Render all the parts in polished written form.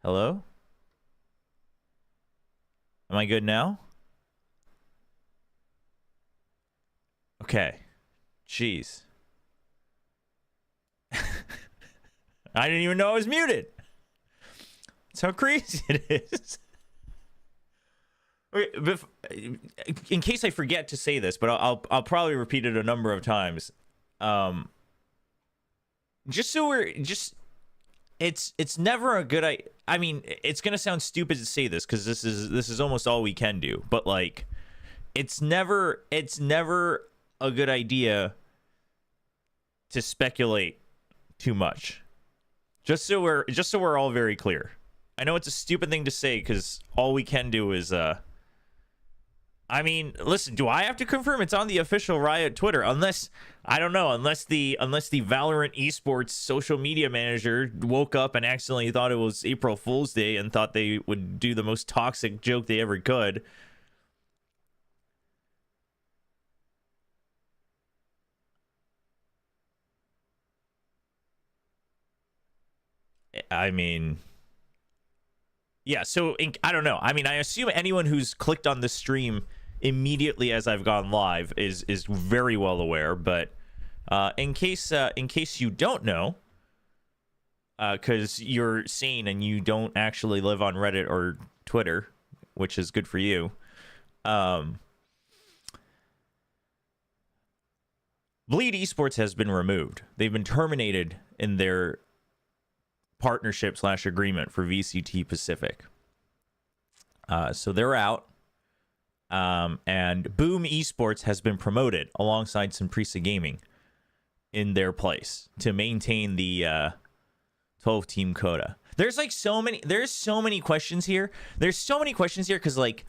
Hello? Am I good now? Okay. Jeez. I didn't even know I was muted. That's how crazy it is. In case I forget to say this, but I'll probably repeat it a number of times. Just so we're just it's never a good I mean, it's gonna sound stupid to say this because this is almost all we can do, but like it's never a good idea to speculate too much. Just so we're all very clear. I know it's a stupid thing to say because all we can do is I mean, listen, do I have to confirm it's on the official Riot Twitter? Unless, I don't know, unless the Valorant esports social media manager woke up and accidentally thought it was April Fool's Day and thought they would do the most toxic joke they ever could. I mean, yeah, so I don't know. I mean, I assume anyone who's clicked on this stream immediately as I've gone live is very well aware, but in case you don't know, because you're sane and you don't actually live on Reddit or Twitter, which is good for you. Bleed Esports has been removed. They've been terminated in their partnership / agreement for VCT Pacific. So they're out. And Boom Esports has been promoted alongside Simpresa Gaming in their place to maintain the 12 team quota. There's so many questions here. There's so many questions here because like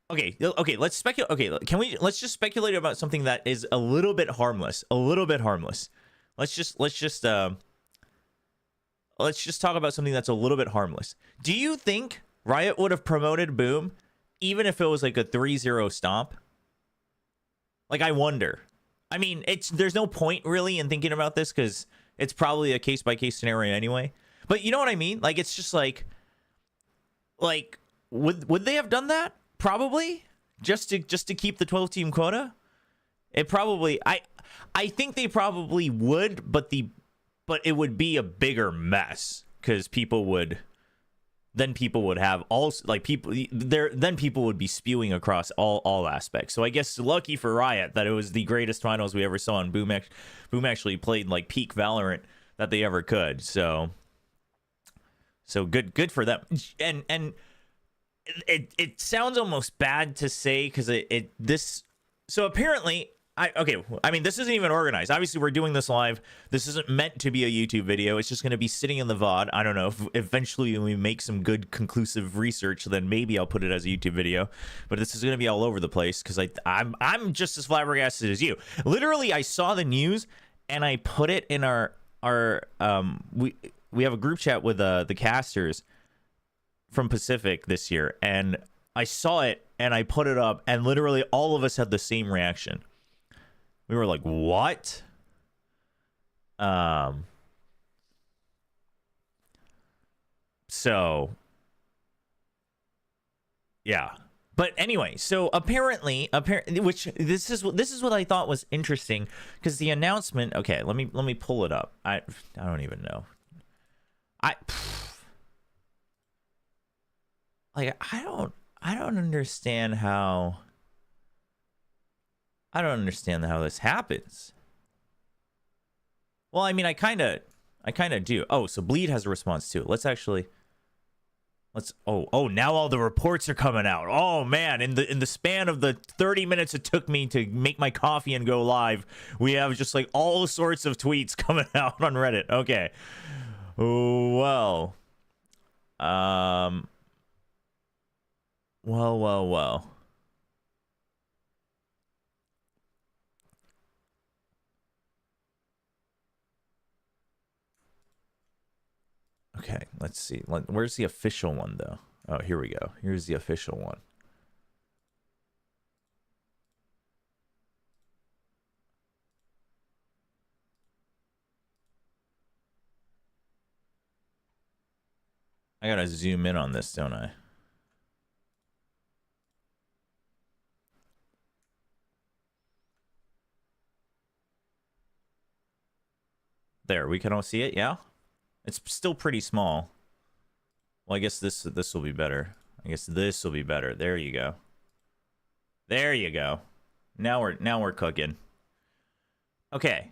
okay, let's speculate. Okay, let's just speculate about something that is a little bit harmless. Let's just talk about something that's a little bit harmless. Do you think Riot would have promoted Boom even if it was like a 3-0 stomp? Like, I wonder. I mean, there's no point really in thinking about this because it's probably a case-by-case scenario anyway. But you know what I mean? Like, it's just like would they have done that? Probably. Just to keep the 12-team quota? It probably... I think they probably would, but it would be a bigger mess because people would have all like people there. Then people would be spewing across all aspects. So I guess lucky for Riot that it was the greatest finals we ever saw, and Boom actually played like peak Valorant that they ever could. So good for them. And it sounds almost bad to say because so apparently. I mean, this isn't even organized. Obviously, we're doing this live. This isn't meant to be a YouTube video. It's just going to be sitting in the VOD. I don't know. If eventually we make some good conclusive research, then maybe I'll put it as a YouTube video. But this is going to be all over the place because I'm just as flabbergasted as you. Literally, I saw the news and I put it in our we have a group chat with the casters from Pacific this year, and I saw it and I put it up, and literally all of us had the same reaction. We were like, what? So yeah. But anyway, so apparently, which this is what I thought was interesting because the announcement. Okay, let me pull it up. I don't even know. I don't understand how. I don't understand how this happens. Well, I mean, I kind of do. Oh, so Bleed has a response too. Oh, now all the reports are coming out. Oh man, in the span of the 30 minutes it took me to make my coffee and go live, we have just like all sorts of tweets coming out on Reddit. Okay. Well. Well. Okay, let's see. Where's the official one, though? Oh, here we go. Here's the official one. I gotta zoom in on this, don't I? There, we can all see it, yeah? It's still pretty small. Well, I guess this will be better. I guess this will be better. There you go. There you go. Now we're cooking. Okay.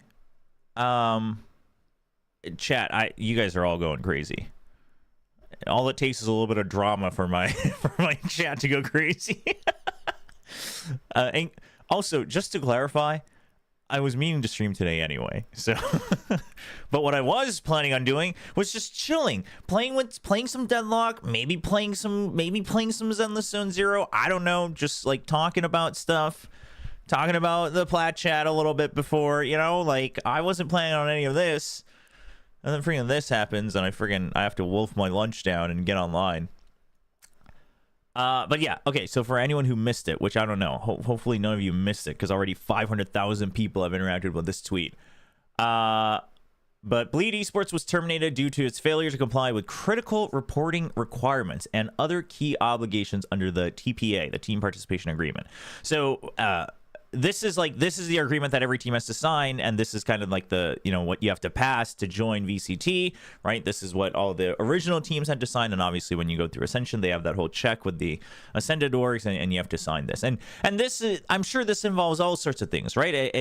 Chat, you guys are all going crazy. All it takes is a little bit of drama for my for my chat to go crazy. And also, just to clarify, I was meaning to stream today anyway. So, but what I was planning on doing was just chilling, playing some Deadlock, maybe playing some Zenless Zone Zero. I don't know, just like talking about stuff, talking about the plat chat a little bit before, you know, like I wasn't planning on any of this. And then freaking this happens, and I have to wolf my lunch down and get online. But yeah, okay, so for anyone who missed it, which I don't know, hopefully none of you missed it, because already 500,000 people have interacted with this tweet. But Bleed Esports was terminated due to its failure to comply with critical reporting requirements and other key obligations under the TPA, the Team Participation Agreement. So, this is the agreement that every team has to sign, and this is kind of like the, you know, what you have to pass to join VCT, right? This is what all the original teams had to sign, and obviously when you go through Ascension, they have that whole check with the Ascended orgs, and you have to sign this. And this is, I'm sure this involves all sorts of things, right?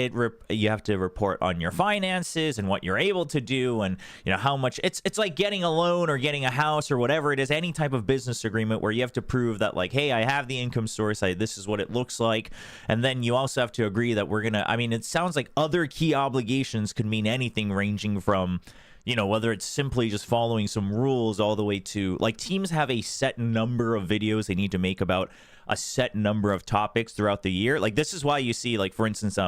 You have to report on your finances and what you're able to do, and you know how much. It's like getting a loan or getting a house or whatever it is, any type of business agreement where you have to prove that, like, hey, I have the income source, this is what it looks like, and then you also have to agree that we're gonna, I mean, it sounds like other key obligations could mean anything, ranging from, you know, whether it's simply just following some rules all the way to, like, teams have a set number of videos they need to make about a set number of topics throughout the year. Like, this is why you see, like, for instance,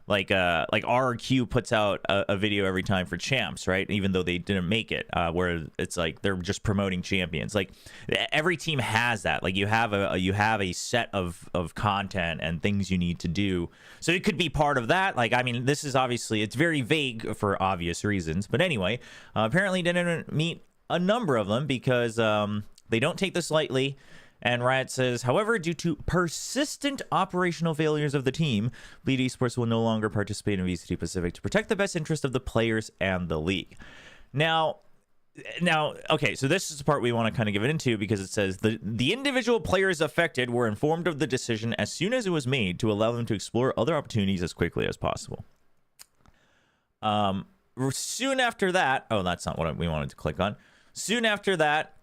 like RRQ puts out a video every time for champs, right? Even though they didn't make it, where it's like they're just promoting champions. Like, every team has that. Like, you have a set of content and things you need to do. So it could be part of that. Like, I mean, this is obviously, it's very vague for obvious reasons. But anyway, apparently didn't meet a number of them because they don't take this lightly. And Riot says, however, due to persistent operational failures of the team, Bleed Esports will no longer participate in VCT Pacific to protect the best interest of the players and the league. Now, okay, so this is the part we want to kind of give it into, because it says the individual players affected were informed of the decision as soon as it was made to allow them to explore other opportunities as quickly as possible. Soon after that, oh, that's not what we wanted to click on. Soon after that,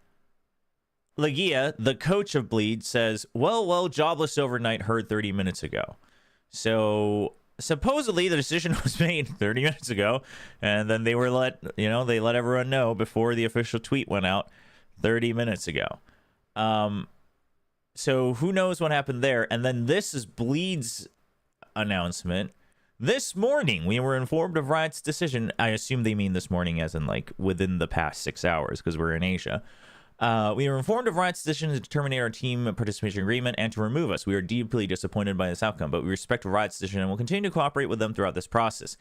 Lagia, the coach of Bleed, says, well, jobless overnight heard 30 minutes ago. So supposedly the decision was made 30 minutes ago, and then they let everyone know before the official tweet went out 30 minutes ago. So who knows what happened there? And then this is Bleed's announcement. This morning, we were informed of Riot's decision. I assume they mean this morning as in, like, within the past 6 hours, because we're in Asia. We were informed of Riot's decision to terminate our team participation agreement and to remove us. We are deeply disappointed by this outcome, but we respect Riot's decision and will continue to cooperate with them throughout this process.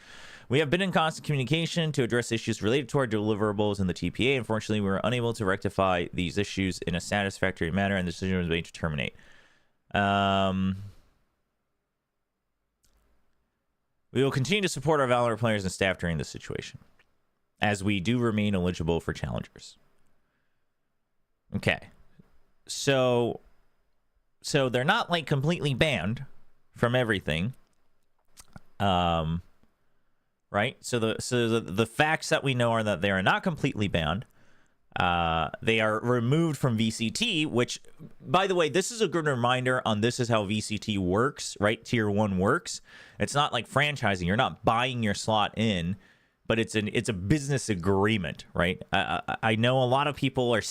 We have been in constant communication to address issues related to our deliverables in the TPA. Unfortunately, we were unable to rectify these issues in a satisfactory manner, and the decision was made to terminate. We will continue to support our Valorant players and staff during this situation, as we do remain eligible for challengers. Okay, so they're not, like, completely banned from everything, right? So the facts that we know are that they are not completely banned. They are removed from VCT, which, by the way, this is a good reminder on this is how VCT works, right? Tier 1 works. It's not like franchising. You're not buying your slot in, but it's a business agreement, right? I know a lot of people are,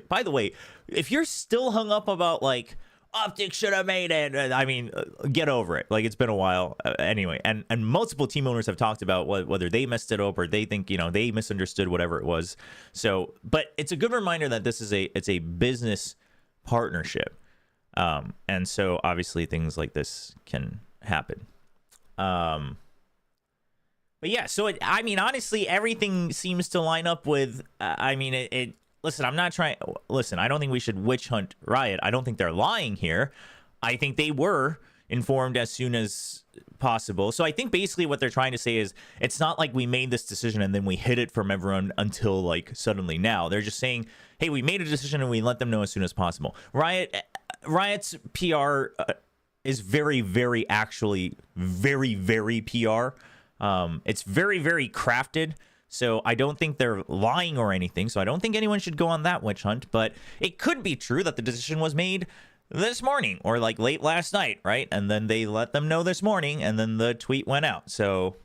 by the way, if you're still hung up about, like, Optic should have made it, I mean, get over it. Like, it's been a while anyway. And multiple team owners have talked about whether they messed it up or they think, you know, they misunderstood whatever it was. So, but it's a good reminder that this is it's a business partnership. And so obviously things like this can happen. But yeah, so I mean, honestly, everything seems to line up with, I mean, listen, I'm not trying. Listen, I don't think we should witch hunt Riot. I don't think they're lying here. I think they were informed as soon as possible. So I think basically what they're trying to say is it's not like we made this decision and then we hid it from everyone until like suddenly now. They're just saying, hey, we made a decision and we let them know as soon as possible. Riot's PR is very, very actually very, very PR. It's very, very crafted. So I don't think they're lying or anything. So I don't think anyone should go on that witch hunt. But it could be true that the decision was made this morning or like late last night, right? And then they let them know this morning, and then the tweet went out. So,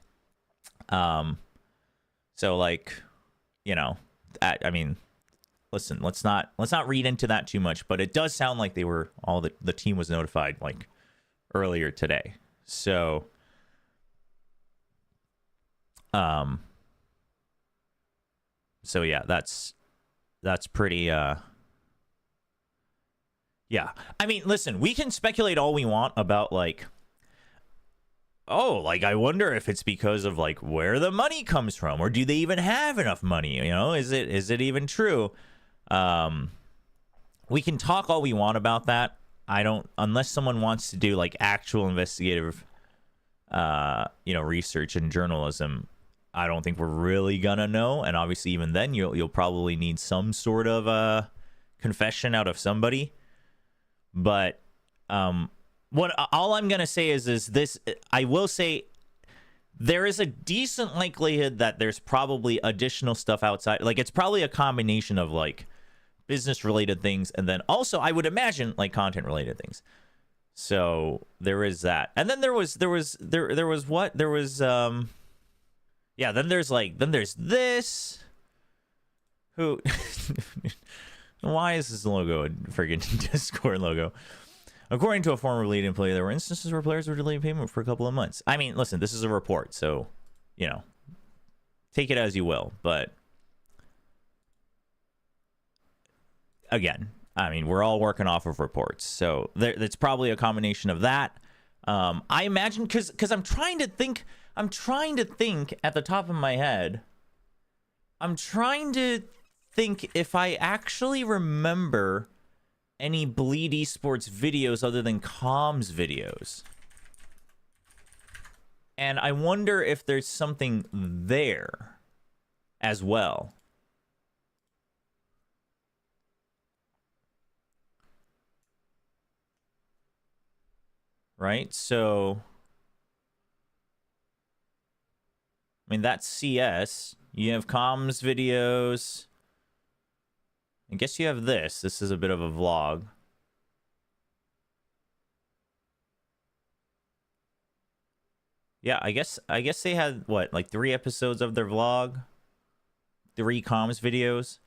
like, you know, I mean, listen, let's not read into that too much. But it does sound like they were the team was notified like earlier today. So, so yeah, that's pretty. Yeah, I mean, listen, we can speculate all we want about like, oh, like I wonder if it's because of like where the money comes from, or do they even have enough money? You know, is it even true? We can talk all we want about that. I don't, unless someone wants to do like actual investigative, research and journalism. I don't think we're really gonna know, and obviously, even then, you'll probably need some sort of confession out of somebody. But all I'm gonna say is this: I will say there is a decent likelihood that there's probably additional stuff outside. Like it's probably a combination of like business related things, and then also I would imagine like content related things. So there is that, and then there was yeah. Then there's this. Who? Why is this logo a friggin' Discord logo? According to a former lead employee, there were instances where players were delayed payment for a couple of months. I mean, listen, this is a report, so, you know, take it as you will. But, again, I mean, we're all working off of reports. So it's probably a combination of that. I imagine, because I'm trying to think at the top of my head. I'm trying to think if I actually remember any Bleed Esports videos other than comms videos. And I wonder if there's something there as well. Right? So, I mean, that's CS. You have comms videos. I guess you have this. This is a bit of a vlog. Yeah, I guess they had what, like 3 episodes of their vlog, 3 comms videos.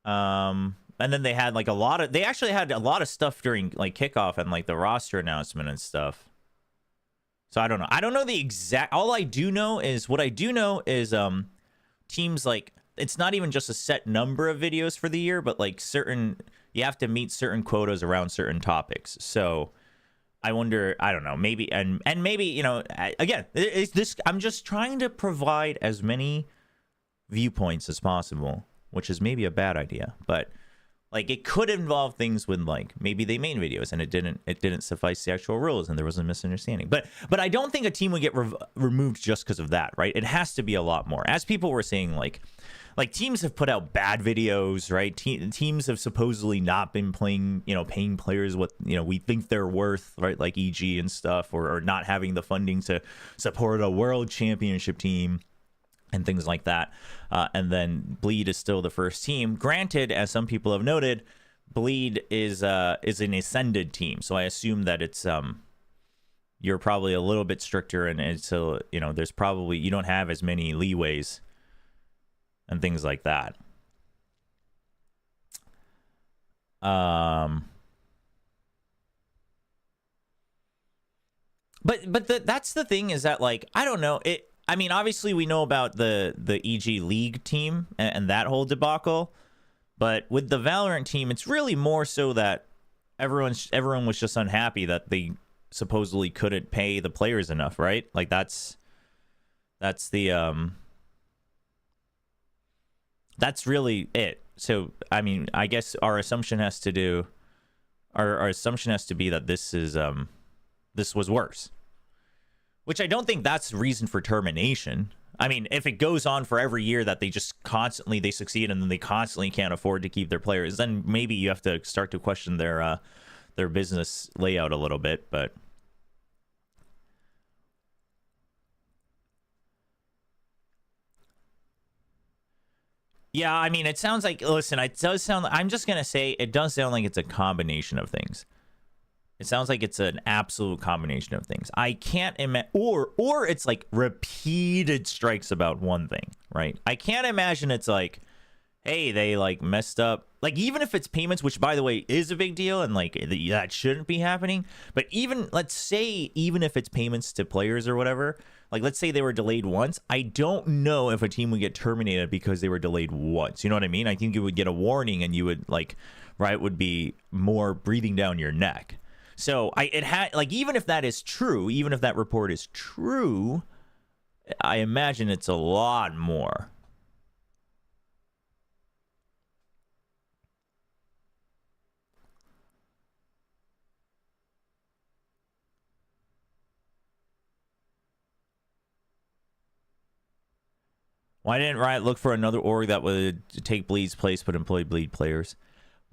And then they had like they actually had a lot of stuff during like kickoff and like the roster announcement and stuff. So I don't know. I don't know the exact. All I do know is teams like, it's not even just a set number of videos for the year, but like you have to meet certain quotas around certain topics. So I wonder, I don't know, maybe, and maybe, you know, again, I'm just trying to provide as many viewpoints as possible, which is maybe a bad idea, but like it could involve things with like maybe they made videos and it didn't suffice the actual rules and there was a misunderstanding. But I don't think a team would get removed just because of that, right? It has to be a lot more. As people were saying, like teams have put out bad videos, right? Teams have supposedly not been paying players what, we think they're worth, right? Like EG and stuff, or not having the funding to support a world championship team and things like that. And then Bleed is still the first team. Granted, as some people have noted, Bleed is an ascended team. So I assume that it's you're probably a little bit stricter, and so there's probably, you don't have as many leeways and things like that. But that's the thing, is that like, I don't know, I mean, obviously we know about the EG League team and that whole debacle, but with the Valorant team, it's really more so that everyone was just unhappy that they supposedly couldn't pay the players enough, right? Like that's the that's really it. So I mean, I guess our assumption has to be that this was worse, which I don't think that's reason for termination. I mean, if it goes on for every year that they just constantly they succeed and then they constantly can't afford to keep their players, then maybe you have to start to question their business layout a little bit. But yeah, I mean, it sounds like, listen, it does sound, I'm just gonna say it does sound like it's a combination of things. It sounds like it's an absolute combination of things. I can't imagine, or it's like repeated strikes about one thing, right? I can't imagine it's like, hey, they like messed up. Like, even if it's payments, which by the way is a big deal, and like that shouldn't be happening. But even, let's say, even if it's payments to players or whatever, like let's say they were delayed once, I don't know if a team would get terminated because they were delayed once. You know what I mean? I think you would get a warning, and you would like, right, would be more breathing down your neck. So it had, like, even if that is true, even if that report is true, I imagine it's a lot more. Why didn't Riot look for another org that would take Bleed's place but employ Bleed players?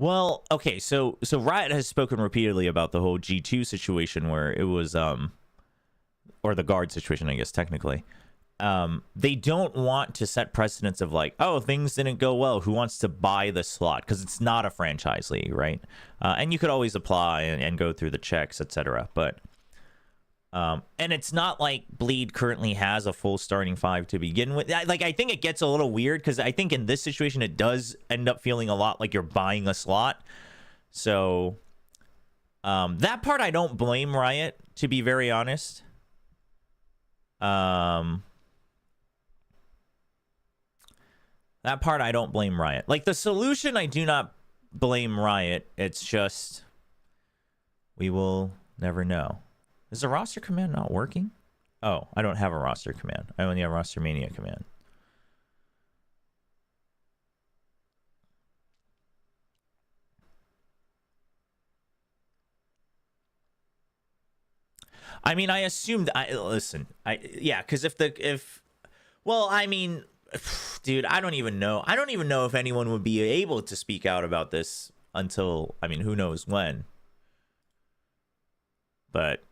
Well, okay, so Riot has spoken repeatedly about the whole G2 situation where it was or the guard situation, I guess technically. They don't want to set precedents of like, oh, things didn't go well, who wants to buy the slot, because it's not a franchise league, right? And you could always apply and go through the checks, etc. But and it's not like Bleed currently has a full starting five to begin with. Like, I think it gets a little weird because I think in this situation it does end up feeling a lot like you're buying a slot. So that part I don't blame Riot, to be very honest. That part I don't blame Riot. Like, the solution, I do not blame Riot. It's just we will never know. Is the roster command not working? Oh, I don't have a roster command. I only have roster mania command. I mean, I assumed. Yeah, because well, I mean, dude, I don't even know. I don't even know if anyone would be able to speak out about this until, I mean, who knows when. But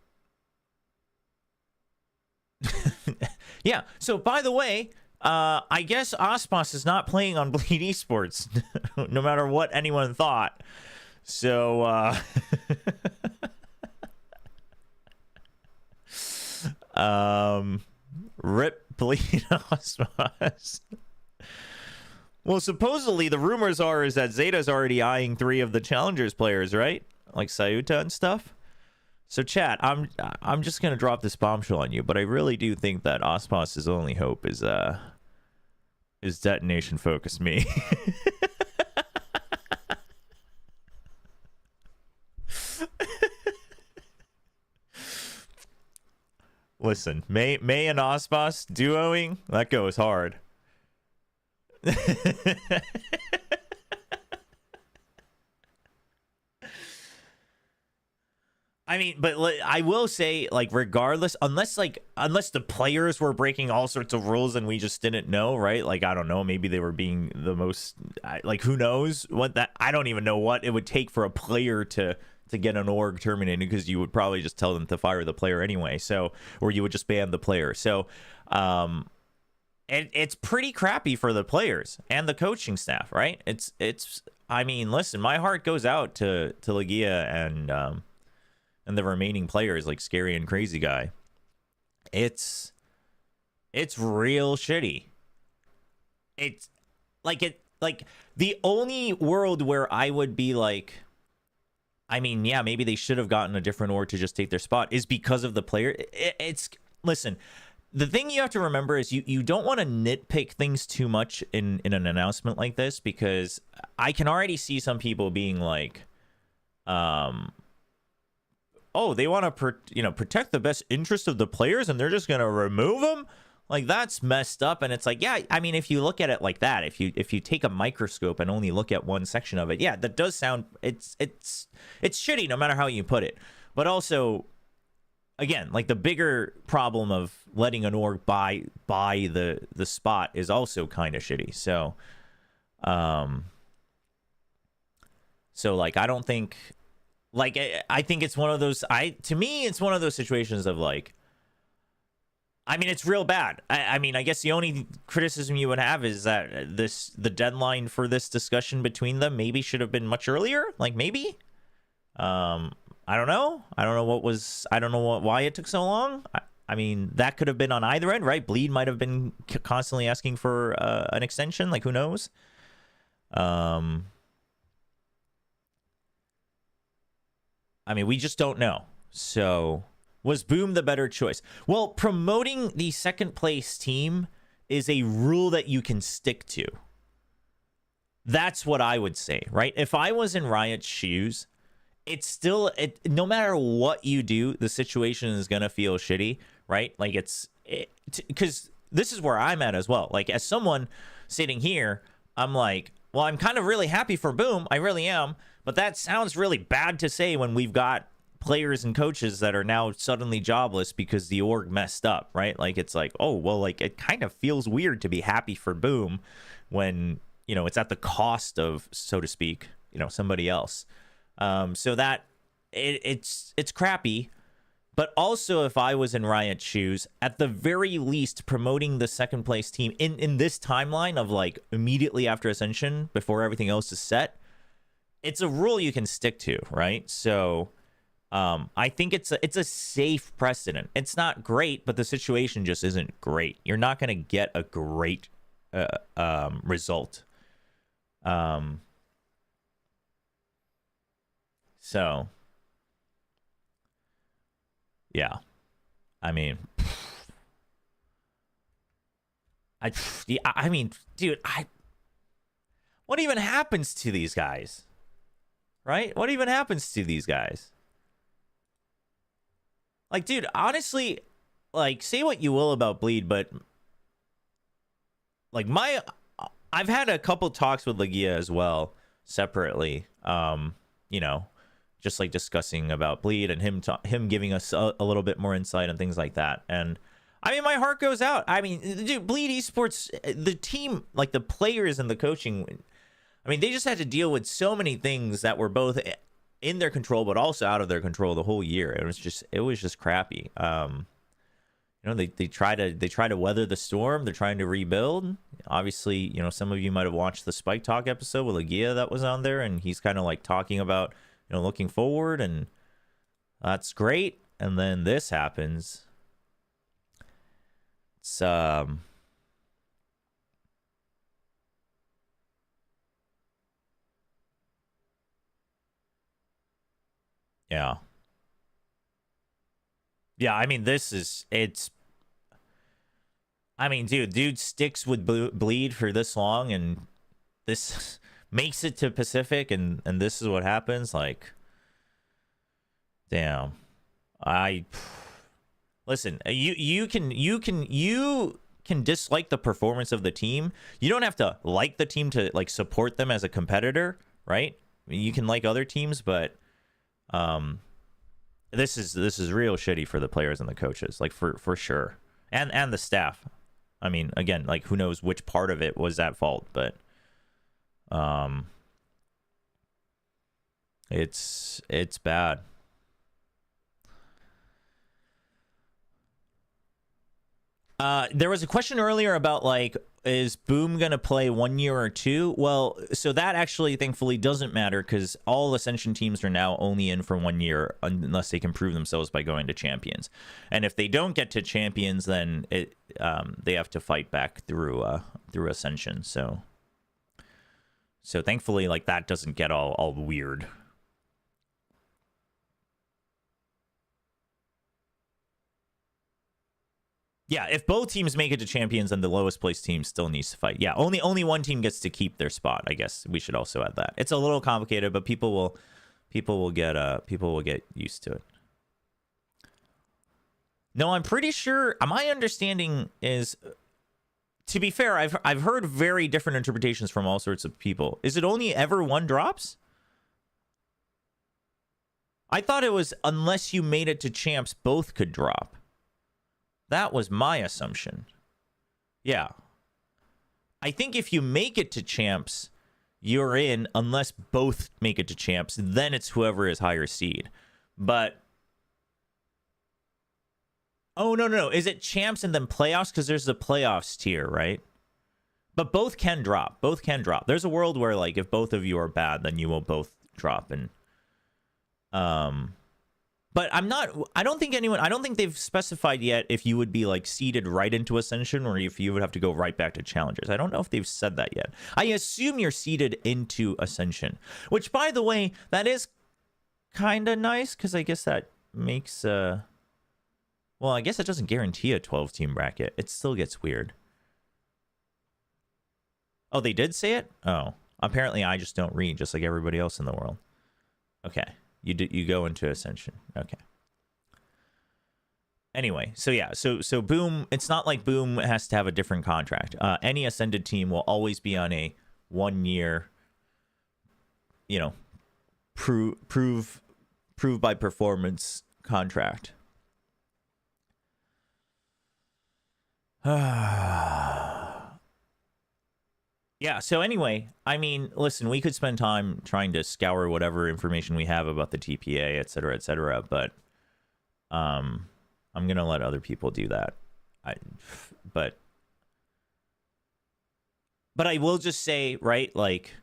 yeah, so by the way, I guess Aspas is not playing on Bleed Esports, no matter what anyone thought. So rip Bleed Aspas. Well, supposedly the rumors is that Zeta's already eyeing 3 of the Challengers players, right? Like Sayuta and stuff. So chat, I'm just gonna drop this bombshell on you, but I really do think that Aspas' only hope is detonation focus me. Listen, May and Aspas duoing, that goes hard. I mean, but I will say, like, regardless, unless the players were breaking all sorts of rules and we just didn't know, right? Like, I don't know, maybe they were being the most, like, who knows what that, I don't even know what it would take for a player to get an org terminated, because you would probably just tell them to fire the player anyway. So, or you would just ban the player. So, it's pretty crappy for the players and the coaching staff, right? It's, I mean, listen, my heart goes out to Legia and the remaining players, like Scary and Crazy Guy. It's real shitty. It's like the only world where I would be like, I mean, yeah, maybe they should have gotten a different org to just take their spot, is because of the player. Listen, the thing you have to remember is you don't want to nitpick things too much in an announcement like this, because I can already see some people being like, oh, they want to protect the best interest of the players and they're just going to remove them? Like, that's messed up. And it's like, yeah, I mean, if you look at it like that, if you take a microscope and only look at one section of it, yeah, that does sound, it's shitty no matter how you put it. But also, again, like, the bigger problem of letting an org buy the spot is also kind of shitty. So like, I don't think, like, I think it's one of those, to me, it's one of those situations of, like, I mean, it's real bad. I mean, I guess the only criticism you would have is that the deadline for this discussion between them maybe should have been much earlier. Like, maybe. I don't know. I don't know why it took so long. I mean, that could have been on either end, right? Bleed might have been constantly asking for an extension. Like, who knows? I mean, we just don't know. So, was Boom the better choice? Well, promoting the second place team is a rule that you can stick to. That's what I would say, right? If I was in Riot's shoes, it's still, no matter what you do, the situation is going to feel shitty, right? Like, because this is where I'm at as well. Like, as someone sitting here, I'm like, well, I'm kind of really happy for Boom. I really am. But that sounds really bad to say when we've got players and coaches that are now suddenly jobless because the org messed up, right? Like, it's like, oh, well, like, it kind of feels weird to be happy for Boom when, you know, it's at the cost of, so to speak, you know, somebody else. So that it's crappy. But also, if I was in Riot's shoes, at the very least, promoting the second place team in this timeline of, like, immediately after Ascension, before everything else is set, it's a rule you can stick to, right? So I think it's a safe precedent. It's not great, but the situation just isn't great. You're not going to get a great result. So, yeah. I mean, I mean, dude, what even happens to these guys? Right? What even happens to these guys? Like, dude, honestly, like, say what you will about Bleed, but, like, I've had a couple talks with Legia as well, separately, you know, just, like, discussing about Bleed and him giving us a little bit more insight and things like that. And, I mean, my heart goes out. I mean, dude, Bleed Esports, the team, like, the players and the coaching, I mean, they just had to deal with so many things that were both in their control, but also out of their control the whole year. It was just crappy. You know, they try to weather the storm. They're trying to rebuild. Obviously, you know, some of you might have watched the Spike Talk episode with Legia that was on there, and he's kind of like talking about, you know, looking forward, and that's great. And then this happens. It's yeah. Yeah, I mean, I mean, dude sticks with Bleed for this long, and this makes it to Pacific, and this is what happens. Like, damn. Listen, you can dislike the performance of the team. You don't have to like the team to, like, support them as a competitor, right? I mean, you can like other teams, but this is real shitty for the players and the coaches, like, for sure, and the staff. I mean, again, like, who knows which part of it was at fault, but it's bad. There was a question earlier about, like, is Boom gonna play 1 year or two? Well, so that actually thankfully doesn't matter, because all Ascension teams are now only in for 1 year unless they can prove themselves by going to Champions. And if they don't get to Champions, then they have to fight back through Ascension. So thankfully, like, that doesn't get all weird. Yeah, if both teams make it to Champions, then the lowest placed team still needs to fight. Yeah, only one team gets to keep their spot. I guess we should also add that. It's a little complicated, but people will get used to it. No, I'm pretty sure. My understanding is, to be fair, I've heard very different interpretations from all sorts of people. Is it only ever one drops? I thought it was unless you made it to champs, both could drop. That was my assumption. Yeah. I think if you make it to champs, you're in unless both make it to champs. Then it's whoever is higher seed. But oh, no. Is it champs and then playoffs? Because there's the playoffs tier, right? But both can drop. Both can drop. There's a world where, like, if both of you are bad, then you will both drop. And but I don't think they've specified yet if you would be, like, seeded right into Ascension or if you would have to go right back to Challengers. I don't know if they've said that yet. I assume you're seeded into Ascension, which, by the way, that is kind of nice because I guess that makes... Well, I guess it doesn't guarantee a 12-team bracket. It still gets weird. Oh, they did say it? Oh, apparently I just don't read, just like everybody else in the world. Okay, you go into Ascension. Okay. Anyway, so yeah, so Boom. It's not like Boom has to have a different contract. Any Ascended team will always be on a 1-year, you know, prove by performance contract. Yeah, so anyway, I mean, listen, we could spend time trying to scour whatever information we have about the TPA, et cetera, but I'm going to let other people do that. But I will just say, right, like,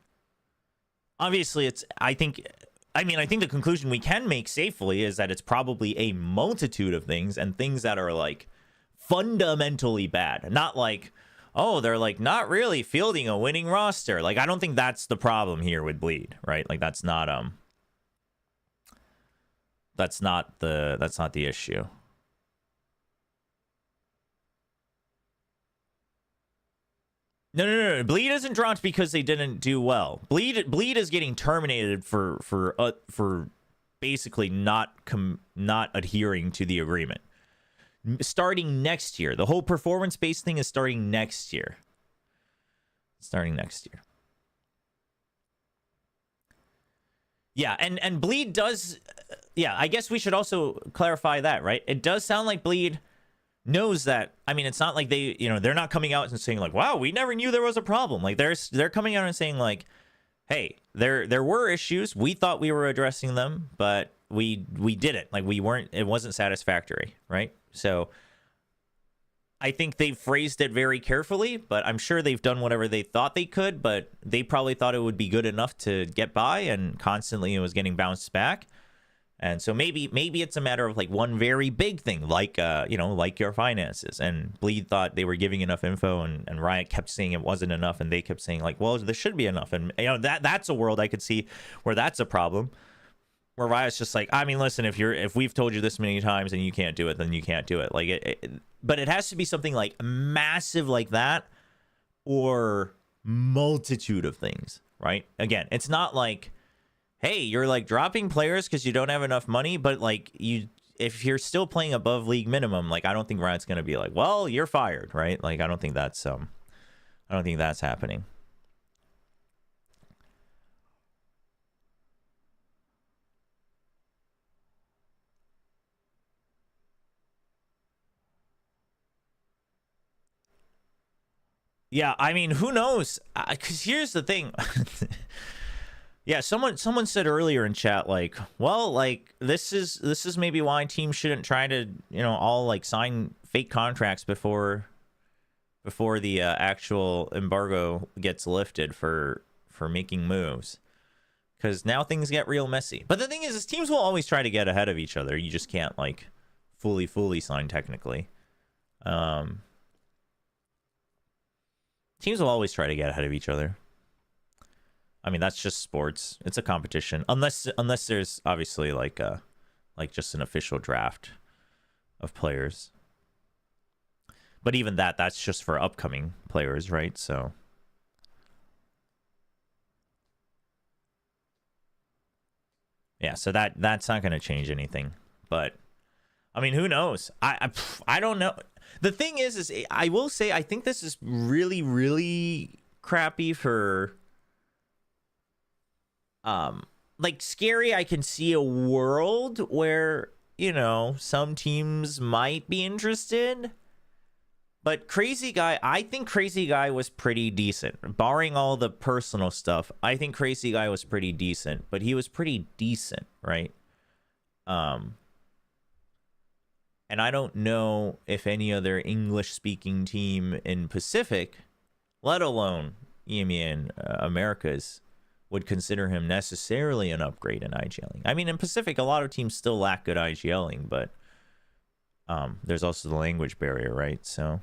obviously I think the conclusion we can make safely is that it's probably a multitude of things and things that are, like, fundamentally bad. Not like, oh, they're, like, not really fielding a winning roster. Like, I don't think that's the problem here with Bleed, right? Like, that's not the issue. No. Bleed isn't dropped because they didn't do well. Bleed is getting terminated for basically not adhering to the agreement. Starting next year. The whole performance-based thing is starting next year. Yeah, and Bleed does... Yeah, I guess we should also clarify that, right? It does sound like Bleed knows that. I mean, it's not like they, you know, they're not coming out and saying, like, wow, we never knew there was a problem. Like, they're coming out and saying, like, hey, there were issues. We thought we were addressing them, but we didn't. Like, it wasn't satisfactory, right? So I think they've phrased it very carefully, but I'm sure they've done whatever they thought they could, but they probably thought it would be good enough to get by, and constantly it was getting bounced back. And so maybe it's a matter of, like, one very big thing, like, you know, like your finances. And Bleed thought they were giving enough info, and Riot kept saying it wasn't enough, and they kept saying, like, well, there should be enough. And, you know, that's a world I could see where that's a problem. Where Riot's just like, I mean, listen, if we've told you this many times and you can't do it, then you can't do it. Like, but it has to be something, like, massive like that, or multitude of things, right? Again, it's not like, hey, you're, like, dropping players because you don't have enough money, but, like, if you're still playing above league minimum, like, I don't think Riot's gonna be like, well, you're fired, right? Like, I don't think that's happening. Yeah, I mean, who knows? Because here's the thing. Yeah, someone said earlier in chat, like, well, like, this is maybe why teams shouldn't try to, you know, all, like, sign fake contracts before the actual embargo gets lifted for making moves, because now things get real messy. But the thing is teams will always try to get ahead of each other. You just can't, like, fully sign technically. Teams will always try to get ahead of each other. I mean, that's just sports. It's a competition, unless there's obviously like just an official draft of players. But even that's just for upcoming players, right? So yeah, so that's not going to change anything. But I mean, who knows? I don't know. The thing is I will say I think this is really, really crappy for like Scary. I can see a world where, you know, some teams might be interested. But Crazy Guy, I think Crazy Guy was pretty decent. Barring all the personal stuff, I think Crazy Guy was pretty decent. But he was pretty decent, right? And I don't know if any other English-speaking team in Pacific, let alone EMEA and Americas, would consider him necessarily an upgrade in IGLing. I mean, in Pacific, a lot of teams still lack good IGLing, but there's also the language barrier, right? So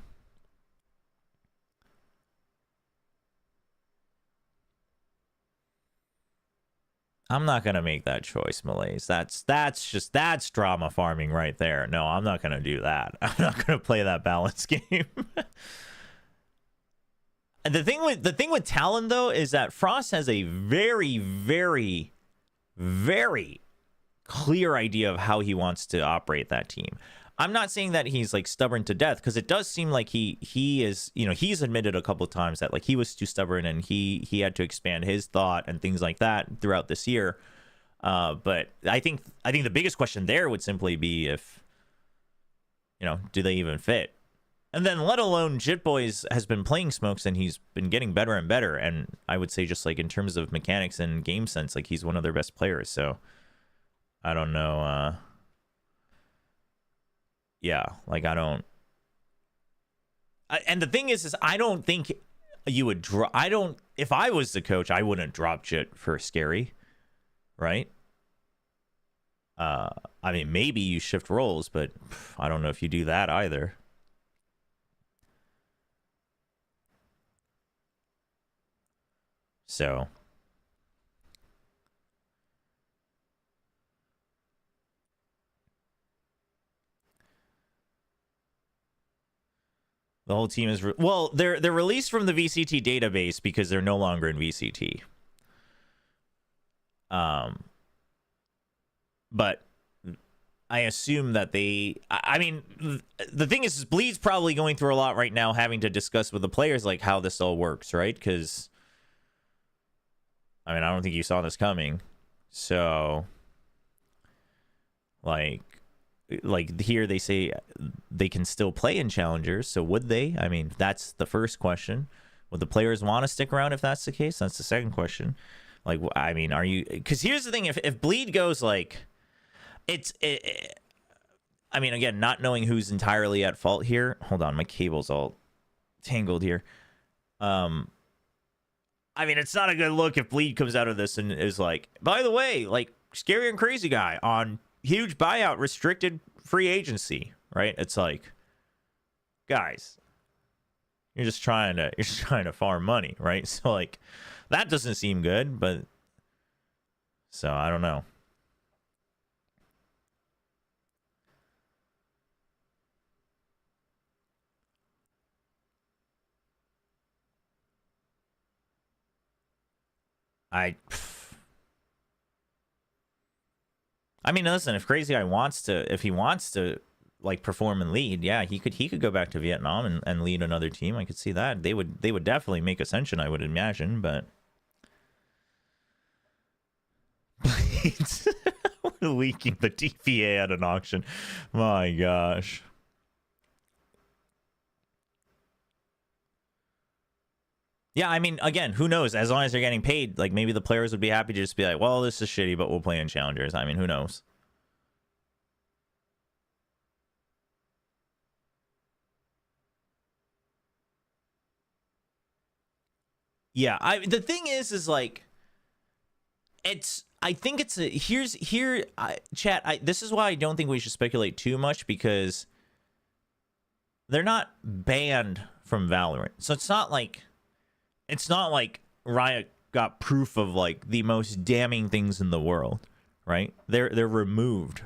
I'm not gonna make that choice, Malaise. That's drama farming right there. No, I'm not gonna do that. I'm not gonna play that balance game. And the thing with Talon though is that Frost has a very, very, very clear idea of how he wants to operate that team. I'm not saying that he's like stubborn to death, because it does seem like he is, you know, he's admitted a couple of times that like he was too stubborn and he had to expand his thought and things like that throughout this year. But I think the biggest question there would simply be if, you know, do they even fit? And then let alone Jitboys has been playing Smokes and he's been getting better and better. And I would say just like in terms of mechanics and game sense, like he's one of their best players. So I don't know. Yeah, like I don't. And the thing is I don't think you would drop. I don't. If I was the coach, I wouldn't drop Jit for Scary, right? I mean, maybe you shift roles, but I don't know if you do that either. So. The whole team is well. They're released from the VCT database because they're no longer in VCT. But I assume that they. I mean, the thing is Bleed's probably going through a lot right now, having to discuss with the players like how this all works, right? Because I mean, I don't think you saw this coming. So, like here they say they can still play in challengers, so would they? I mean, that's the first question. Would the players want to stick around if that's the case? That's the second question. Like, I mean, are you, because here's the thing, if Bleed goes like I mean, again, not knowing who's entirely at fault here. Hold on, my cable's all tangled here. I mean, it's not a good look if Bleed comes out of this and is like, by the way, like Scary and Crazy Guy on huge buyout, restricted free agency, right? It's like, guys, you're just trying to farm money, right? So like, that doesn't seem good, but so I don't know. I mean, listen, if Crazy Guy wants to like perform and lead, yeah, he could go back to Vietnam and lead another team. I could see that. They would definitely make Ascension, I would imagine, but leaking the DPA at an auction. My gosh. Yeah, I mean, again, who knows? As long as they're getting paid, like maybe the players would be happy to just be like, well, this is shitty, but we'll play in challengers. I mean, who knows? Yeah, the thing is like, I think it's chat. This is why I don't think we should speculate too much, because they're not banned from Valorant. So it's not like Riot got proof of like the most damning things in the world, right? They're removed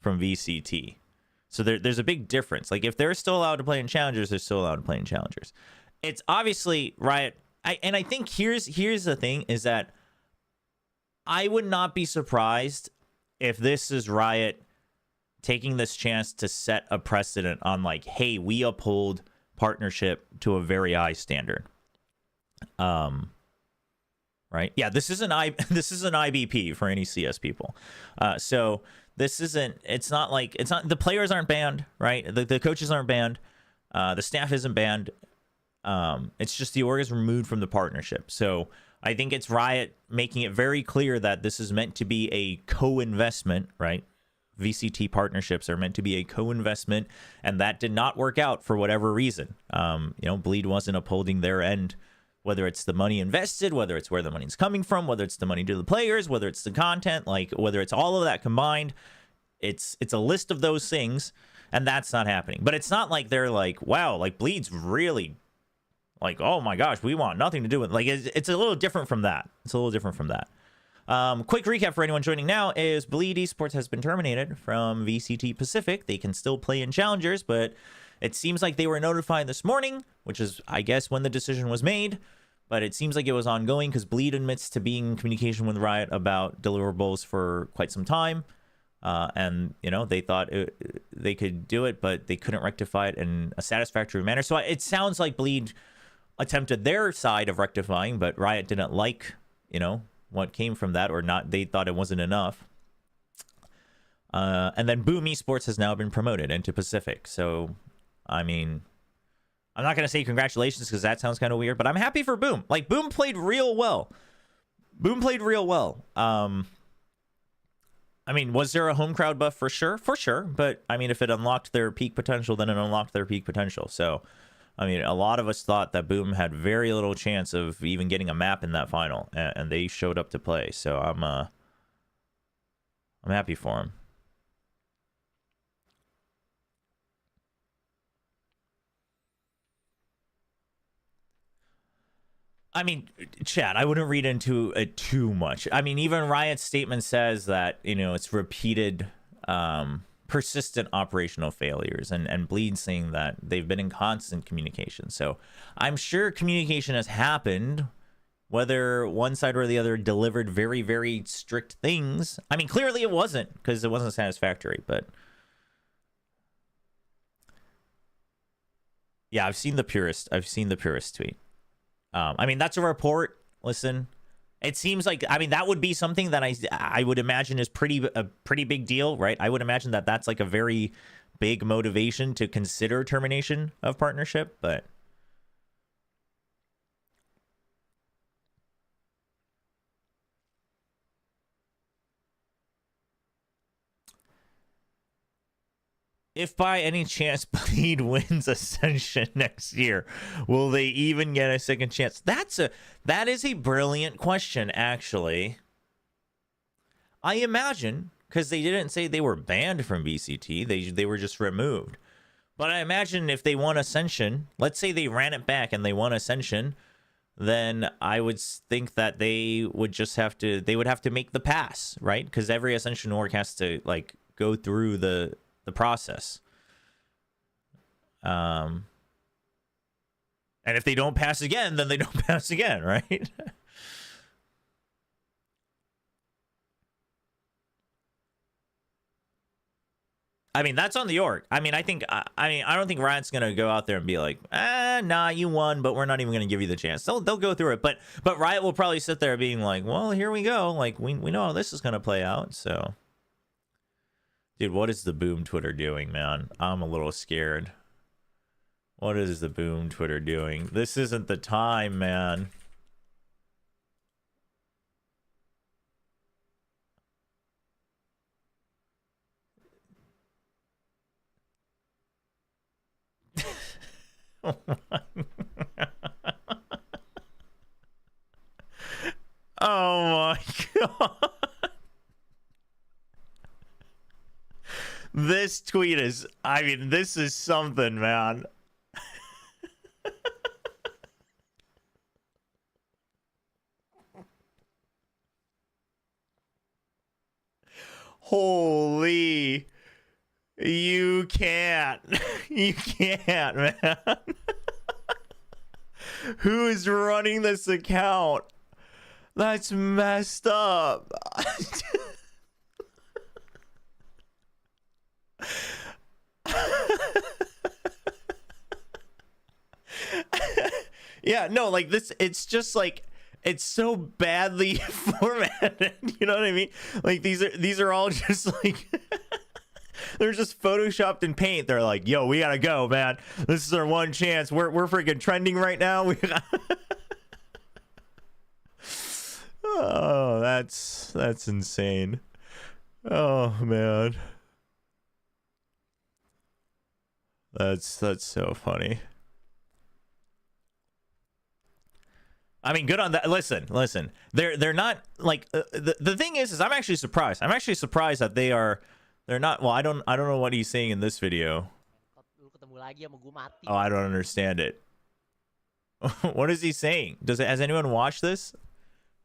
from VCT. So there's a big difference. Like if they're still allowed to play in challengers, they're still allowed to play in challengers. It's obviously Riot. I think here's the thing is that I would not be surprised if this is Riot taking this chance to set a precedent on like, hey, we uphold partnership to a very high standard. Right? Yeah, this is an IBP for any CS people. So this isn't. It's not like it's not. The players aren't banned, right? The coaches aren't banned. The staff isn't banned. It's just the org is removed from the partnership. So I think it's Riot making it very clear that this is meant to be a co-investment, right? VCT partnerships are meant to be a co-investment, and that did not work out for whatever reason. Bleed wasn't upholding their end, whether it's the money invested, whether it's where the money's coming from, whether it's the money to the players, whether it's the content, like whether it's all of that combined. It's a list of those things, and that's not happening. But it's not like they're like, wow, like Bleed's really like, oh my gosh, we want nothing to do with, like, it's a little different from that. It's a little different from that. Quick recap for anyone joining now is Bleed Esports has been terminated from VCT Pacific. They can still play in Challengers, but it seems like they were notified this morning, which is, I guess, when the decision was made. But it seems like it was ongoing because Bleed admits to being in communication with Riot about deliverables for quite some time. And, they thought they could do it, but they couldn't rectify it in a satisfactory manner. So it sounds like Bleed attempted their side of rectifying, but Riot didn't like, what came from that, or not. They thought it wasn't enough. And then Boom Esports has now been promoted into Pacific. So, I mean, I'm not going to say congratulations because that sounds kind of weird, but I'm happy for Boom. Like, Boom played real well. I mean, was there a home crowd buff? For sure. But, I mean, if it unlocked their peak potential, then it unlocked their peak potential. So, I mean, a lot of us thought that Boom had very little chance of even getting a map in that final, and they showed up to play. So I'm happy for them. I mean, chat, I wouldn't read into it too much. I mean, even Riot's statement says that, it's repeated, persistent operational failures, and Bleed saying that they've been in constant communication. So I'm sure communication has happened, whether one side or the other delivered very, very strict things. I mean, clearly it wasn't, because it wasn't satisfactory, but yeah, I've seen the purist tweet. I mean, that's a report. Listen, it seems like, I mean, that would be something that I would imagine is a pretty big deal, right? I would imagine that that's like a very big motivation to consider termination of partnership, but if by any chance Bleed wins Ascension next year, will they even get a second chance? That is a brilliant question, actually. I imagine, because they didn't say they were banned from VCT, they were just removed. But I imagine if they won Ascension, let's say they ran it back and they won Ascension, then I would think that they would have to make the pass, right? Because every Ascension org has to like go through the process. And if they don't pass again, then they don't pass again, right? I mean, that's on the org. I mean, I don't think Riot's gonna go out there and be like, nah, you won, but we're not even gonna give you the chance. They'll go through it, but Riot will probably sit there being like, well, here we go. Like, we know how this is gonna play out, so. Dude, what is the Boom Twitter doing, man? I'm a little scared. What is the Boom Twitter doing? This isn't the time, man. Oh my god. This tweet is, I mean, this is something, man. Holy. You can't. You can't, man. Who is running this account? That's messed up. Yeah, no, like this, it's just like it's so badly formatted. You know what I mean? Like these are all just like they're just photoshopped in paint. They're like, yo, we gotta go, man. This is our one chance. We're freaking trending right now. Oh, that's insane. Oh man. That's so funny. I mean, good on that. Listen. They're not like the thing is I'm actually surprised. I'm actually surprised that they're not. Well, I don't know what he's saying in this video. Oh, I don't understand it. What is he saying? Has anyone watched this?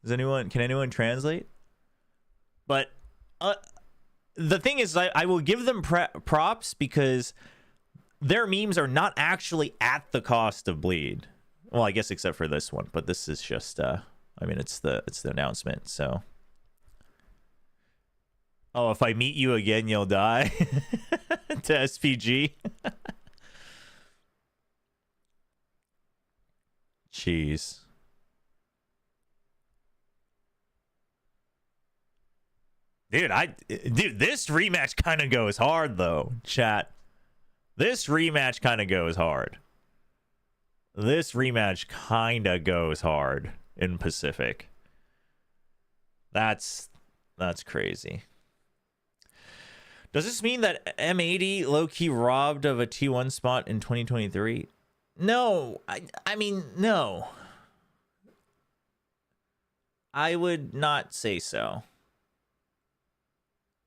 Can anyone translate? But the thing is, I will give them props because their memes are not actually at the cost of Bleed. Well, I guess except for this one, but this is just I mean, it's the announcement, so. Oh, if I meet you again, you'll die. To SPG. Jeez. Dude, this rematch kind of goes hard though, chat. This rematch kind of goes hard. This rematch kind of goes hard in Pacific. That's crazy. Does this mean that M80 low-key robbed of a T1 spot in 2023? No, I mean, no. I would not say so.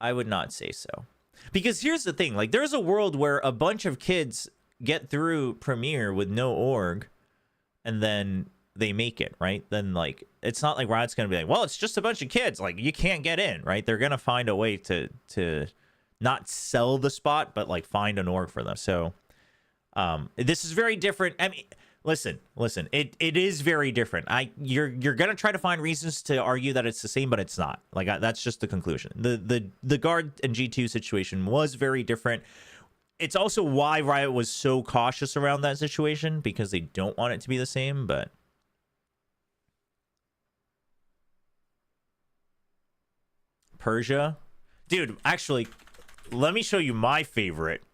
I would not say so. Because here's the thing, like there's a world where a bunch of kids get through Premiere with no org and then they make it, right? Then like it's not like Riot's gonna be like, well, it's just a bunch of kids, like you can't get in, right? They're gonna find a way to not sell the spot, but like find an org for them. So this is very different. I mean, listen, it is very different. You're gonna try to find reasons to argue that it's the same, but it's not. Like that's just the conclusion. The guard and G2 situation was very different. It's also why Riot was so cautious around that situation, because they don't want it to be the same. But Persia, dude, actually, let me show you my favorite.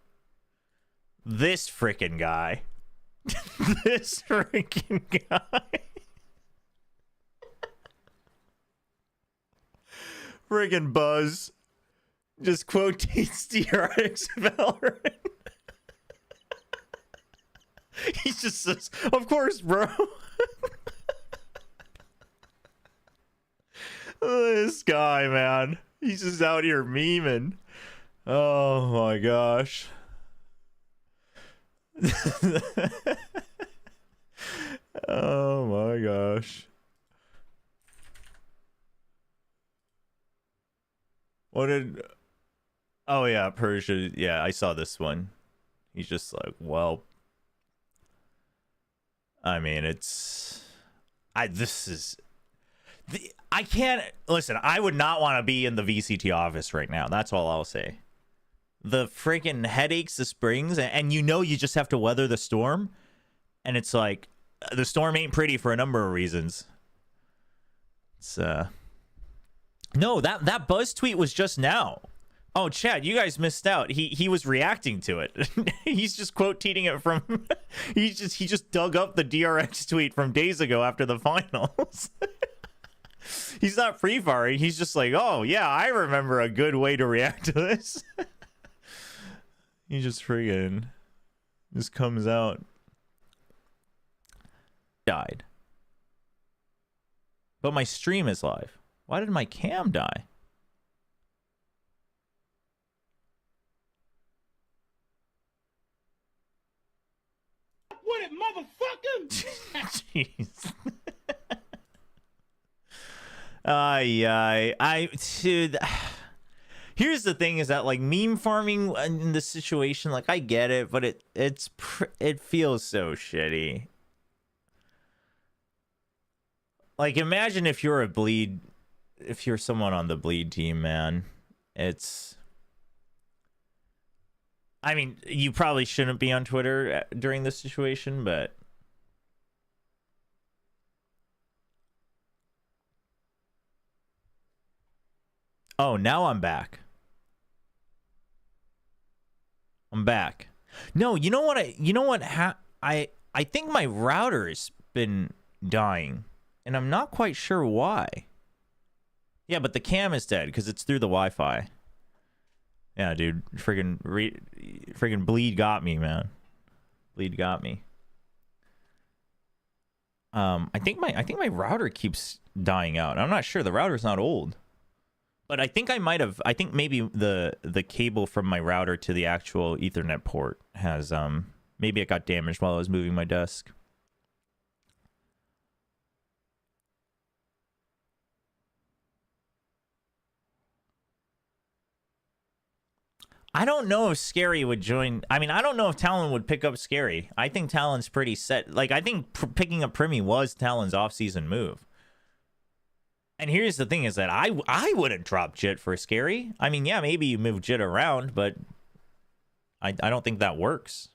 This freaking guy. This freaking guy. Friggin' Buzz just quotates DRX Valorant. He just says, of course, bro. This guy, man. He's just out here memeing. Oh my gosh. Oh my gosh. What did... Oh yeah, Persia. Yeah, I saw this one. He's just like, well, I mean, it's... This is... I can't... Listen, I would not want to be in the VCT office right now. That's all I'll say. The freaking headaches this brings, and you know you just have to weather the storm. And it's like, the storm ain't pretty for a number of reasons. It's, No, that Buzz tweet was just now. Oh, Chad, you guys missed out. He was reacting to it. He's just quote tweeting it from... he just dug up the DRX tweet from days ago after the finals. He's not free firing. He's just like, oh, yeah, I remember a good way to react to this. He just friggin' just comes out. Died. But my stream is live. Why did my cam die? What it, motherfucker? Jeez. Dude, here's the thing is that like meme farming in this situation, like I get it, but it feels so shitty. Like imagine if you're if you're someone on the Bleed team, man. I mean, you probably shouldn't be on Twitter during this situation, but Oh, now I'm back. I'm back. No, you know what? I think my router's been dying, and I'm not quite sure why. Yeah, but the cam is dead because it's through the Wi-Fi. Yeah, dude, friggin' bleed got me, man. Bleed got me. I think my router keeps dying out. I'm not sure. The router's not old. But I think I think maybe the cable from my router to the actual Ethernet port has maybe it got damaged while I was moving my desk. I don't know if Scary would join. I mean, I don't know if Talon would pick up Scary. I think Talon's pretty set. Like, I think picking up Primi was Talon's off-season move. And here's the thing is that I wouldn't drop Jit for Scary. I mean, yeah, maybe you move Jit around, but I don't think that works.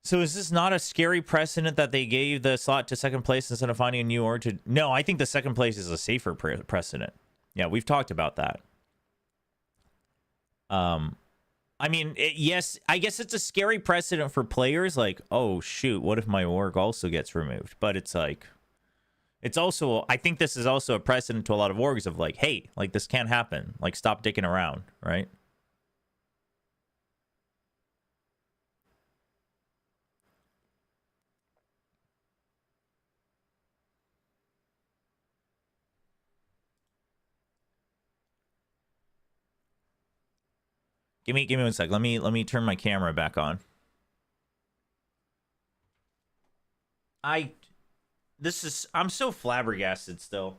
So is this not a Scary precedent that they gave the slot to second place instead of finding a new org to... No, I think the second place is a safer precedent. Yeah, we've talked about that. I mean, yes, I guess it's a scary precedent for players. Like, oh, shoot, what if my org also gets removed? But it's like, it's also, I think this is also a precedent to a lot of orgs of like, hey, like, this can't happen. Like, stop dicking around, right? Give me 1 sec. Let me turn my camera back on. I'm so flabbergasted still.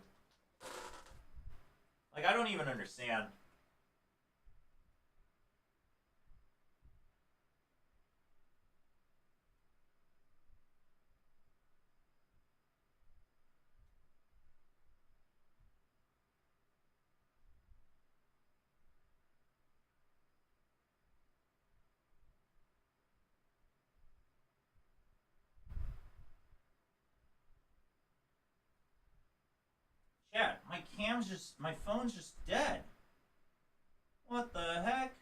Like, I don't even understand. Yeah, my phone's just dead. What the heck?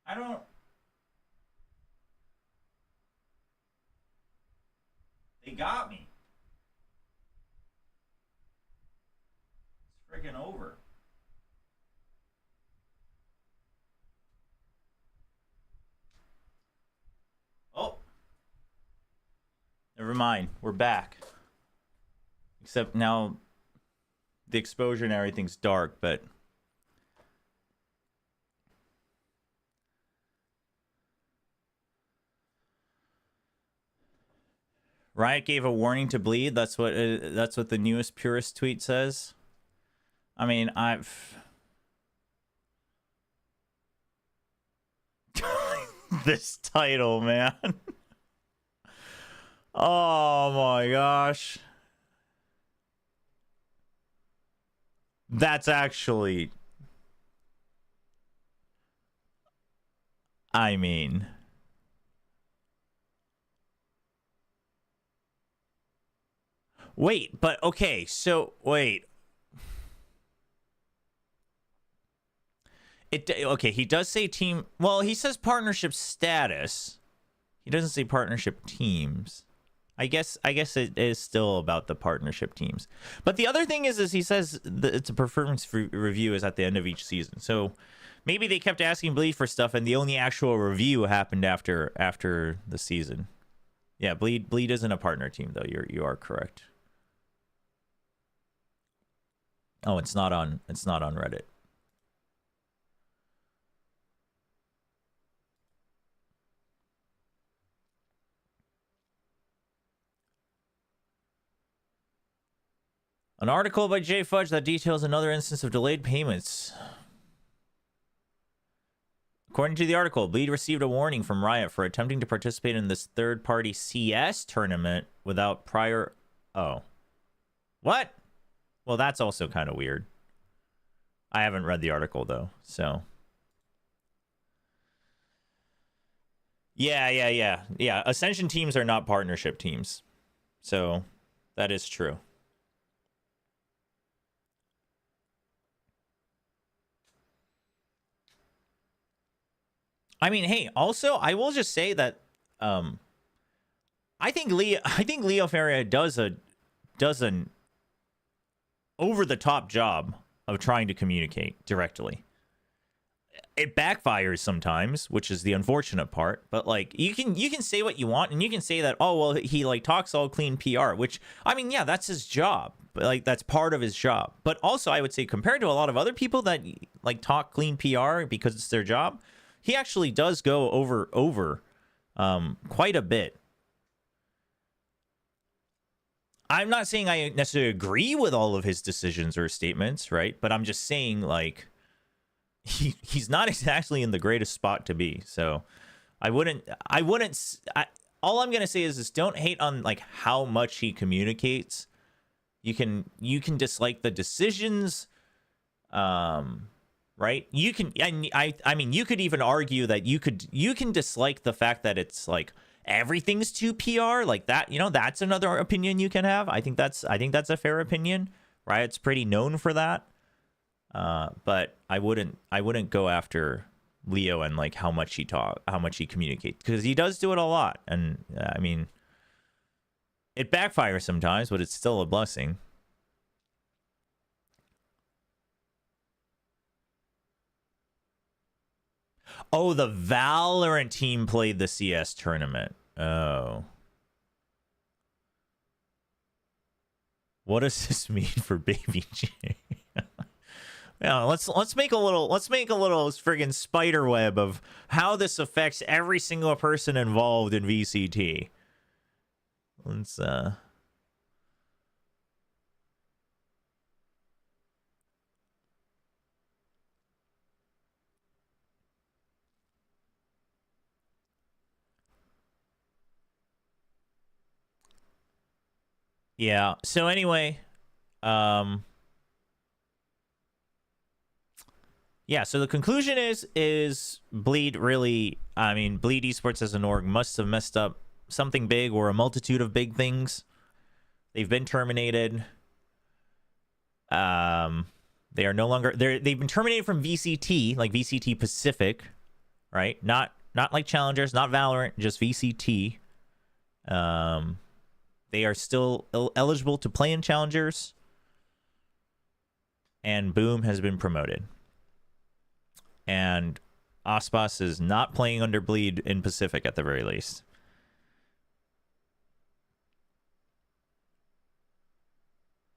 I don't... They got me. It's freaking over. Oh. Never mind. We're back. Except now the exposure and everything's dark, but... Riot gave a warning to bleed. That's what the newest purist tweet says. I mean, this title, man. Oh my gosh. That's actually... I mean... Wait, but okay, so wait. Okay, he does say team. Well, he says partnership status. He doesn't say partnership teams. I guess it is still about the partnership teams. But the other thing is he says that it's a performance review is at the end of each season. So maybe they kept asking Bleed for stuff, and the only actual review happened after the season. Yeah, Bleed isn't a partner team though. You are correct. Oh, it's not on Reddit. An article by Jay Fudge that details another instance of delayed payments. According to the article, Bleed received a warning from Riot for attempting to participate in this third-party CS tournament without prior Oh. What? Well, that's also kind of weird. I haven't read the article, though, so... Yeah. Ascension teams are not partnership teams. So, that is true. I mean, hey, also, I will just say that I think Leo Ferreira does an over the top job of trying to communicate directly. It backfires sometimes, which is the unfortunate part, but like you can say what you want, and you can say that, oh well, he like talks all clean PR, which I mean, yeah, that's his job, but like that's part of his job. But also I would say compared to a lot of other people that like talk clean PR because it's their job, he actually does go over quite a bit. I'm not saying I necessarily agree with all of his decisions or statements, right? But I'm just saying, like, he's not exactly in the greatest spot to be. So all I'm going to say is don't hate on, like, how much he communicates. You can dislike the decisions, right? You can, and I mean, you could even argue that you can dislike the fact that it's, like, everything's too PR, like that, you know, that's another opinion you can have. I think that's a fair opinion. Riot's pretty known for that. But I wouldn't go after Leo and like how much he communicates, because he does do it a lot, and I mean, it backfires sometimes, but it's still a blessing. Oh, the Valorant team played the CS tournament. Oh. What does this mean for Baby J? Yeah, let's make a little friggin' spider web of how this affects every single person involved in VCT. Let's yeah, so anyway, yeah, so the conclusion is Bleed really, I mean, Bleed Esports as an org must have messed up something big or a multitude of big things. They've been terminated. They are no longer they've been terminated from VCT, like VCT Pacific, right? Not like Challengers, not Valorant, just VCT. They are still eligible to play in Challengers. And Boom has been promoted. And Aspas is not playing under Bleed in Pacific at the very least.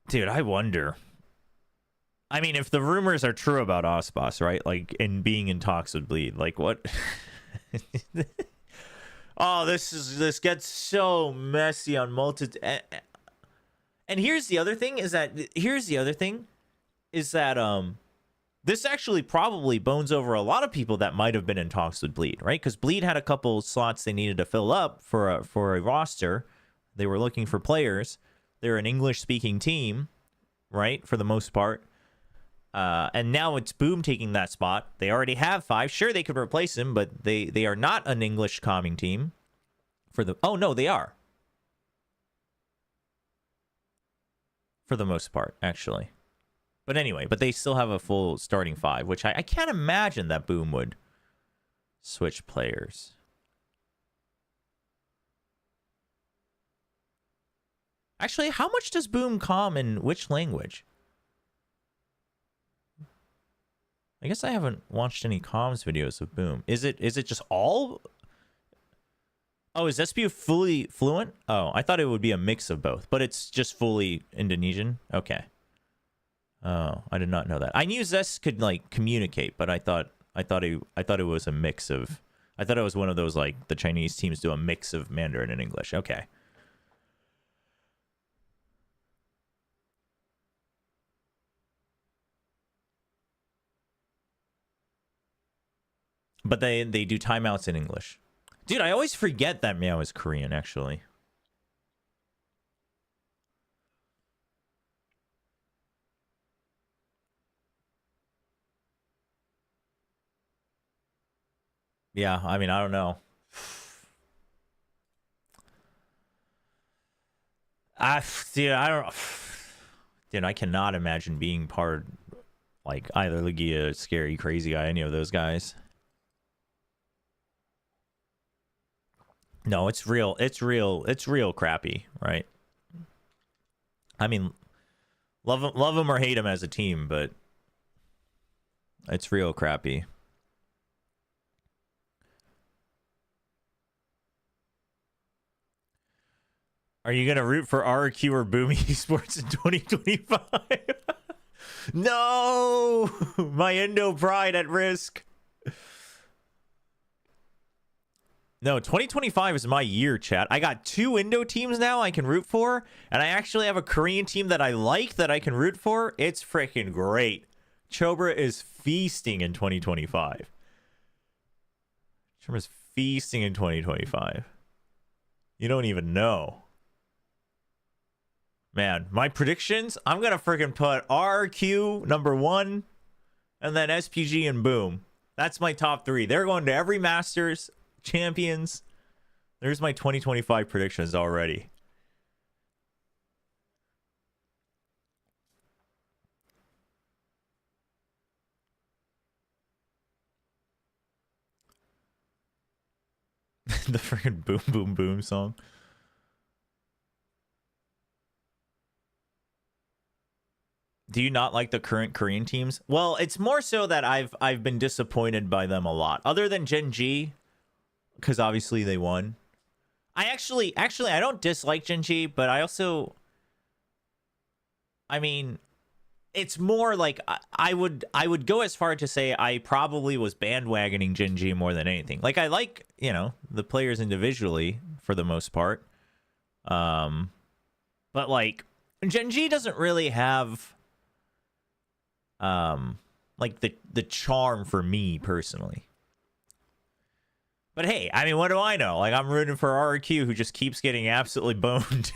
Dude, I wonder. I mean, if the rumors are true about Aspas, right? Like, in being in talks with Bleed, like what? Oh, this gets so messy on and here's the other thing is that this actually probably bones over a lot of people that might have been in talks with Bleed, right? Because Bleed had a couple slots they needed to fill up for a roster. They were looking for players. They're an English-speaking team, right, for the most part. And now it's Boom taking that spot. They already have 5. Sure, they could replace him, but they are not an English calming team. Oh, no, they are. For the most part, actually. But anyway, but they still have a full starting 5, which I can't imagine that Boom would switch players. Actually, how much does Boom calm in which language? I guess I haven't watched any comms videos of Boom. Is it just all? Oh, is SPU fully fluent? Oh, I thought it would be a mix of both, but it's just fully Indonesian. Okay. Oh, I did not know that. I knew Zest could like communicate, but I thought it was a mix of. I thought it was one of those like the Chinese teams do a mix of Mandarin and English. Okay. But they do timeouts in English. Dude, I always forget that Meow is Korean, actually. Yeah, I mean, I don't know. Dude, I don't. Dude, I cannot imagine being part like either Legia, Scary, Crazy Guy, any of those guys. No, it's real. It's real. It's real crappy, right? I mean, love them or hate them as a team, but it's real crappy. Are you gonna root for RQ or Boom Esports in 2025? No, my Indo pride at risk. No, 2025 is my year, chat. I got 2 Indo teams now I can root for, and I actually have a Korean team that I like that I can root for. It's freaking great. Chobra is feasting in 2025. Chobra's feasting in 2025. You don't even know. Man, my predictions, I'm going to freaking put RQ number 1, and then SPG and Boom. That's my top 3. They're going to every Masters, Champions. There's my 2025 predictions already. The freaking Boom Boom Boom song. Do you not like the current Korean teams? Well, it's more so that I've been disappointed by them a lot. Other than Gen G, because obviously they won. I actually I don't dislike Gen G, but I mean, it's more like I would go as far to say I probably was bandwagoning Gen G more than anything. Like I like, you know, the players individually for the most part. But like Gen G doesn't really have like the charm for me personally. But hey, I mean, what do I know? Like, I'm rooting for RQ, who just keeps getting absolutely boned,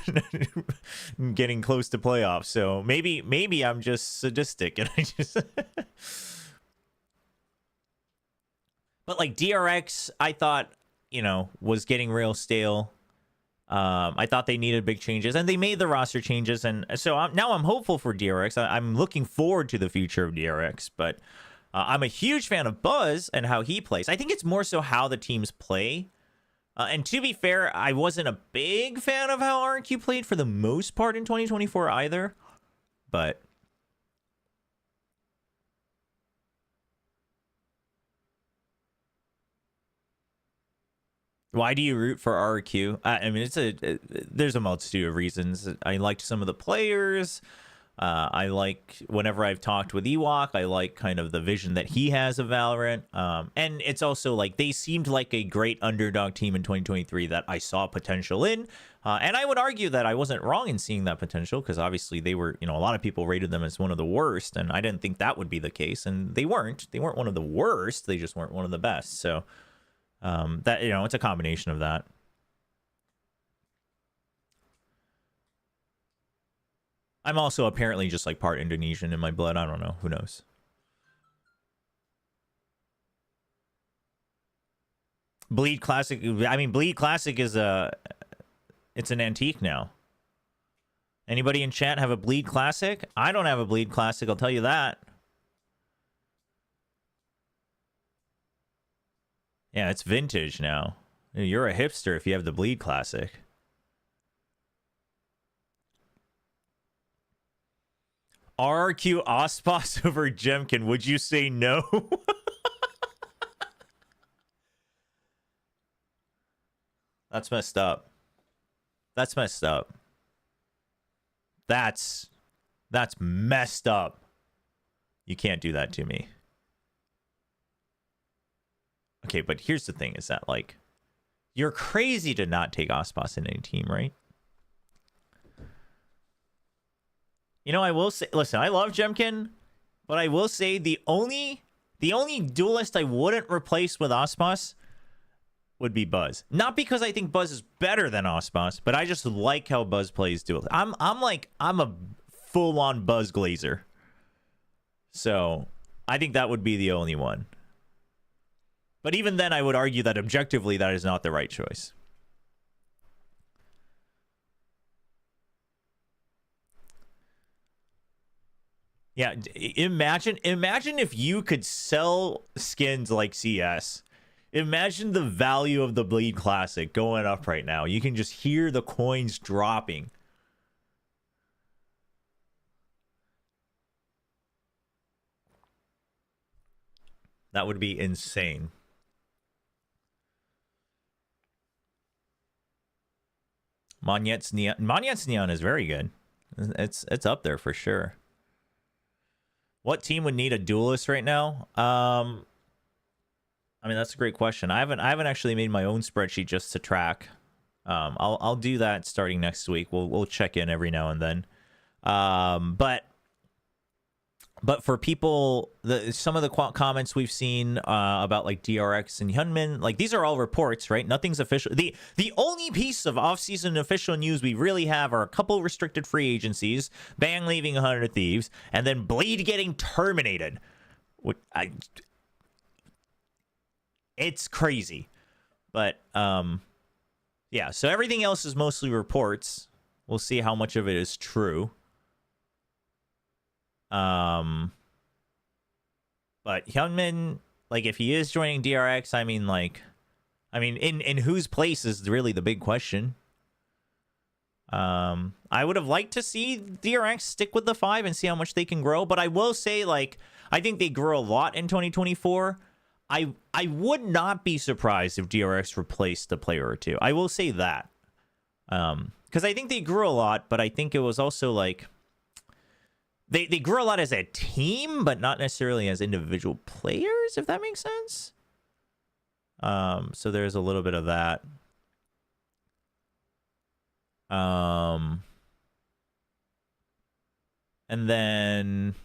getting close to playoffs. So maybe I'm just sadistic, and I just. But like DRX, I thought, you know, was getting real stale. I thought they needed big changes, and they made the roster changes, and so now I'm hopeful for DRX. I'm looking forward to the future of DRX, but. I'm a huge fan of Buzz and how he plays. I think it's more so how the teams play. And to be fair, I wasn't a big fan of how RQ played for the most part in 2024 either. But why do you root for RQ? I mean, there's a multitude of reasons. I liked some of the players. I like whenever I've talked with Ewok, I like kind of the vision that he has of Valorant. And it's also like they seemed like a great underdog team in 2023 that I saw potential in. And I would argue that I wasn't wrong in seeing that potential because obviously they were, you know, a lot of people rated them as one of the worst. And I didn't think that would be the case. And they weren't. They weren't one of the worst. They just weren't one of the best. So that, you know, it's a combination of that. I'm also apparently just like part Indonesian in my blood. I don't know. Who knows? Bleed Classic. I mean, Bleed Classic is it's an antique now. Anybody in chat have a Bleed Classic? I don't have a Bleed Classic. I'll tell you that. Yeah, it's vintage now. You're a hipster if you have the Bleed Classic. RQ Aspas over Jemkin. Would you say no? That's messed up. That's messed up. That's messed up. You can't do that to me. Okay, but here's the thing is that, like, you're crazy to not take Aspas in any team, right? You know, I will say, listen, I love Jemkin, but I will say the only duelist I wouldn't replace with Aspas would be Buzz. Not because I think Buzz is better than Aspas, but I just like how Buzz plays duelist. I'm a full-on Buzz glazer. So I think that would be the only one. But even then, I would argue that objectively, that is not the right choice. Yeah, imagine if you could sell skins like CS. Imagine the value of the Bleed Classic going up right now. You can just hear the coins dropping. That would be insane. Monyet's Neon is very good. It's up there for sure. What team would need a duelist right now? I mean, that's a great question. I haven't actually made my own spreadsheet just to track. I'll do that starting next week. We'll check in every now and then. But for people, some of the comments we've seen about like DRX and Hyunmin, like these are all reports, right? Nothing's official. The only piece of off-season official news we really have are a couple restricted free agencies, Bang leaving 100 Thieves, and then Bleed getting terminated. It's crazy. But yeah, so everything else is mostly reports. We'll see how much of it is true. But Hyunmin, like if he is joining DRX, I mean in whose place is really the big question. I would have liked to see DRX stick with the 5 and see how much they can grow, but I will say, like, I think they grew a lot in 2024. I would not be surprised if DRX replaced a player or two. I will say that. Because I think they grew a lot, but I think it was also like they grew a lot as a team, but not necessarily as individual players, if that makes sense. So there's a little bit of that. And then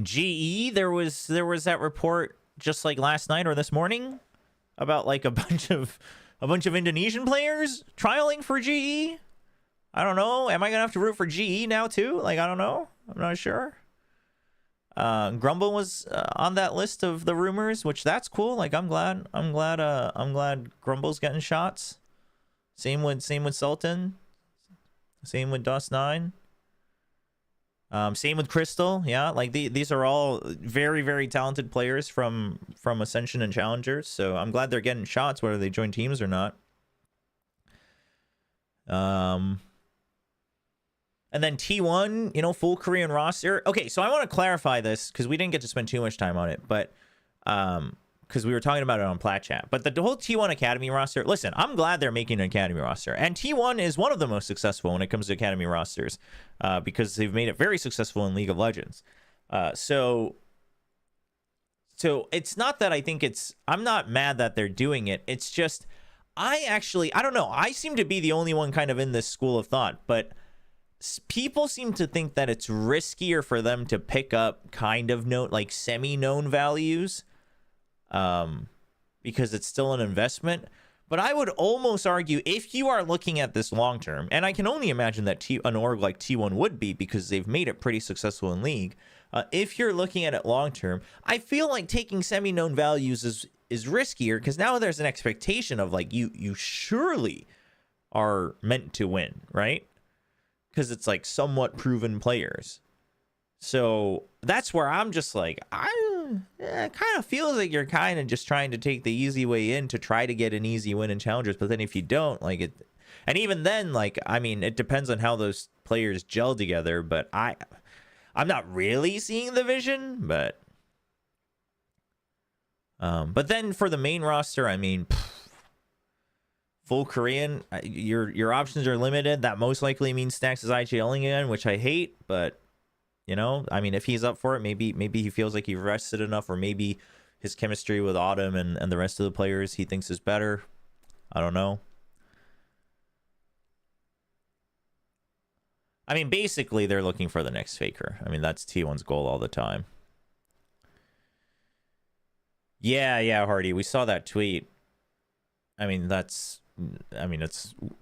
GE, there was that report just like last night or this morning about like a bunch of Indonesian players trialing for GE. I don't know. Am I gonna have to root for GE now too? Like, I don't know. I'm not sure. Grumble was on that list of the rumors, which that's cool. Like, I'm glad Grumble's getting shots. Same with Sultan. Same with Dust9. Same with Crystal. Yeah, like these are all very, very talented players from Ascension and Challengers. So I'm glad they're getting shots, whether they join teams or not. And then T1, you know, full Korean roster. Okay, so I want to clarify this because we didn't get to spend too much time on it, but because we were talking about it on Plat Chat. But the whole T1 Academy roster, listen, I'm glad they're making an Academy roster. And T1 is one of the most successful when it comes to Academy rosters because they've made it very successful in League of Legends. So it's not that I think I'm not mad that they're doing it. It's just, I don't know. I seem to be the only one kind of in this school of thought, but people seem to think that it's riskier for them to pick up kind of like semi-known values because it's still an investment. But I would almost argue if you are looking at this long term, and I can only imagine that an org like T1 would be because they've made it pretty successful in League. If you're looking at it long term, I feel like taking semi-known values is riskier because now there's an expectation of like you surely are meant to win, right? Because it's like somewhat proven players. So that's where I'm just like, it kind of feels like you're kind of just trying to take the easy way in to try to get an easy win in Challengers. But then if you don't, like it, and even then, like, I mean, it depends on how those players gel together. But I'm not really seeing the vision, but then for the main roster, I mean, full Korean, your options are limited. That most likely means Stacks is IGLing again, which I hate, but you know, I mean, if he's up for it, maybe he feels like he rested enough, or maybe his chemistry with Autumn and the rest of the players he thinks is better. I don't know. I mean, basically, they're looking for the next Faker. I mean, that's T1's goal all the time. Yeah, Hardy, we saw that tweet. I mean, it's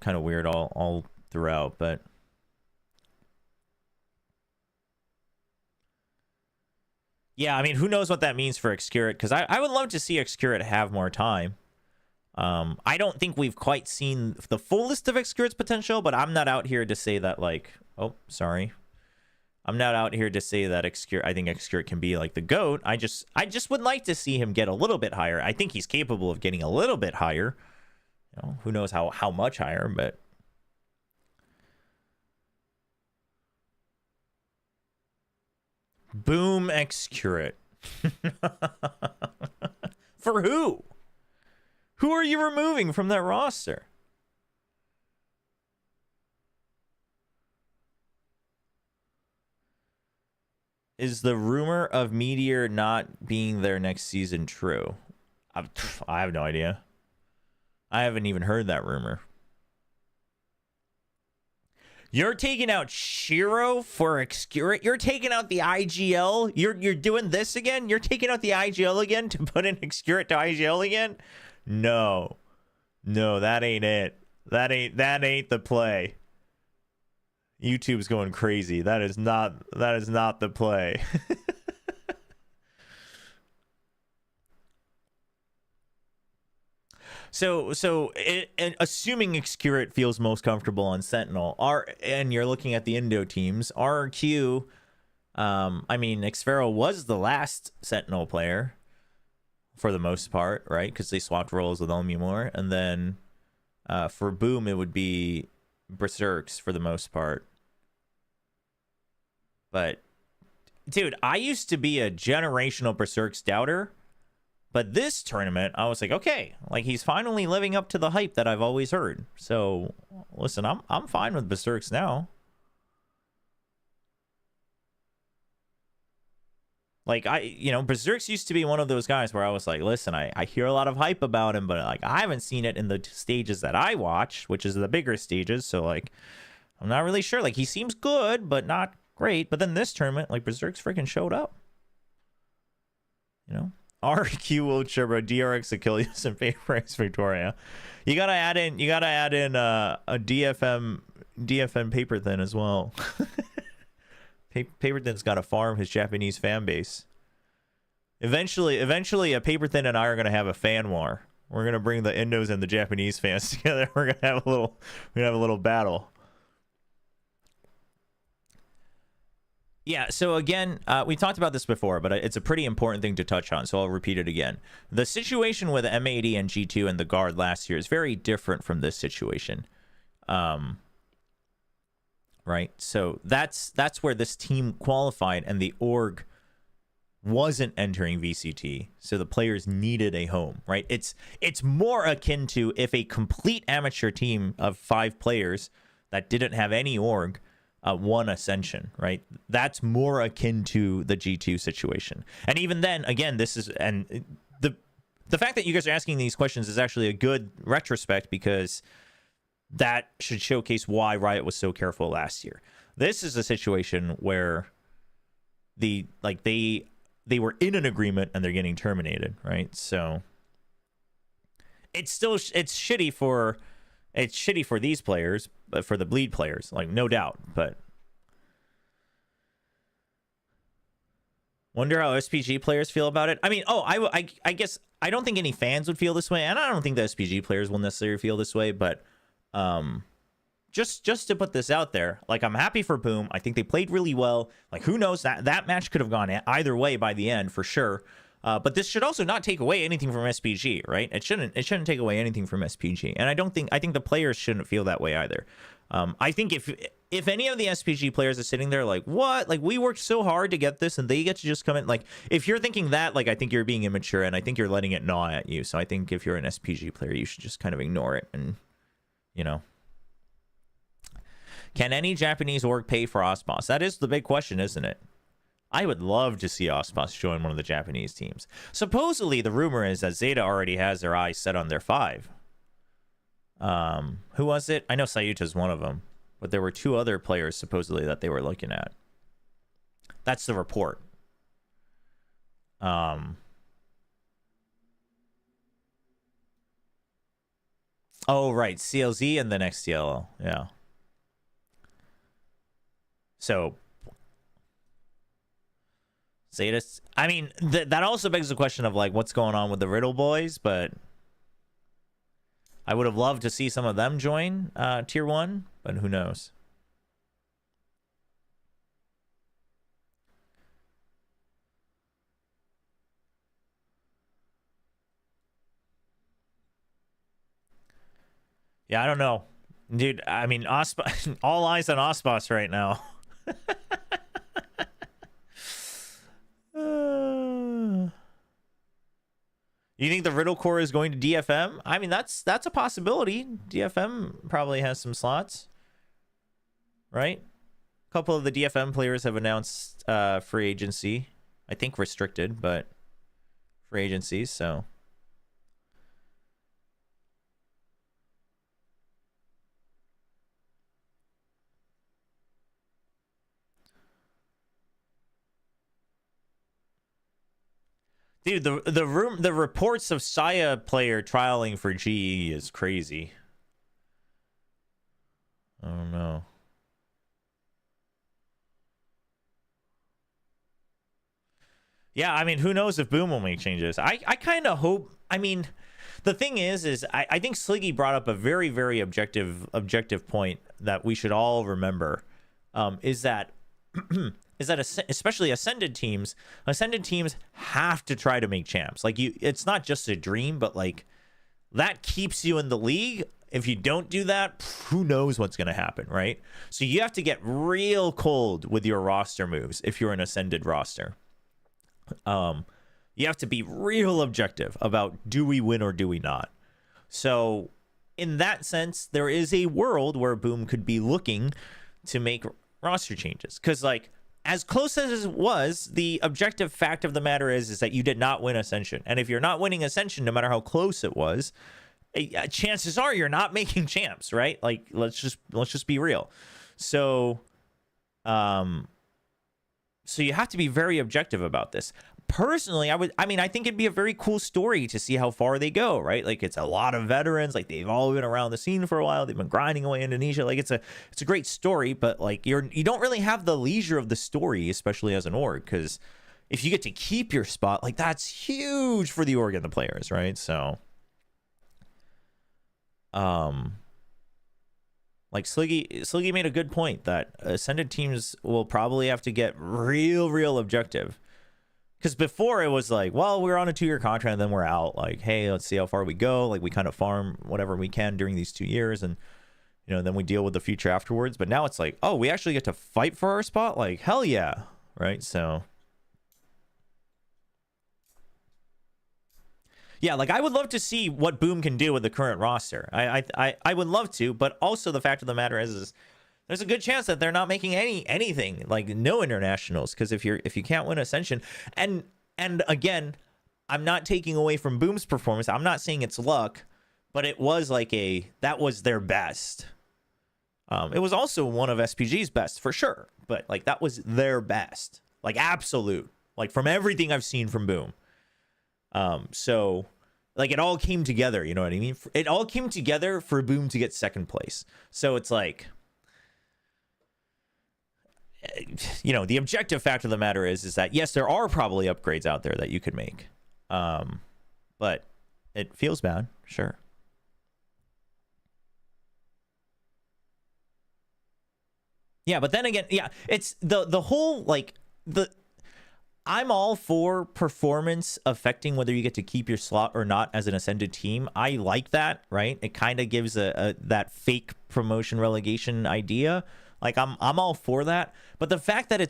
kind of weird all throughout, but Yeah, I mean, who knows what that means for Xcurate? Because I would love to see Xcurate have more time. I don't think we've quite seen the fullest of Xcurate's potential, but I'm not out here to say that, like, oh, sorry. I'm not out here to say that I think Xcurate can be like the GOAT. I just would like to see him get a little bit higher. I think he's capable of getting a little bit higher. You know, who knows how much higher, but boom, Xcurate. For who? Who are you removing from that roster? Is the rumor of Meteor not being there next season true? I have no idea. I haven't even heard that rumor. You're taking out Shiro for Xcurate? You're taking out the IGL? You're doing this again? You're taking out the IGL again to put in Xcurate to IGL again? No. No, that ain't it. That ain't the play. YouTube's going crazy. That is not the play. So assuming Xcurate feels most comfortable on Sentinel, and you're looking at the Indo teams, RQ, I mean, Xfero was the last Sentinel player for the most part, right? Because they swapped roles with Elmumor, and then for Boom, it would be Berserks for the most part. But dude, I used to be a generational Berserks doubter. But this tournament, I was like, okay, like he's finally living up to the hype that I've always heard. So, listen, I'm fine with Berserks now. Like Berserks used to be one of those guys where I was like, listen, I hear a lot of hype about him, but like I haven't seen it in the stages that I watch, which is the bigger stages. So like, I'm not really sure. Like he seems good, but not great. But then this tournament, like Berserks freaking showed up. You know? RQ WillChobra, DRX Achilles, and Paperx Victoria. You gotta add in a DFM Paper Thin as well. Paper Thin's gotta farm his Japanese fan base. Eventually a Paper Thin and I are gonna have a fan war. We're gonna bring the Indos and the Japanese fans together. We're gonna have a little battle. Yeah, so again, we talked about this before, but it's a pretty important thing to touch on, so I'll repeat it again. The situation with M80 and G2 and the guard last year is very different from this situation. Right? So that's where this team qualified and the org wasn't entering VCT, so the players needed a home, right? It's more akin to if a complete amateur team of 5 players that didn't have any org won Ascension, right? That's more akin to the G2 situation. And even then, again, this is, and the fact that you guys are asking these questions is actually a good retrospect, because that should showcase why Riot was so careful last year. This is a situation where they were in an agreement and they're getting terminated, right? So it's shitty for these players, but for the Bleed players, like, no doubt. But wonder how SPG players feel about it. I mean, I guess I don't think any fans would feel this way, and I don't think the SPG players will necessarily feel this way. But just to put this out there, like, I'm happy for Boom. I think they played really well. Like, who knows, that match could have gone either way by the end for sure. But this should also not take away anything from SPG, right? It shouldn't take away anything from SPG, and I think the players shouldn't feel that way either. I think if any of the SPG players are sitting there like, what? Like, we worked so hard to get this, and they get to just come in. Like, if you're thinking that, like, I think you're being immature, and I think you're letting it gnaw at you. So I think if you're an SPG player, you should just kind of ignore it, and, you know. Can any Japanese org pay for Aspas? That is the big question, isn't it? I would love to see Aspas join one of the Japanese teams. Supposedly, the rumor is that Zeta already has their eyes set on their 5. Who was it? I know Sayuta's one of them, but there were 2 other players supposedly that they were looking at. That's the report. Oh, right. CLZ and then XTLL. Yeah. Zetas. I mean, that also begs the question of like what's going on with the Riddle boys, but I would have loved to see some of them join tier 1, but who knows. Yeah, I don't know. Dude, I mean, all eyes on Aspas right now. You think the Riddle core is going to DFM? I mean, that's a possibility. DFM probably has some slots, right? A couple of the DFM players have announced free agency. I think restricted, but free agencies, so... Dude, the reports of Saya player trialing for GE is crazy. I don't know. Yeah, I mean, who knows if Boom will make changes. I kind of hope. I mean, the thing is I think Sliggy brought up a very, very objective point that we should all remember. Is that especially ascended teams have to try to make champs. Like, it's not just a dream, but like that keeps you in the league. If you don't do that, who knows what's going to happen, right? So you have to get real cold with your roster moves if you're an ascended roster. You have to be real objective about, do we win or do we not? So in that sense, there is a world where Boom could be looking to make roster changes, because like, as close as it was, the objective fact of the matter is that you did not win Ascension. And if you're not winning Ascension, no matter how close it was, chances are you're not making champs, right? Like, let's just be real. So, so you have to be very objective about this. Personally, I think it'd be a very cool story to see how far they go, right? Like, it's a lot of veterans, like they've all been around the scene for a while, they've been grinding away in Indonesia. Like, it's a great story, but like you don't really have the leisure of the story, especially as an org, because if you get to keep your spot, like, that's huge for the org and the players, right? So like Sliggy made a good point that ascended teams will probably have to get real objective. Because before it was like, well, we're on a 2-year contract and then we're out. Like, hey, let's see how far we go. Like, we kind of farm whatever we can during these 2 years, and then we deal with the future afterwards. But now it's like, oh, we actually get to fight for our spot. Like, hell yeah, right? So yeah, like, I would love to see what Boom can do with the current roster. I would love to, but also the fact of the matter is there's a good chance that they're not making anything, like no internationals, because if you can't win Ascension, and again, I'm not taking away from Boom's performance. I'm not saying it's luck, but it was like that was their best. It was also one of SPG's best for sure, but like that was their best, like absolute, like from everything I've seen from Boom. So like it all came together, you know what I mean? It all came together for Boom to get second place. So it's like, the objective fact of the matter is that yes, there are probably upgrades out there that you could make, but it feels bad, sure. Yeah, but then again, yeah, it's the whole like I'm all for performance affecting whether you get to keep your slot or not as an ascended team. I like that, right? It kind of gives that fake promotion relegation idea. Like, I'm all for that. But the fact that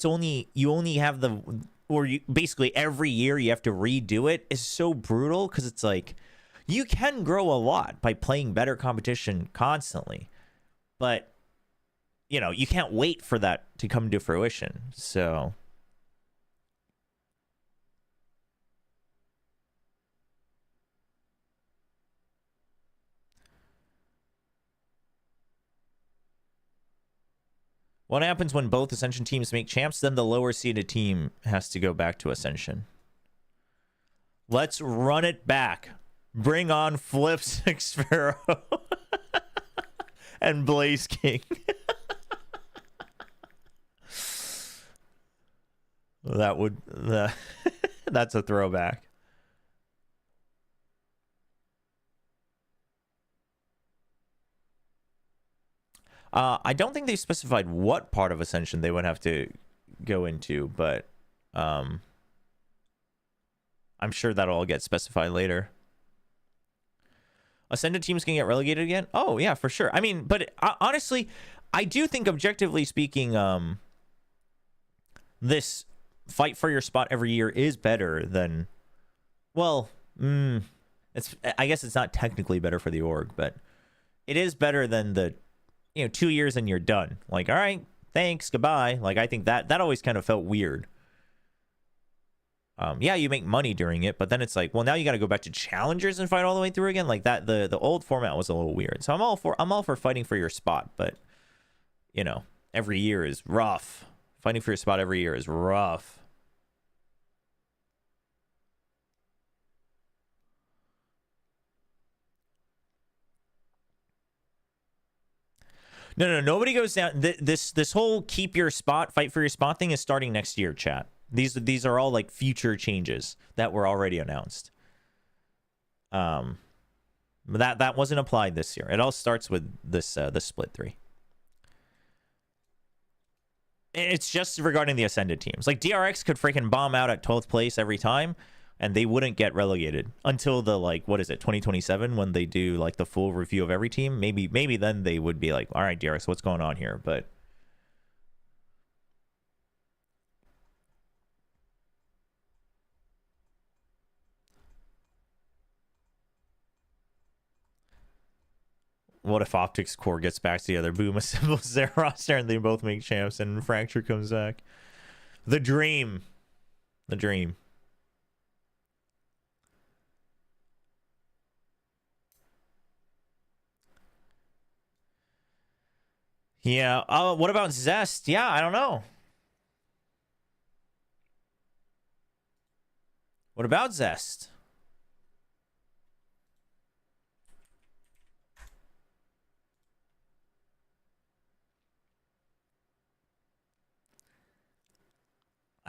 you only have basically every year you have to redo it is so brutal, because it's like, you can grow a lot by playing better competition constantly. But, you can't wait for that to come to fruition. So what happens when both Ascension teams make champs? Then the lower seeded team has to go back to Ascension. Let's run it back. Bring on Flip Six Pharaoh and Blaze King. That would that's a throwback. I don't think they specified what part of Ascension they would have to go into, but I'm sure that'll all get specified later. Ascended teams can get relegated again? Oh, yeah, for sure. I mean, but honestly, I do think objectively speaking, this fight for your spot every year is better than, well, I guess it's not technically better for the org, but it is better than the, 2 years and you're done. Like, all right, thanks, goodbye. Like, I think that always kind of felt weird. Yeah, you make money during it, but then it's like, well, now you got to go back to challengers and fight all the way through again. Like that, the old format was a little weird. So I'm all for fighting for your spot, but every year is rough. Fighting for your spot every year is rough. No, nobody goes down. This whole keep your spot, fight for your spot thing is starting next year, chat. These are all like future changes that were already announced. That wasn't applied this year. It all starts with this the split 3. It's just regarding the Ascended teams. Like DRX could freaking bomb out at 12th place every time, and they wouldn't get relegated until the 2027 when they do like the full review of every team. Maybe then they would be like, all right, DRX, what's going on here? But what if Optics Core gets back together? Boom assembles their roster and they both make champs and Fracture comes back. The dream. The dream. Yeah. What about Zest? Yeah, I don't know. What about Zest?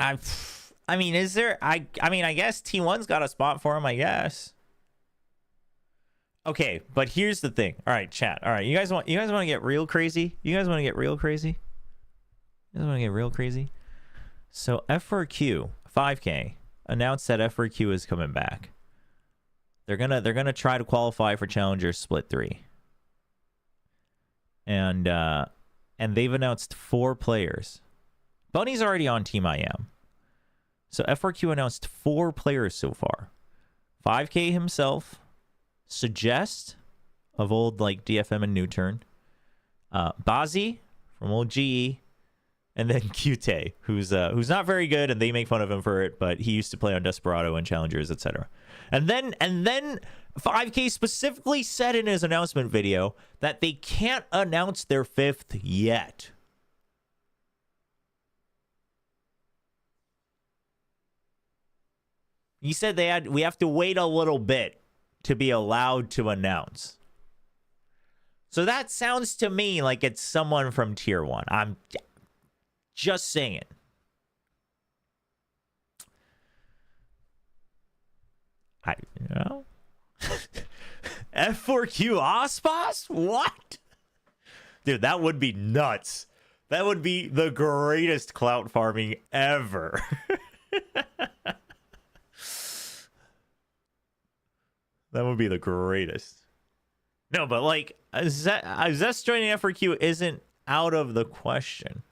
I mean, is there? I mean, I guess T1's got a spot for him, I guess. Okay, but here's the thing. All right, chat. All right, you guys want to get real crazy? You guys want to get real crazy? You guys want to get real crazy? So F4Q 5K announced that F4Q is coming back. They're gonna try to qualify for Challenger Split 3. And they've announced 4 players. Bunny's already on Team IM. So F4Q announced 4 players so far. 5K himself, Suggest of old like DFM and New Turn, Bazi from old GE, and then Qte, who's not very good, and they make fun of him for it, but he used to play on Desperado and Challengers, etc. And then 5K specifically said in his announcement video that they can't announce their 5th yet. He said we have to wait a little bit to be allowed to announce. So that sounds to me like it's someone from Tier 1. I'm just saying. F4Q Aspas? What? Dude, that would be nuts. That would be the greatest clout farming ever. That would be the greatest. No, but like, Zest joining F4Q isn't out of the question.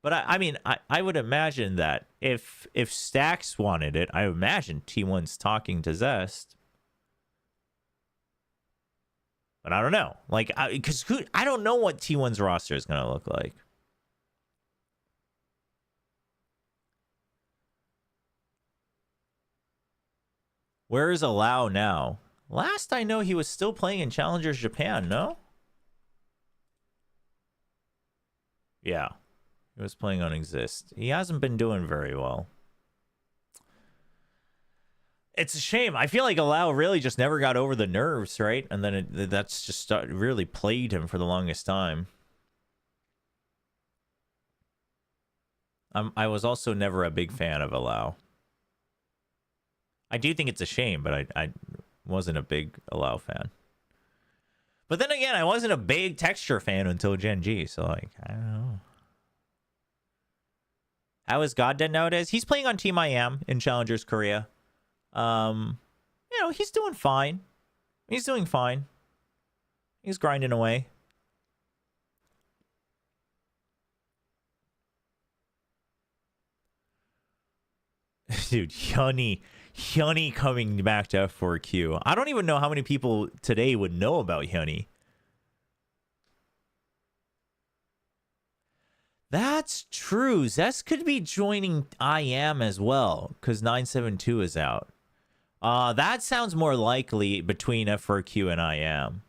But I mean, I would imagine that if Stax wanted it, I imagine T1's talking to Zest. But I don't know. Like, because I don't know what T1's roster is going to look like. Where is Allow now? Last I know, he was still playing in Challengers Japan, no? Yeah. He was playing on Exist. He hasn't been doing very well. It's a shame. I feel like Allow really just never got over the nerves, right? And then that's just really plagued him for the longest time. I was also never a big fan of Allow. I do think it's a shame, but I wasn't a big Allow fan. But then again, I wasn't a big texture fan until Gen G, so like, I don't know. How is God Dead nowadays? He's playing on Team I Am in Challengers Korea. You know, he's doing fine. He's doing fine. He's grinding away. Dude, Hyunny coming back to F4Q. I don't even know how many people today would know about Hyunny. That's true. Zest could be joining I Am as well, because 972 is out. That sounds more likely between F4Q and I Am.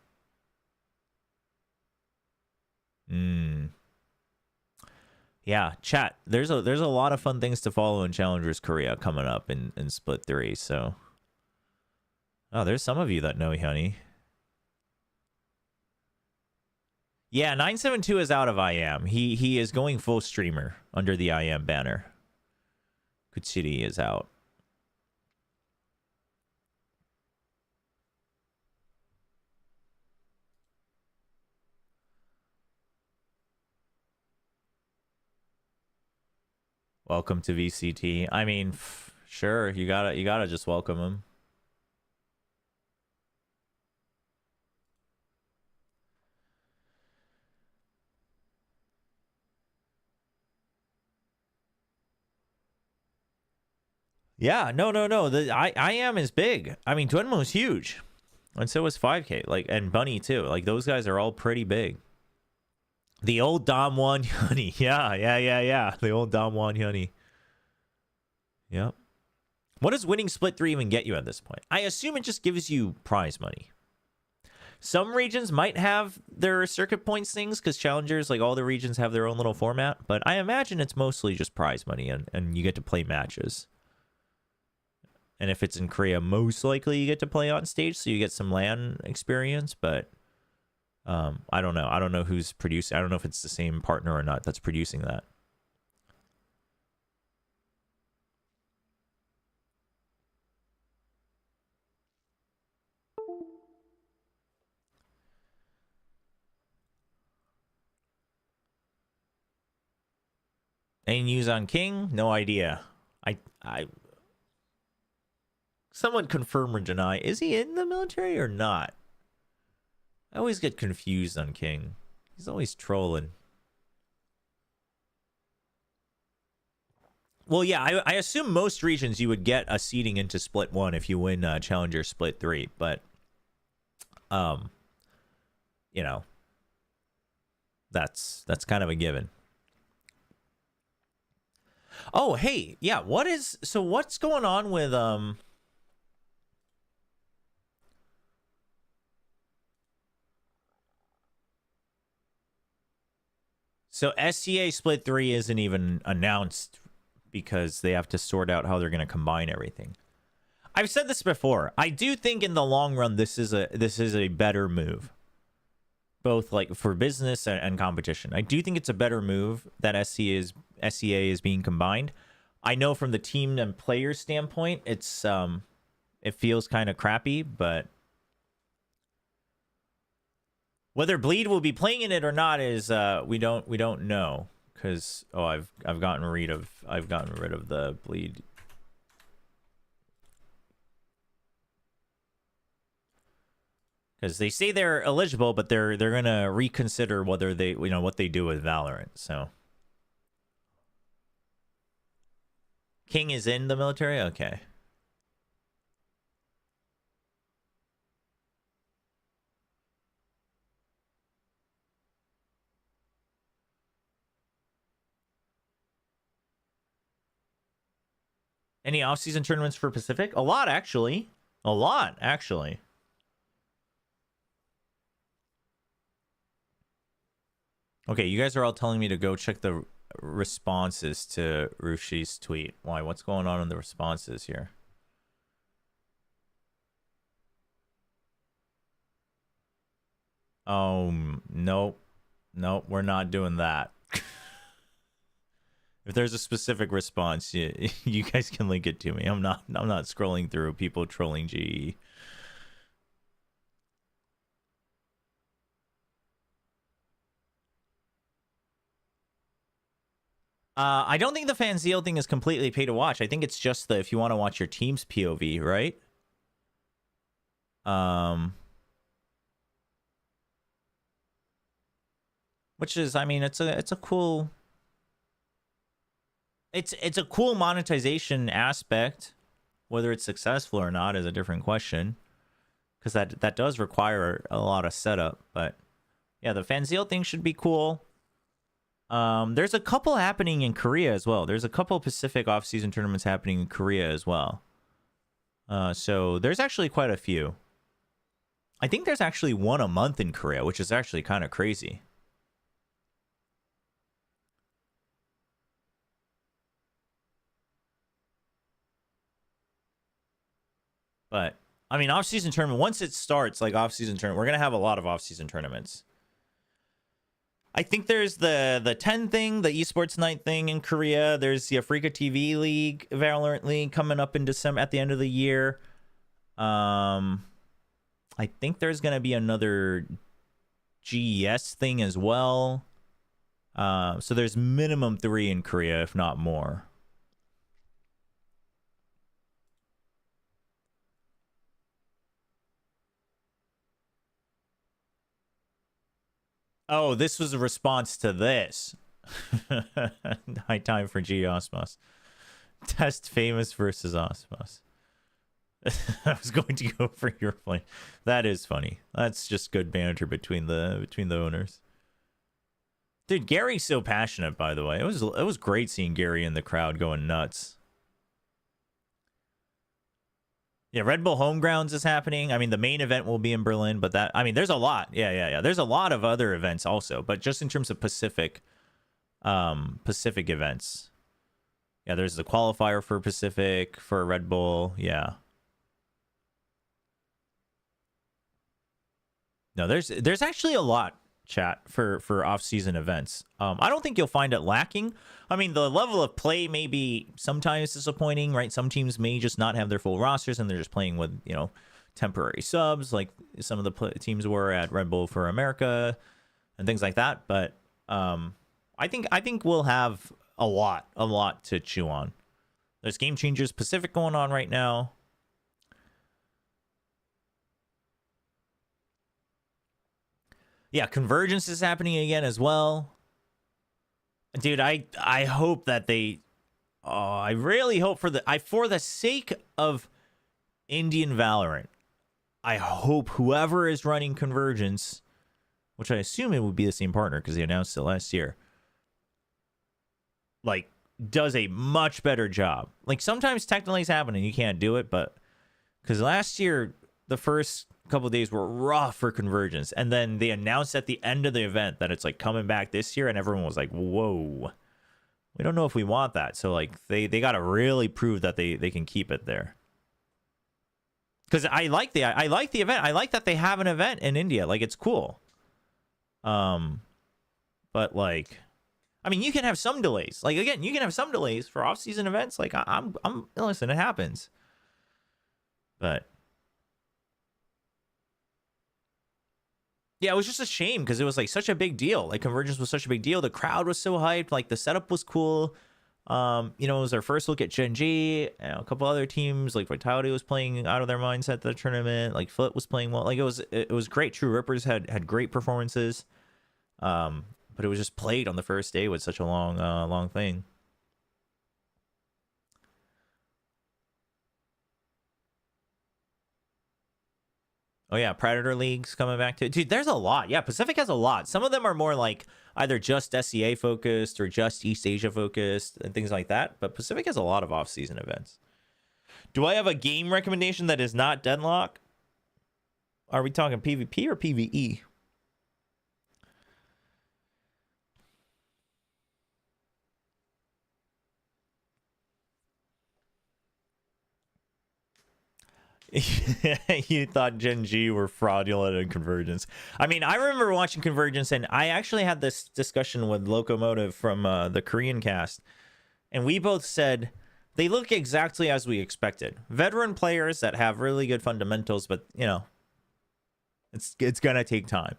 Yeah, chat. There's a lot of fun things to follow in Challengers Korea coming up in Split 3, so. Oh, there's some of you that know Hyunny. Yeah, 972 is out of I Am. He is going full streamer under the I Am banner. Kuchiri is out. Welcome to VCT. I mean, sure, you gotta just welcome him. Yeah, no. The I Am is big. I mean, Dwenmo's huge, and so is 5K. Like, and Bunny too. Like, those guys are all pretty big. The old Dom Won Hyunny. Yeah. The old Dom Won Hyunny. Yep. What does winning Split 3 even get you at this point? I assume it just gives you prize money. Some regions might have their circuit points things, because challengers, like all the regions, have their own little format. But I imagine it's mostly just prize money, and you get to play matches. And if it's in Korea, most likely you get to play on stage, so you get some LAN experience. But I don't know. I don't know who's producing. I don't know if it's the same partner or not that's producing that. Any news on King? No idea. I someone confirm or deny. Is he in the military or not? I always get confused on King. He's always trolling. Well, yeah, I assume most regions you would get a seeding into Split 1 if you win Challenger Split 3, but you know, that's kind of a given. Oh, hey, yeah, what's going on with so SCA Split 3 isn't even announced because they have to sort out how they're going to combine everything. I've said this before. I do think in the long run this is a better move, both like for business and competition. I do think it's a better move that SCA is being combined. I know from the team and player standpoint, it's it feels kind of crappy, but whether Bleed will be playing in it or not is we don't know, because I've gotten rid of the Bleed. Because they say they're eligible, but they're gonna reconsider whether they what they do with Valorant. So King is in the military? Okay. Any off-season tournaments for Pacific? A lot, actually. A lot, actually. Okay, you guys are all telling me to go check the responses to Rushi's tweet. Why? What's going on in the responses here? Oh, nope. Nope, we're not doing that. If there's a specific response, you guys can link it to me. I'm not scrolling through people trolling GE. I don't think the Fanzeal thing is completely pay to watch. I think it's just the if you want to watch your team's POV, right? Which is, I mean, it's a cool it's a cool monetization aspect. Whether it's successful or not is a different question, because that does require a lot of setup. But yeah, the Fanzeal thing should be cool. There's a couple happening in Korea as well. There's a couple Pacific off-season tournaments happening in Korea as well. So there's actually quite a few. I think there's actually one a month in Korea, which is actually kind of crazy. But I mean, off-season tournament, once it starts, like off-season tournament, we're gonna have a lot of off-season tournaments. I think there's the 10 thing, the esports night thing in Korea. There's the Africa TV League, Valorant League coming up in December at the end of the year. I think there's gonna be another GES thing as well. So there's minimum 3 in Korea, if not more. Oh, this was a response to this. High time for G Aspas. Test Famous versus Aspas. I was going to go for your point. That is funny. That's just good banter between the owners. Dude, Gary's so passionate, by the way. It was great seeing Gary in the crowd going nuts. Yeah, Red Bull Homegrounds is happening. I mean, the main event will be in Berlin, but that, I mean, there's a lot. Yeah. There's a lot of other events also, but just in terms of Pacific events. Yeah, there's the qualifier for Pacific, for Red Bull. Yeah. No, there's actually a lot, chat, for off-season events. I don't think you'll find it lacking. I mean, the level of play may be sometimes disappointing, right? Some teams may just not have their full rosters and they're just playing with, you know, temporary subs, like some of the teams were at Red Bull for America and things like that. But I think we'll have a lot to chew on. There's Game Changers Pacific going on right now. Yeah, Convergence is happening again as well. Dude, I hope that they... Oh, I really hope for the sake of Indian Valorant, I hope whoever is running Convergence, which I assume it would be the same partner because they announced it last year, like, does a much better job. Like, sometimes technically it's happening, you can't do it, but... Because last year, the first couple of days were rough for Convergence, and then they announced at the end of the event that it's like coming back this year, and everyone was like, whoa, we don't know if we want that. So like they got to really prove that they can keep it there, because I like the event. I like that they have an event in India. Like, it's cool. But like, I mean, you can have some delays. Like, again, you can have some delays for off-season events. Like, I'm listen, it happens. But yeah, it was just a shame because it was like such a big deal. Like, Convergence was such a big deal. The crowd was so hyped. Like, the setup was cool. You know, it was our first look at Gen G. A couple other teams like Vitality was playing out of their mindset at the tournament. Like, Foot was playing well. Like, it was great. True Rippers had great performances. But it was just played on the first day with such a long thing. Oh yeah, Predator League's coming back to it. Dude, there's a lot. Yeah, Pacific has a lot. Some of them are more like either just SEA focused or just East Asia focused and things like that. But Pacific has a lot of off-season events. Do I have a game recommendation that is not Deadlock? Are we talking PvP or PvE? You thought Gen G were fraudulent in Convergence. I mean, I remember watching Convergence, and I actually had this discussion with Locomotive from the Korean cast, and we both said they look exactly as we expected. Veteran players that have really good fundamentals, but you know, it's gonna take time.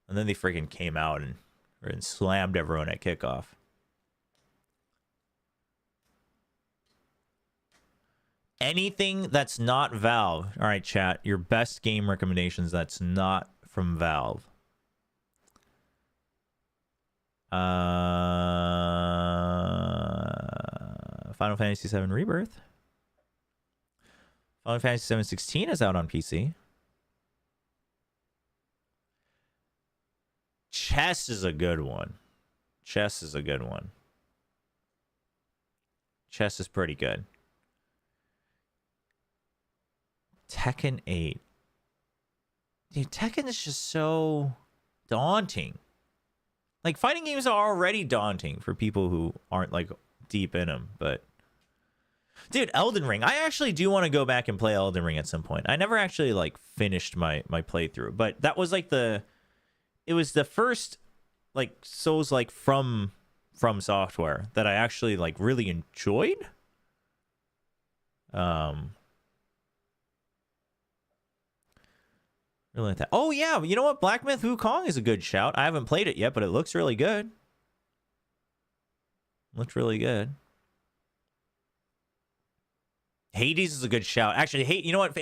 And then they freaking came out and slammed everyone at kickoff. Anything that's not Valve. All right, chat. Your best game recommendations that's not from Valve. Final Fantasy VII Rebirth. Final Fantasy VII 16 is out on PC. Chess is a good one. Chess is a good one. Chess is pretty good. Tekken 8. Dude, Tekken is just so daunting. Like, fighting games are already daunting for people who aren't, like, deep in them, but... Dude, Elden Ring. I actually do want to go back and play Elden Ring at some point. I never actually, like, finished my playthrough, but that was, like, it was the first, like, Souls-like from Software that I actually, like, really enjoyed. Really like that. Oh, yeah. You know what? Black Myth Wukong is a good shout. I haven't played it yet, but it looks really good. Looks really good. Hades is a good shout. Actually, you know what?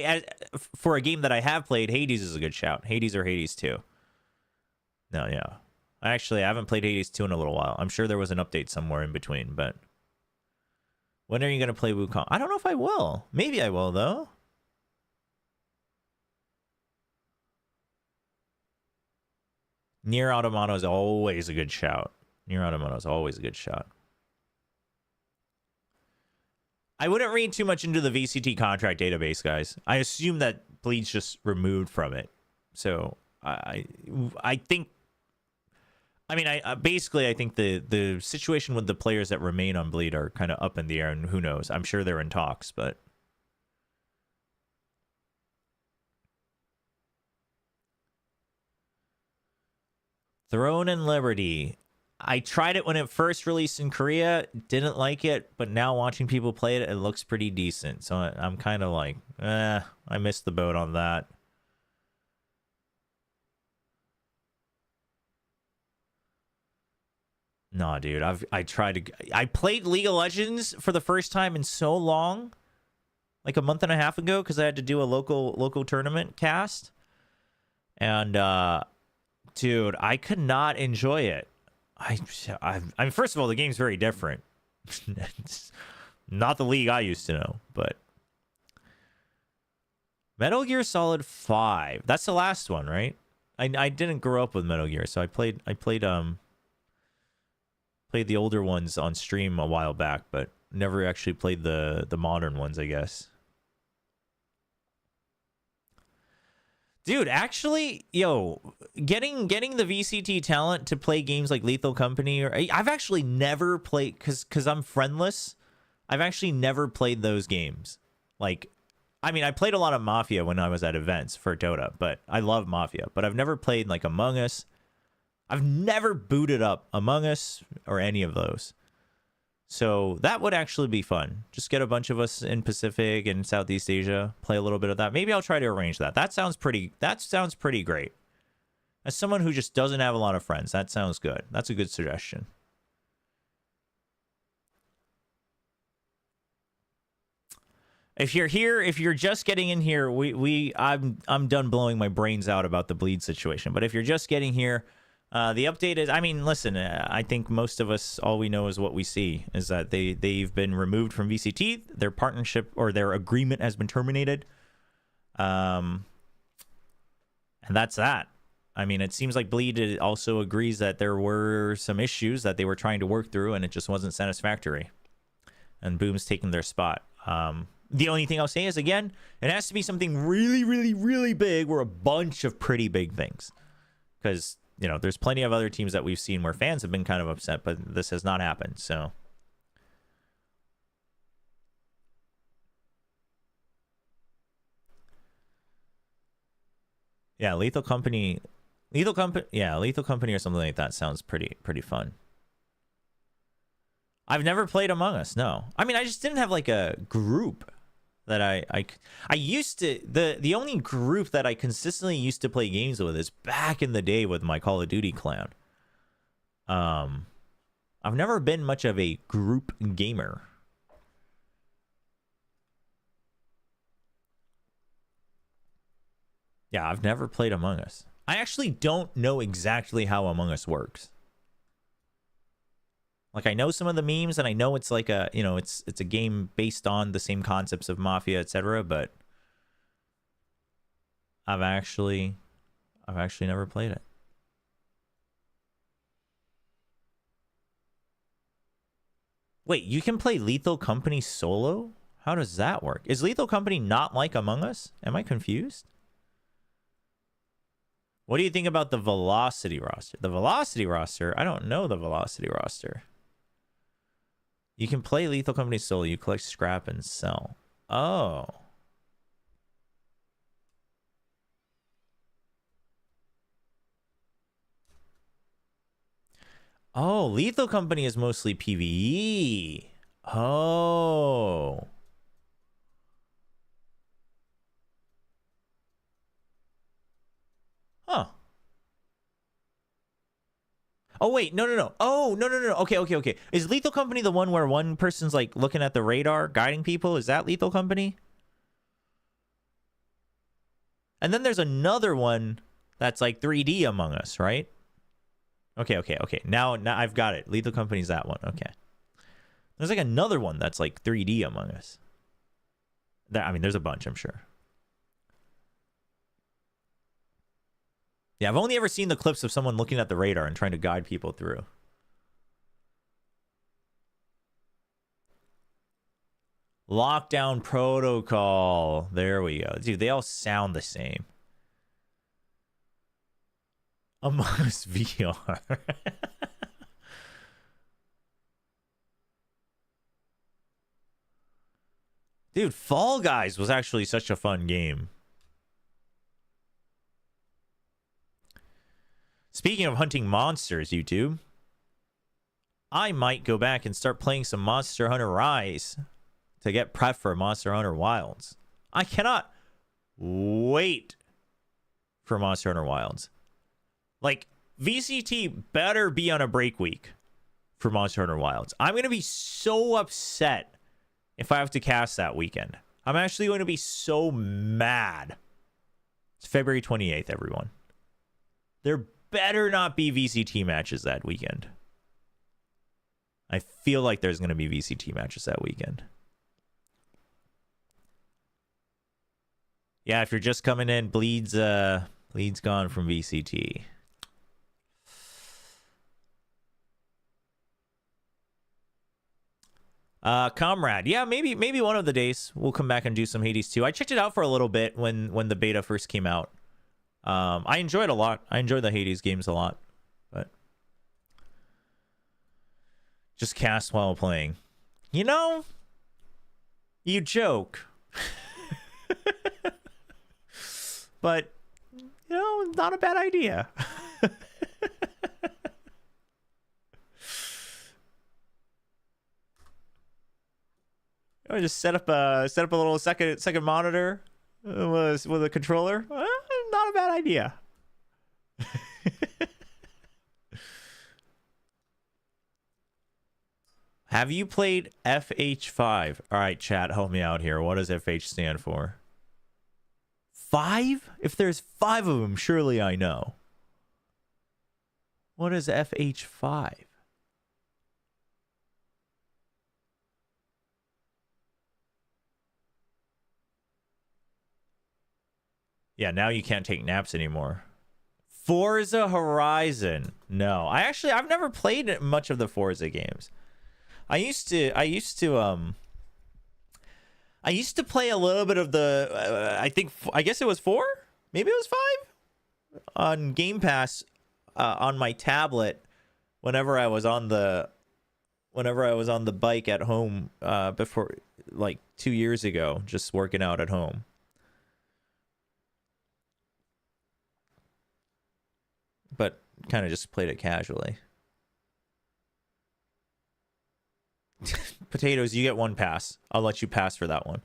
For a game that I have played, Hades is a good shout. Hades or Hades 2. No, yeah. Actually, I haven't played Hades 2 in a little while. I'm sure there was an update somewhere in between, but... When are you going to play Wukong? I don't know if I will. Maybe I will, though. Nier Automata is always a good shout. Nier Automata is always a good shout. I wouldn't read too much into the VCT contract database, guys. I assume that Bleed's just removed from it. So I think... I mean, basically, I think the situation with the players that remain on Bleed are kind of up in the air, and who knows? I'm sure they're in talks, but... Throne and Liberty. I tried it when it first released in Korea, didn't like it, but now watching people play it, it looks pretty decent. So I'm kind of like, I missed the boat on that. Nah, dude, I played League of Legends for the first time in so long, like a month and a half ago, because I had to do a local tournament cast, and dude, I could not enjoy it. I mean, first of all, the game's very different. It's not the League I used to know, but Metal Gear Solid 5. That's the last one, right? I didn't grow up with Metal Gear, so I played the older ones on stream a while back, but never actually played the modern ones, I guess. Dude, actually, getting the VCT talent to play games like Lethal Company, or I've actually never played, because I'm friendless, I've actually never played those games. Like, I mean, I played a lot of Mafia when I was at events for Dota, but I love Mafia, but I've never played like Among Us. I've never booted up Among Us or any of those. So that would actually be fun. Just get a bunch of us in Pacific and Southeast Asia, play a little bit of that. Maybe I'll try to arrange that. That sounds pretty great. As someone who just doesn't have a lot of friends, that sounds good. That's a good suggestion. If you're here, if you're just getting in here, I'm done blowing my brains out about the Bleed situation. But if you're just getting here, the update is, I mean, listen, I think most of us, all we know is what we see, is that they've been removed from VCT. Their partnership or their agreement has been terminated. And that's that. I mean, it seems like Bleed also agrees that there were some issues that they were trying to work through, and it just wasn't satisfactory. And Boom's taking their spot. The only thing I'll say is, again, it has to be something really, really, really big, or a bunch of pretty big things. Because... there's plenty of other teams that we've seen where fans have been kind of upset, but this has not happened, so. Yeah, Lethal Company or something like that sounds pretty fun. I've never played Among Us. No, I mean I just didn't have like a group that I used to. The only group that I consistently used to play games with is back in the day with my Call of Duty clan. I've never been much of a group gamer. Yeah, I've never played Among Us. I actually don't know exactly how Among Us works. Like I know some of the memes and I know it's like a, it's a game based on the same concepts of Mafia, etc., but I've actually never played it. Wait, you can play Lethal Company solo? How does that work? Is Lethal Company not like Among Us? Am I confused? What do you think about the Velocity roster? The Velocity roster? I don't know the Velocity roster. You can play Lethal Company solo. You collect scrap and sell. Oh. Oh, Lethal Company is mostly PvE. Oh. Huh. Oh, wait. No. Oh, no. Okay. Is Lethal Company the one where one person's like looking at the radar, guiding people? Is that Lethal Company? And then there's another one that's like 3D Among Us, right? Okay. Now I've got it. Lethal Company's that one. Okay. There's like another one that's like 3D Among Us. I mean, there's a bunch, I'm sure. Yeah, I've only ever seen the clips of someone looking at the radar and trying to guide people through. Lockdown Protocol. There we go. Dude, they all sound the same. Among Us VR. Dude, Fall Guys was actually such a fun game. Speaking of hunting monsters, YouTube, I might go back and start playing some Monster Hunter Rise to get prepped for Monster Hunter Wilds. I cannot wait for Monster Hunter Wilds. Like, VCT better be on a break week for Monster Hunter Wilds. I'm going to be so upset if I have to cast that weekend. I'm actually going to be so mad. It's February 28th, everyone. There better not be VCT matches that weekend. I feel like there's going to be VCT matches that weekend. Yeah, if you're just coming in, Bleed's gone from VCT. Comrade. Yeah, maybe one of the days we'll come back and do some Hades 2. I checked it out for a little bit when the beta first came out. I enjoyed it a lot. I enjoyed the Hades games a lot. But just cast while playing. You joke. But, not a bad idea. I just set up a little second monitor with a controller. Not a bad idea. Have you played FH5? All right, chat, help me out here. What does FH stand for? 5? If there's 5 of them, surely I know. What is FH5? Yeah, now you can't take naps anymore. Forza Horizon. No, I've never played much of the Forza games. I used to play a little bit of the, I guess it was 4? Maybe it was 5? On Game Pass on my tablet whenever I was on the bike at home before, like 2 years ago, just working out at home. But kind of just played it casually. Potatoes, you get one pass. I'll let you pass for that one.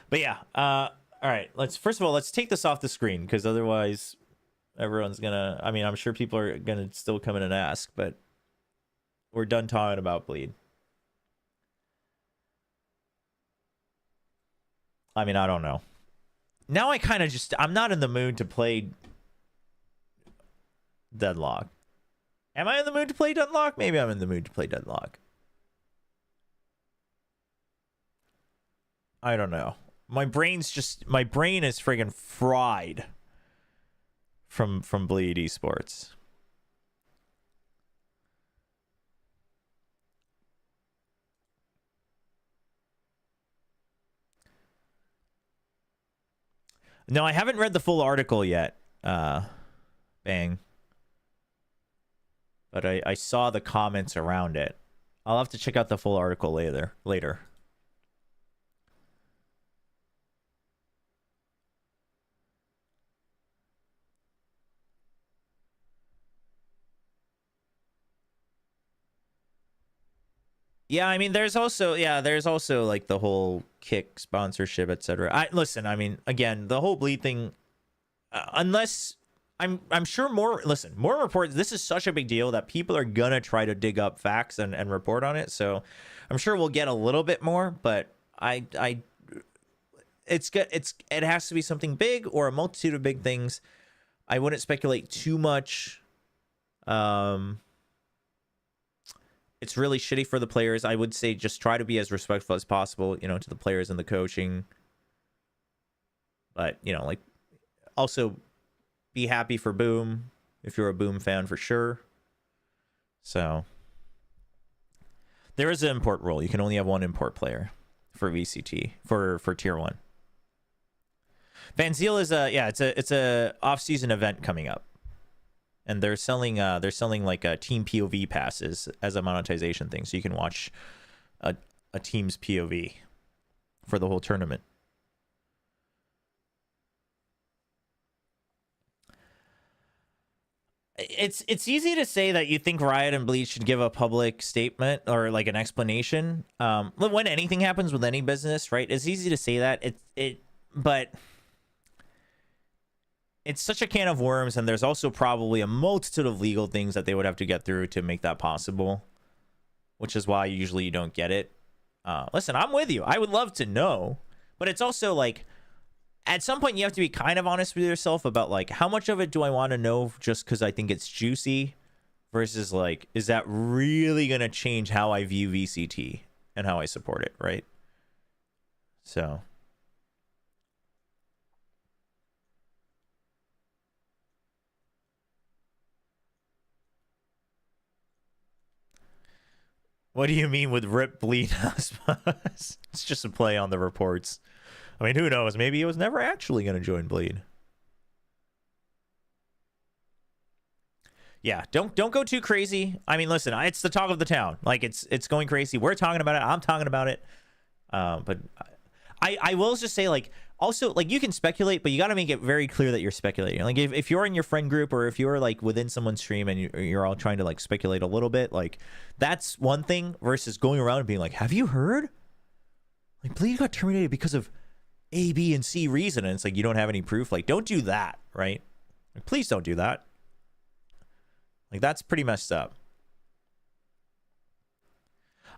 But yeah, all right. First of all, let's take this off the screen, because otherwise everyone's gonna, I mean, I'm sure people are gonna still come in and ask, but we're done talking about Bleed. I mean, I don't know. Now I kind of just, I'm not in the mood to play Deadlock. Am I in the mood to play Deadlock? Maybe I'm in the mood to play Deadlock. I don't know. My brain is friggin' fried from Bleed Esports. No, I haven't read the full article yet. Bang. But I saw the comments around it. I'll have to check out the full article later. Yeah, I mean, there's also like the whole Kick sponsorship, etc. Listen, I mean, again, the whole Bleed thing, unless I'm sure more reports. This is such a big deal that people are gonna try to dig up facts and report on it. So I'm sure we'll get a little bit more, but it has to be something big or a multitude of big things. I wouldn't speculate too much. It's really shitty for the players. I would say just try to be as respectful as possible, to the players and the coaching. But, like, also be happy for Boom if you're a Boom fan for sure. So there is an import rule. You can only have one import player for VCT for tier 1. Van Ziel is it's a off-season event coming up. And they're selling like team POV passes as a monetization thing, so you can watch a team's POV for the whole tournament. It's easy to say that you think Riot and Bleach should give a public statement or like an explanation. When anything happens with any business, right? It's easy to say that. But it's such a can of worms, and there's also probably a multitude of legal things that they would have to get through to make that possible, which is why usually you don't get it. Listen, I'm with you. I would love to know, but it's also like, at some point you have to be kind of honest with yourself about like, how much of it do I want to know just because I think it's juicy versus like, is that really going to change how I view VCT and how I support it, right? So... What do you mean with Rip Bleed Aspas? It's just a play on the reports. I mean, who knows? Maybe he was never actually going to join Bleed. Yeah, don't go too crazy. I mean, listen, it's the talk of the town. Like, it's going crazy. We're talking about it. I'm talking about it. But I will just say, like, also, like, you can speculate, but you got to make it very clear that you're speculating. Like, if you're in your friend group or if you're, like, within someone's stream and you're all trying to, like, speculate a little bit, like, that's one thing versus going around and being like, have you heard? Like, Bleed got terminated because of A, B, and C reason. And it's like, you don't have any proof. Like, don't do that, right? Like, please don't do that. Like, that's pretty messed up.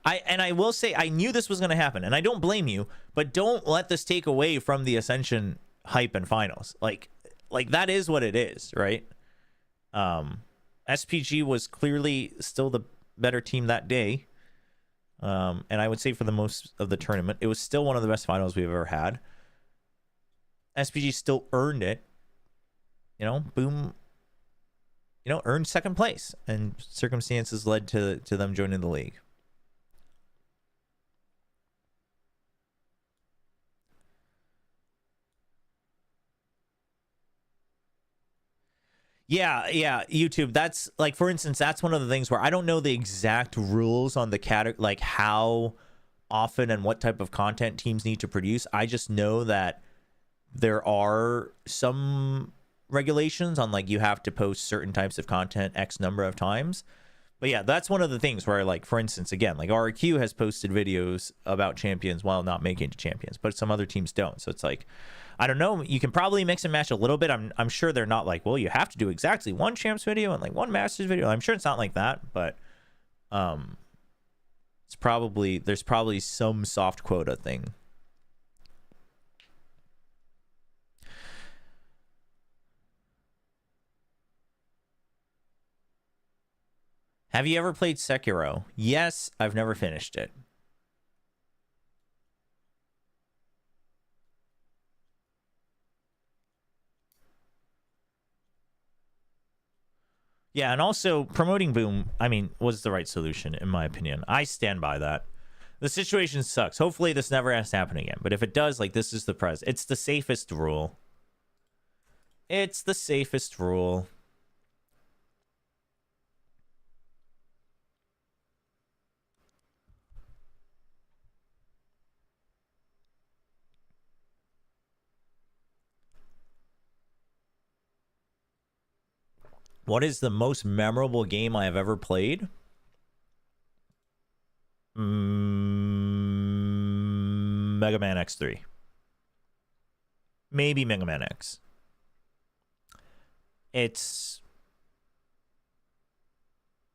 I will say, I knew this was going to happen, and I don't blame you, but don't let this take away from the Ascension hype and finals. Like that is what it is, right? SPG was clearly still the better team that day. And I would say for the most of the tournament, it was still one of the best finals we've ever had. SPG still earned it. Boom, earned second place, and circumstances led to them joining the league. Yeah, YouTube. That's like, for instance, that's one of the things where I don't know the exact rules on the category, like how often and what type of content teams need to produce. I just know that there are some regulations on, like, you have to post certain types of content X number of times. But yeah, that's one of the things where, like, for instance, again, like RQ has posted videos about champions while not making it to champions, but some other teams don't. So it's like, I don't know. You can probably mix and match a little bit. I'm sure they're not like, well, you have to do exactly one champs video and like one masters video. I'm sure it's not like that, but there's probably some soft quota thing. Have you ever played Sekiro? Yes, I've never finished it. Yeah, and also promoting Boom, I mean, was the right solution, in my opinion. I stand by that. The situation sucks. Hopefully this never has to happen again. But if it does, like, this is the prize. It's the safest rule. It's the safest rule. What is the most memorable game I have ever played? Mega Man X3. Maybe Mega Man X. It's...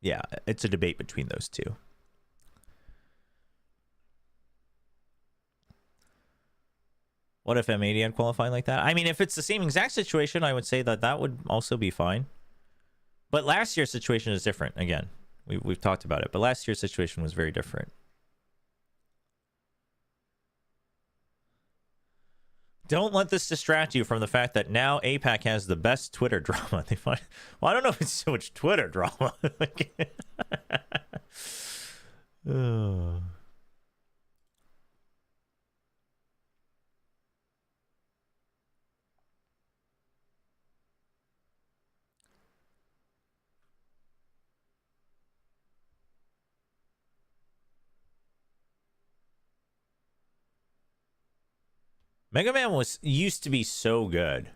yeah, it's a debate between those two. What if M80 had qualified like that? I mean, if it's the same exact situation, I would say that that would also be fine. But last year's situation is different. Again, we've talked about it, but last year's situation was very different. Don't let this distract you from the fact that now APAC has the best Twitter drama. They find, well, I don't know if it's so much Twitter drama. Mega Man used to be so good.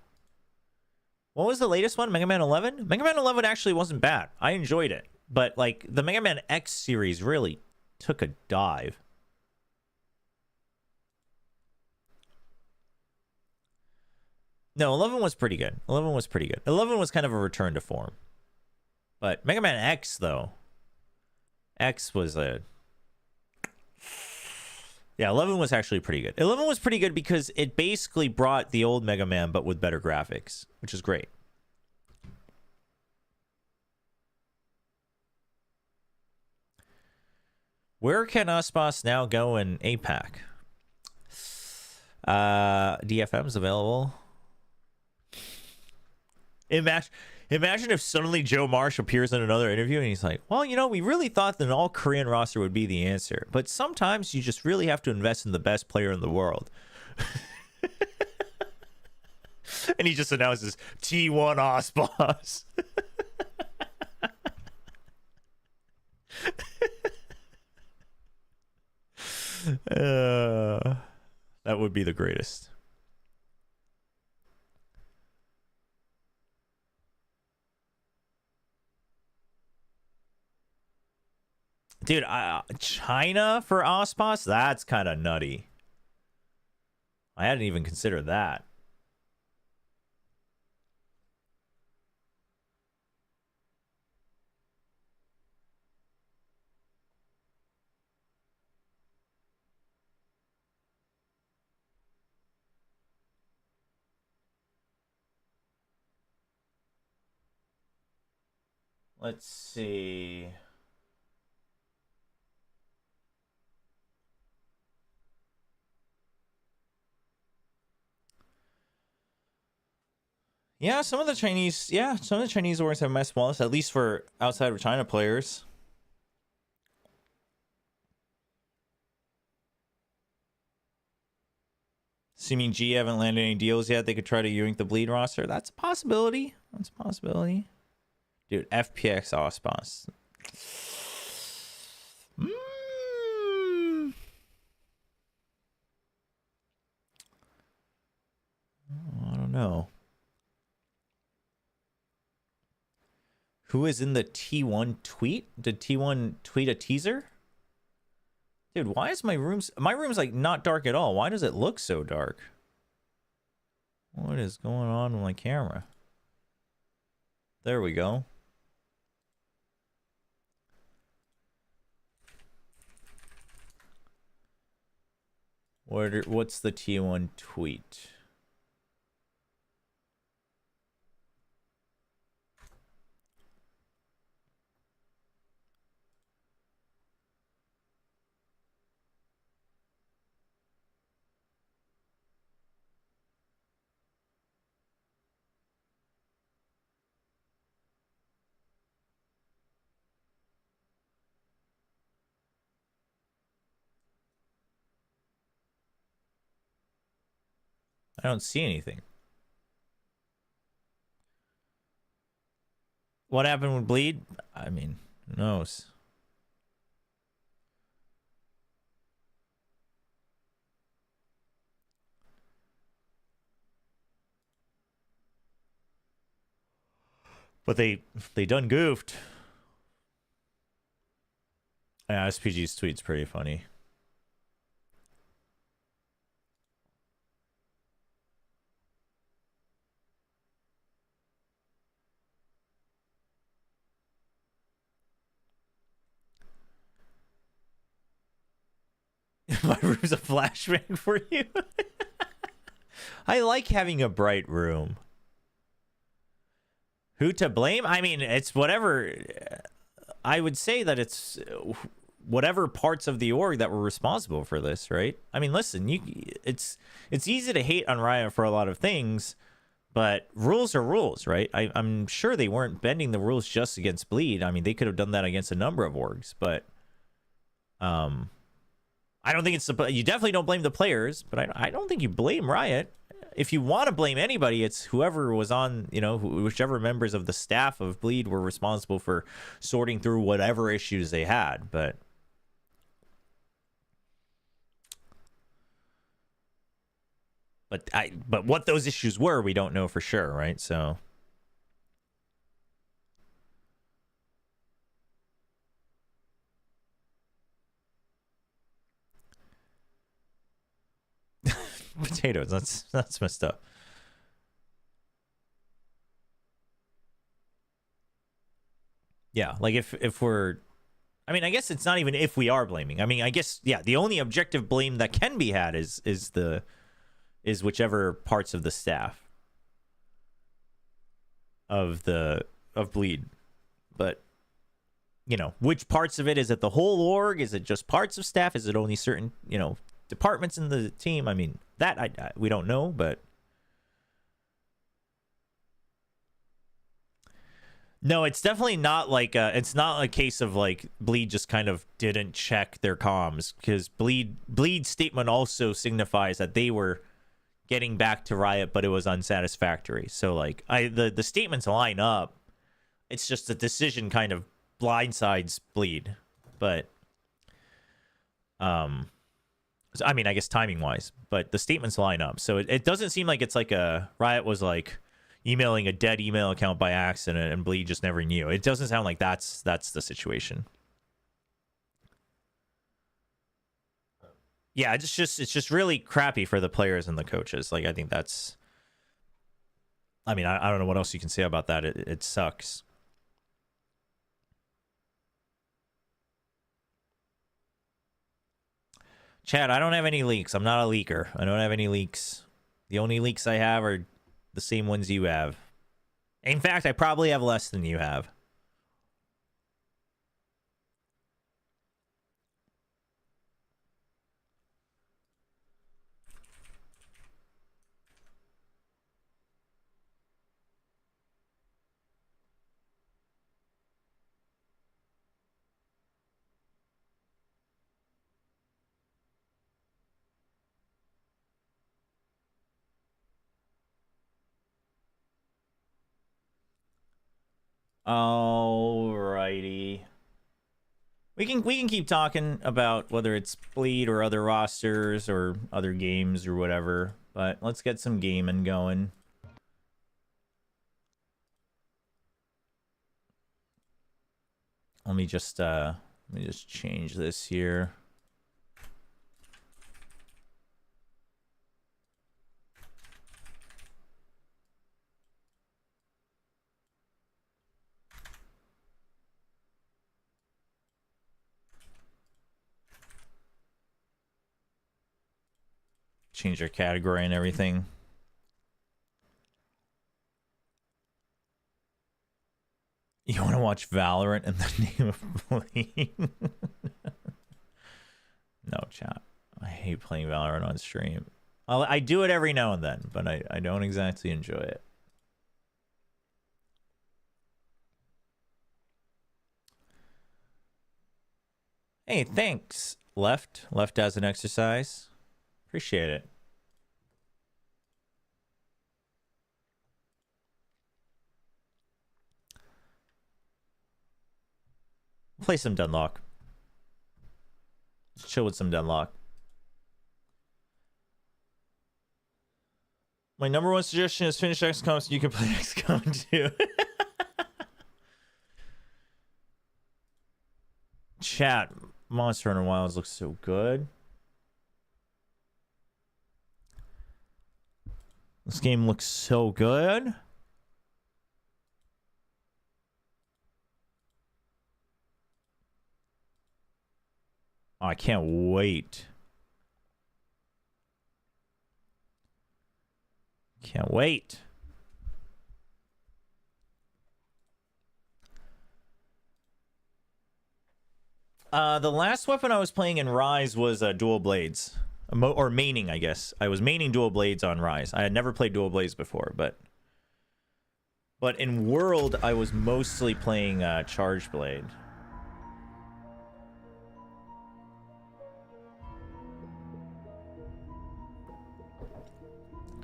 What was the latest one? Mega Man 11? Mega Man 11 actually wasn't bad. I enjoyed it. But, like, the Mega Man X series really took a dive. No, 11 was pretty good. 11 was pretty good. 11 was kind of a return to form. But Mega Man X, though. X was a... yeah, 11 was actually pretty good. 11 was pretty good because it basically brought the old Mega Man, but with better graphics, which is great. Where can Aspas now go in APAC? DFM's available. Imagine if suddenly Joe Marsh appears in another interview and he's like, well, you know, we really thought that an all-Korean roster would be the answer. But sometimes you just really have to invest in the best player in the world. And he just announces T1 Aspas. That would be the greatest. Dude, China for Aspas? That's kind of nutty. I hadn't even considered that. Let's see. Yeah, some of the Chinese orgs have mass wallets, at least for outside of China players. Assuming G haven't landed any deals yet, they could try to yoink the bleed roster. That's a possibility. That's a possibility. Dude, FPX Aspas. I don't know. Who is in the T1 tweet? Did T1 tweet a teaser? Dude, why is my room's like not dark at all? Why does it look so dark? What is going on with my camera? There we go. What's the T1 tweet? I don't see anything. What happened with Bleed? I mean, who knows? But they done goofed. Yeah, SPG's tweet's pretty funny. My room's a flashbang for you. I like having a bright room. Who to blame? I mean, it's whatever. I would say that it's whatever parts of the org that were responsible for this, right? I mean, listen, it's easy to hate on Riot for a lot of things, but rules are rules, right? I'm sure they weren't bending the rules just against Bleed. I mean, they could have done that against a number of orgs, but I don't think you definitely don't blame the players, but I don't think you blame Riot. If you want to blame anybody, it's whoever was on, whichever members of the staff of Bleed were responsible for sorting through whatever issues they had. But what those issues were, we don't know for sure, right? So potatoes, that's messed up. Yeah, like if we're, I mean, I guess it's not even if we are blaming. I mean, I guess, yeah, the only objective blame that can be had is whichever parts of the staff of Bleed. But which parts of it? Is it the whole org? Is it just parts of staff? Is it only certain departments in the team? I mean, that we don't know, but no, it's definitely not like it's not a case of like Bleed just kind of didn't check their comms, because Bleed's statement also signifies that they were getting back to Riot, but it was unsatisfactory. So like the statements line up. It's just the decision kind of blindsides Bleed, but I mean, I guess timing wise, but the statements line up. So it doesn't seem like it's like a Riot was like emailing a dead email account by accident and Bleed just never knew. It doesn't sound like that's the situation. Yeah, it's just really crappy for the players and the coaches. Like, I think that's, I mean, I don't know what else you can say about that. It sucks. Chad, I don't have any leaks. I'm not a leaker. I don't have any leaks. The only leaks I have are the same ones you have. In fact, I probably have less than you have. Alrighty. We can keep talking about whether it's Bleed or other rosters or other games or whatever, but let's get some gaming going. Let me just change this here. Change our category and everything. You want to watch Valorant in the name of playing? No, chat. I hate playing Valorant on stream. I do it every now and then, but I don't exactly enjoy it. Hey, thanks. Left as an exercise. Appreciate it. Play some Deadlock. Let's chill with some Deadlock. My number one suggestion is finish XCOM so you can play XCOM too. Chat, Monster Hunter Wilds looks so good. This game looks so good. Oh, I can't wait. Can't wait. The last weapon I was playing in Rise was dual blades. Or maining, I guess. I was maining dual blades on Rise. I had never played dual blades before, but in World, I was mostly playing charge blade.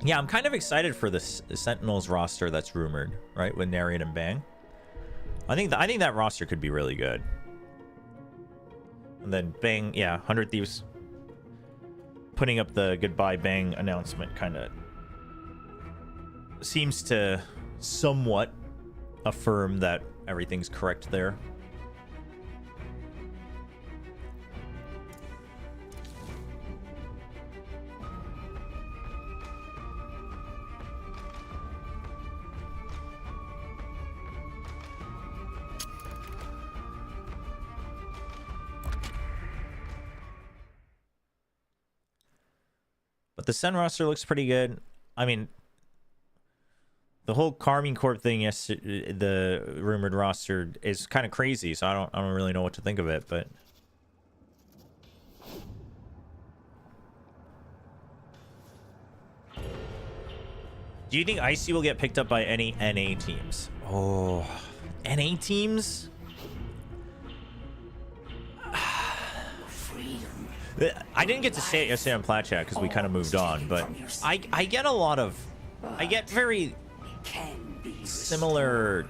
Yeah, I'm kind of excited for this Sentinels roster that's rumored, right? With Narrate and Bang. I think that roster could be really good. And then Bang, yeah, 100 Thieves putting up the goodbye Bang announcement kind of seems to somewhat affirm that everything's correct there. But the Sen roster looks pretty good. I mean, the whole Carmine Corp thing, yes, the rumored roster is kind of crazy, so I don't really know what to think of it, but do you think Icy will get picked up by any NA teams? Oh, NA teams? I didn't get to say it yesterday on Plat Chat because we kind of moved on, but I get a lot of... I get very similar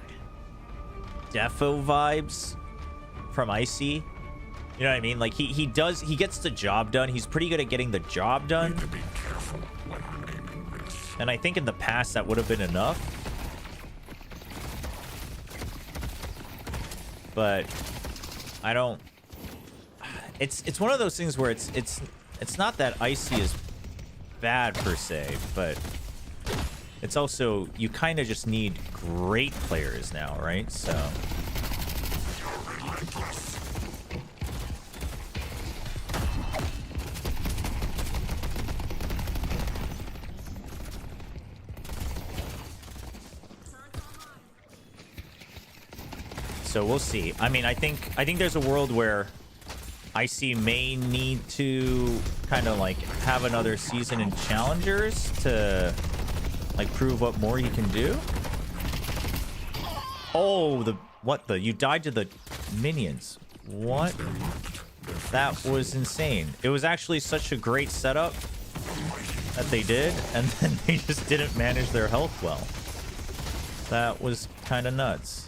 Defo vibes from Icy. You know what I mean? Like, he gets the job done. He's pretty good at getting the job done. And I think in the past that would have been enough. But I don't... It's one of those things where it's not that Icy is bad per se, but it's also you kind of just need great players now, right? So we'll see. I mean, I think there's a world where Icy may need to kind of like have another season in Challengers to like prove what more he can do. Oh, you died to the minions. What? That was insane. It was actually such a great setup that they did, and then they just didn't manage their health well. That was kind of nuts.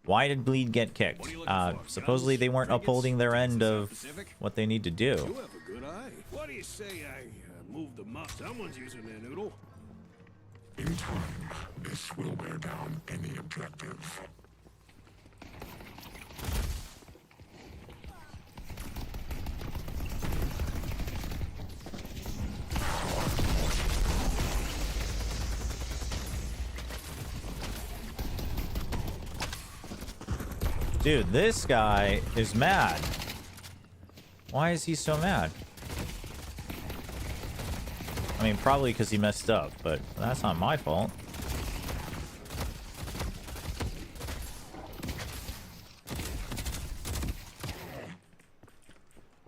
Why did Bleed get kicked? Supposedly they weren't upholding their end of what they need to do. What do you say I Move the muck. Someone's using their noodle. In time, this will wear down any objective. Dude, this guy is mad. Why is he so mad? I mean, probably because he messed up, but that's not my fault.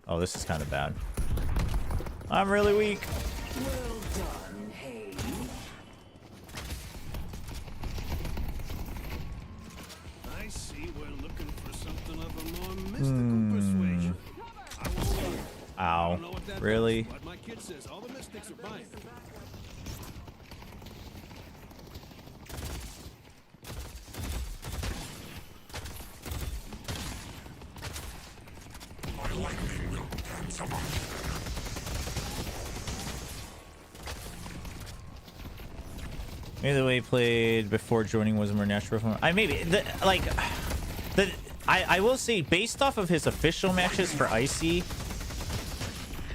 Oh, this is kind of bad. I'm really weak. Well done, hey. I see we're looking for something of a more mystical persuasion. I won't lie. I Ow. don't know what that Really? does, but my kid says all the mystics are buying it. My lightning will dance among Maybe the way he played before joining was more natural. I will say, based off of his official matches for Icy,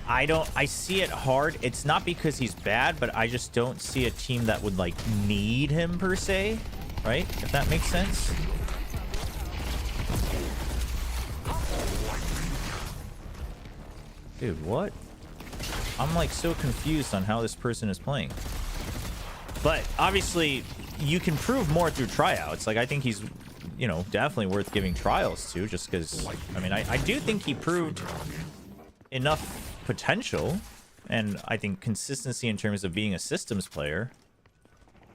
I see it hard. It's not because he's bad, but I just don't see a team that would like need him per se, right? If that makes sense. Dude, what? I'm like so confused on how this person is playing. But obviously, you can prove more through tryouts. Like, I think he's, you know, definitely worth giving trials to, just because, I mean, I do think he proved enough potential, and I think consistency in terms of being a systems player.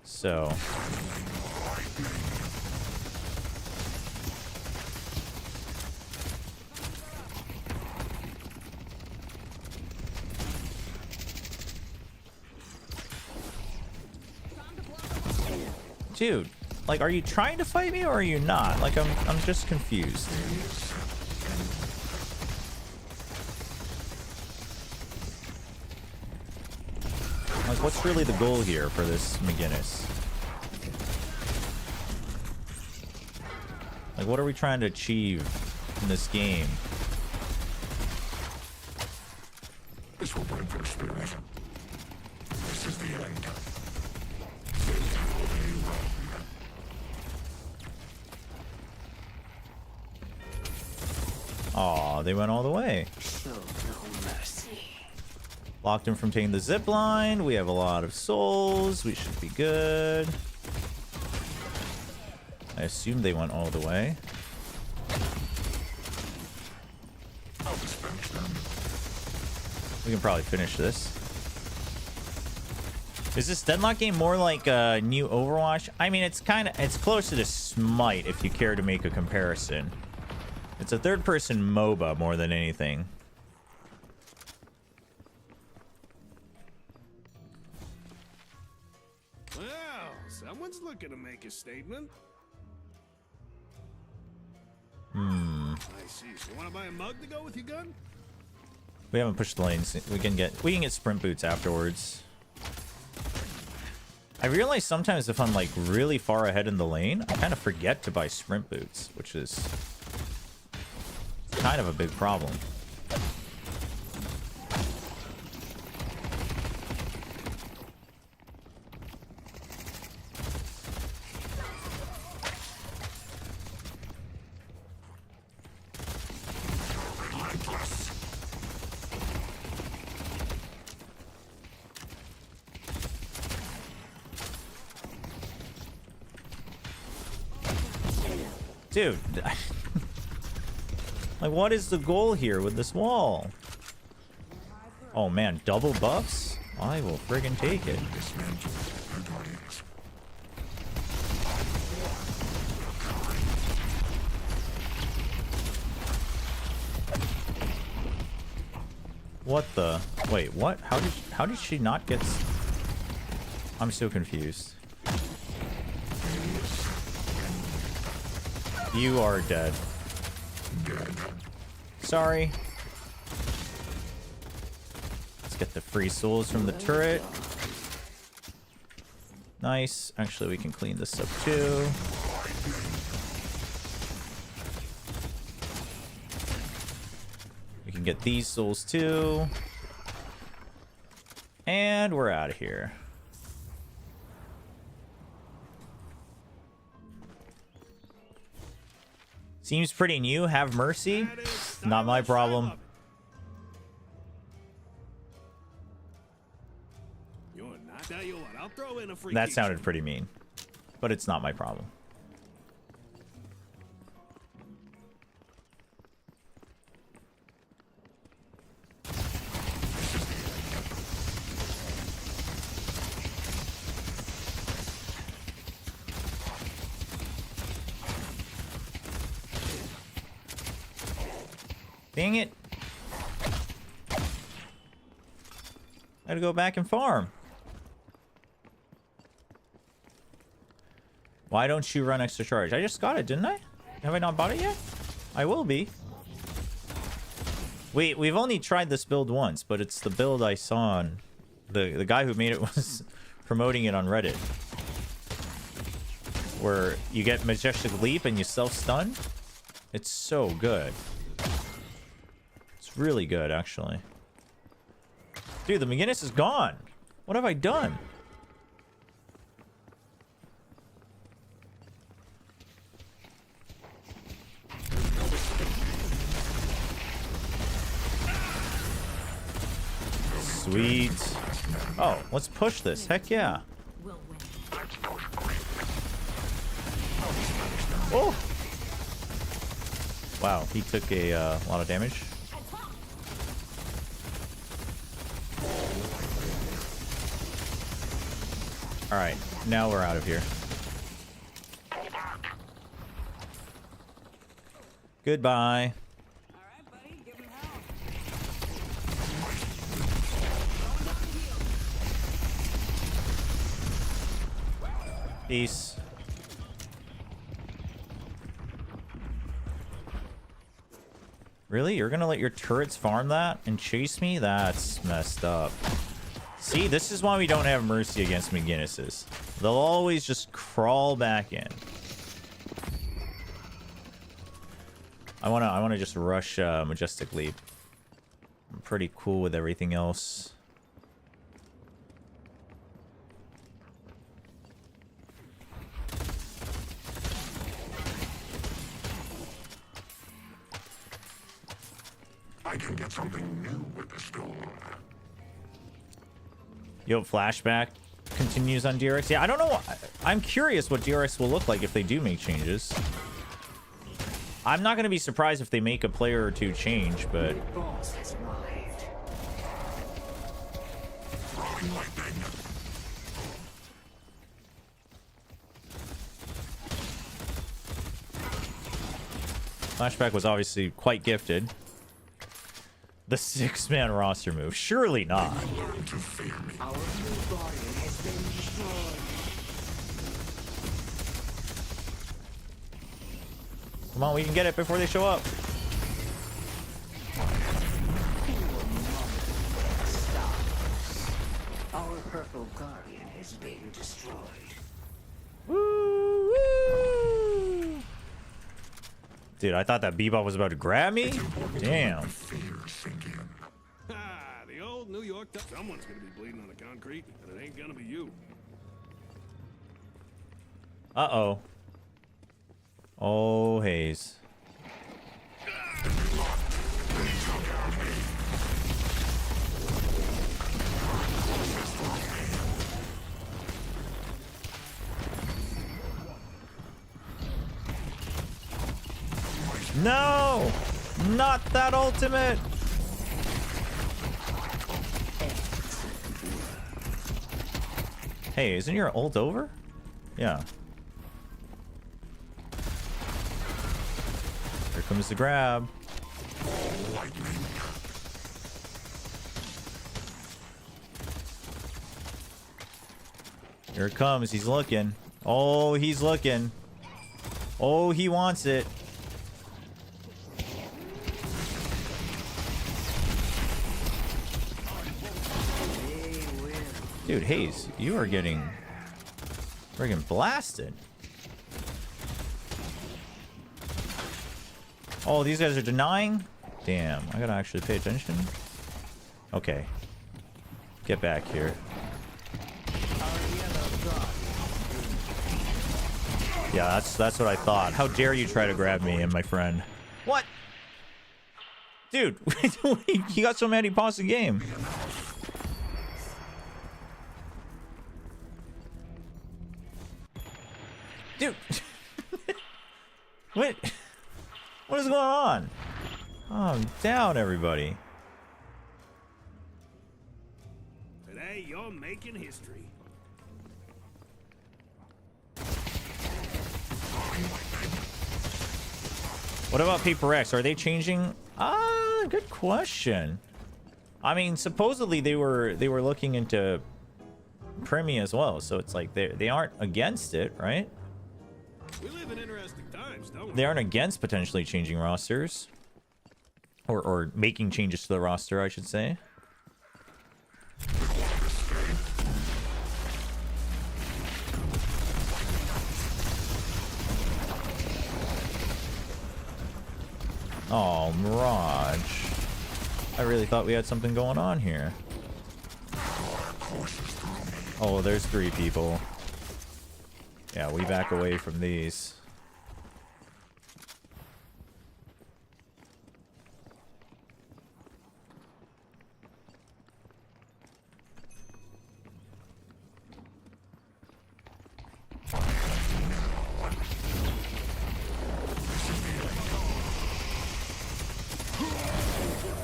So... Dude, like, are you trying to fight me or are you not? Like, I'm just confused. Like, what's really the goal here for this McGinnis? Like, what are we trying to achieve in this game? This will break their spirit. This is the end. Aw, they went all the way. Show no mercy. Blocked him from taking the zip line. We have a lot of souls. We should be good. I assume they went all the way. We can probably finish this. Is this Deadlock game more like a new Overwatch? I mean, it's closer to Smite if you care to make a comparison. It's a third-person MOBA more than anything. Well, someone's looking to make a statement. I see. So you want to buy a mug to go with your gun? We haven't pushed the lanes. We can get sprint boots afterwards. I realize sometimes if I'm like really far ahead in the lane, I kind of forget to buy sprint boots, which is kind of a big problem. Dude, like, what is the goal here with this wall? Oh man, double buffs? I will friggin' take it. What the? Wait, what? How did she not get? I'm so confused. You are dead. Sorry. Let's get the free souls from the turret. Nice. Actually, we can clean this up too. We can get these souls too. And we're out of here. Seems pretty new. Have mercy. Not my problem. Tell you what, I'll throw in a free That kick. sounded pretty mean, but it's not my problem. Dang it. Gotta go back and farm. Why don't you run extra charge? I just got it, didn't I? Have I not bought it yet? I will be. Wait, we've only tried this build once, but it's the build I saw on... The guy who made it was promoting it on Reddit. Where you get Majestic Leap and you self-stun. It's so good. It's really good, actually. Dude, the McGinnis is gone. What have I done? Sweet. Oh, let's push this. Heck yeah. Oh! Wow, he took a lot of damage. Alright, now we're out of here. Goodbye. Peace. Really? You're gonna let your turrets farm that and chase me? That's messed up. See, this is why we don't have mercy against McGinnis's. They'll always just crawl back in. I wanna just rush Majestic Leap. I'm pretty cool with everything else. I can get something new with this build. Yo, flashback continues on DRX. Yeah, I don't know. I'm curious what DRX will look like if they do make changes. I'm not going to be surprised if they make a player or two change, but... Boss has arrived. Throwing lightning. Flashback was obviously quite gifted. The 6-man roster move. Surely not. Learn to fear me. Our new guardian has been destroyed. Come on, we can get it before they show up. Our purple guardian has been destroyed. Woo, woo. Dude, I thought that Bebop was about to grab me. Damn. Fear sink in. Ah, the old New York... Someone's gonna be bleeding on the concrete, and it ain't gonna be you. Uh-oh. Oh, Haze. No! Not that ultimate! Hey, isn't your ult over? Yeah. Here comes the grab. Here it comes. He's looking. Oh, he's looking. Oh, he wants it. Dude, Hayes, you are getting friggin' blasted. Oh, these guys are denying? Damn, I gotta actually pay attention. Okay. Get back here. Yeah, that's what I thought. How dare you try to grab me and my friend? What? Dude, he got so mad he paused the game. Dude. What? What is going on? Calm down, everybody. Today you're making history. What about Paper X? Are they changing? Good question. I mean, supposedly they were looking into Premi as well, so it's like they aren't against it, right? We live in interesting times, don't we? They aren't against potentially changing rosters. Or making changes to the roster, I should say. Oh, Mirage. I really thought we had something going on here. Oh, there's 3 people. Yeah, we back away from these.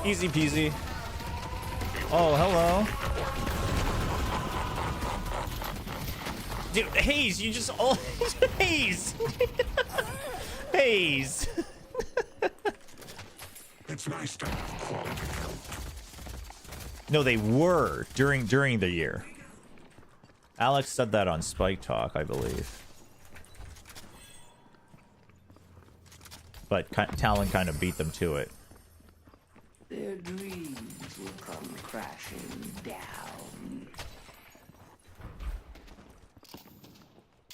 Easy peasy. Oh, hello. Dude, Hayes, you just all Hayes. Hayes. It's nice to have quality help. No, they were during the year. Alex said that on Spike Talk, I believe. But Talon kind of beat them to it. Their dreams will come crashing down.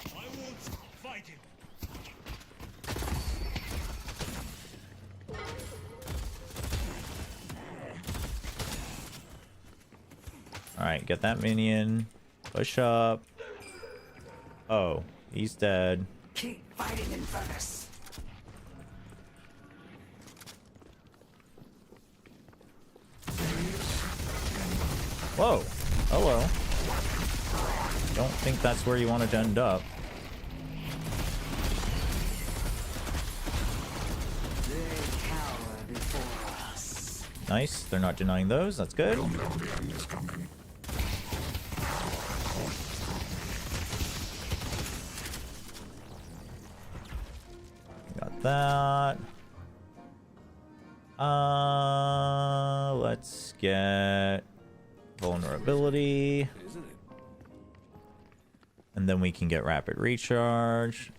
I won't fight him. Alright, get that minion. Push up. Oh, he's dead. Keep fighting, Infernus. Whoa. Hello. Don't think that's where you wanted to end up. They cower before us. Nice. They're not denying those. That's good. You'll know the end is coming. Got that. Let's get vulnerability. Isn't it? And then we can get rapid recharge.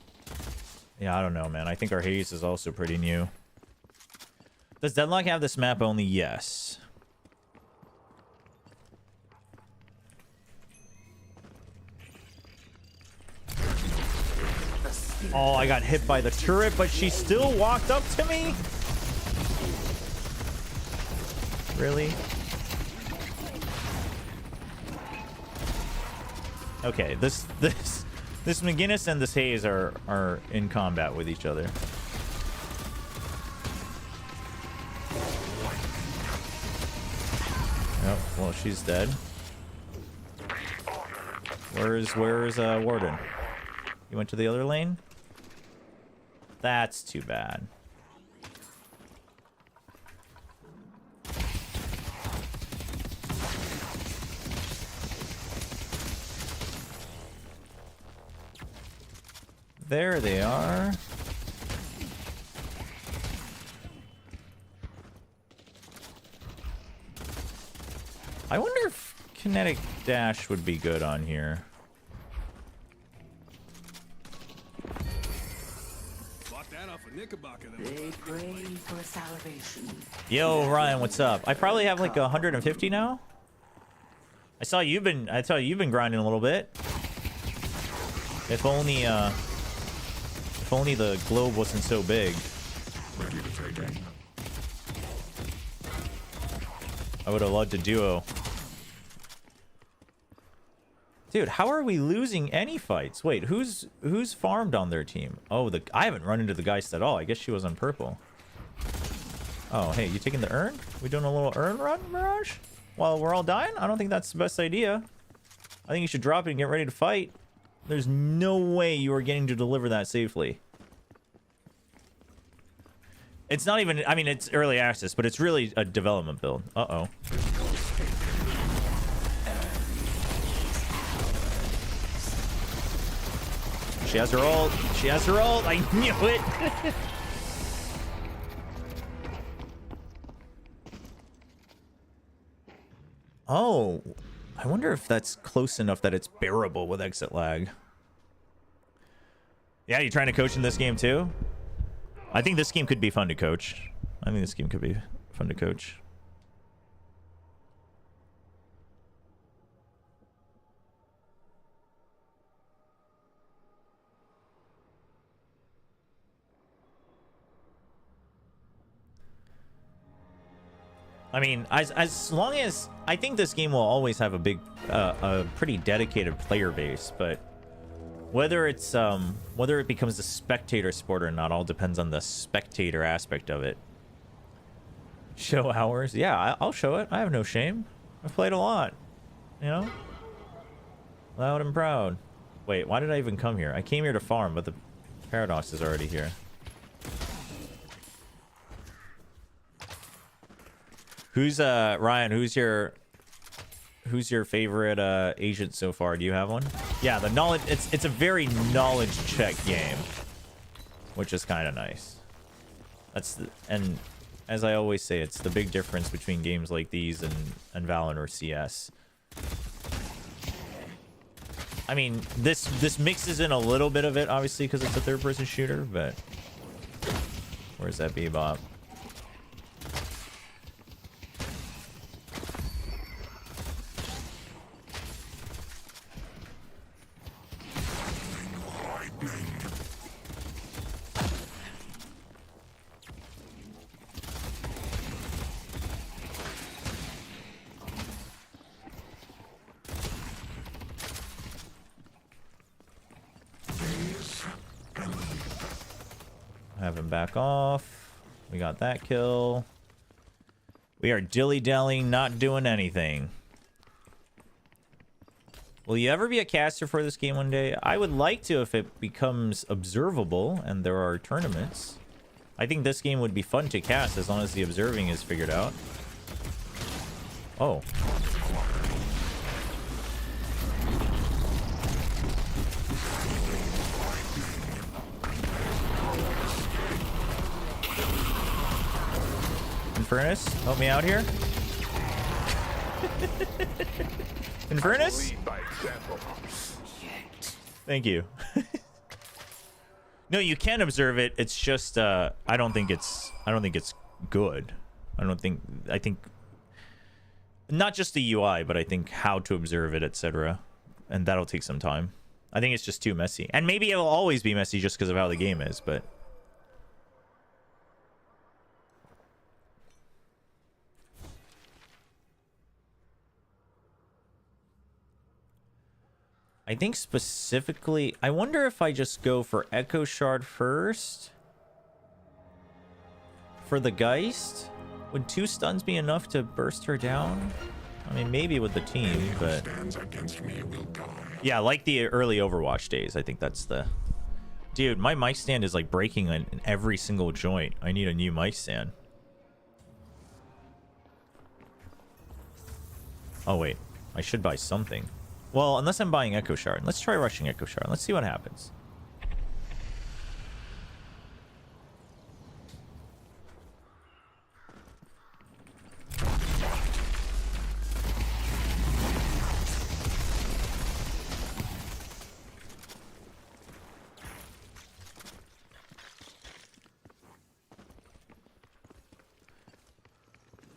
Yeah, I don't know, man. I think our haze is also pretty new. Does Deadlock have this map only? Yes. Oh, I got hit by the turret, but she still walked up to me? Really? Okay, this McGinnis and this Hayes are in combat with each other. Oh, well, she's dead. Where's Warden? You went to the other lane? That's too bad. There they are. I wonder if kinetic dash would be good on here. Bought that off a Knickerbocker. They pray for salvation. Yo, Ryan, what's up? I probably have like 150 now. I saw you've been grinding a little bit. If only the globe wasn't so big. Ready to take aim. I would have loved a duo. Dude, how are we losing any fights? Wait, who's farmed on their team? Oh, I haven't run into the Geist at all. I guess she was on purple. Oh, hey, you taking the urn? We doing a little urn run, Mirage? While we're all dying? I don't think that's the best idea. I think you should drop it and get ready to fight. There's no way you are getting to deliver that safely. It's not even... I mean, it's early access, but it's really a development build. Uh-oh. She has her ult. She has her ult. I knew it. Oh, I wonder if that's close enough that it's bearable with exit lag. Yeah, you trying to coach in this game too? I think this game could be fun to coach. I think this game could be fun to coach. I mean, as long as... I think this game will always have a pretty dedicated player base, but whether it becomes a spectator sport or not all depends on the spectator aspect of it. Show hours? Yeah, I'll show it. I have no shame. I've played a lot, you know? Loud and proud. Wait, why did I even come here? I came here to farm, but the Paradox is already here. Who's Ryan, who's your favorite agent so far? Do you have one? Yeah, the knowledge, it's a very knowledge check game, which is kind of nice. And as I always say, it's the big difference between games like these and Valorant or CS. I mean, this mixes in a little bit of it, obviously, because it's a third-person shooter, but where's that Bebop? Have him back off. We got that kill. We are dilly-dallying, not doing anything. Will you ever be a caster for this game one day? I would like to if it becomes observable and there are tournaments. I think this game would be fun to cast as long as the observing is figured out. Oh. Infernus, help me out here. Infernus? Thank you. No, you can observe it. It's just I don't think it's good. I think not just the UI, but I think how to observe it, etc. And that'll take some time. I think it's just too messy. And maybe it'll always be messy just because of how the game is, but I think specifically, I wonder if I just go for Echo Shard first. For the Geist? Would 2 stuns be enough to burst her down? I mean, maybe with the team, but... Yeah, like the early Overwatch days. I think that's the... Dude, my mic stand is like breaking in every single joint. I need a new mic stand. Oh, wait. I should buy something. Well, unless I'm buying Echo Shard. Let's try rushing Echo Shard. Let's see what happens.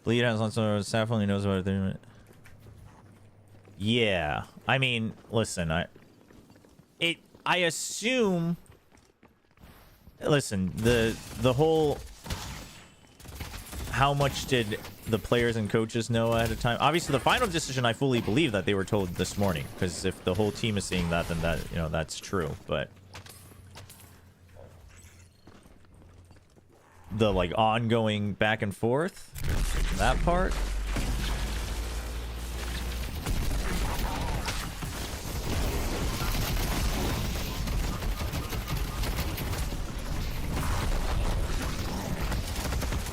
Bleed has lots of staff only knows about it. Yeah. I mean, listen, I assume, listen, the whole, how much did the players and coaches know ahead of time? Obviously, the final decision, I fully believe that they were told this morning, because if the whole team is seeing that, then that, you know, that's true. But the like ongoing back and forth, that part.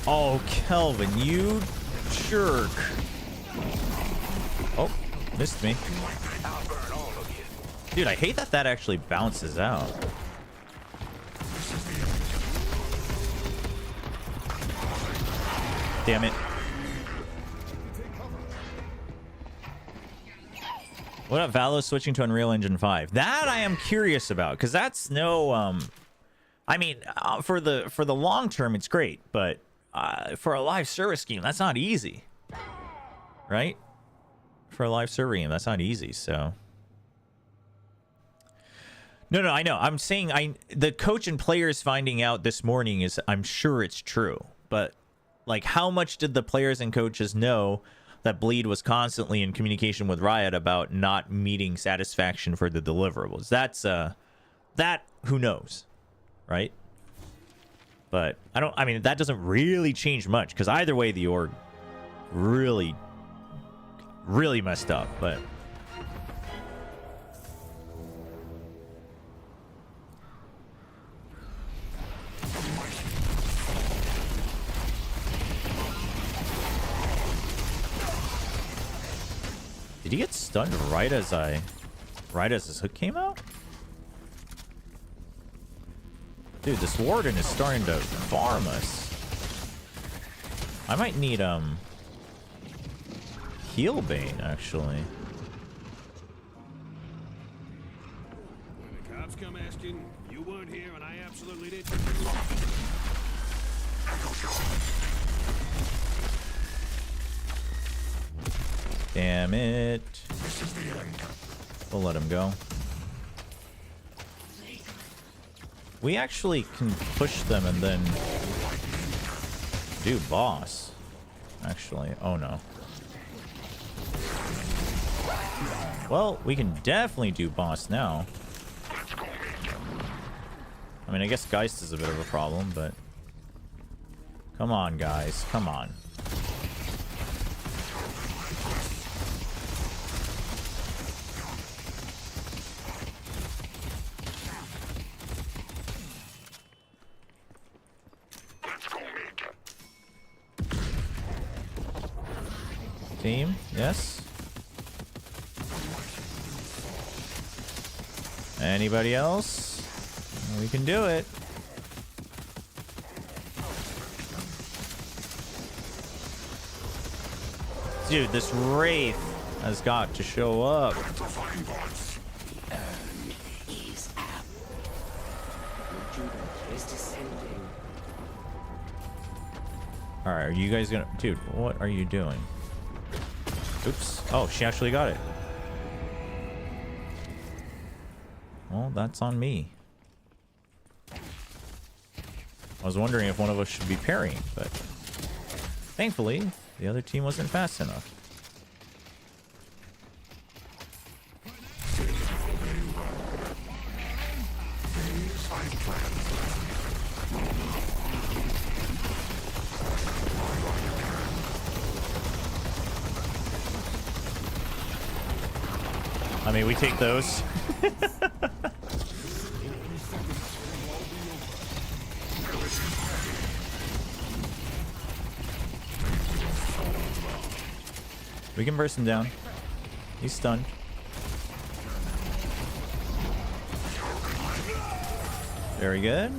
Oh, Kelvin, you jerk. Oh, missed me. Dude, I hate that that actually bounces out. Damn it. What up, Valo switching to Unreal Engine 5? That I am curious about, because that's no, I mean, for the long term, it's great, but for a live service game, that's not easy, right? For a live server game, that's not easy. So, no, I know. I'm saying the coach and players finding out this morning is, I'm sure it's true, but like, how much did the players and coaches know that Bleed was constantly in communication with Riot about not meeting satisfaction for the deliverables? That's that who knows, right? But I mean, that doesn't really change much, because either way, the org really messed up. But did he get stunned right as his hook came out? Dude, this warden is starting to farm us. I might need heal bane, actually. When the cops come asking, you weren't here and I absolutely did. Damn it. We'll let him go. We actually can push them and then do boss. Actually, oh no. Well, we can definitely do boss now. I mean, I guess Geist is a bit of a problem, but come on, guys, come on. Team, yes. Anybody else? We can do it. Dude, this Wraith has got to show up. Alright, are you guys gonna... Dude, what are you doing? Oops. Oh, she actually got it. Well, that's on me. I was wondering if one of us should be parrying, but thankfully, the other team wasn't fast enough. I mean, we take those. We can burst him down. He's stunned. Very good.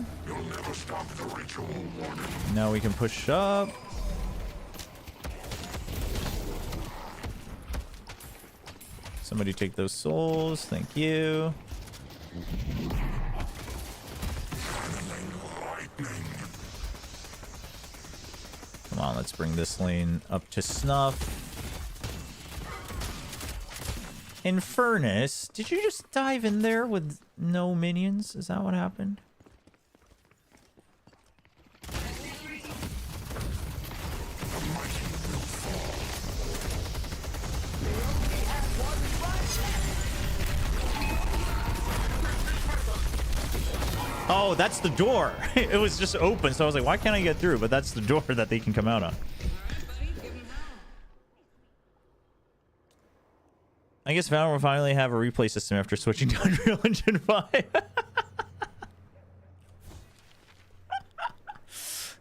Now we can push up. Somebody take those souls. Thank you. Come on, let's bring this lane up to snuff. in fairness, did you just dive in there with no minions? Is that what happened? Oh, that's the door. It was just open, so I was like, why can't I get through? But that's the door that they can come out on. I guess Valorant will finally have a replay system after switching to Unreal Engine 5.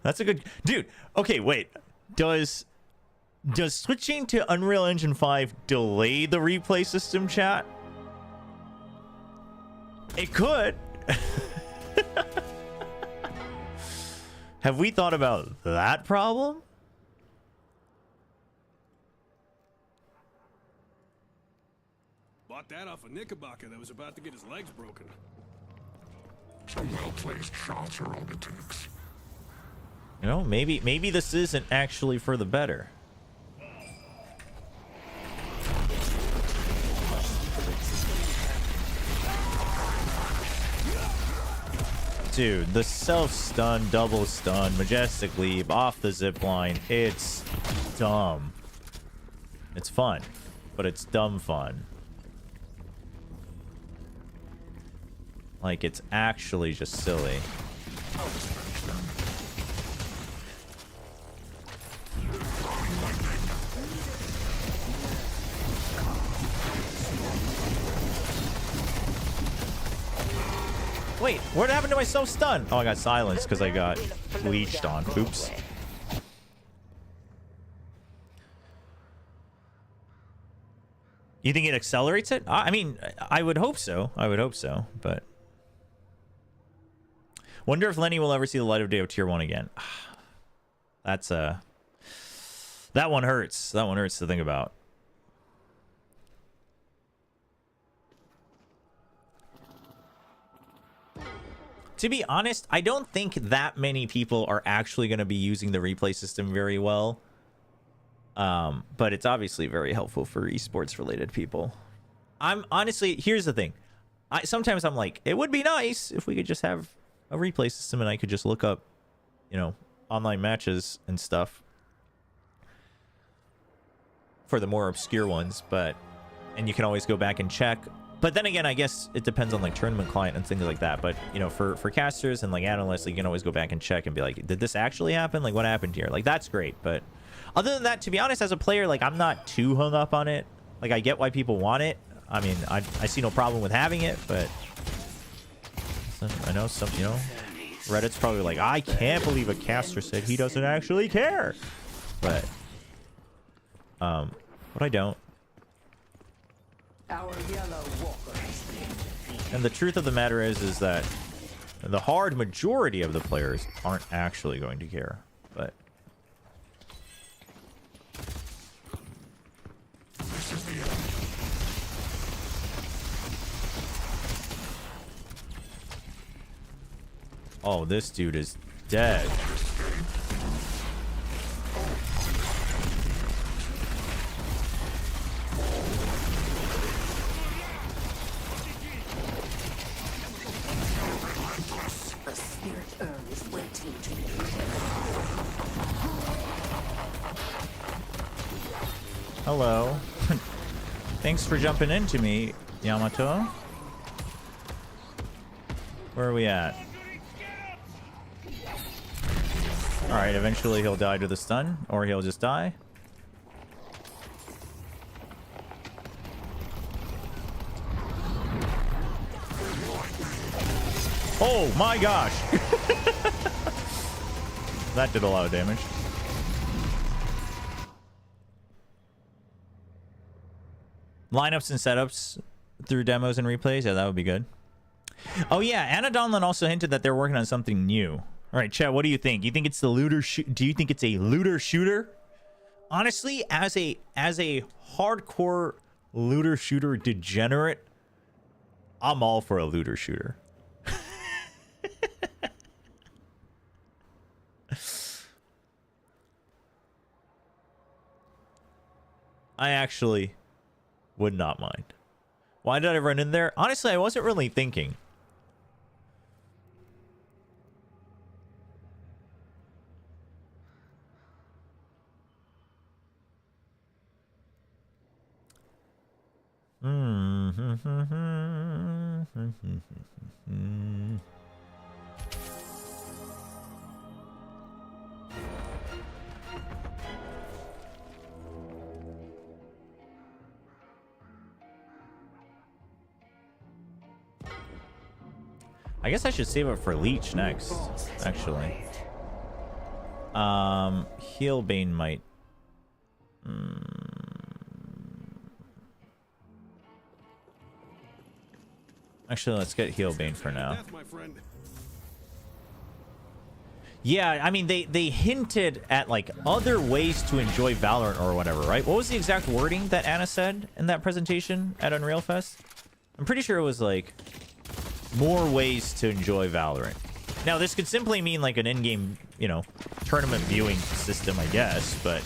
That's a good... Dude, okay, wait. Does switching to Unreal Engine 5 delay the replay system, chat? It could. Have we thought about that problem? Bought that off a Knickerbocker that was about to get his legs broken. Some well-placed shots are all it takes. You know, maybe this isn't actually for the better. Dude, the self-stun, double stun, majestic leap, off the zip line. It's dumb. It's fun, but it's dumb fun. Like, it's actually just silly. Wait, what happened to my self-stun? Oh, I got silenced because I got leeched on. Oops. You think it accelerates it? I mean, I would hope so. I would hope so, but... Wonder if Lenny will ever see the light of day of Tier 1 again. That's, that one hurts. That one hurts to think about. To be honest, I don't think that many people are actually going to be using the replay system very well. But it's obviously very helpful for esports related people. I'm honestly, here's the thing. Sometimes I'm like, it would be nice if we could just have a replay system and I could just look up, you know, online matches and stuff for the more obscure ones, and you can always go back and check. But then again, I guess it depends on like tournament client and things like that. But, you know, for casters and like analysts, you can always go back and check and be like, did this actually happen? Like, what happened here? Like, that's great. But other than that, to be honest, as a player, like, I'm not too hung up on it. Like, I get why people want it. I mean, I see no problem with having it, but I know some, you know, Reddit's probably like, I can't believe a caster said he doesn't actually care. But I don't. Our yellow walker has been defeated. And the truth of the matter is that the hard majority of the players aren't actually going to care. But oh, this dude is dead. The spirit urn is waiting to be. Hello. Thanks for jumping into me, Yamato. Where are we at? Alright, eventually he'll die to the stun, or he'll just die. Oh my gosh! That did a lot of damage. Lineups and setups through demos and replays? Yeah, that would be good. Oh yeah, Anna Donlan also hinted that they're working on something new. All right, chat, what do you think? You think it's the looter do you think it's a looter shooter? Honestly, as a hardcore looter shooter degenerate, I'm all for a looter shooter. I actually would not mind. Why did I run in there? Honestly, I wasn't really thinking. I guess I should save it for Leech next, actually. Healbane might... Actually, let's get Healbane for now. Death, my friend. Yeah, I mean, they hinted at, like, other ways to enjoy Valorant or whatever, right? What was the exact wording that Anna said in that presentation at Unreal Fest? I'm pretty sure it was, like, more ways to enjoy Valorant. Now, this could simply mean, like, an in-game, you know, tournament viewing system, I guess, but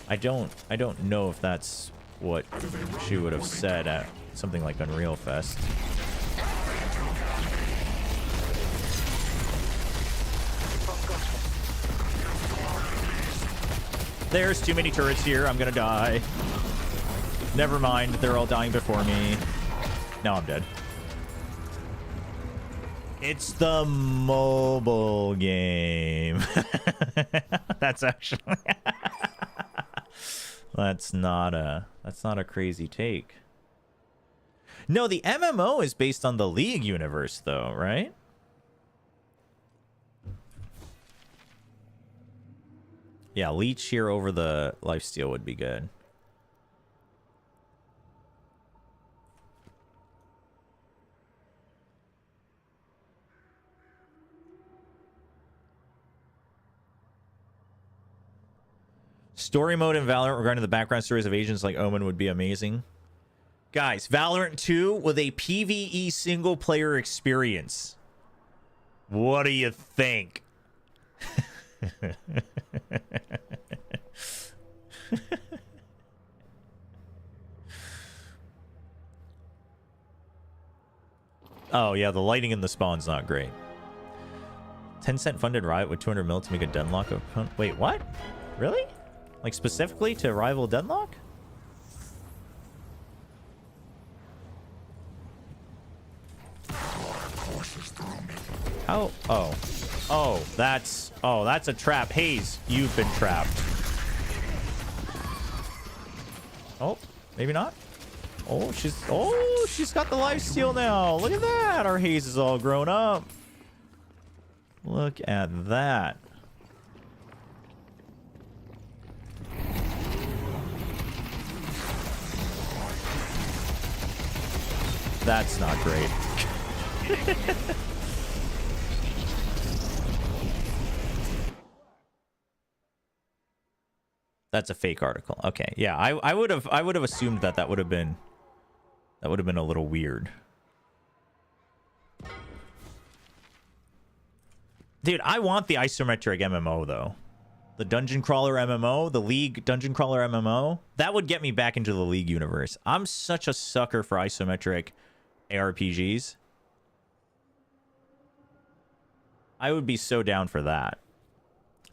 I don't know if that's what she would have said at something like Unreal Fest. There's too many turrets here. I'm gonna die. Never mind. They're all dying before me. Now I'm dead. It's the mobile game. That's actually... that's not a crazy take. No, the MMO is based on the League universe, though, right? Yeah, Leech here over the lifesteal would be good. Story mode in Valorant regarding the background stories of agents like Omen would be amazing. Guys, Valorant 2 with a PvE single player experience. What do you think? Oh, yeah, the lighting in the spawn's not great. 10-cent funded riot with 200 mil to make a deadlock opponent. Wait, what? Really? Like, specifically to rival deadlock? How? Oh. Oh, that's a trap. Haze, you've been trapped. Oh, maybe not. Oh, she's got the lifesteal now. Look at that. Our Haze is all grown up. Look at that. That's not great. That's a fake article. Okay, yeah, I would have assumed that would have been a little weird. Dude, I want the isometric MMO though. The Dungeon Crawler MMO, the League Dungeon Crawler MMO, that would get me back into the League universe. I'm such a sucker for isometric ARPGs. I would be so down for that.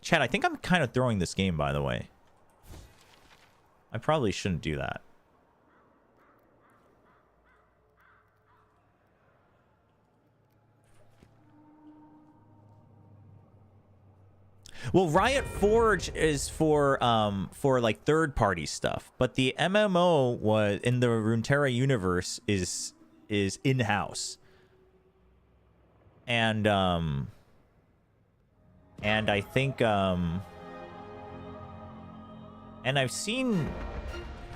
Chad, I think I'm kind of throwing this game, by the way. I probably shouldn't do that. Well, Riot Forge is for like third-party stuff, but the MMO was in the Runeterra universe is in-house. And I think and I've seen,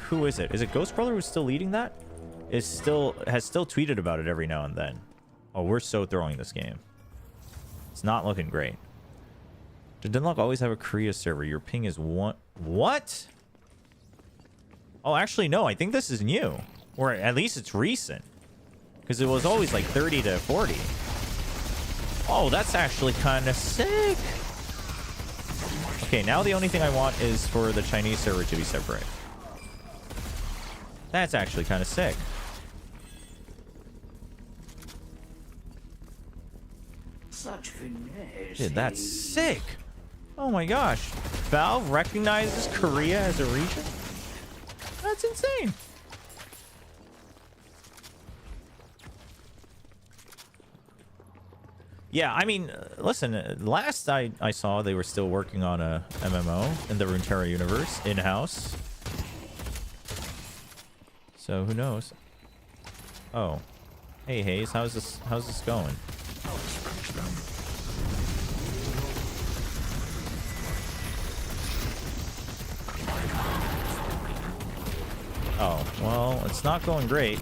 who is it? Is it Ghostcrawler who's still leading that? Has still tweeted about it every now and then. Oh, we're so throwing this game. It's not looking great. Did Denlock always have a Korea server? Your ping is one. What? Oh, actually, no. I think this is new. Or at least it's recent. Because it was always like 30 to 40. Oh, that's actually kind of sick. Okay, now the only thing I want is for the Chinese server to be separate. That's actually kind of sick. Such finesse. Dude, that's sick. Oh my gosh. Valve recognizes Korea as a region? That's insane. Yeah, I mean, listen, last I saw they were still working on a MMO in the Runeterra universe in-house. So who knows? Oh. Hey Hayes, how's this going? Oh, well, it's not going great.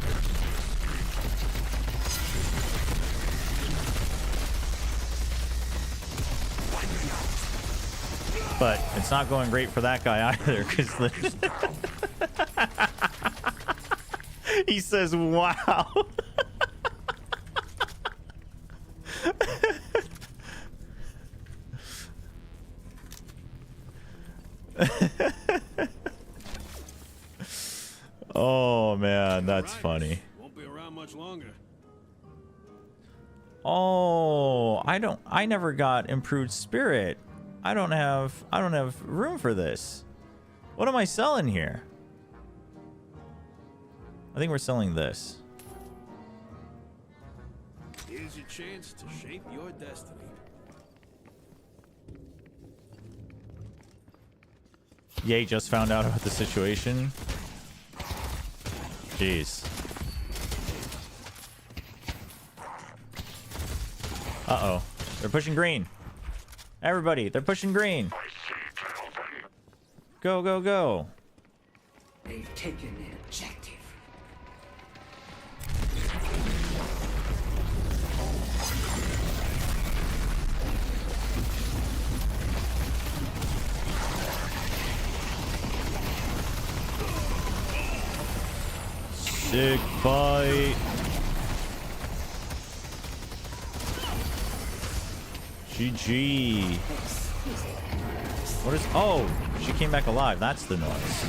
But it's not going great for that guy either, because he says, wow. Oh man, that's funny. Won't be around much longer. Oh, I never got improved spirit. I don't have room for this. What am I selling here? I think we're selling this. Here's your chance to shape your destiny. Ye just found out about the situation. Jeez. Uh-oh. They're pushing green. Everybody, they're pushing green. Go, go, go. They've taken an objective. Sick fight. GG. What is... Oh, she came back alive. That's the noise.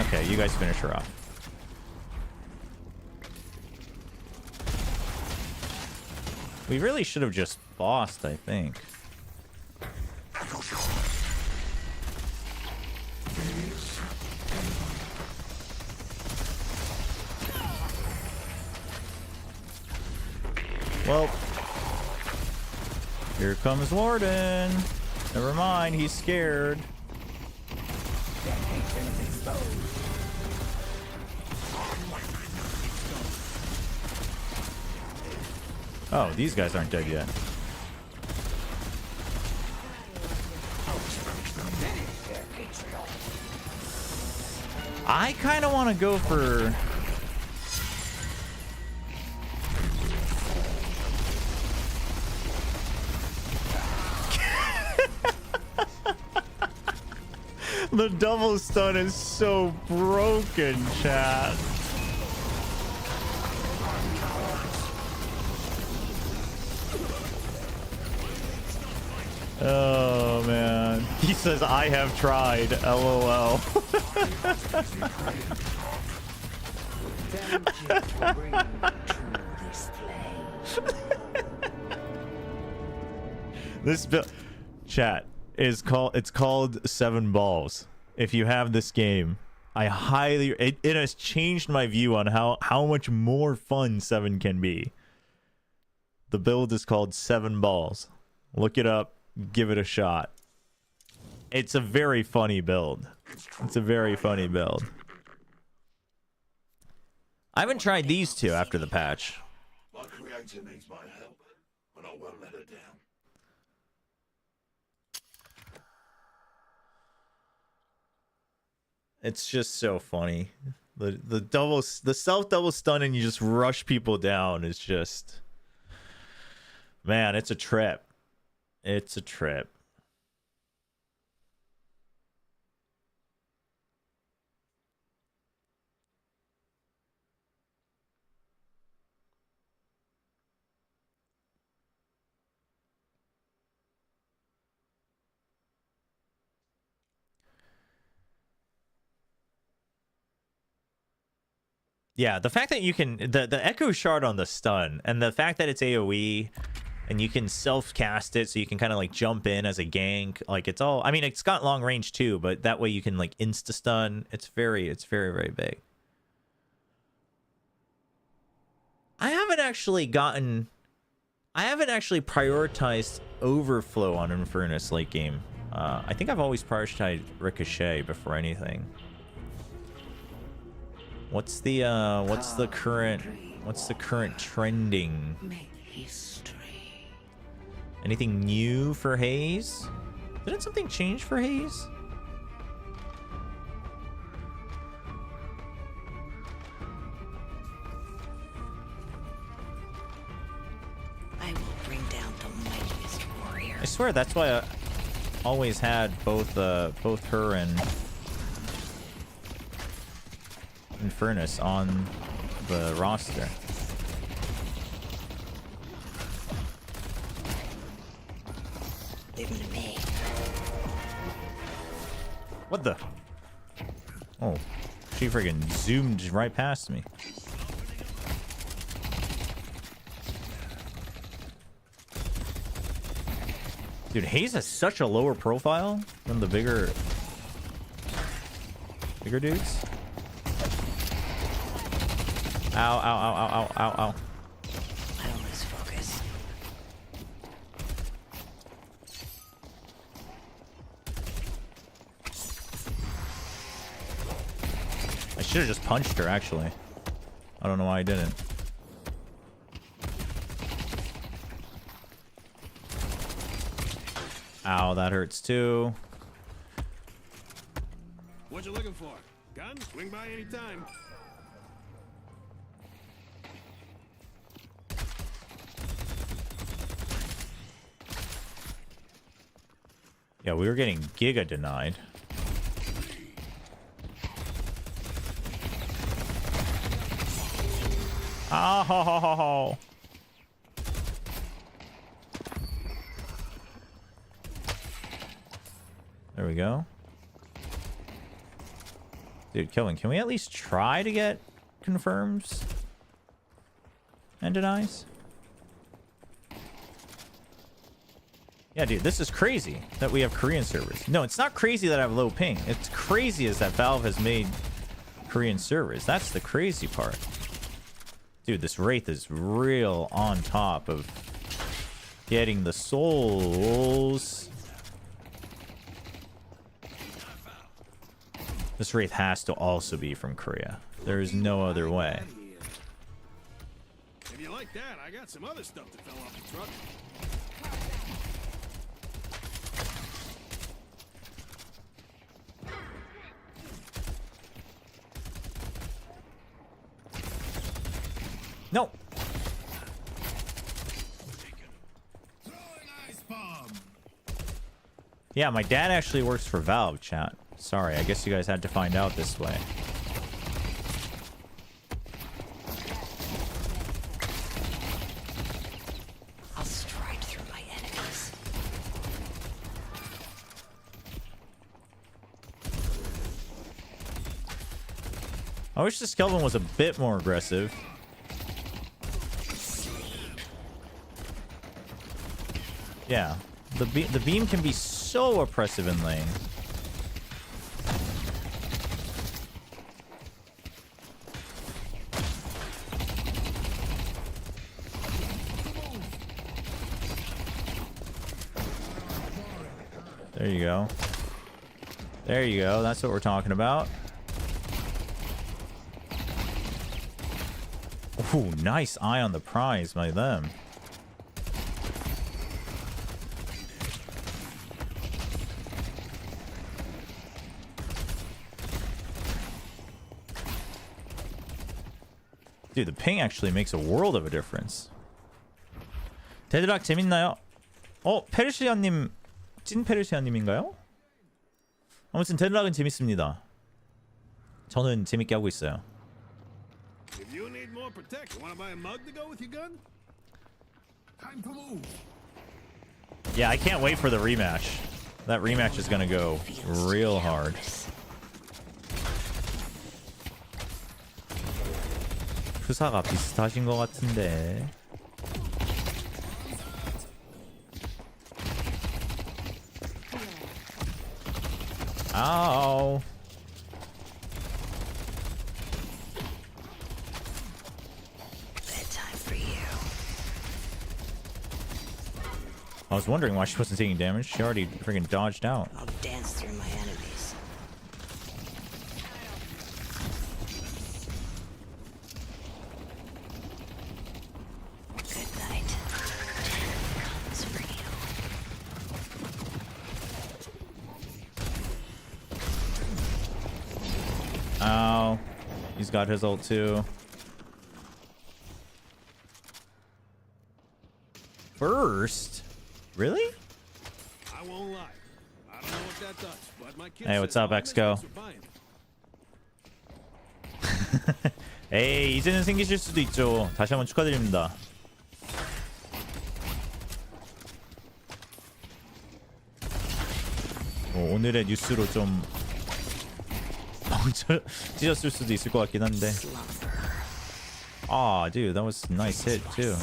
Okay, you guys finish her off. We really should have just bossed, I think. Well, here comes Warden. Never mind, he's scared. Oh, these guys aren't dead yet. I kind of want to go for... The double stun is so broken, chat. Oh man. He says I have tried. LOL. This build, chat, is called, it's called 7 Balls. If you have this game, I highly, it has changed my view on how much more fun 7 can be. The build is called 7 Balls. Look it up, give it a shot. It's a very funny build. It's a very funny build. I haven't tried these two after the patch. My creator needs my help, and I won't let her down. It's just so funny. The self double stun and you just rush people down is just, man, it's a trip. It's a trip. Yeah, the fact that you can the echo shard on the stun and the fact that it's AoE and you can self cast it so you can kind of like jump in as a gank, like it's all, I mean, it's got long range too, but that way you can like insta stun. It's very very big. I haven't actually prioritized overflow on Infernus late game. I think I've always prioritized Ricochet before anything. What's the current trending? Make history. Anything new for Haze? Didn't something change for Haze? I will bring down the mightiest warrior. I swear that's why I always had both her and Infernus on the roster. Leave him to me. What the? Oh, she friggin' zoomed right past me. Dude, Haze has such a lower profile than the bigger dudes. Ow, ow, ow, ow, ow, ow, ow. I don't lose focus. I should have just punched her, actually. I don't know why I didn't. Ow, that hurts too. What you looking for? Gun? Swing by anytime. Yeah, we were getting Giga denied. Ah ho ho ho ho. There we go. Dude, Kelvin, can we at least try to get confirms and denies? Yeah, dude, this is crazy that we have Korean servers. No, it's not crazy that I have low ping. It's crazy is that Valve has made Korean servers. That's the crazy part. Dude, this Wraith is real on top of getting the souls. This Wraith has to also be from Korea. There is no other way. If you like that, I got some other stuff that fell off the truck. No. Yeah, my dad actually works for Valve, chat. Sorry, I guess you guys had to find out this way. I'll stride through my enemies. I wish this Kelvin was a bit more aggressive. Yeah, the beam can be so oppressive in lane. There you go. There you go. That's what we're talking about. Ooh, nice eye on the prize by them. Dude, the ping actually makes a world of a difference. 데드락 재밌나요? 페르시아님 찐 페르시아님인가요? 아무튼 데드락은 재밌습니다. 저는 재밌게 하고 있어요. If you need more protection, want to buy a mug to go with your gun? Time to move. Yeah, I can't wait for the rematch. That rematch is gonna go real hard. 유사가 비슷하신 것 같은데. 아우. Bedtime for you. I was wondering why she wasn't taking damage. She already freaking dodged out. I'll dance through my enemies. Good night. Comes for you. Ow. He's got his ult too. First? Really? I won't lie. I don't know what that does, but my kid Hey, what's says up, all Exco? mistakes are fine. 에이, 이제는 생기실 수도 있죠. 다시 한번 축하드립니다. 오늘의 뉴스로 좀 찢었을 수도 있을 것 같긴 한데. 아, dude, that was a nice hit too.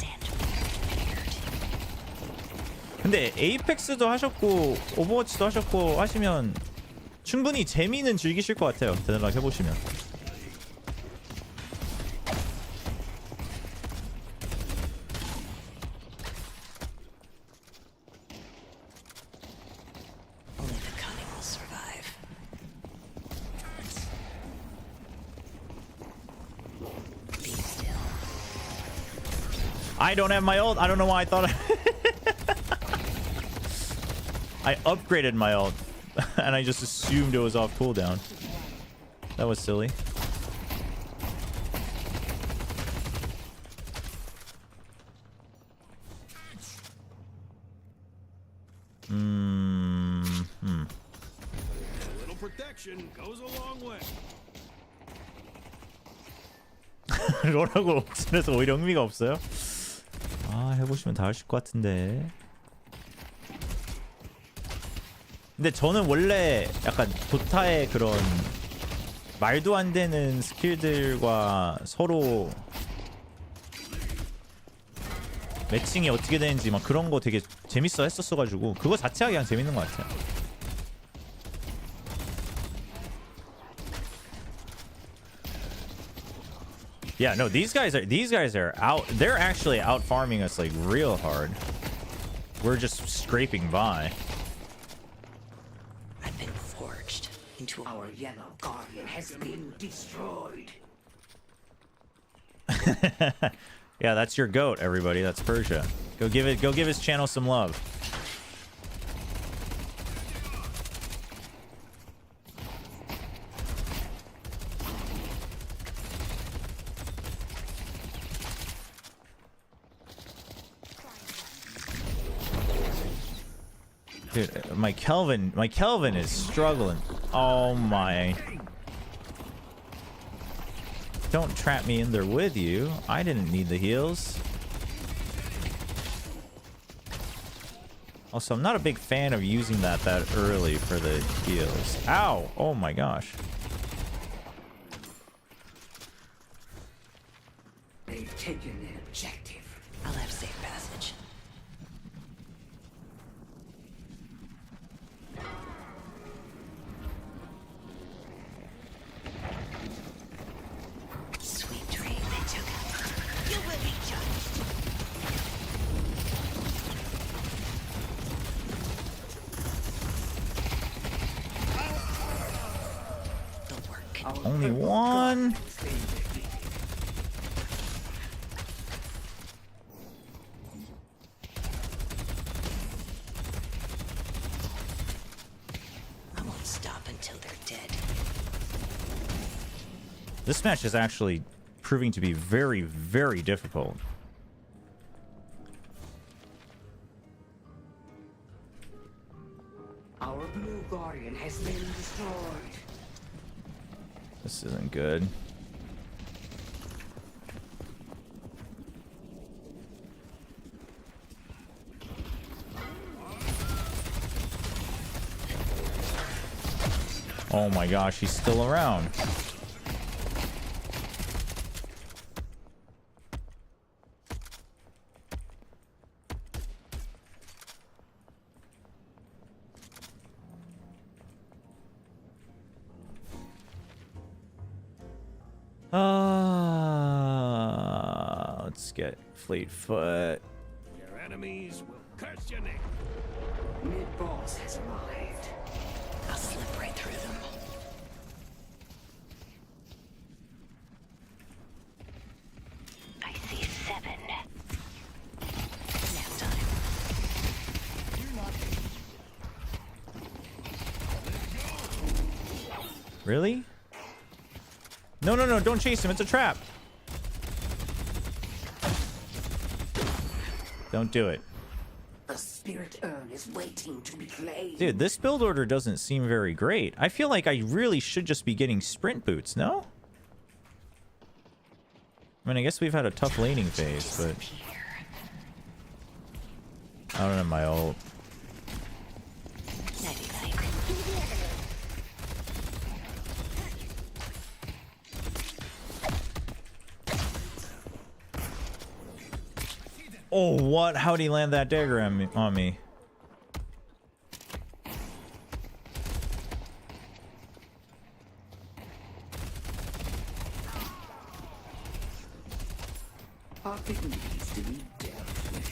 근데 에이펙스도 하셨고 오버워치도 하셨고 하시면 충분히 재미는 즐기실 것 같아요. 대단하게 해보시면. Only the cunning will survive. Be still. I don't have my ult. I don't know why I thought I upgraded my ult and I just assumed it was off cooldown. That was silly. A little protection goes a long way. 뭐라고 옥슨에서 오히려 흥미가 없어요? 아, 해보시면 다 하실 것 같은데. 근데 저는 원래 약간 도타의 그런 말도 안 되는 스킬들과 서로 매칭이 어떻게 되는지 막 그런 거 되게 재밌어 했었어가지고 그거 자체가 그냥 재밌는 것 같아요. Yeah, no, these guys are out. They're actually out farming us like real hard. We're just scraping by. I've been forged into Our yellow guardian has been destroyed. Yeah, that's your goat, everybody. That's Persia. Go give his channel some love. Dude, my Kelvin is struggling. Oh my. Don't trap me in there with you. I didn't need the heals. Also, I'm not a big fan of using that early for the heals. Ow! Oh my gosh. They've taken an objective. I'll have safe passage. Sweet dream, Machuca. You will be judged. The work. Only one. I won't stop until they're dead. This match is actually proving to be very, very difficult. Our blue guardian has been destroyed. This isn't good. Oh my gosh, he's still around. Let's get Fleetfoot. Your enemies will curse your name. Mid-boss has arrived. I'll slip right through them. I see 7. Nap time. Really? No, no, no, don't chase him. It's a trap. Don't do it. The spirit urn is waiting to be claimed. Dude, this build order doesn't seem very great. I feel like I really should just be getting sprint boots, no? I mean, I guess we've had a tough laning phase, but... I don't have my ult. Oh, what? How'd he land that dagger on me? Our big needs to be dealt with.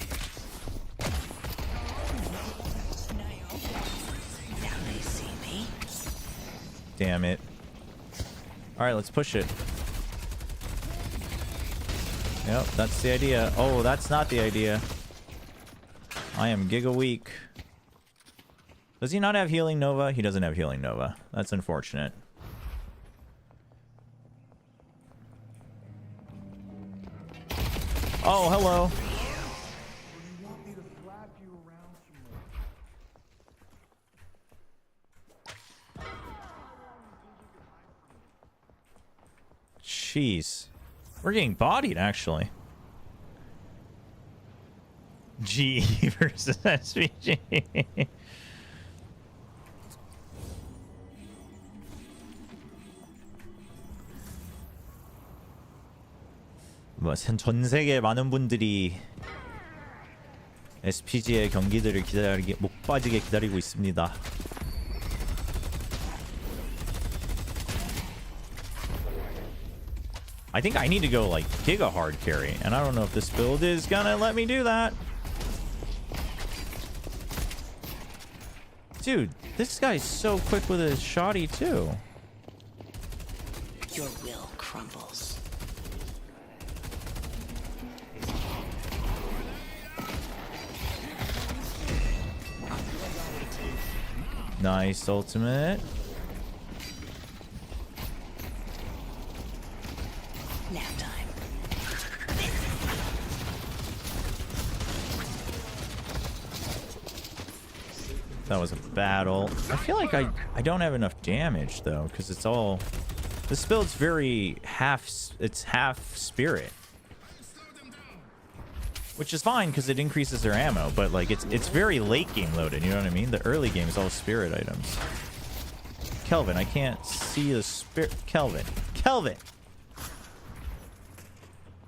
Now they see me. Damn it. Alright, let's push it. Yep, that's the idea. Oh, that's not the idea. I am giga weak. Does he not have healing Nova? He doesn't have healing Nova. That's unfortunate. Oh, hello. Jeez. We're getting bodied, actually. G versus SVG. 뭐, 전 세계 많은 분들이 SPG의 경기들을 못 빠지게 기다리고 있습니다. I think I need to go like giga hard carry, and I don't know if this build is gonna let me do that. Dude, this guy's so quick with his shoddy too. Your will crumbles. Nice ultimate. Nap time. That was a battle. I feel like I don't have enough damage though, because it's all... This build's very it's half spirit. Which is fine because it increases their ammo, but like it's very late game loaded, you know what I mean? The early game is all spirit items. Kelvin, I can't see the spirit. Kelvin. Kelvin!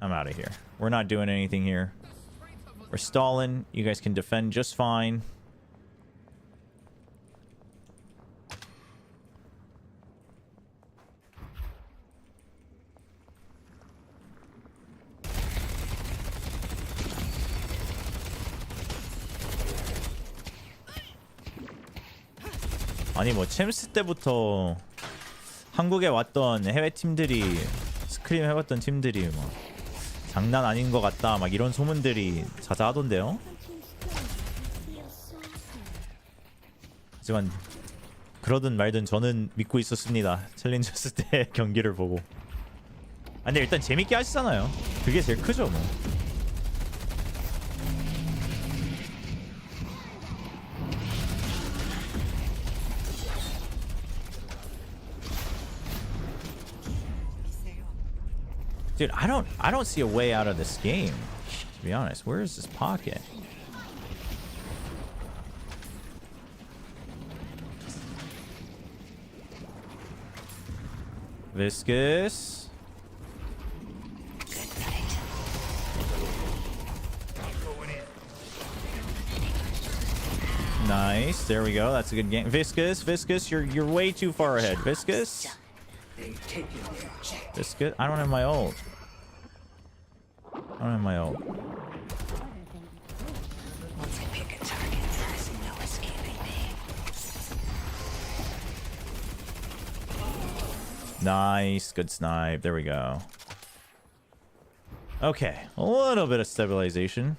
I'm out of here. We're not doing anything here. We're stalling. You guys can defend just fine. 아니 뭐 챔스 때부터 한국에 왔던 해외 팀들이 스크림 해봤던 팀들이 뭐 장난 아닌 것 같다 막 이런 소문들이 자자하던데요. 하지만 그러든 말든 저는 믿고 있었습니다. 챌린저스 때 경기를 보고. 아, 근데 일단 재밌게 하시잖아요. 그게 제일 크죠 뭐. Dude, I don't see a way out of this game, to be honest. Where is this pocket? Viscous. Good night. Nice. There we go. That's a good game. Viscous, Viscous, you're way too far ahead. Viscous. They've taken their objective. This good? I don't have my ult. I don't have my ult. Once I pick a target, there's no escaping me. Nice. Good snipe. There we go. Okay. A little bit of stabilization.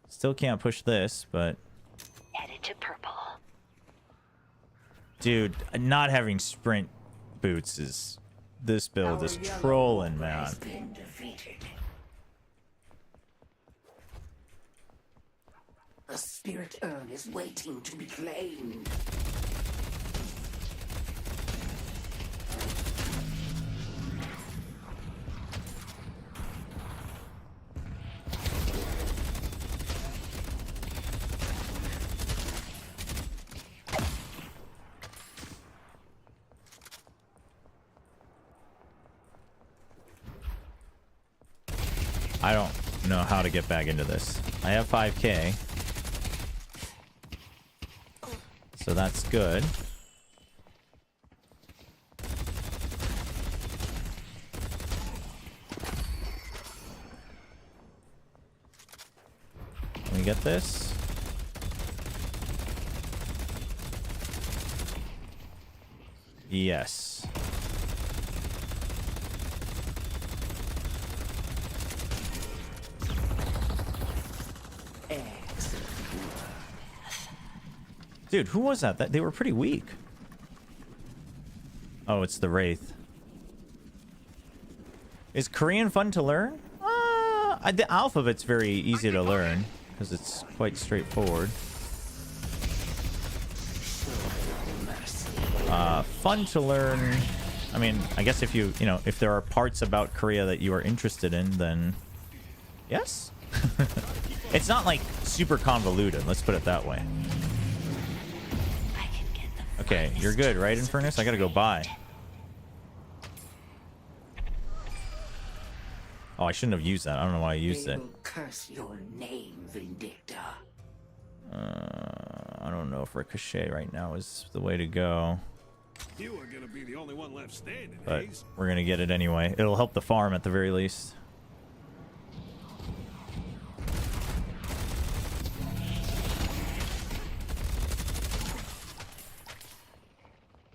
Still can't push this, but... Headed to purple. Dude, not having sprint boots is... This build is trolling, man. Has been defeated. A spirit urn is waiting to be claimed. I don't know how to get back into this. I have 5k. So that's good. Can we get this? Yes. Dude, who was that? They were pretty weak. Oh, it's the Wraith. Is Korean fun to learn? The alphabet's very easy to learn because it's quite straightforward. Fun to learn. I mean, I guess if you know, if there are parts about Korea that you are interested in, then yes. It's not like super convoluted. Let's put it that way. Okay, you're good, right, Infernus? I gotta go by. Oh, I shouldn't have used that. I don't know why I used it. They will curse your name, Vindicta. I don't know if Ricochet right now is the way to go. You are gonna be the only one left standing, But Hayes. we're gonna get it anyway. It'll help the farm at the very least.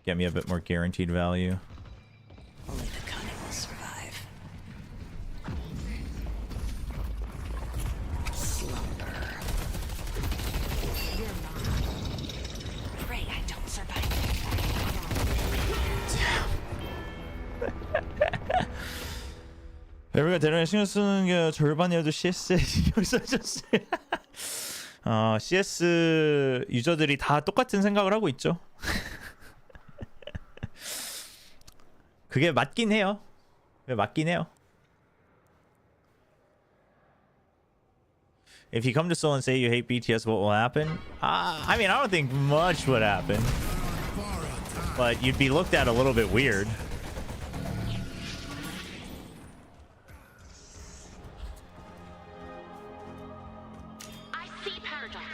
Get me a bit more guaranteed value. Only the cunning will survive. Slumber. You're mine. Pray I don't survive. 레벨가 대략 신경 쓰는 게 절반이라도 CS에 신경 써줬어요. CS 유저들이 다 똑같은 생각을 하고 있죠. 그게 맞긴 해요. 그게 맞긴 해요. If you come to Seoul and say you hate BTS, what will happen? I mean, I don't think much would happen. But you'd be looked at a little bit weird. I see paradox.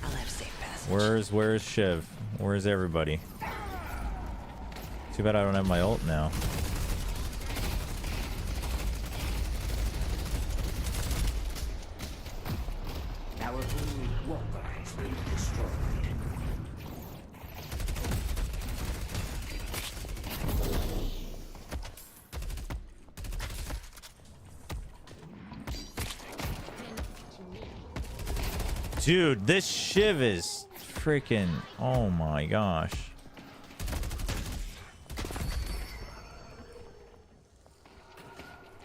I'll have safe passage. Where's Shiv? Where's everybody? Too bad I don't have my ult now. Our old walker has been destroyed. Dude, this Shiv is freaking... Oh my gosh.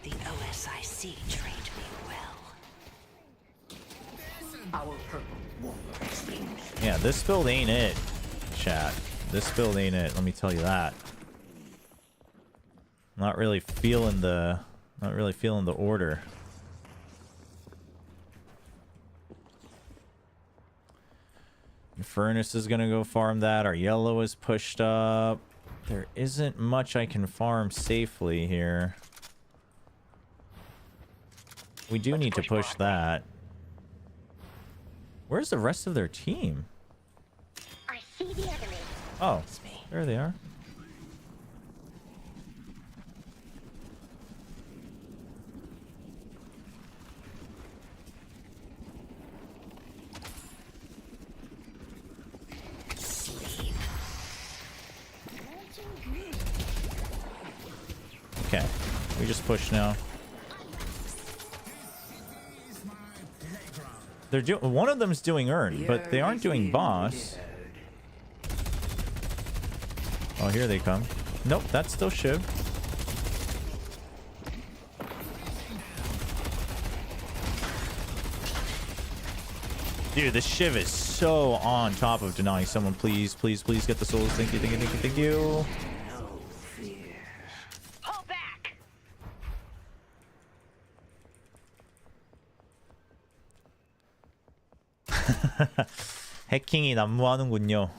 The OSIC trained me well. Our purple walker has been Yeah, this build ain't it, chat. This build ain't it, let me tell you that. Not really feeling the order. Furnace is gonna go farm that. Our yellow is pushed up. There isn't much I can farm safely here. We do need to push that. Where's the rest of their team? I see the enemy. Oh, there they are. Okay, we just push now. They're doing. One of them's doing earn, but they aren't doing boss. Oh, here they come. Nope, that's still Shiv. Dude, the Shiv is so on top of denying someone. Please, please, please get the souls. Thank you, thank you, thank you, thank you. Pull back. 해킹이 난무하는군요.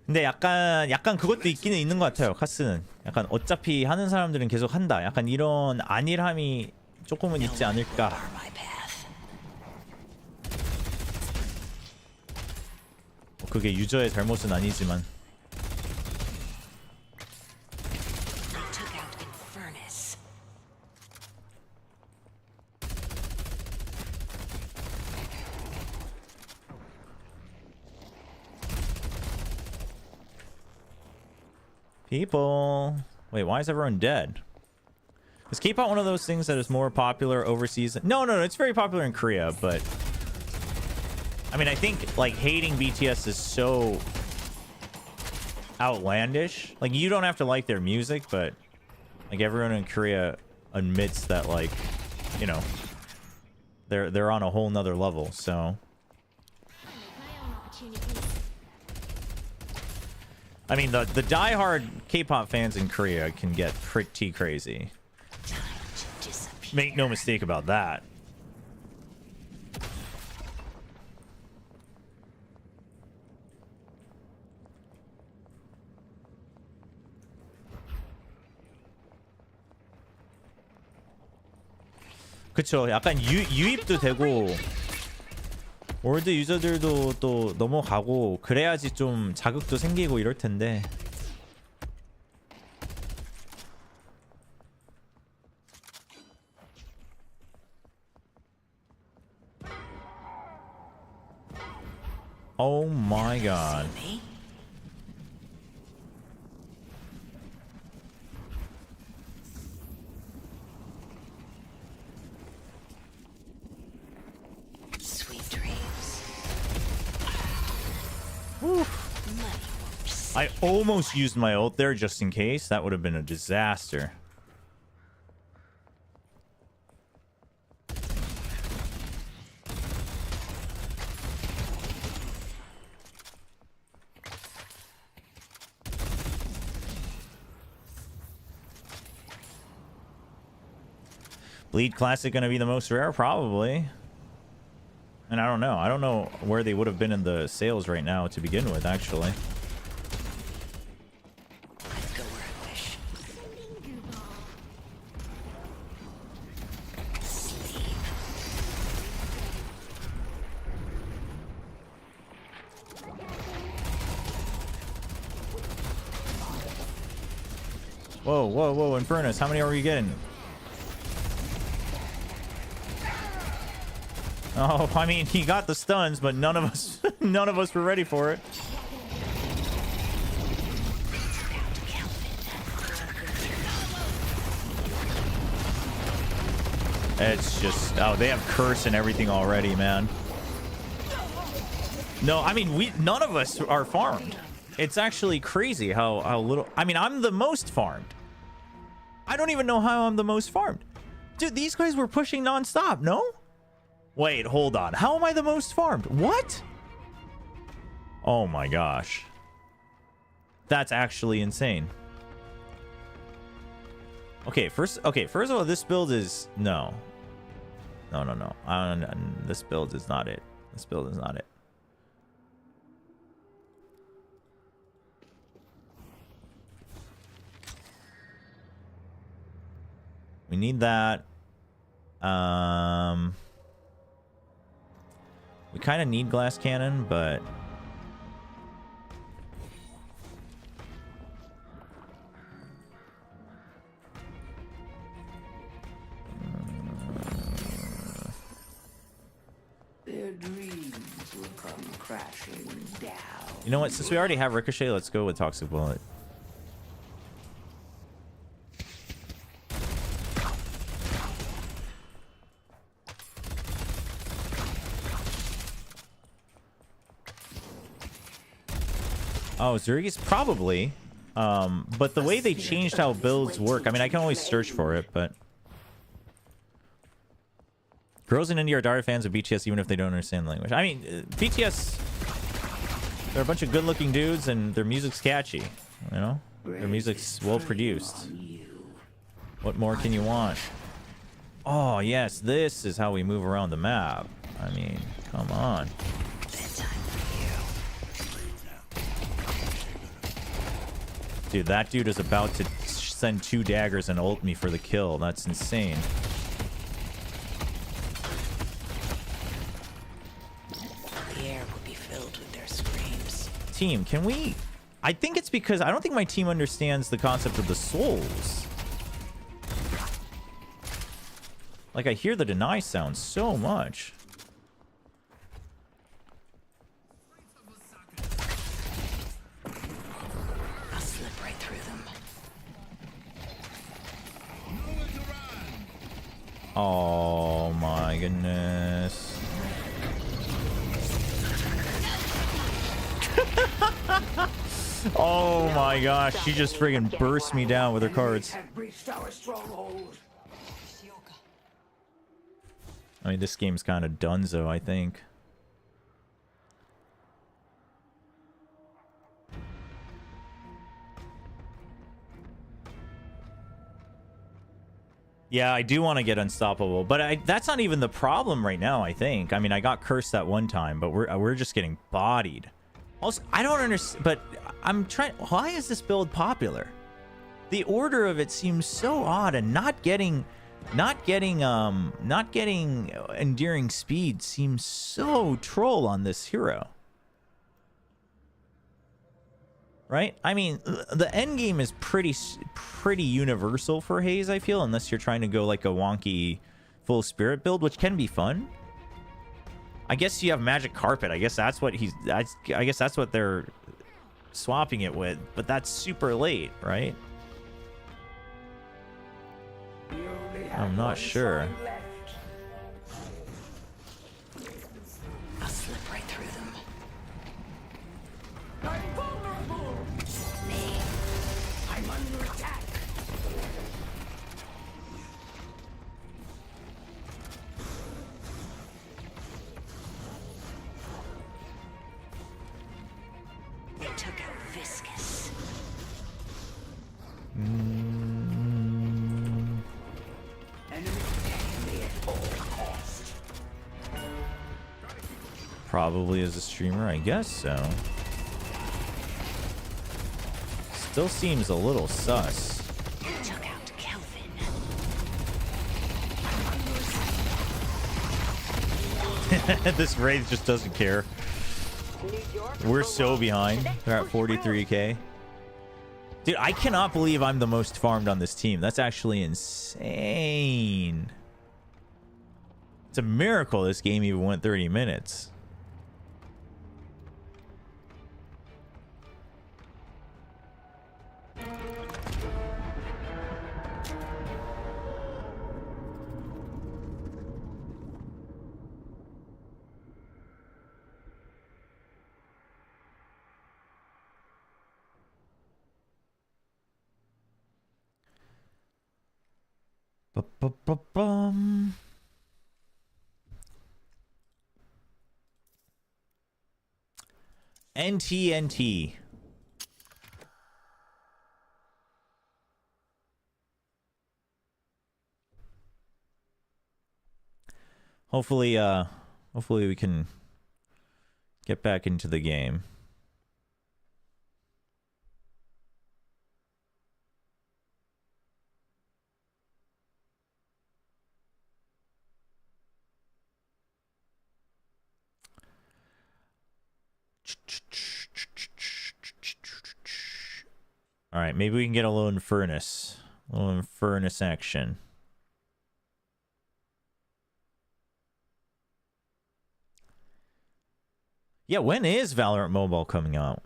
근데 약간 그것도 있기는 있는 것 같아요. 카스는 약간 어차피 하는 사람들은 계속 한다. 약간 이런 안일함이 조금은 있지 않을까. 그게 유저의 잘못은 아니지만. People. Wait, why is everyone dead? Is K-pop one of those things that is more popular overseas? No, it's very popular in Korea, but I mean, I think like hating BTS is so outlandish. Like, you don't have to like their music, but like everyone in Korea admits that, like, you know, they're on a whole nother level. So I mean, the diehard K-pop fans in Korea can get pretty crazy. Make no mistake about that. 그쵸. 약간 유입도 되고 월드 유저들도 또 넘어가고 그래야지 좀 자극도 생기고 이럴 텐데. Oh my god. I almost used my ult there just in case. That would have been a disaster. Bleed Classic gonna be the most rare? Probably. And I don't know. I don't know where they would have been in the sales right now to begin with, actually. Whoa, whoa, whoa, Infernus, how many are we getting? Oh, I mean, he got the stuns, but none of us were ready for it. It's just, oh, they have curse and everything already, man. No, I mean, none of us are farmed. It's actually crazy how little. I mean, I'm the most farmed. I don't even know how I'm the most farmed. Dude, these guys were pushing nonstop, no? Wait, hold on. How am I the most farmed? What? Oh my gosh. That's actually insane. Okay, first of all, this build is no. This build is not it. This build is not it. We need that. kind of need glass cannon, but Their dreams will come crashing down. you know what? Since we already have Ricochet, let's go with Toxic Bullet. Oh, Zergis probably. But the way they changed how builds work, I mean, I can always search for it, but girls in India are diehard fans of BTS even if they don't understand the language. I mean, BTS, they're a bunch of good-looking dudes and their music's catchy, you know? Their music's well-produced. What more can you want? Oh, yes, this is how we move around the map. I mean, come on. Dude, that dude is about to send 2 daggers and ult me for the kill. That's insane. The air will be filled with their screams. Team, can we... I think it's because I don't think my team understands the concept of the souls. Like, I hear the deny sound so much. Oh my goodness. Oh my gosh, she just friggin' burst me down with her cards. I mean, this game's kind of donezo, I think. Yeah, I do want to get unstoppable, but that's not even the problem right now, I think. I mean, I got cursed that one time, but we're just getting bodied. Also, I don't understand, but I'm trying... Why is this build popular? The order of it seems so odd, and not getting enduring speed seems so troll on this hero. Right? I mean, the end game is pretty universal for Haze, I feel, unless you're trying to go like a wonky full spirit build, which can be fun. I guess you have Magic Carpet. I guess that's what I guess that's what they're swapping it with, but that's super late, right? I'm not sure. I'll slip right through them. I'm vulnerable! I'm under attack! They took out Viscous. Probably as a streamer, I guess so. Still seems a little sus. Took out Kelvin. This Wraith just doesn't care. We're so behind. They're at 43k. Dude, I cannot believe I'm the most farmed on this team. That's actually insane. It's a miracle this game even went 30 minutes. Ba-ba-ba-bum. NT. Hopefully we can get back into the game. All right, maybe we can get a little Infernus. A little Infernus action. Yeah, when is Valorant Mobile coming out?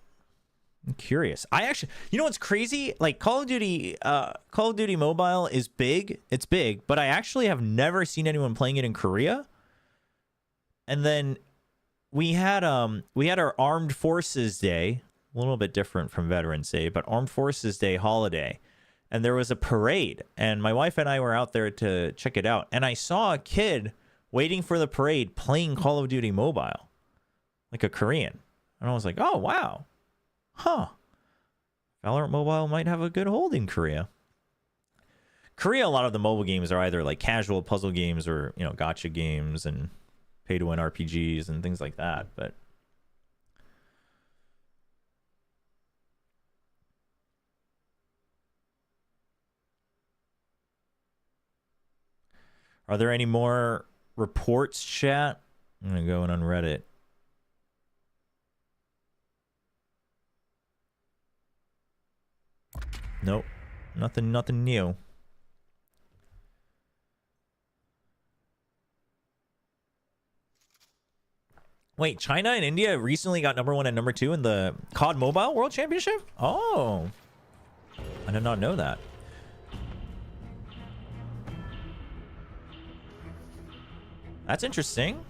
I'm curious. I actually, you know what's crazy? Like Call of Duty Mobile is big. It's big, but I actually have never seen anyone playing it in Korea. And then we had our Armed Forces Day, a little bit different from Veterans Day, but Armed Forces Day holiday. And there was a parade, and my wife and I were out there to check it out. And I saw a kid waiting for the parade playing Call of Duty Mobile, like a Korean. And I was like, oh, wow. Huh. Valorant Mobile might have a good hold in Korea. Korea, a lot of the mobile games are either like casual puzzle games or, you know, gacha games and pay-to-win RPGs and things like that. But are there any more reports, chat? I'm going to go in on Reddit. Nope. Nothing new. Wait, China and India recently got #1 and #2 in the COD Mobile World Championship? Oh. I did not know that. That's interesting.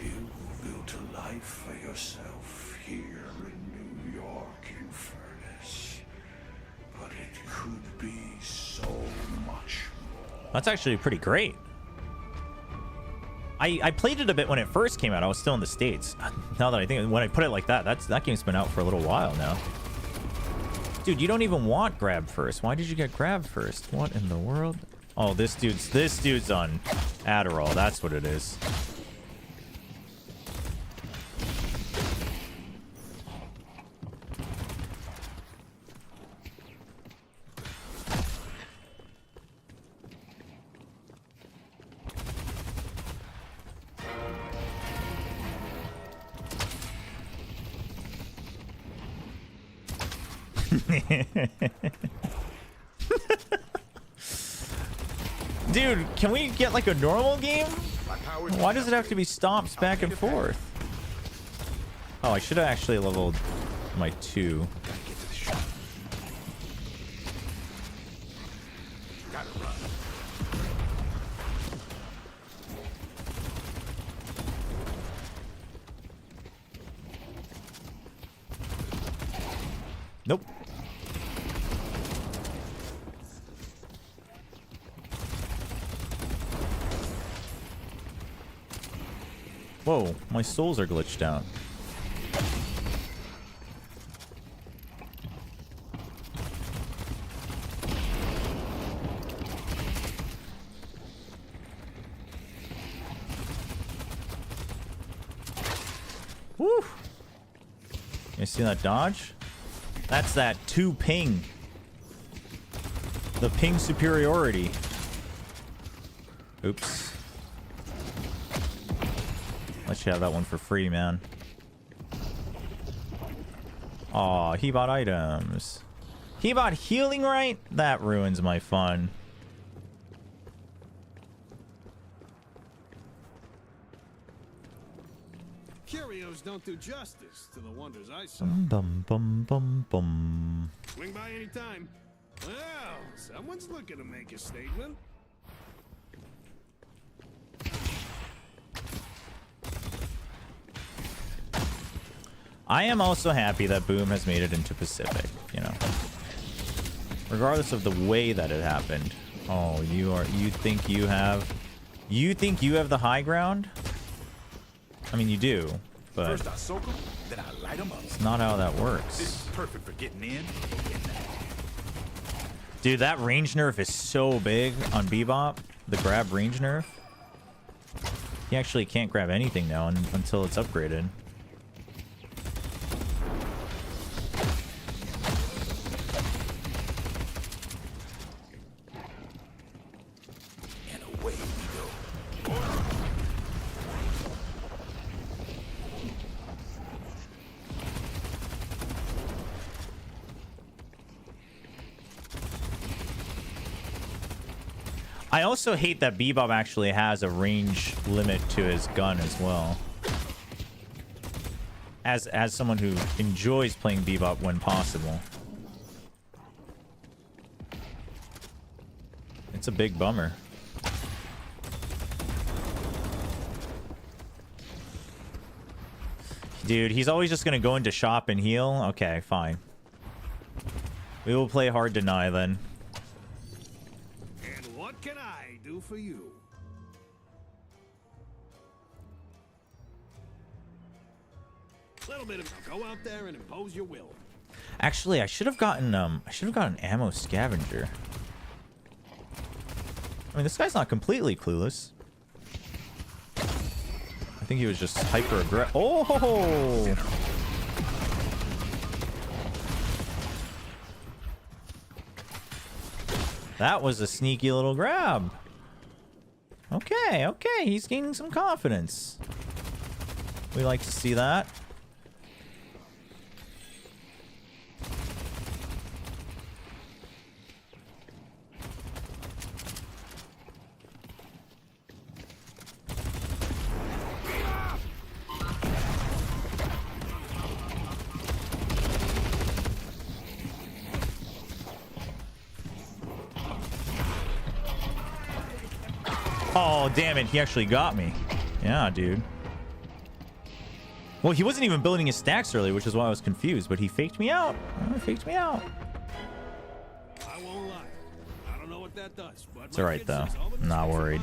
You built a life for yourself here in New York, Infernus. But it could be so much more. That's actually pretty great. I played it a bit when it first came out. I was still in the States. Now that I think, when I put it like that, that game's been out for a little while now. Dude, you don't even want grab first. Why did you get grab first? What in the world? Oh, this dude's on Adderall. That's what it is. Dude, can we get like a normal game? Why does it have to be stomps back and forth? Oh, I should have actually leveled my 2. Nope. Whoa, my souls are glitched out. Woo! You see that dodge? That's that 2 ping. The ping superiority. Oops. Let you have that one for free, man. Aw, he bought items. He bought healing right? That ruins my fun. Curios don't do justice to the wonders I saw. Bum bum bum bum. Swing by anytime. Well, someone's looking to make a statement. I am also happy that Boom has made it into Pacific, you know. Regardless of the way that it happened. Oh, you think you have the high ground? I mean, you do, but First I soak 'em, then I light 'em up. it's not how that works. This is perfect for getting in or getting out. Dude, that range nerf is so big on Bebop. The grab range nerf. You actually can't grab anything now until it's upgraded. And away we go. I also hate that Bebop actually has a range limit to his gun as well. As someone who enjoys playing Bebop when possible. It's a big bummer. Dude, he's always just gonna go into shop and heal? Okay, fine. We will play hard deny then. And what can I do for you? Little bit of go out there and impose your will. Actually, I should have gotten ammo scavenger. I mean, this guy's not completely clueless. I think he was just hyper aggressive. Oh! That was a sneaky little grab. Okay, okay, he's gaining some confidence. We like to see that. Oh, damn it. He actually got me. Yeah, dude. Well, he wasn't even building his stacks early, which is why I was confused, but he faked me out. He faked me out. I won't lie. I don't know what that does, but It's alright, though. I'm not worried.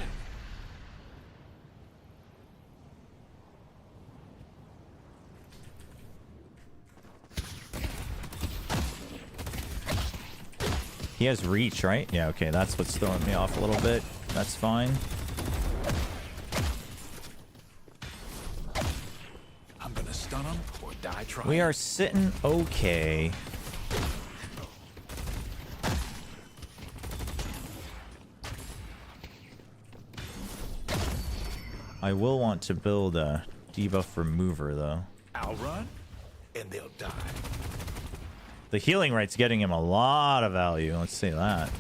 He has reach, right? Yeah, okay. That's what's throwing me off a little bit. That's fine. I'm gonna stun him or die trying. We are sitting okay. I will want to build a debuff remover, though. I'll run, and they'll die. The healing rate's getting him a lot of value. Let's say that.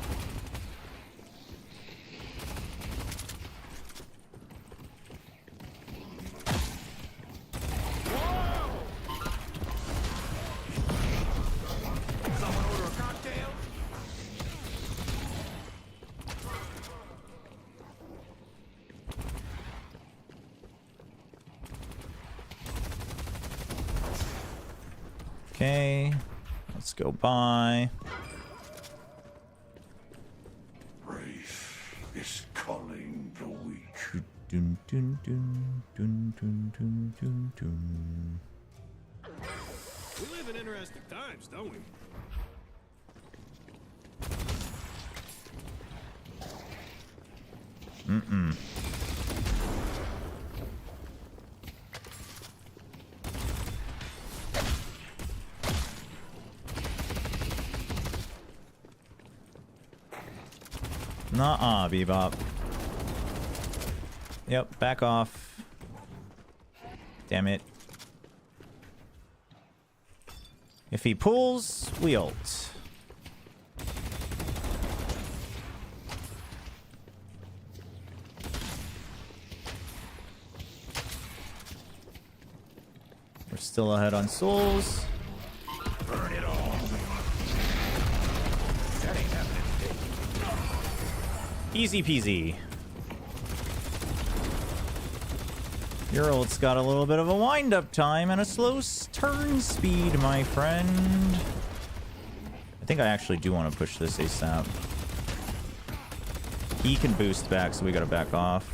Someone order a cocktail? Okay. Let's go by. Wraith is culling the weak. Dun, dun, dun, dun, dun, dun, dun, dun. We live in interesting times, don't we? Nuh-uh, Bebop. Yep, back off. Damn it. If he pulls, we ult. We're still ahead on souls. Burn it all. That ain't happening today. Easy peasy. Your ult's got a little bit of a wind-up time and a slow turn speed, my friend. I think I actually do want to push this ASAP. He can boost back, so we gotta back off.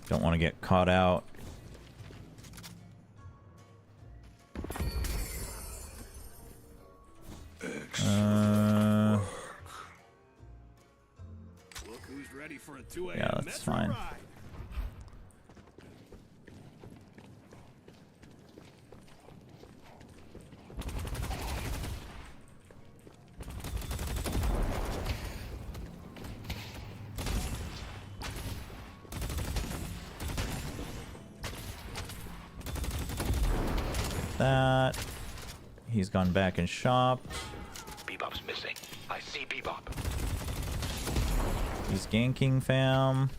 Don't want to get caught out. Look who's ready for a 2 a.m. Yeah, that's Metro fine. ride. That. He's gone back and shopped. Bebop's missing. I see Bebop. He's ganking, fam.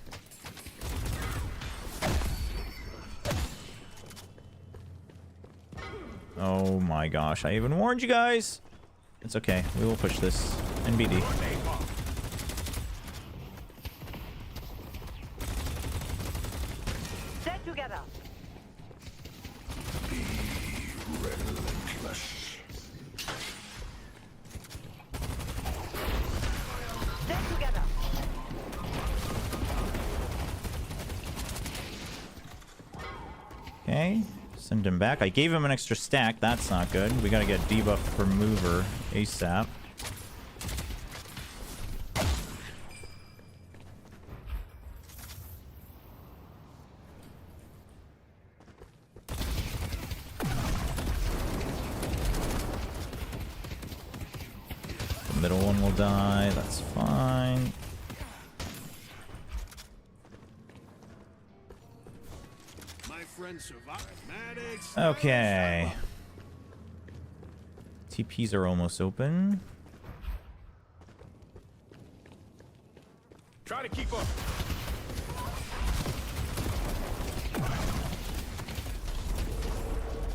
Oh my gosh, I even warned you guys. It's okay. We will push this. NBD. Stand together. Be relentless. Stand together. Okay. Send him back. I gave him an extra stack. That's not good. We gotta get debuff for mover ASAP. The middle one will die. That's fine. My friend survived. Maddox. Okay. TPs are almost open. Try to keep up.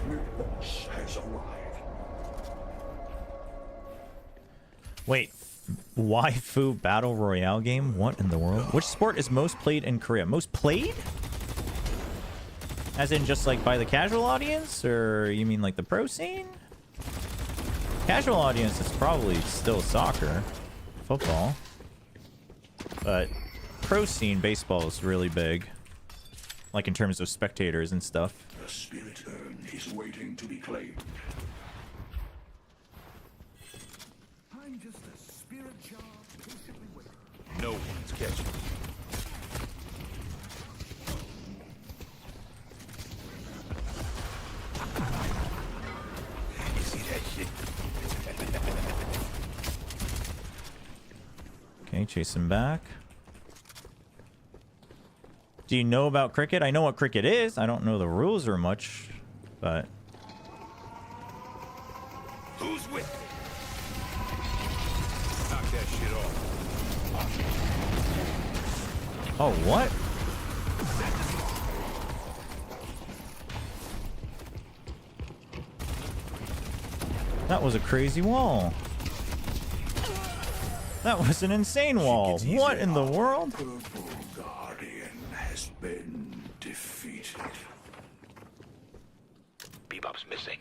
New boss has arrived. Wait, waifu battle royale game? What in the world? Which sport is most played in Korea? Most played? As in just like by the casual audience? Or you mean like the pro scene? Casual audience, it's probably still soccer, football. But pro scene, baseball is really big. Like in terms of spectators and stuff. The spirit urn is waiting to be claimed. I'm just a spirit jar patiently waiting. No one's catching. You see that shit? Okay, chase him back. Do you know about cricket? I know what cricket is. I don't know the rules or much, but... Who's with me? Knock that shit off. Oh, what? That was a crazy wall. That was an insane wall. What in the world? Purple Guardian has been defeated. Bebop's missing.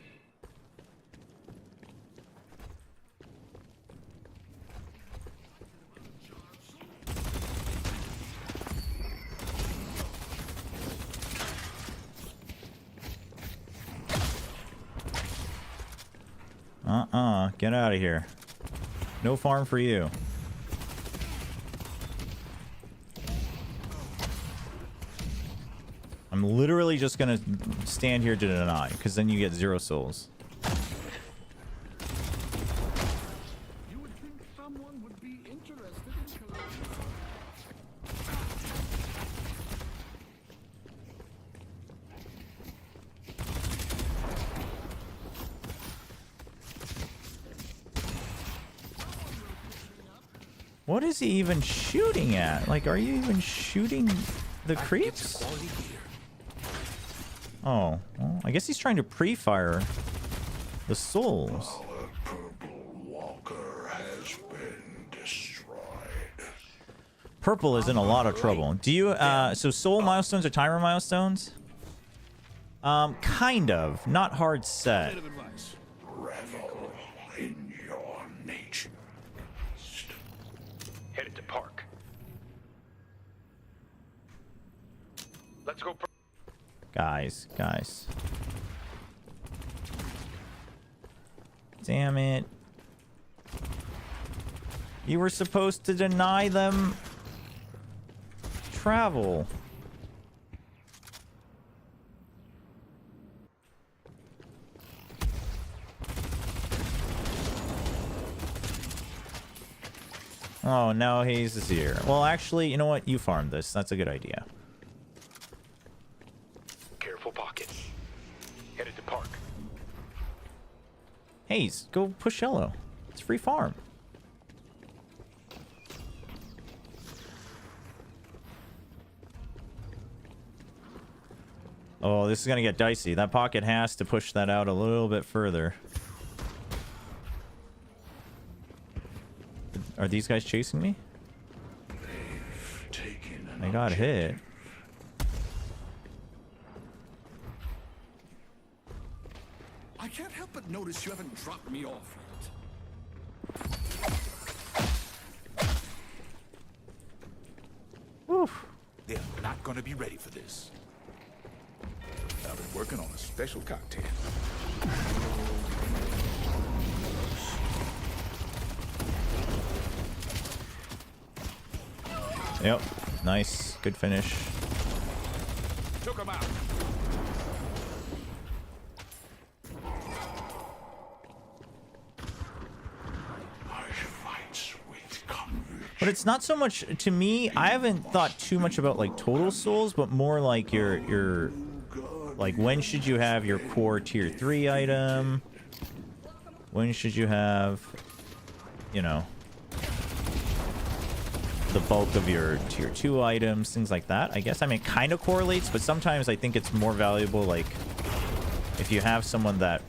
Get out of here. No farm for you. I'm literally just gonna stand here to deny, because then you get 0 souls. You would think someone would be interested in collecting. What is he even shooting at? Like, are you even shooting the creeps? Quality gear. Oh, well, I guess he's trying to pre-fire the souls. Our purple walker has been destroyed. Purple is in a lot of trouble. Do you, so soul milestones are timer milestones? Kind of. Not hard set. Bit of advice. Revel in your nature. Headed to park. Let's go. Guys. Damn it. You were supposed to deny them travel. Oh, no, he's here. Well, actually, you know what? You farmed this. That's a good idea. Careful pockets. Headed to park. Hey, go push yellow. It's free farm. Oh, this is gonna get dicey. That pocket has to push that out a little bit further. Are these guys chasing me? I got hit. I can't help but notice you haven't dropped me off yet. Oof. They're not gonna be ready for this. I've been working on a special cocktail. Yep. Nice. Good finish. Took him out. But it's not so much to me. I haven't thought too much about like total souls, but more like your like when should you have your core tier 3 item? When should you have, you know, the bulk of your tier 2 items, things like that. I guess, I mean, it kind of correlates, but sometimes I think it's more valuable, like, if you have someone that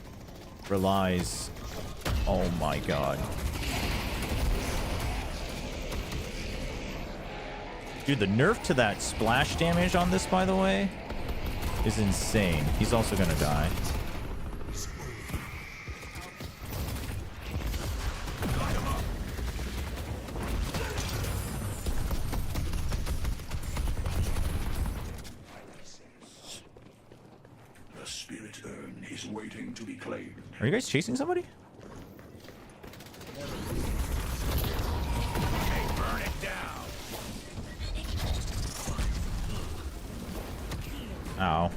relies... Oh my god. Dude, the nerf to that splash damage on this, by the way, is insane. He's also gonna die. The spirit urn is waiting to be claimed. Are you guys chasing somebody? Hey, burn it down. Ow.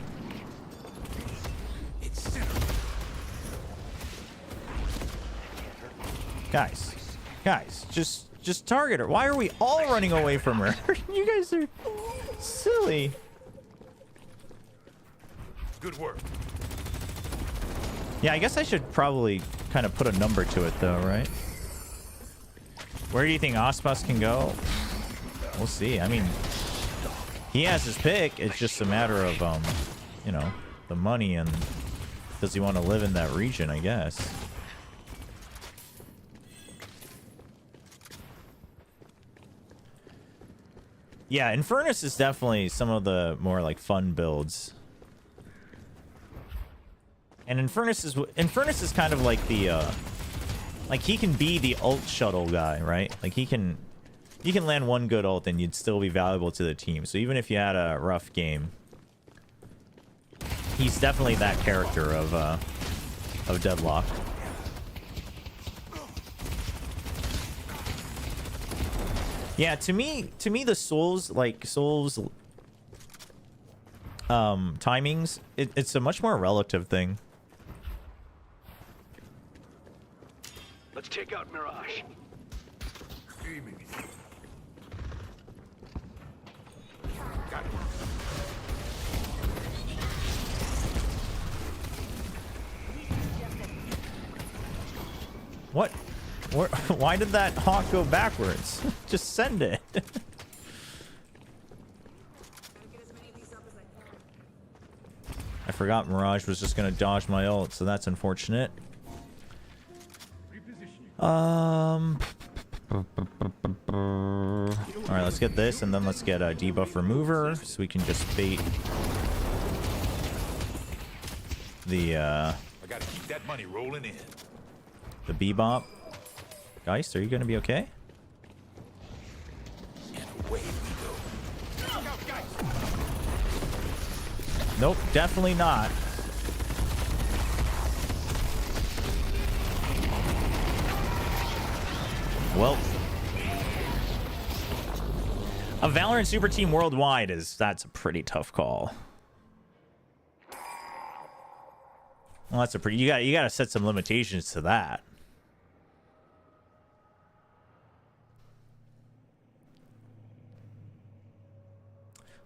It's centered. Guys, just target her. Why are we all running away from her? You guys are silly. Good work. Yeah, I guess I should probably kind of put a number to it, though, right? Where do you think Aspas can go? We'll see. I mean, he has his pick. It's just a matter of, you know, the money and does he want to live in that region, I guess. Yeah, Infernus is definitely some of the more, like, fun builds. And Infernus is kind of like the, like, he can be the ult shuttle guy, right? Like, he can land one good ult and you'd still be valuable to the team. So even if you had a rough game, he's definitely that character of Deadlock. Yeah, to me the Souls timings, it's a much more relative thing. Let's take out Mirage. Aiming. Got it. What? Why did that hawk go backwards? Just send it. I forgot Mirage was just gonna dodge my ult, so that's unfortunate. Alright, let's get this, and then let's get a debuff remover, so we can just bait the, I gotta keep that money rolling in. the Bebop. Geist, are you gonna be okay? And away we go. Look out, guys. Nope, definitely not. Well, a Valorant super team worldwide that's a pretty tough call. Well, that's a pretty, you gotta set some limitations to that.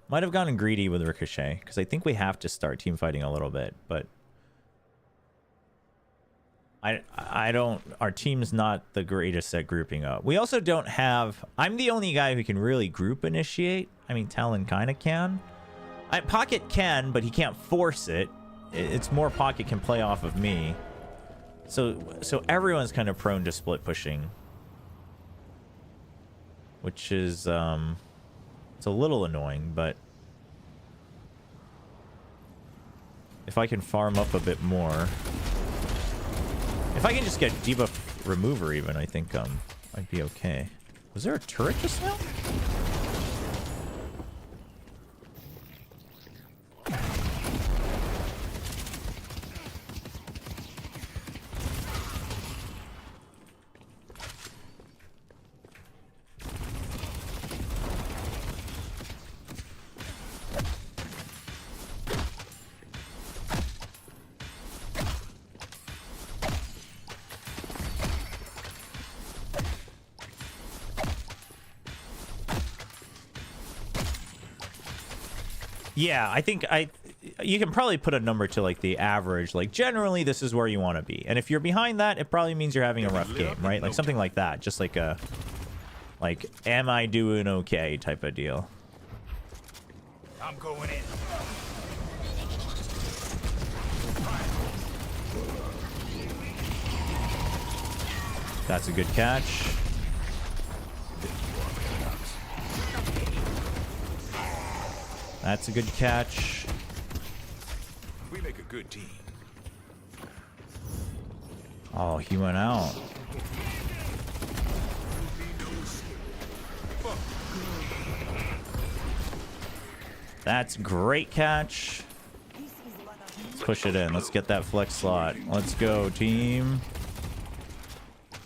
Might have gotten greedy with Ricochet, because I think we have to start team fighting a little bit, but I don't. Our team's not the greatest at grouping up. We also don't have. I'm the only guy who can really group initiate. I mean, Talon kind of can. Pocket can, but he can't force it. It's more Pocket can play off of me. So everyone's kind of prone to split pushing, which is it's a little annoying, but if I can farm up a bit more, if I can just get debuff remover even, I think I'd be okay. Was there a turret just now? Yeah, I think you can probably put a number to like the average. Like generally this is where you want to be. And if you're behind that, it probably means you're having a rough game, right? Like something like that. Just like a am I doing okay type of deal. I'm going in. That's a good catch. That's a good catch. We make a good team. Oh, he went out. That's great catch. Let's push it in. Let's get that flex slot. Let's go, team.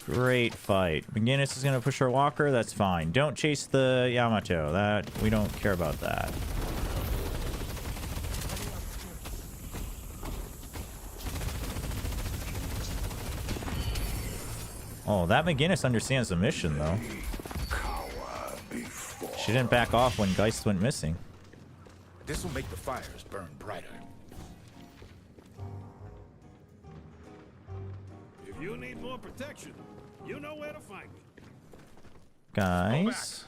Great fight. McGinnis is going to push our walker. That's fine. Don't chase the Yamato. That we don't care about that. Oh, that McGinnis understands the mission, though. She didn't back off when Geist went missing. This will make the fires burn brighter. If you need more protection, you know where to find me. Guys.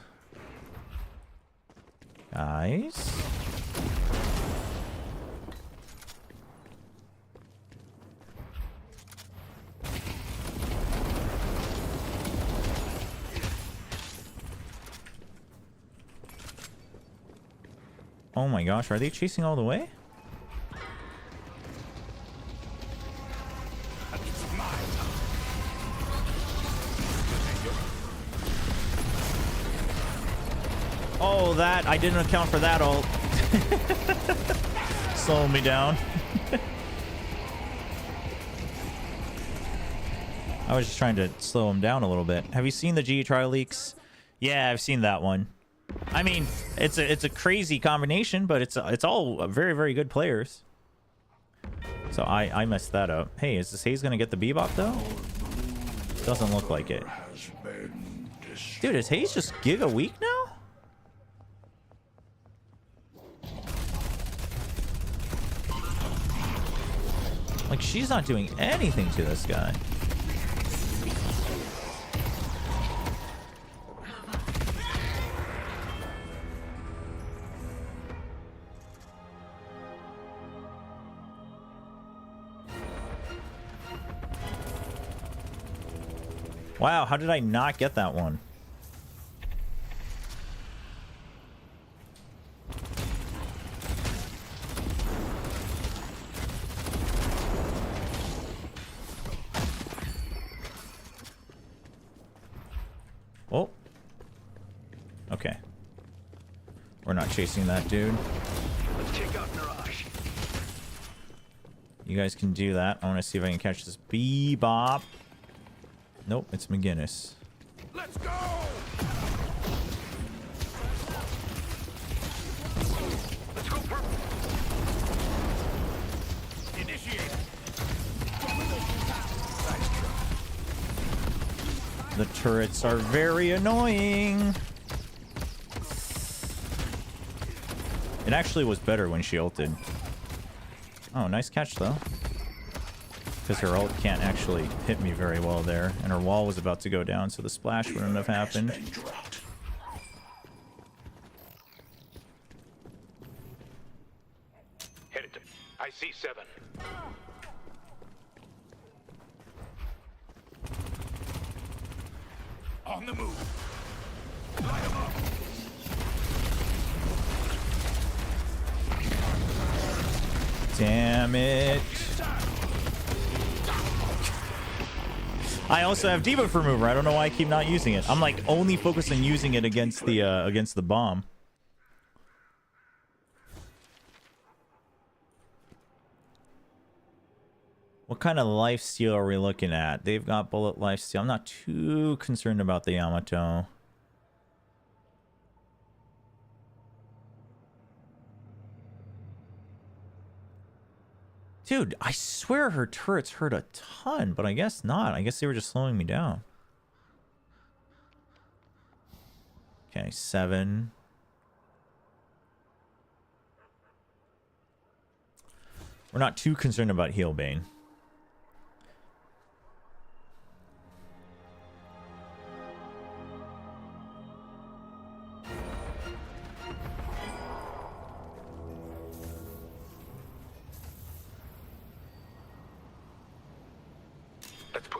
Guys. Oh my gosh, are they chasing all the way? Oh, that I didn't account for that ult. Slowing me down. I was just trying to slow him down a little bit. Have you seen the GE trial leaks? Yeah, I've seen that one. I mean, it's a crazy combination, but it's all very, very good players. So I messed that up. Hey, is this Haze gonna get the Bebop though? Doesn't look like it. Dude, is Haze just giga weak now? Like, she's not doing anything to this guy. Wow, how did I not get that one? Oh. Okay. We're not chasing that dude. Let's take out Mirage. You guys can do that. I want to see if I can catch this Bebop. Nope, it's McGinnis. Let's go! Let's go purple. Initiate. The turrets are very annoying. It actually was better when she ulted. Oh, nice catch though. because her ult can't actually hit me very well there, and her wall was about to go down, so the splash wouldn't have happened. Headed to... I see 7. On the move. Light 'em up. Damn it. I also have debuff remover. I don't know why I keep not using it. I'm like only focused on using it against the bomb. What kind of lifesteal are we looking at? They've got bullet lifesteal. I'm not too concerned about the Yamato. Dude, I swear her turrets hurt a ton, but I guess not. I guess they were just slowing me down. Okay, 7. We're not too concerned about Healbane.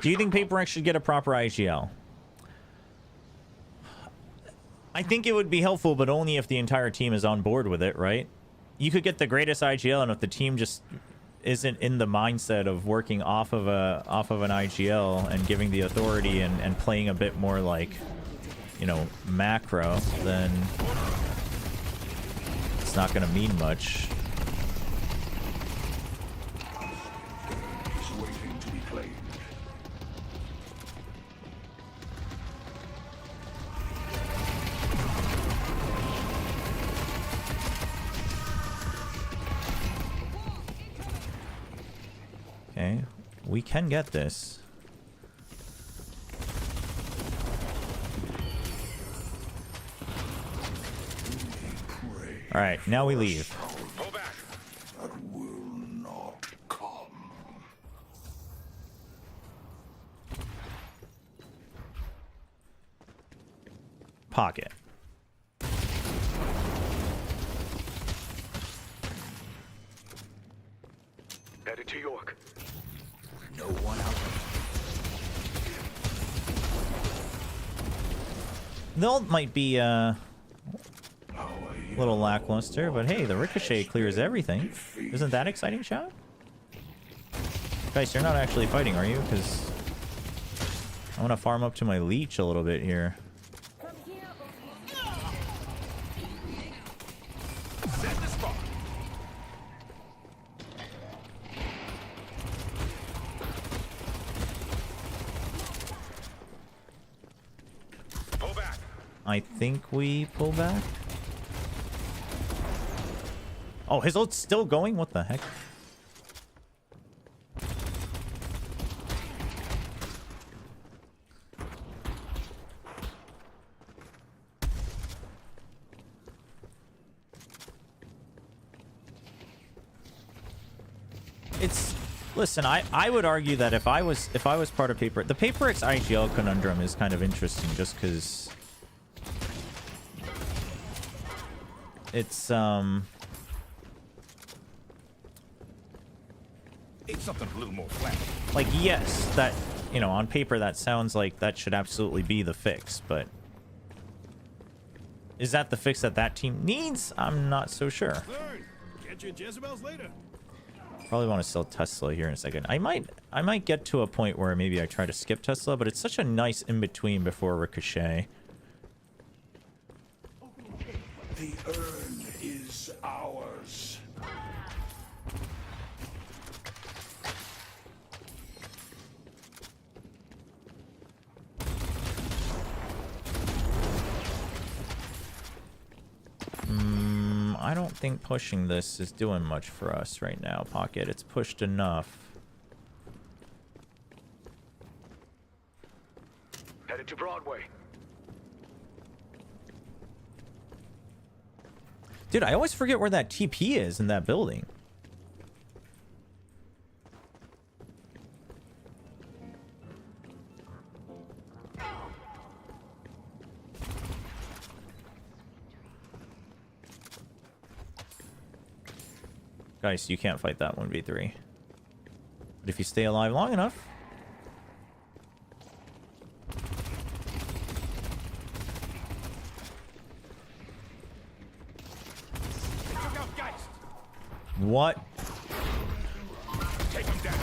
Do you think Paper X should get a proper IGL? I think it would be helpful, but only if the entire team is on board with it, right? You could get the greatest IGL, and if the team just isn't in the mindset of working off of an IGL and giving the authority and playing a bit more like, you know, macro, then it's not going to mean much. Okay, we can get this. All right, now we leave. Pull back. That will not come. Pocket. Headed to York. No one out The ult might be a little lackluster, but hey, the ricochet clears everything. Isn't that exciting, chat? Guys, you're not actually fighting, are you? Because I want to farm up to my leech a little bit here. Set the spot. Pull back. I think we pull back. Oh, his ult's still going? What the heck? It's listen, I would argue that if I was part of the Paper X IGL conundrum is kind of interesting just because it's It's something a little more flat. like, yes, that, you know, on paper that sounds like that should absolutely be the fix, but is that the fix that that team needs? I'm not so sure. Learn. Catch your Jezebels later. Probably want to sell Tesla here in a second. I might get to a point where maybe I try to skip Tesla, but it's such a nice in-between before Ricochet. The urn is ours. I don't think pushing this is doing much for us right now, Pocket. It's pushed enough. Headed to Broadway. Dude, I always forget where that TP is in that building. Dice, you can't fight that 1v3. But if you stay alive long enough... What? Take him down.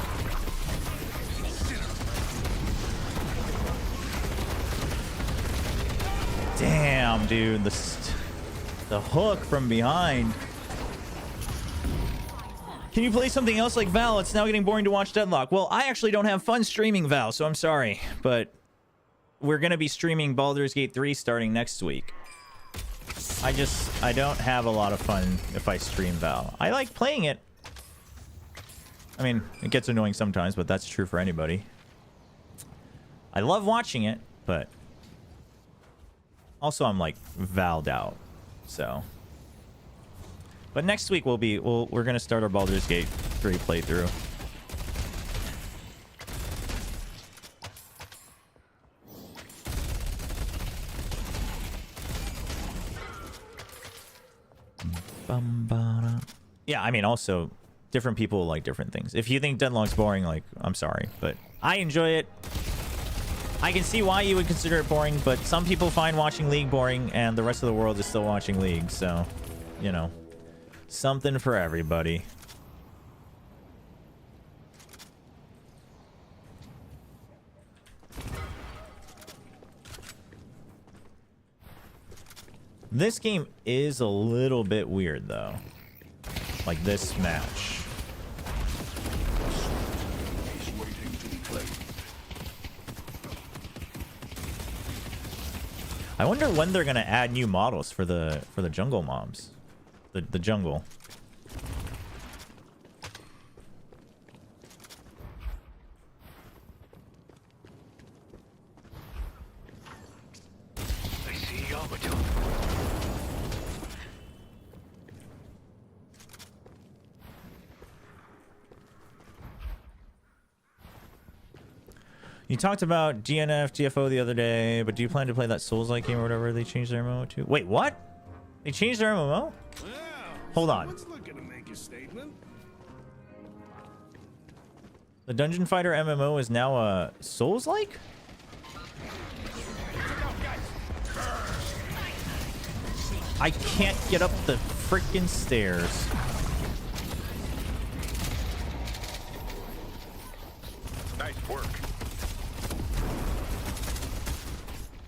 Damn, dude. The hook from behind. Can you play something else like Val? It's now getting boring to watch Deadlock. Well, I actually don't have fun streaming Val, so I'm sorry. But we're going to be streaming Baldur's Gate 3 starting next week. I don't have a lot of fun if I stream Val. I like playing it. I mean, it gets annoying sometimes, but that's true for anybody. I love watching it, but also I'm like Val'd out. So, but next week we're gonna start our Baldur's Gate 3 playthrough. Yeah, I mean, also different people like different things. If you think Deadlock's boring, like, I'm sorry, but I enjoy it. I can see why you would consider it boring, but some people find watching League boring, and the rest of the world is still watching League, so, you know, something for everybody. This game is a little bit weird, though. Like this match. He's waiting to be played. I wonder when they're gonna add new models for the jungle mobs. The jungle. I see Yamato. You talked about GNF, GFO the other day, but do you plan to play that Souls-like game or whatever they changed their MMO to? Wait, what? They changed their MMO? Well, Hold on. someone's looking to make a statement. The Dungeon Fighter MMO is now a Souls-like? I can't get up the freaking stairs. Nice work.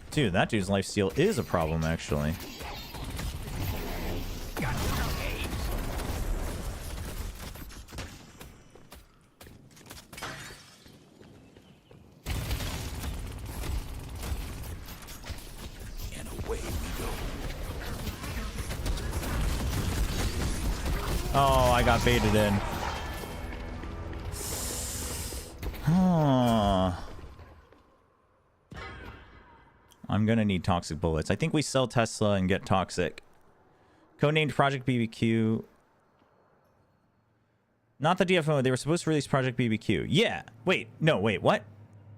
Dude, that dude's lifesteal is a problem, actually. And away we go. Oh, I got baited in. Huh. I'm gonna need toxic bullets. I think we sell Tesla and get toxic. Codenamed Project BBQ. Not the DFO. They were supposed to release Project BBQ. Yeah. Wait. No, wait. What?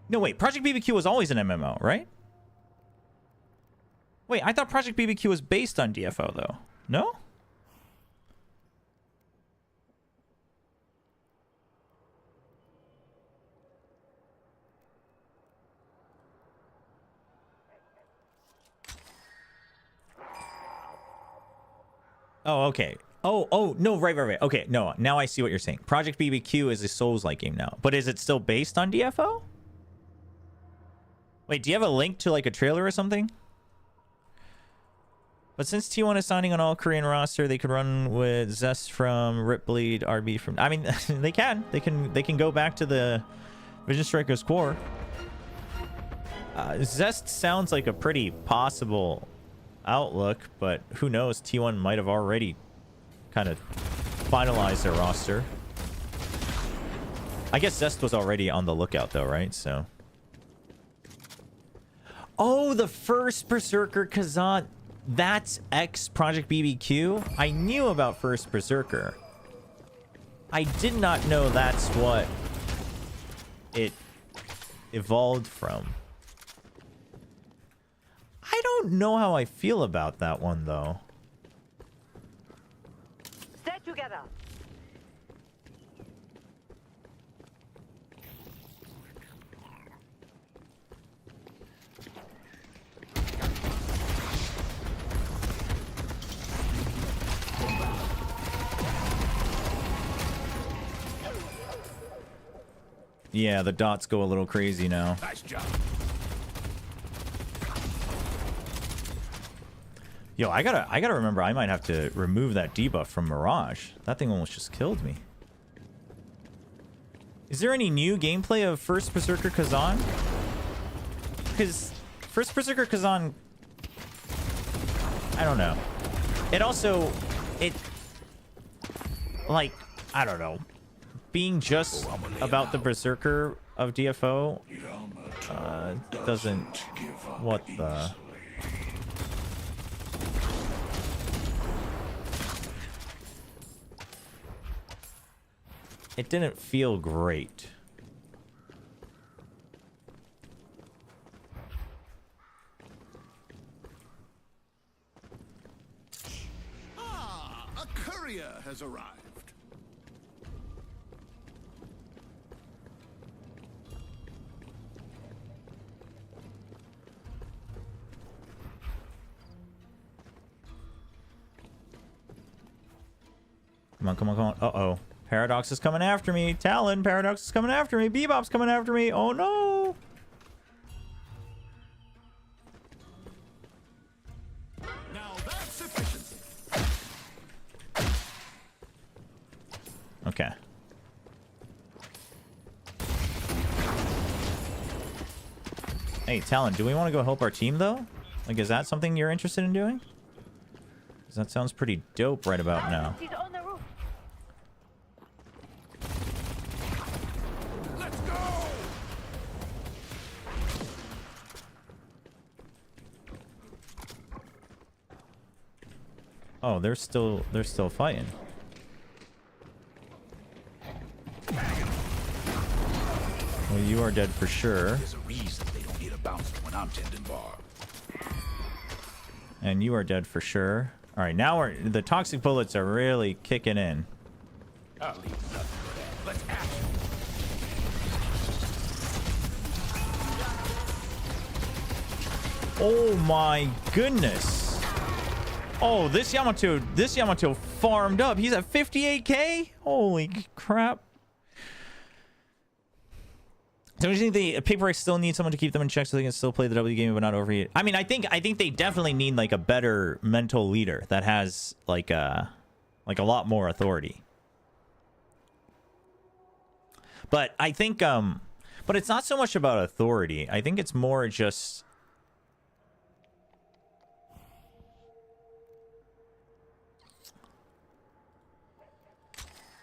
No, wait. Project BBQ was always an MMO, right? Wait, I thought Project BBQ was based on DFO, though. No? Oh, okay. Oh, no, right. Okay, no, now I see what you're saying. Project BBQ is a Souls-like game now. But is it still based on DFO? Wait, do you have a link to, like, a trailer or something? But since T1 is signing on all Korean roster, they could run with Zest from Rip Bleed, RB from... I mean, they can. They can go back to the Vision Strikers core. Zest sounds like a pretty possible outlook, but who knows? T1 might have already kind of finalized their roster. I guess Zest was already on the lookout, though, right? So... Oh, the first Berserker Kazan... That's X Project BBQ? I knew about First Berserker. I did not know that's what it evolved from. I don't know how I feel about that one, though. Stay together. Yeah, the dots go a little crazy now. Nice job. Yo, I gotta remember I might have to remove that debuff from Mirage. That thing almost just killed me. Is there any new gameplay of First Berserker Kazan? Because First Berserker Kazan, I don't know. It also, like, I don't know. Being just about the Berserker of DFO doesn't. What the? It didn't feel great. Ah, a courier has arrived. Come on, come on, come on. Uh-oh. Paradox is coming after me. Talon, Paradox is coming after me. Bebop's coming after me. Oh, no. Now that's sufficient. Okay. Hey, Talon, do we want to go help our team, though? Like, is that something you're interested in doing? 'Cause that sounds pretty dope right about now. He's on the roof. Let's go. Oh, they're still fighting. Well, you are dead for sure. There's a reason they don't get a bouncer when I'm tending bar. And you are dead for sure. All right, now the toxic bullets are really kicking in. I'll leave nothing for that. Let's action. Oh my goodness. Oh, this Yamato farmed up. He's at 58k? Holy crap. So do you think the Paper X still need someone to keep them in check so they can still play the W game but not overheat? I mean, I think they definitely need like a better mental leader that has like a lot more authority. But I think but it's not so much about authority. I think it's more just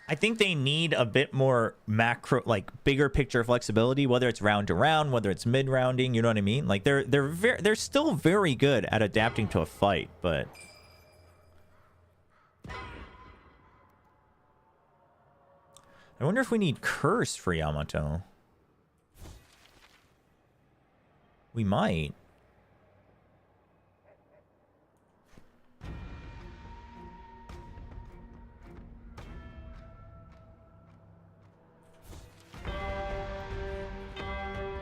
I think they need a bit more macro, like bigger picture flexibility, whether it's round to round, whether it's mid rounding, you know what I mean? Like they're still very good at adapting to a fight, but I wonder if we need curse for Yamato. We might.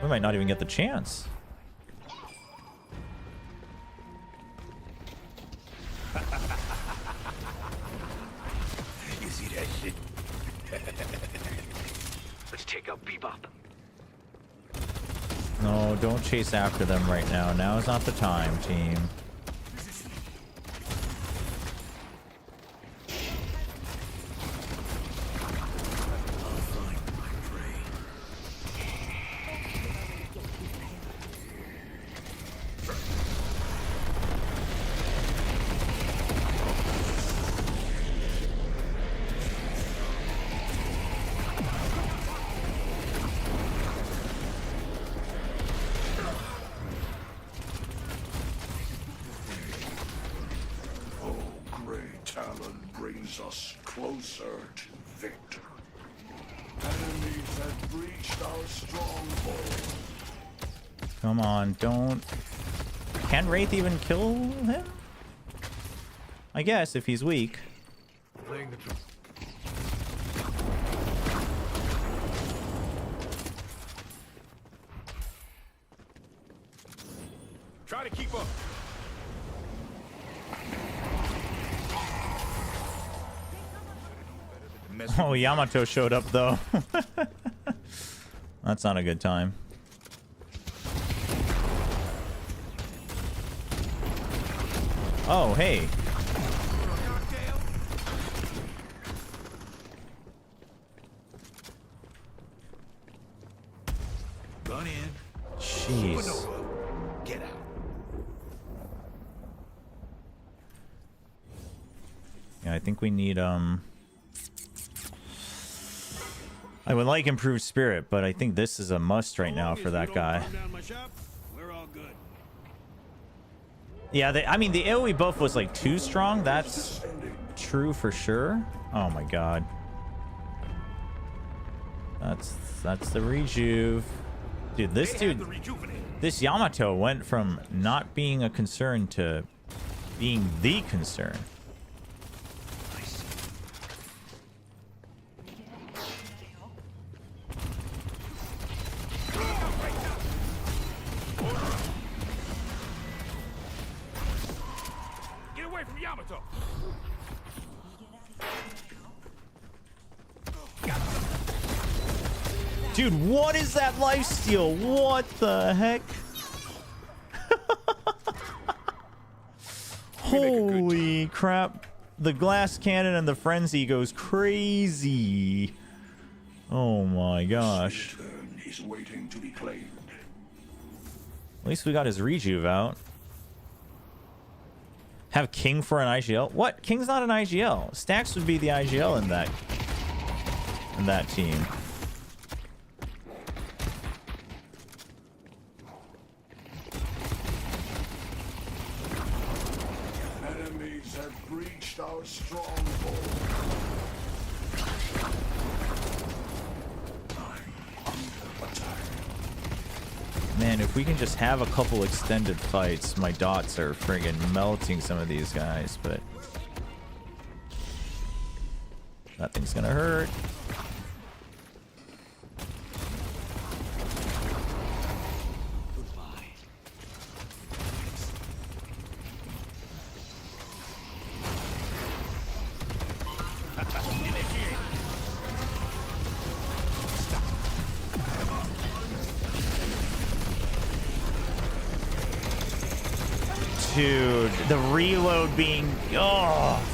We might not even get the chance. You see that shit? Let's take out Bebop. No, don't chase after them right now. Now is not the time, team. Us closer to victory. Enemies have breached our stronghold. Come on, don't. Can Wraith even kill him? I guess if he's weak. Playing the truth. Try to keep up. Oh, Yamato showed up though. That's not a good time. Oh, hey. Gun in. Jeez. Supernova. Get out. Yeah, I think we need, I would like improved spirit, but I think this is a must right now for that guy. We're all good. Yeah, I mean, the AoE buff was like too strong. That's true for sure. Oh my god. That's the rejuve. Dude, this Yamato went from not being a concern to being the concern. Get away from Yamato. Dude, what is that lifesteal? What the heck? Holy crap. The glass cannon and the frenzy goes crazy. Oh my gosh. He's waiting to be claimed. At least we got his rejuve out. Have King for an IGL? What? King's not an IGL. Stacks would be the IGL in that team. Enemies have breached our stronghold. I'm under attack. Man, if we can just have a couple extended fights, my dots are friggin' melting some of these guys, but nothing's gonna hurt. Dude, the reload being... Oh!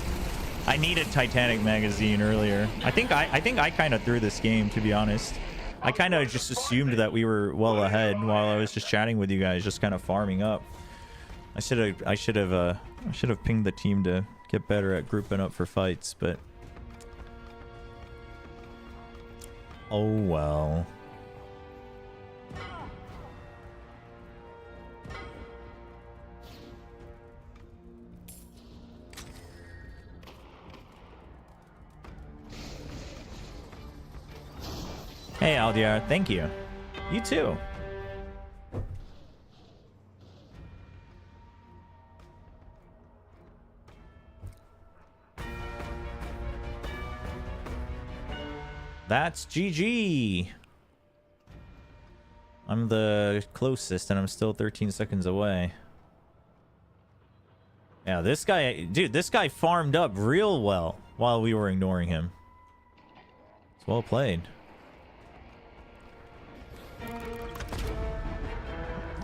I needed Titanic magazine earlier. I think I kind of threw this game, to be honest. I kind of just assumed that we were well ahead while I was just chatting with you guys, just kind of farming up. I should have pinged the team to get better at grouping up for fights, but oh well. Hey, Aldiar, thank you. You too. That's GG. I'm the closest and I'm still 13 seconds away. Yeah, this guy, dude, this guy farmed up real well while we were ignoring him. It's well played.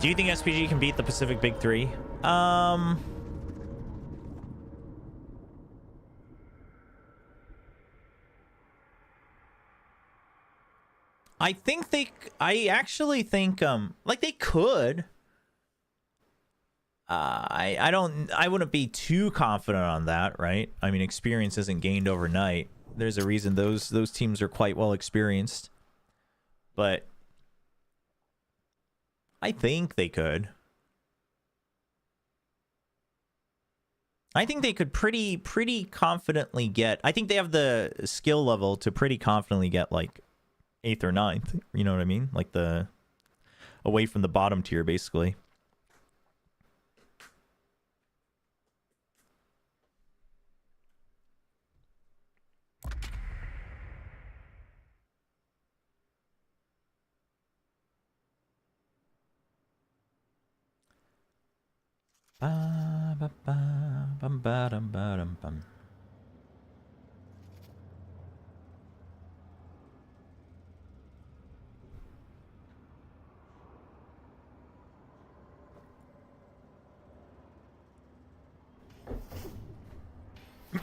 Do you think SPG can beat the Pacific Big Three? I think I actually think like they could. I wouldn't be too confident on that, right? I mean, experience isn't gained overnight. There's a reason those teams are quite well experienced. But I think they could. I think they could pretty confidently get... I think they have the skill level to pretty confidently get, like, 8th or 9th. You know what I mean? Like, the... away from the bottom tier, basically. Bum.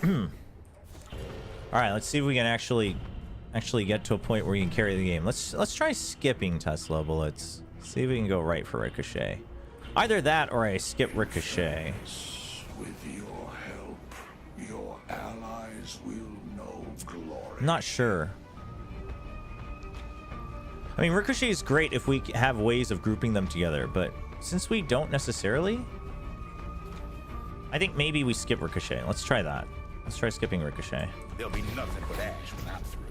All right, let's see if we can actually get to a point where you can carry the game. Let's try skipping Tesla bullets. See if we can go right for Ricochet. Either that or I skip Ricochet. With your help, your allies will know glory. I'm not sure. I mean, Ricochet is great if we have ways of grouping them together, but since we don't necessarily, I think maybe we skip Ricochet. Let's try that. Let's try skipping Ricochet. There'll be nothing but ash when I'm through.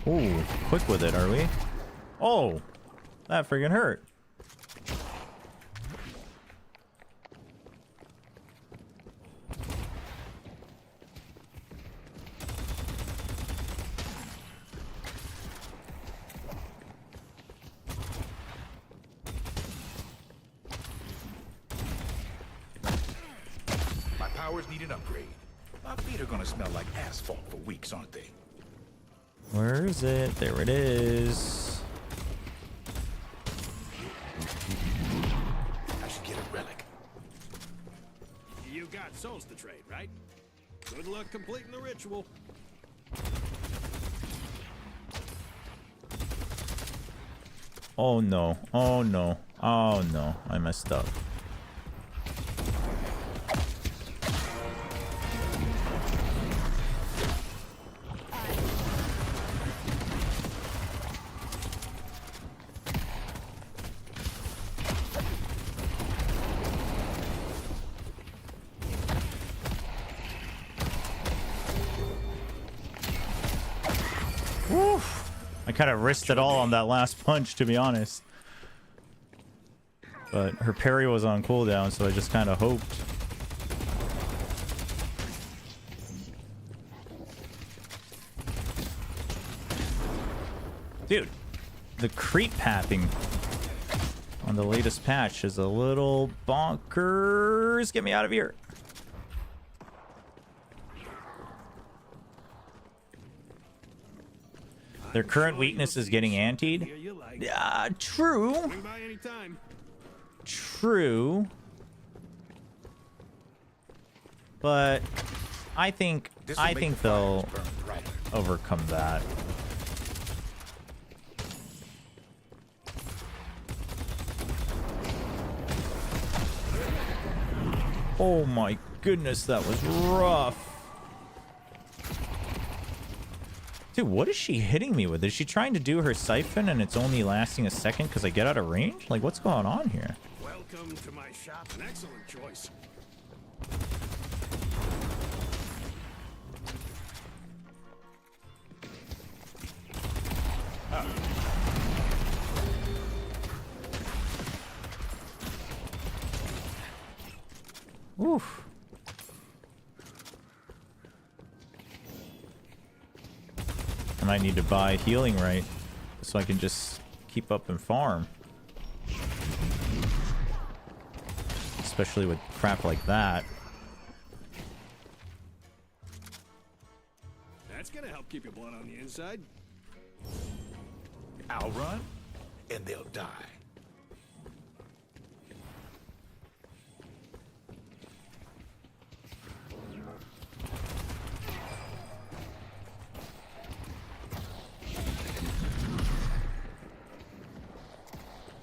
Ooh, quick with it, are we? Oh, that friggin' hurt. My powers need an upgrade. My feet are gonna smell like asphalt for weeks, aren't they? Where is it? There it is. I should get a relic. You got souls to trade, right? Good luck completing the ritual. Oh no. Oh no. Oh no. I messed up. I kind of risked it all on that last punch, to be honest. But her parry was on cooldown, so I just kind of hoped. Dude, the creep pathing on the latest patch is a little bonkers. Get me out of here. Their current weakness is getting antied. Here you like. Yeah, true. Swing by anytime. True. But I think This'll make the they'll fires burn brighter. overcome that. Oh my goodness, that was rough. Dude, what is she hitting me with? Is she trying to do her siphon and it's only lasting a second because I get out of range? Like, what's going on here? Welcome to my shop. An excellent choice. Oof. I might need to buy healing right so I can just keep up and farm. Especially with crap like that. That's gonna help keep your blood on the inside. I'll run, and they'll die.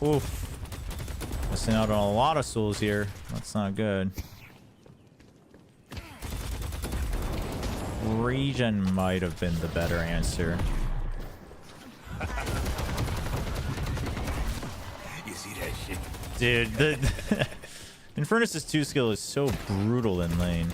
Oof. Missing out on a lot of souls here. That's not good. Regen might have been the better answer. You see that shit? Dude, the Infernus's 2 skill is so brutal in lane.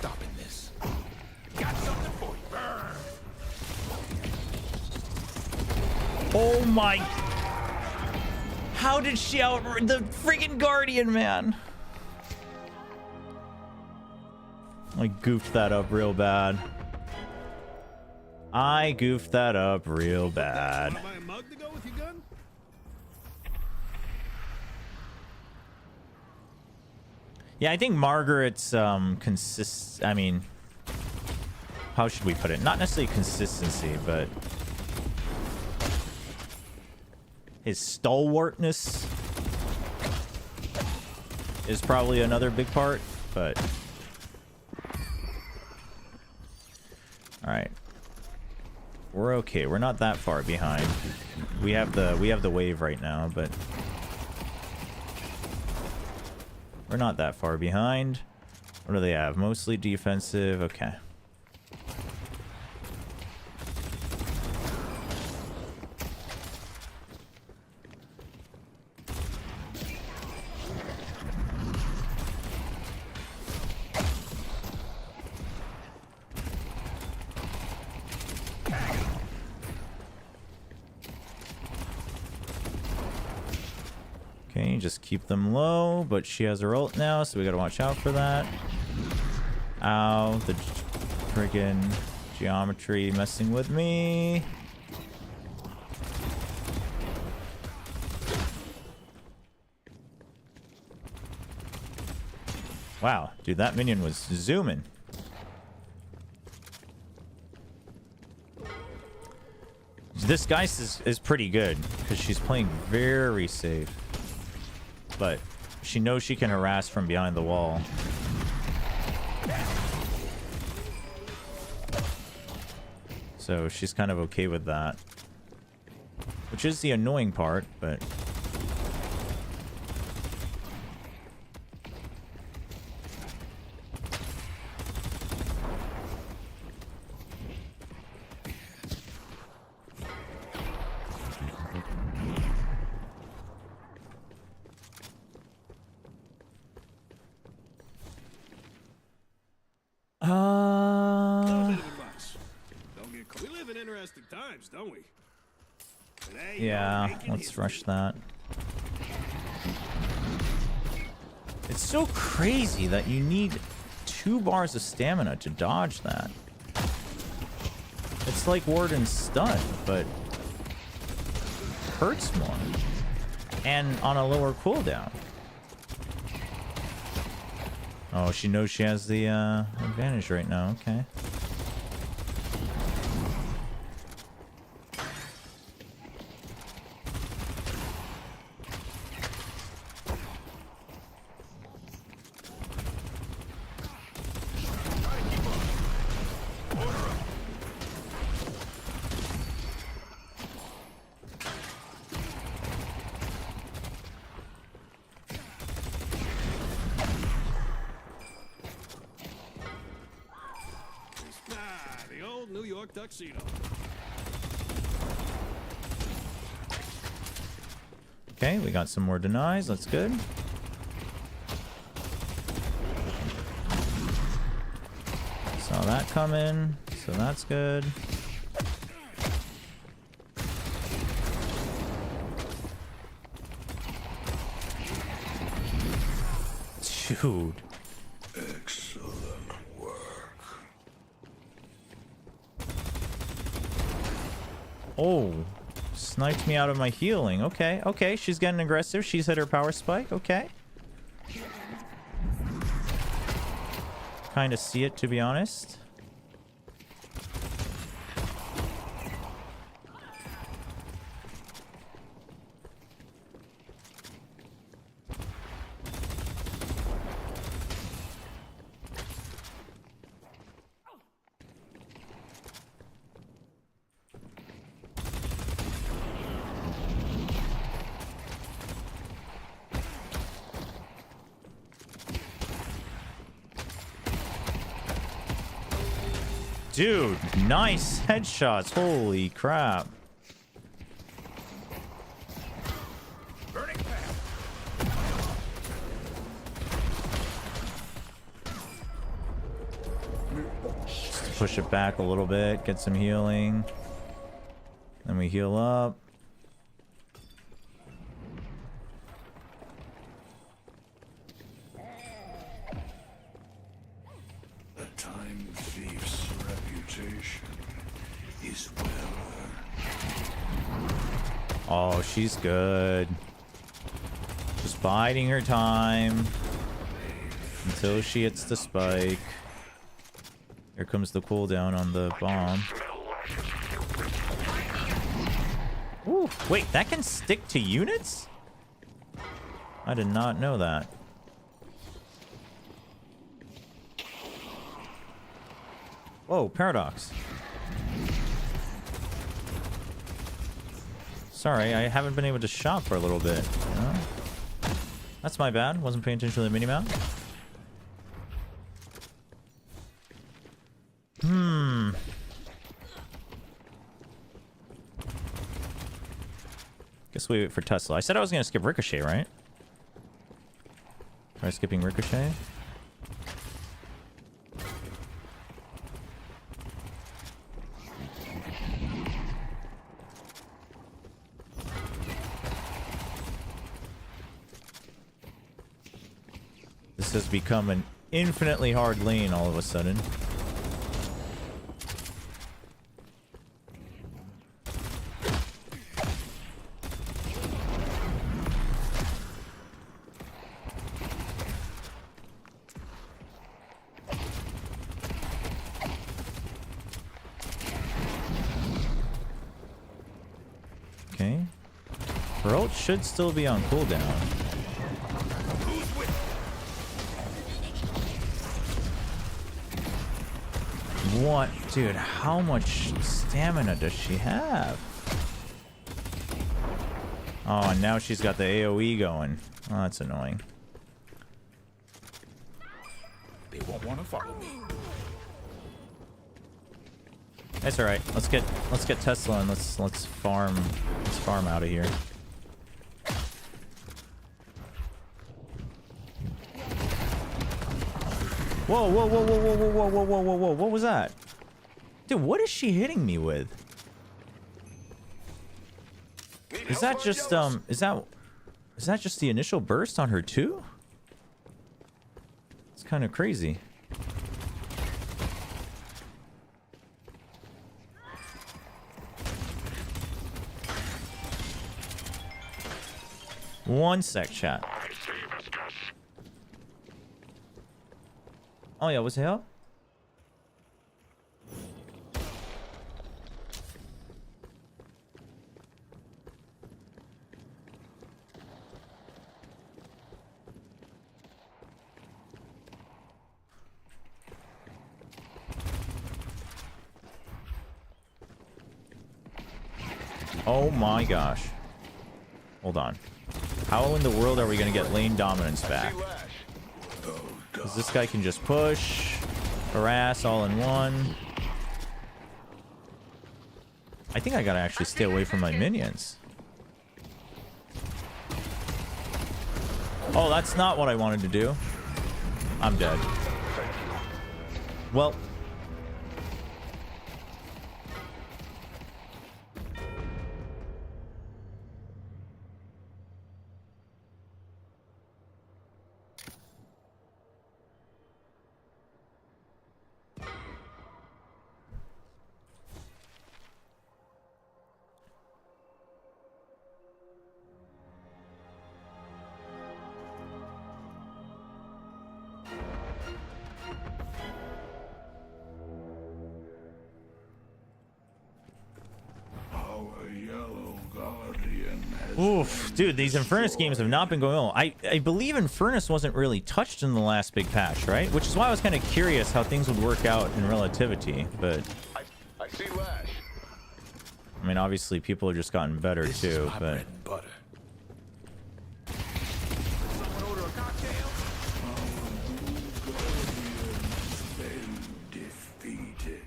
stopping this. Got something for you. Burn. Oh my. How did she out the freaking Guardian, man? I goofed that up real bad. I goofed that up real bad. Buy a mug to go with your gun? Yeah, I think Margaret's I mean, how should we put it? Not necessarily consistency, but his stalwartness is probably another big part, but all right. We're okay. We're not that far behind. We have the wave right now, but we're not that far behind. What do they have? Mostly defensive. Okay. Okay, just keep them low, but she has her ult now, so we gotta watch out for that. Ow, the friggin' geometry messing with me. Wow, dude, that minion was zooming. This Geist is pretty good, because she's playing very safe. But she knows she can harass from behind the wall. So she's kind of okay with that. Which is the annoying part, but... We live in interesting times, don't we? Today, yeah, let's rush that. It's so crazy that you need 2 bars of stamina to dodge that. It's like Warden's stun, but hurts more. And on a lower cooldown. Oh, she knows she has the advantage right now. Okay. The old New York tuxedo. Okay, we got some more denies. That's good. Saw that coming, so that's good. Dude. Excellent work. Oh, sniped me out of my healing. Okay, okay, she's getting aggressive. She's hit her power spike. Okay. Kind of see it, to be honest. Dude, nice headshots. Holy crap. Burning path. push it back a little bit, get some healing. Then we heal up. The time thief's reputation is well earned. Oh, she's good. Just biding her time until she hits the spike. Here comes the cooldown on the bomb. Ooh, wait, that can stick to units? I did not know that. Whoa, Paradox. Sorry, I haven't been able to shop for a little bit. That's my bad. Wasn't paying attention to the minimap. Guess we wait for Tesla. I said I was going to skip Ricochet, right? Try skipping Ricochet. This has become an infinitely hard lane all of a sudden. Okay. Her ult should still be on cooldown. What? Dude, how much stamina does she have? Oh, and now she's got the AoE going. Oh, that's annoying. They won't want to follow me. That's all right. Let's get Tesla and let's farm out of here. Whoa, whoa, whoa, whoa, whoa, whoa, whoa, whoa, whoa, whoa, what was that? Dude, what is she hitting me with? Is that just is that just the initial burst on her too? It's kind of crazy. One sec, chat. Oh yeah, what's the hell? Oh my gosh. Hold on. How in the world are we gonna get lane dominance back? Because this guy can just push, harass all in one. I think I gotta actually stay away from my minions. Oh, that's not what I wanted to do. I'm dead. Well. Oof, dude, these Infernus games have not been going well. I believe Infernus wasn't really touched in the last big patch, right? Which is why I was kind of curious how things would work out in relativity, but... I see Lash. I mean, obviously, people have just gotten better, This too, is my but... bread and butter. Someone order a cocktail? Been defeated.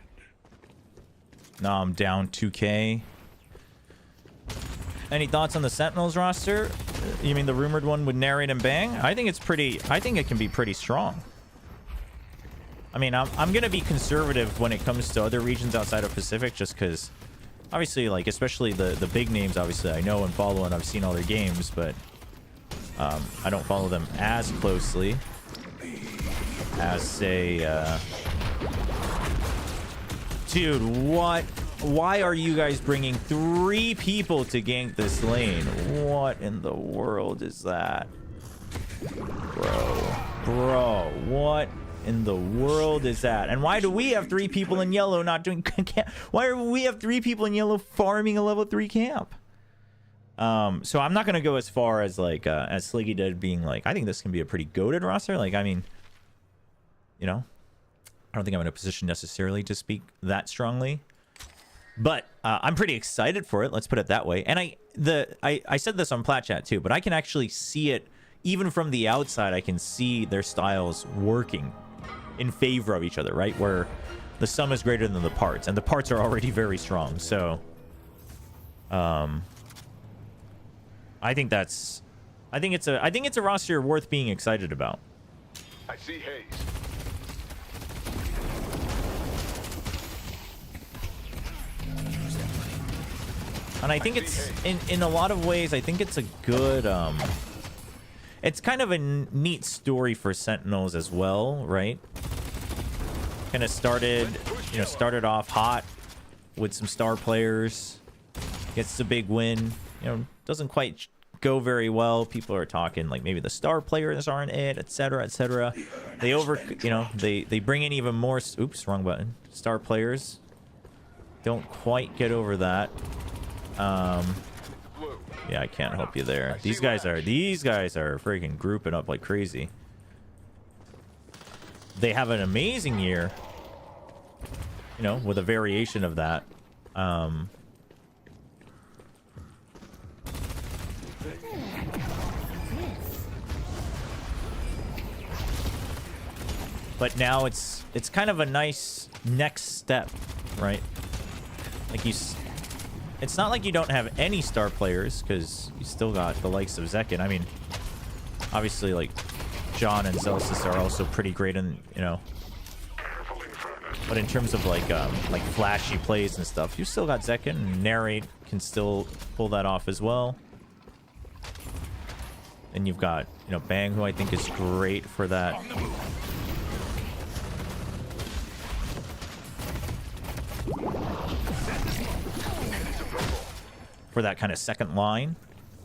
Now I'm down 2k. Any thoughts on the Sentinels roster? You mean the rumored one with Narrate and Bang? I think it can be pretty strong. I mean, I'm gonna be conservative when it comes to other regions outside of Pacific, just because obviously, like, especially the big names, obviously I know and follow and I've seen all their games, but I don't follow them as closely as, say, dude, what? Why are you guys bringing 3 people to gank this lane? What in the world is that? Bro, what in the world is that? And why do we have 3 people in yellow not doing camp? Why do we have 3 people in yellow farming a level 3 camp? So I'm not gonna go as far as like as Sliggy did, being like, I think this can be a pretty goated roster. Like, I mean, you know, I don't think I'm in a position necessarily to speak that strongly, but I'm pretty excited for it. Let's put it that way. And I said this on Plat Chat too, but I can actually see it even from the outside. I can see their styles working in favor of each other, right? Where the sum is greater than the parts, and the parts are already very strong. So, I think it's a roster worth being excited about. I see haze. And I think it's in a lot of ways, I think it's a good it's kind of a neat story for Sentinels as well, right? Kind of started off hot with some star players, gets the big win, you know, doesn't quite go very well. People are talking like maybe the star players aren't it, etc., etc. They bring in even more, oops, wrong button. Star players don't quite get over that. Yeah, I can't help you there. These guys are freaking grouping up like crazy. They have an amazing year, you know, with a variation of that. But now it's kind of a nice next step, right? Like it's not like you don't have any star players, because you still got the likes of Zekin. I mean, obviously, like, John and Zelsis are also pretty great in, you know. But in terms of, like flashy plays and stuff, you still got Zekin. Narrate can still pull that off as well. And you've got, you know, Bang, who I think is great for that. For that kind of second line.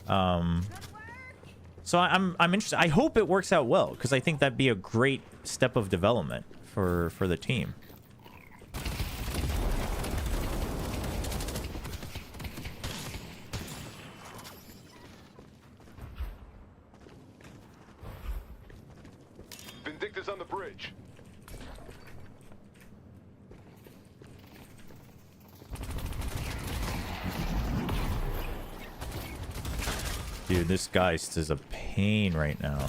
So I'm interested. I hope it works out well, because I think that'd be a great step of development for the team. Vindicta's on the bridge. Dude, this Geist is a pain right now.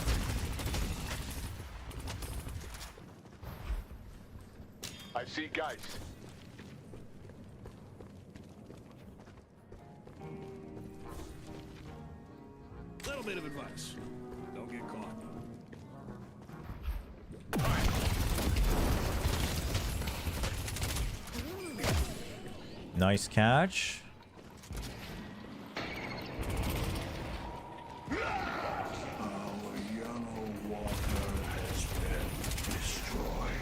I see Geist. Little bit of advice. Don't get caught. Nice catch.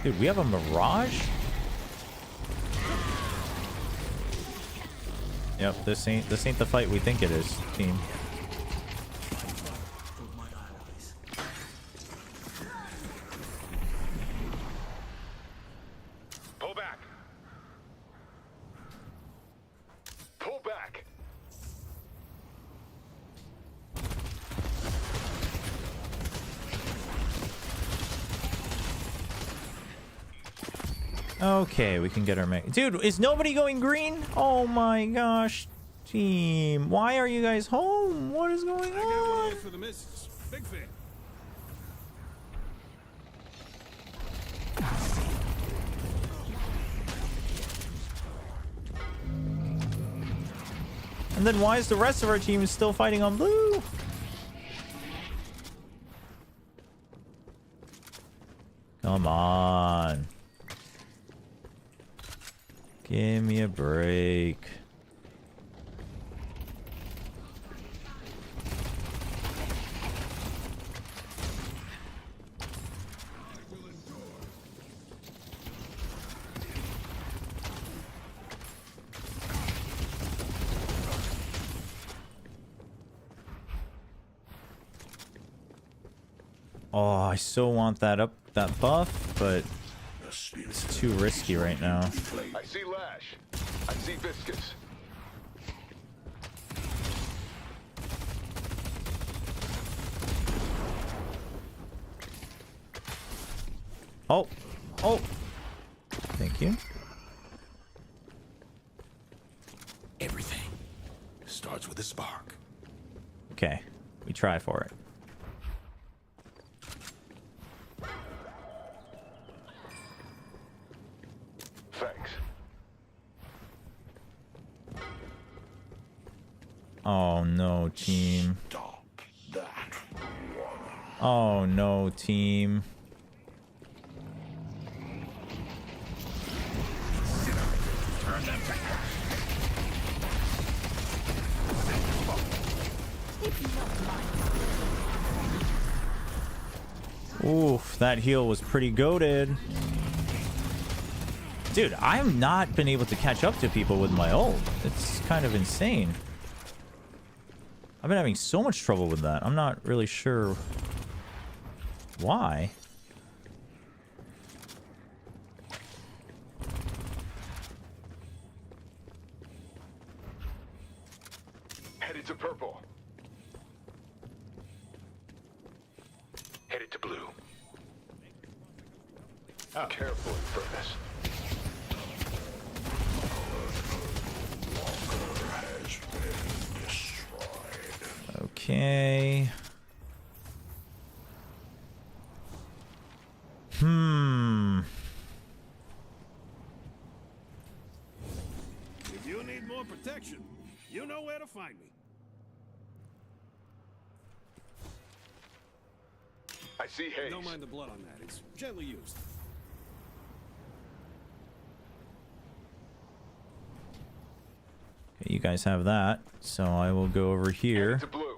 Dude, we have a Mirage? Yep, this ain't the fight we think it is, team. Pull back. Pull back. Okay, we can get our mech. Dude, is nobody going green? Oh my gosh, team. Why are you guys home? What is going I got on? one for the missus. Big fan. And then why is the rest of our team still fighting on blue? Come on. Give me a break. Oh, I so want that buff, but it's too risky right now. I see Lash. I see Viscous. Oh, oh, thank you. Everything starts with a spark. Okay, we try for it. Thanks. Oh no, team. Stop that one. Oh no, team. Oof, that heal was pretty goated. Dude, I have not been able to catch up to people with my ult. It's kind of insane. I've been having so much trouble with that. I'm not really sure why. Headed to purple. Headed to blue. Careful, Infernus. Okay. If you need more protection, you know where to find me. I see Haze. Don't mind the blood on that. It's gently used. Okay, you guys have that, so I will go over here. Headed to blue.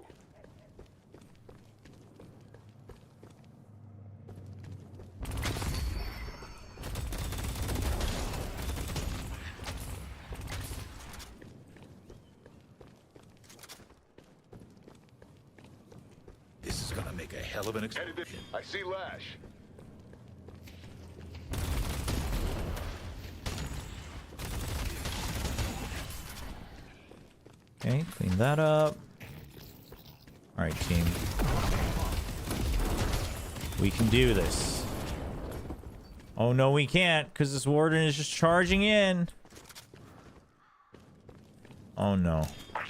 This is gonna make a hell of an Headed to... explosion. I see Lash. Okay, clean that up. Alright, team. We can do this. Oh no, we can't, because this warden is just charging in. Oh no. I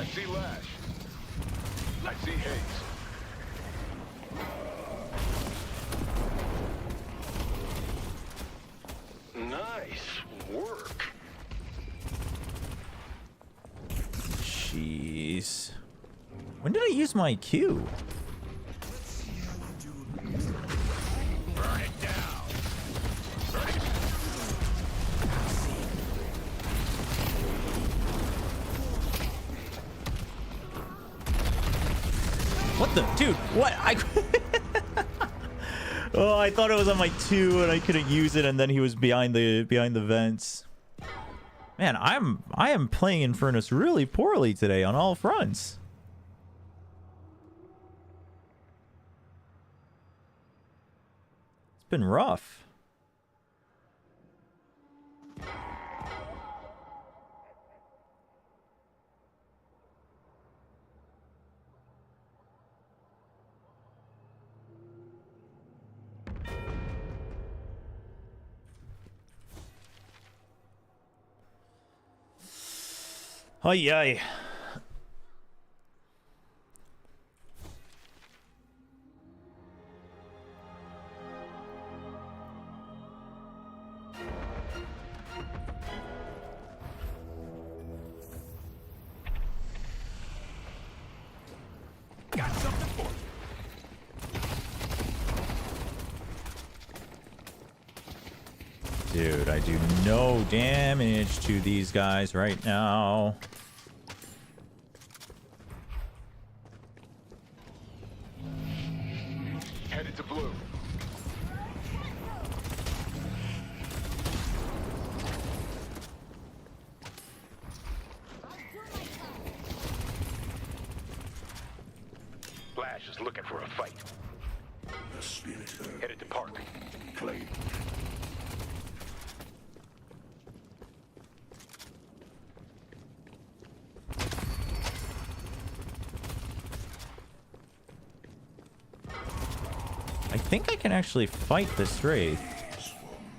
see Lash. I see Haze. Nice work. Jeez. When did I use my Q? Burn it down. What the? Dude, what? Oh, I thought it was on my 2 and I couldn't use it, and then he was behind the vents. Man, I am playing Infernus really poorly today on all fronts. It's been rough. Ay, ay. Got something for you. Dude, I do no damage to these guys right now. Headed to blue. Flash is looking for a fight. The spirit Headed to park. claimed. I think I can actually fight this wraith. This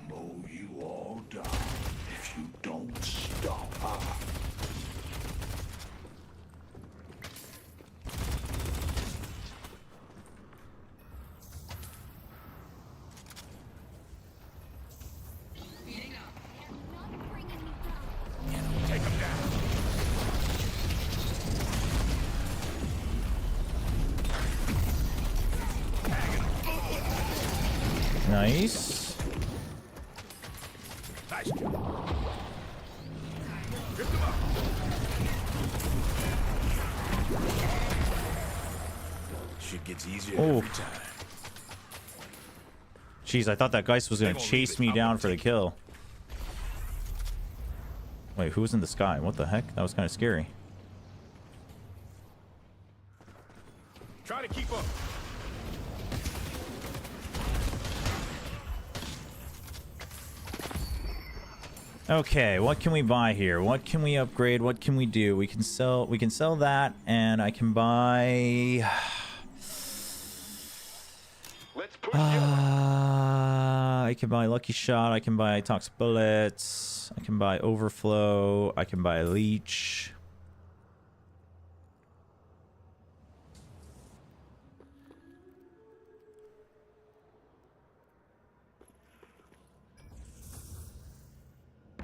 will mow you all down if you don't stop her. Take him down. Nice. Nice. Rip him up. Shit gets easier Oh. every time. Jeez, I thought that Geist was gonna They won't chase leave it. me I'm down gonna for the take it. kill. Wait, who was in the sky? What the heck? That was kind of scary. Try to keep up. Okay, what can we buy here? What can we upgrade? What can we do? We can sell that, and I can buy Let's push yellow. I can buy Lucky Shot, I can buy Toxic Bullets, I can buy Overflow, I can buy Leech.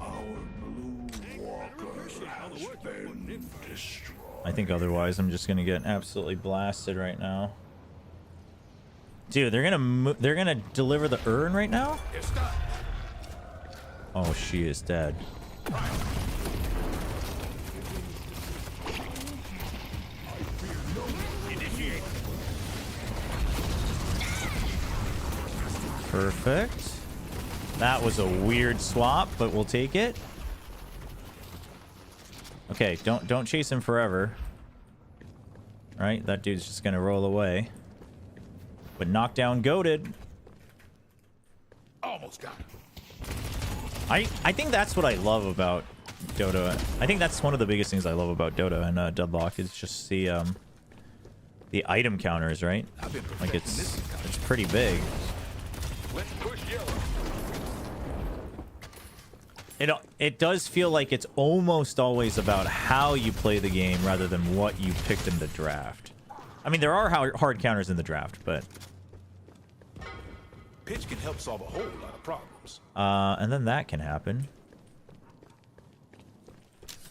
Our blue walker has been destroyed. I think otherwise I'm just gonna get absolutely blasted right now. Dude, they're gonna deliver the urn right now? It's stuck. Oh, she is dead. Initiate. Perfect. That was a weird swap, but we'll take it. Okay, don't chase him forever. All right, that dude's just gonna roll away. But knockdown goated. Almost got him. I think that's what I love about Dota. I think that's one of the biggest things I love about Dota and Deadlock is just the item counters, right? I've been Like perfecting this it's pretty big. Let's push yellow. It does feel like it's almost always about how you play the game rather than what you picked in the draft. I mean, there are hard counters in the draft, but Pitch can help solve a whole lot of problems. and then that can happen.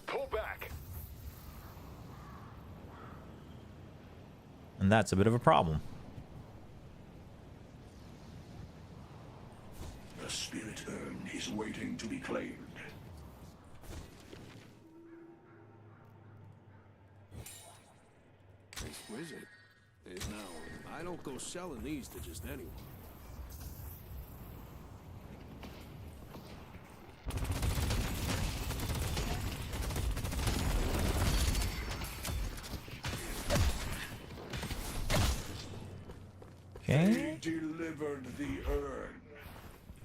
Pull back. And that's a bit of a problem. The spirit urn is waiting to be claimed. Exquisite. Now, I don't go selling these to just anyone. Okay. They delivered the urn.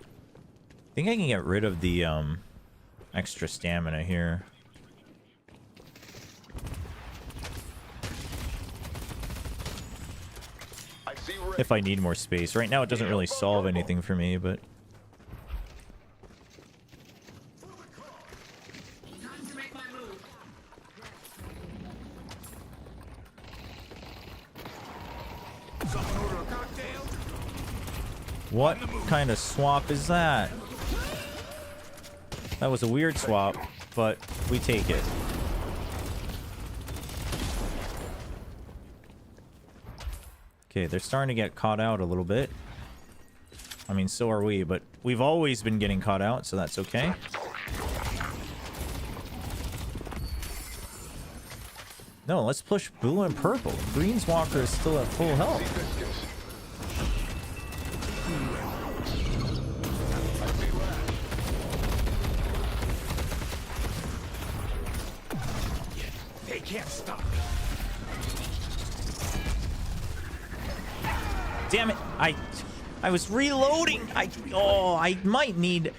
I think I can get rid of the extra stamina here. I see red. If I need more space. Right now it doesn't really solve anything for me, but Someone order a cocktail? what kind of swap is that? That was a weird swap, but we take it. Okay, they're starting to get caught out a little bit. I mean, so are we, but we've always been getting caught out, so that's okay. No, let's push blue and purple. Green's Walker is still at full health. They can't stop. Damn it! I was reloading. I might need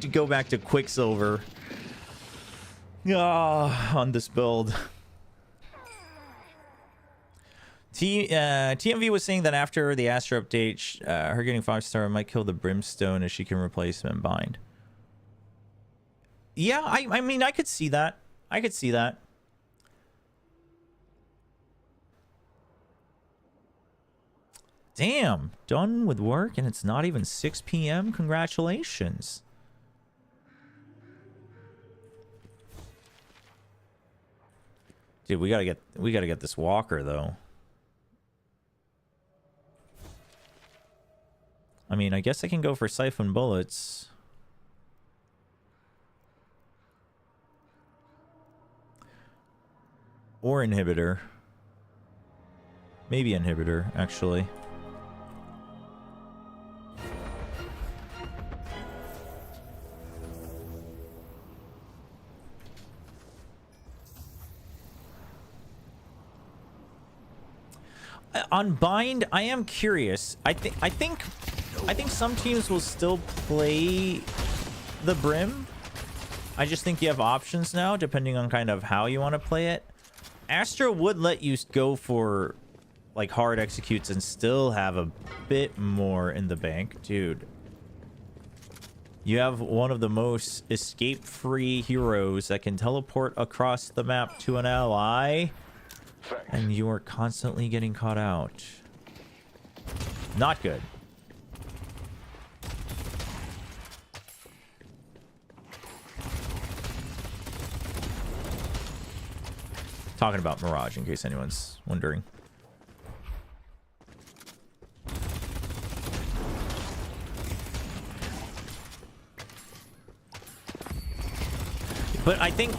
to go back to Quicksilver. On this build. TMV was saying that after the Astra update, her getting 5-star might kill the Brimstone as she can replace him and bind. Yeah, I mean, I could see that. I could see that. Damn, done with work and it's not even 6 p.m. Congratulations. Dude, we gotta get this Walker though. I mean, I guess I can go for Siphon Bullets. Or Inhibitor. Maybe Inhibitor, actually. On Bind, I am curious. I think some teams will still play the Brim. I just think you have options now, depending on kind of how you want to play it. Astra would let you go for like hard executes and still have a bit more in the bank. Dude, you have one of the most escape-free heroes that can teleport across the map to an ally. Thanks. And you are constantly getting caught out. Not good. Talking about Mirage, in case anyone's wondering. But I think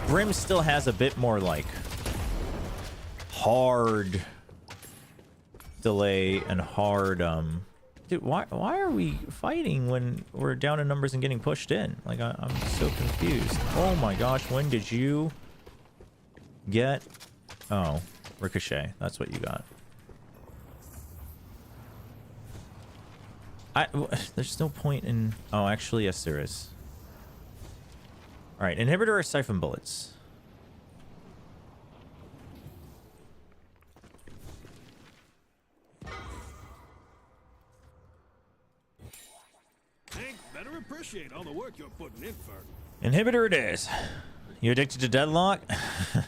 Brim still has a bit more like hard delay and hard dude, why are we fighting when we're down in numbers and getting pushed in? Like I'm so confused. Oh my gosh, when did you get... Oh, Ricochet, that's what you got. There's no point in... Oh, actually, yes there is. Alright, Inhibitor or Siphon Bullets? Hank, better appreciate all the work you're putting in, Ferg. Inhibitor it is. You addicted to Deadlock?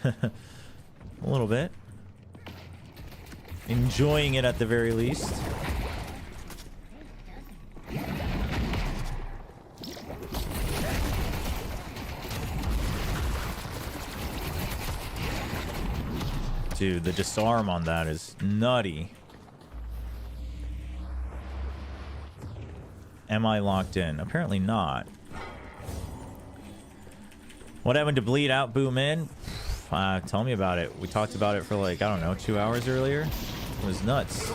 A little bit. Enjoying it at the very least. Dude, the disarm on that is nutty. Am I locked in? Apparently not. What happened to bleed out, boom in? Tell me about it. We talked about it for like, I don't know, 2 hours earlier. It was nuts.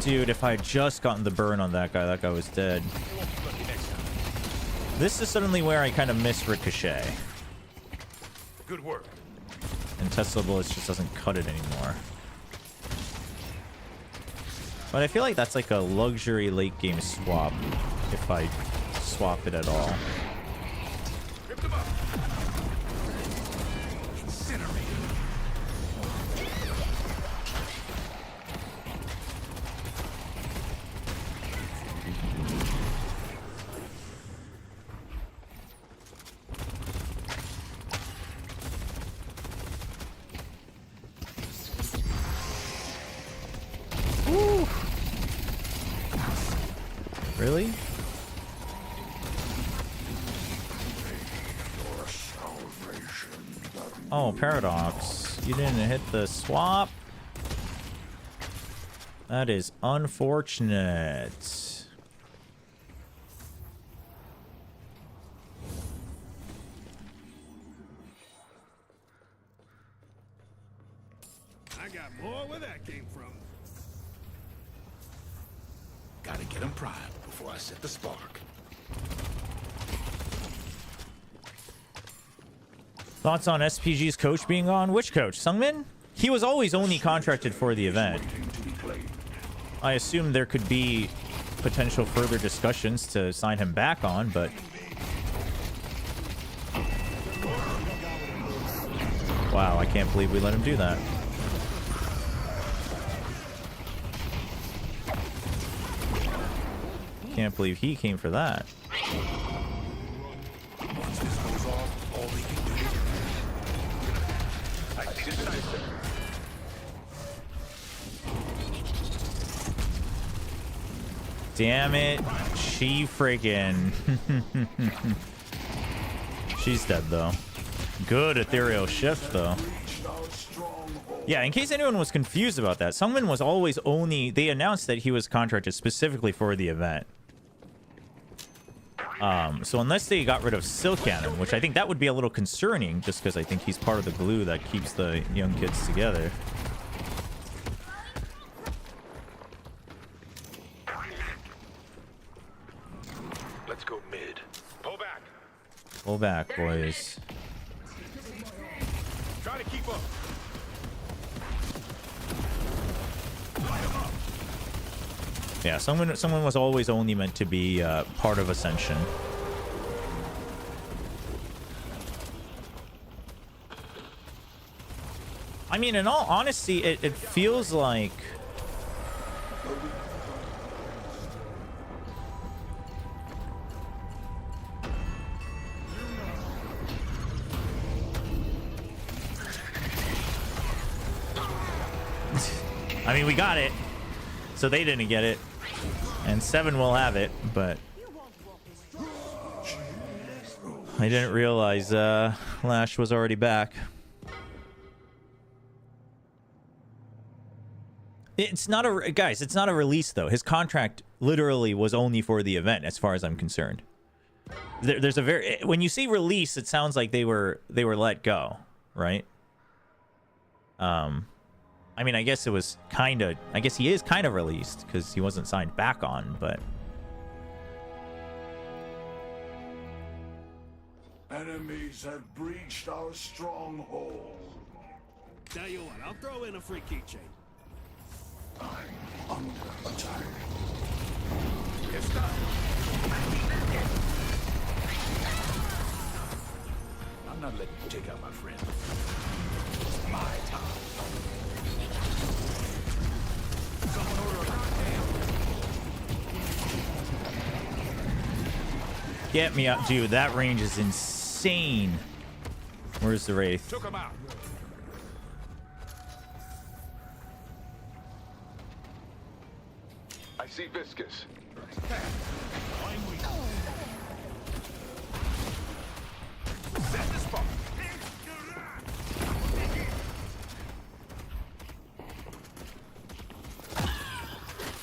Dude, if I had just gotten the burn on that guy was dead. This is suddenly where I kind of miss Ricochet. Good work. And Tesla Bullets just doesn't cut it anymore. But I feel like that's like a luxury late game swap. If I swap it at all. Rip them up. Incinerate. Woo. Really? Oh, Paradox. You didn't hit the swap? That is unfortunate. I got more where that came from. Gotta get him primed before I set the spark. Thoughts on SPG's coach being on? Which coach? Sungmin? He was always only contracted for the event. I assume there could be potential further discussions to sign him back on, but... Wow, I can't believe we let him do that. Can't believe he came for that. Once this goes off, all they can do is... I see the sniper. Damn it. She friggin'... She's dead, though. Good ethereal shift, though. Yeah, in case anyone was confused about that, Sungmin was always only... They announced that he was contracted specifically for the event. So unless they got rid of Silk Cannon, which I think that would be a little concerning, just because I think he's part of the glue that keeps the young kids together. Let's go mid. Pull back. Pull back, boys. Try to keep up. Yeah, someone was always only meant to be part of Ascension. I mean, in all honesty, it feels like... I mean, we got it. So they didn't get it. And 7 will have it, but... I didn't realize Lash was already back. It's not a... Guys, it's not a release, though. His contract literally was only for the event, as far as I'm concerned. There's a very... When you see release, it sounds like they were let go, right? I mean, I guess it was kind of... I guess he is kind of released, because he wasn't signed back on, but... Enemies have breached our stronghold. Tell you what, I'll throw in a free keychain. I'm under attack. It's done. I'm not letting you take out my friend. It's my time. Someone order a lockdown. Get me up, dude. That range is insane. Where's the Wraith? Took him out. I see Viscous. Set the spark.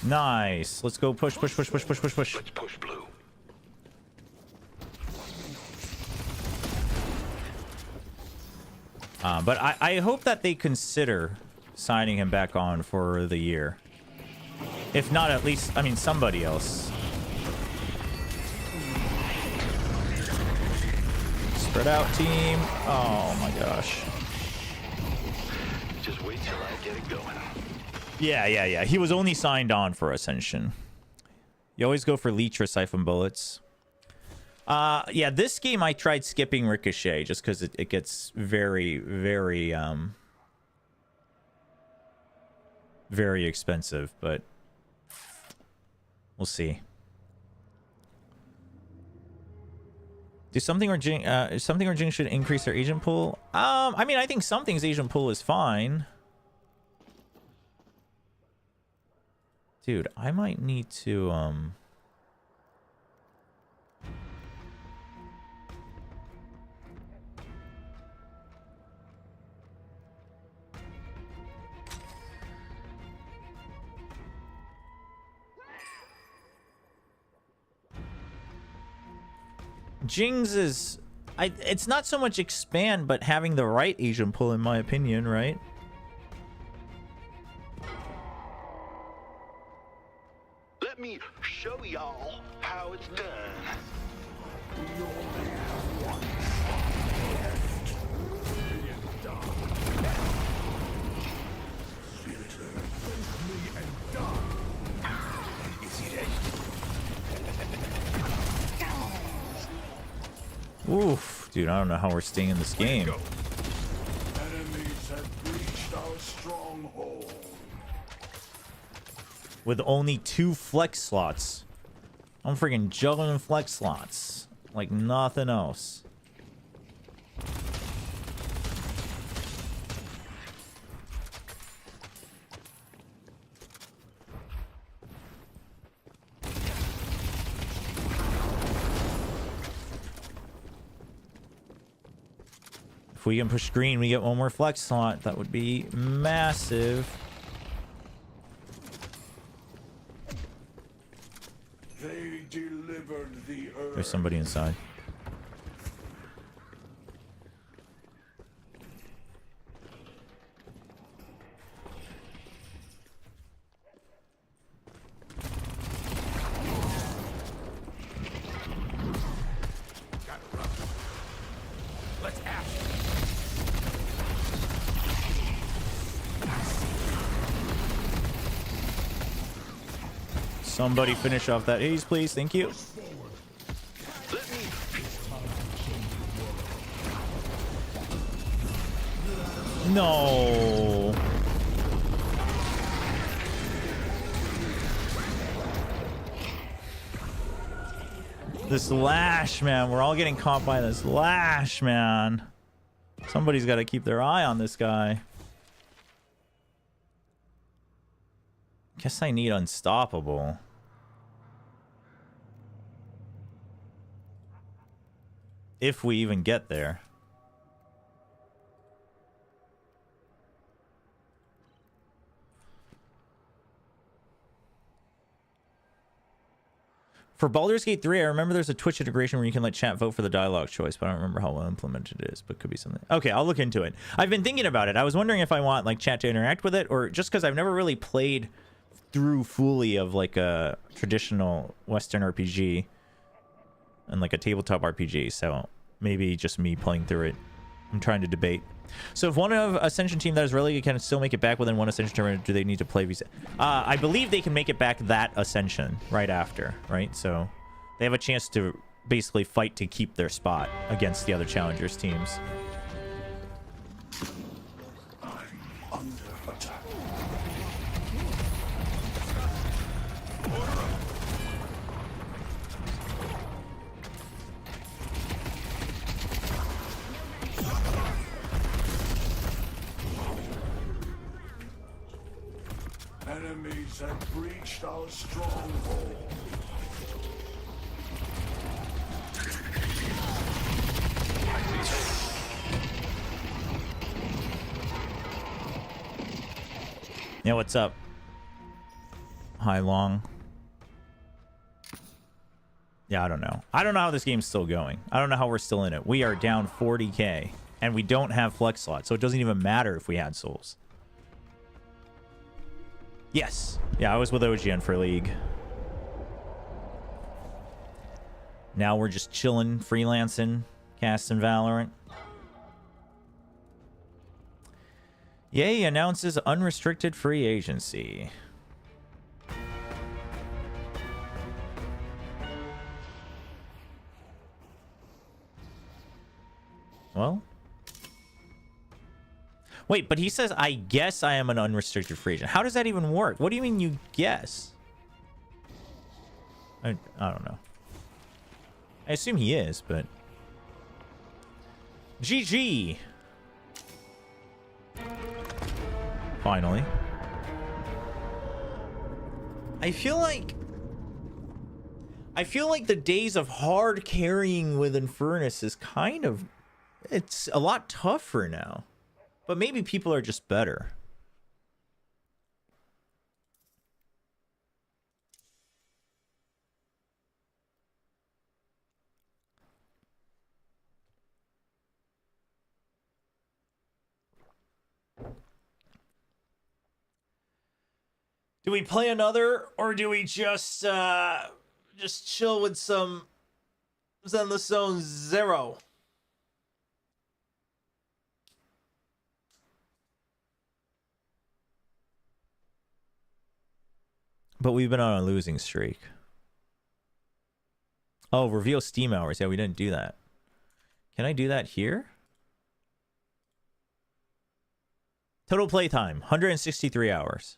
Nice. Let's go push, push, push, push, push, push, push. Let's push blue. But I hope that they consider signing him back on for the year. If not, at least, I mean, somebody else. Spread out, team. Oh my gosh. Just wait till I get it going. Yeah. He was only signed on for Ascension. You always go for Leech or Siphon Bullets. Yeah, this game I tried skipping Ricochet just because it gets very, very, very expensive, but we'll see. Do something or Jing should increase their agent pool? I mean, I think something's agent pool is fine. Dude, I might need to, Jing's is... it's not so much expand, but having the right Asian pull, in my opinion, right? Let me show y'all how it's done. Oof, dude, I don't know how we're staying in this game. Enemies have breached our stronghold. With only 2 flex slots. I'm freaking juggling flex slots like nothing else. If we can push green, we get 1 more flex slot. That would be massive. They delivered the earth. There's somebody inside. Somebody finish off that haze, please. Thank you. No. This lash, man. We're all getting caught by this lash, man. Somebody's got to keep their eye on this guy. Guess I need unstoppable. If we even get there. For Baldur's Gate 3, I remember there's a Twitch integration where you can let chat vote for the dialogue choice, but I don't remember how well implemented it is, but could be something. Okay, I'll look into it. I've been thinking about it. I was wondering if I want like chat to interact with it, or just because I've never really played through fully of like a traditional Western RPG and like a tabletop RPG, so maybe just me playing through it. I'm trying to debate. So if one of Ascension team that is relegated can still make it back within one Ascension tournament, do they need to play VCT? I believe they can make it back that Ascension right after, right? So they have a chance to basically fight to keep their spot against the other challengers teams. I'm under attack. Enemies have breached our stronghold. Yeah, what's up? Hi, Long. Yeah, I don't know. I don't know how this game's still going. I don't know how we're still in it. We are down 40k, and we don't have flex slots, so it doesn't even matter if we had souls. Yes. Yeah, I was with OGN for League. Now we're just chilling, freelancing, casting Valorant. Yay announces unrestricted free agency. Well. Wait, but he says, I guess I am an unrestricted free agent. How does that even work? What do you mean you guess? I don't know. I assume he is, but... GG! Finally. I feel like the days of hard carrying with Infernus is kind of... It's a lot tougher now. But maybe people are just better. Do we play another, or do we just chill with some Zenless Zone 0? But we've been on a losing streak. Oh, reveal Steam hours. Yeah, we didn't do that. Can I do that here? Total playtime, 163 hours.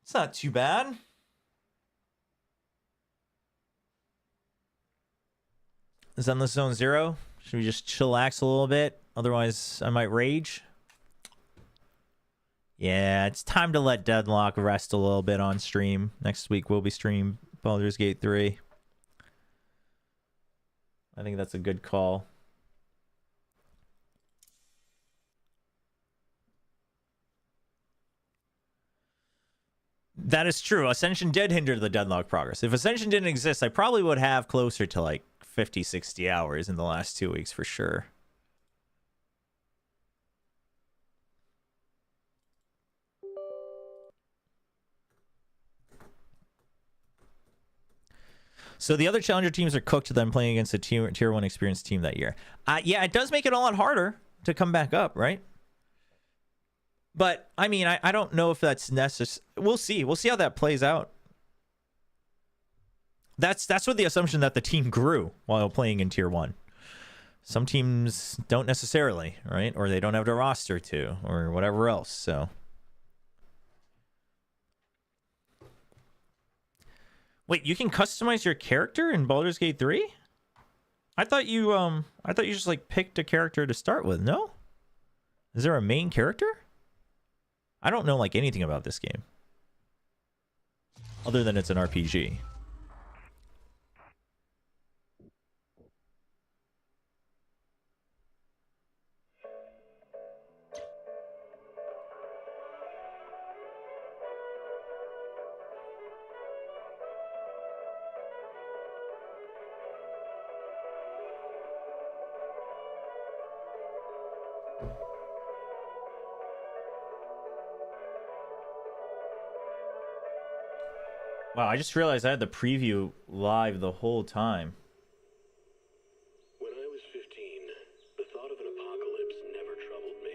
It's not too bad. Zenless Zone 0. Should we just chillax a little bit? Otherwise, I might rage. Yeah, it's time to let Deadlock rest a little bit on stream. Next week we'll be streaming Baldur's Gate 3. I think that's a good call. That is true. Ascension did hinder the Deadlock progress. If Ascension didn't exist, I probably would have closer to like 50, 60 hours in the last 2 weeks for sure. So the other challenger teams are cooked to them playing against a tier 1 experienced team that year. Yeah, it does make it a lot harder to come back up, right? But, I mean, I don't know if that's necessary. We'll see. We'll see how that plays out. That's with the assumption that the team grew while playing in tier 1. Some teams don't necessarily, right? Or they don't have the roster to, or whatever else, so... Wait, you can customize your character in Baldur's Gate 3? I thought you just like picked a character to start with, no? Is there a main character? I don't know like anything about this game. Other than it's an RPG. Wow, I just realized I had the preview live the whole time. When I was 15, the thought of an apocalypse never troubled me.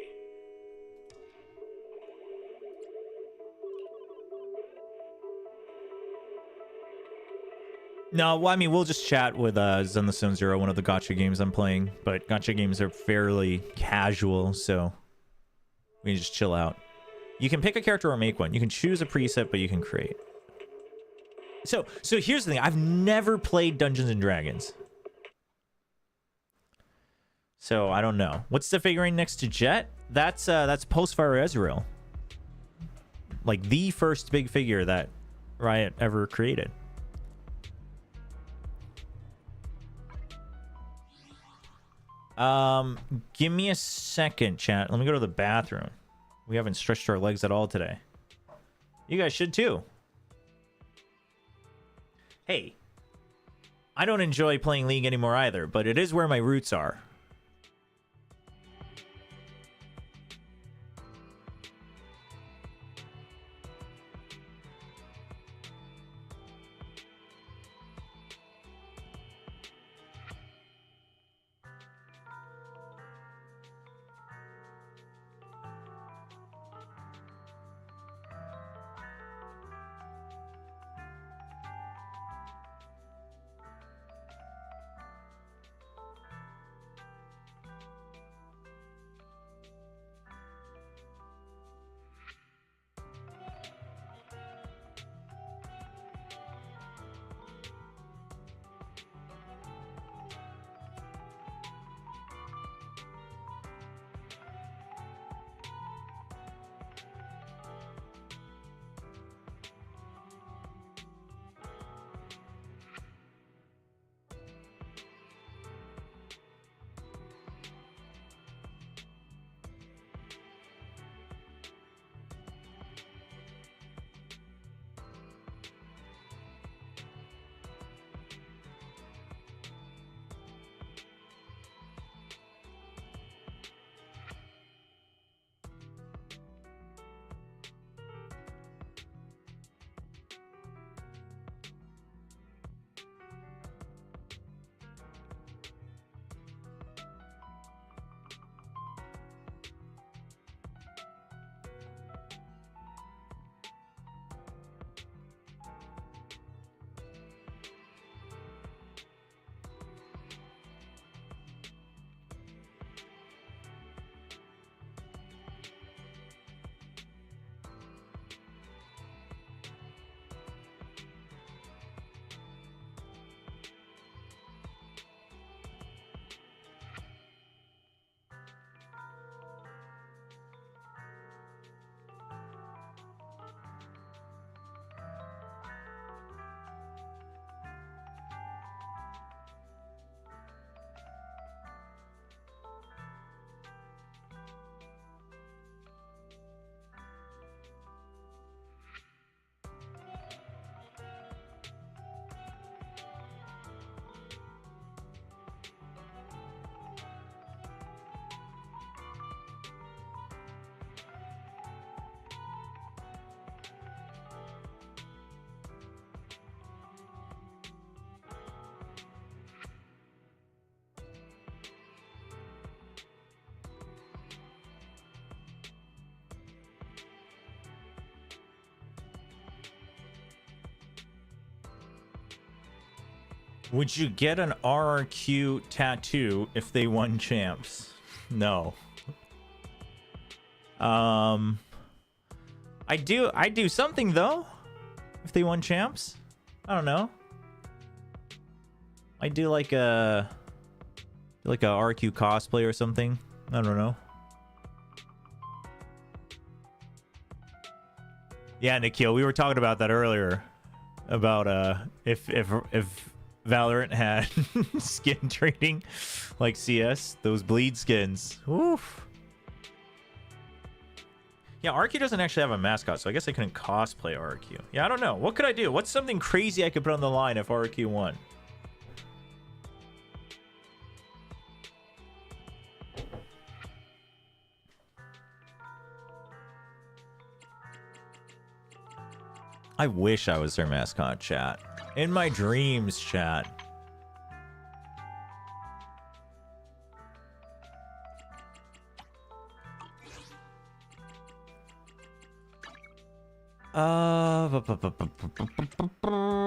No, well, I mean, we'll just chat with Zenless Zone 0, one of the gacha games I'm playing. But gacha games are fairly casual, so we can just chill out. You can pick a character or make one. You can choose a preset, but you can create. So here's the thing. I've never played Dungeons and Dragons. So I don't know. What's the figurine next to Jet? That's Postfire Ezreal. Like the first big figure that Riot ever created. Give me a second, chat. Let me go to the bathroom. We haven't stretched our legs at all today. You guys should too. Hey, I don't enjoy playing League anymore either, but it is where my roots are. Would you get an RRQ tattoo if they won champs? No. I'd do something though. If they won champs. I don't know. I'd do like a RQ cosplay or something. I don't know. Yeah, Nikhil, we were talking about that earlier. About if Valorant had skin trading like CS, those bleed skins. Oof. Yeah, RQ doesn't actually have a mascot, so I guess I couldn't cosplay RQ. Yeah, I don't know. What could I do? What's something crazy I could put on the line if RQ won? I wish I was their mascot, chat. In my dreams, chat.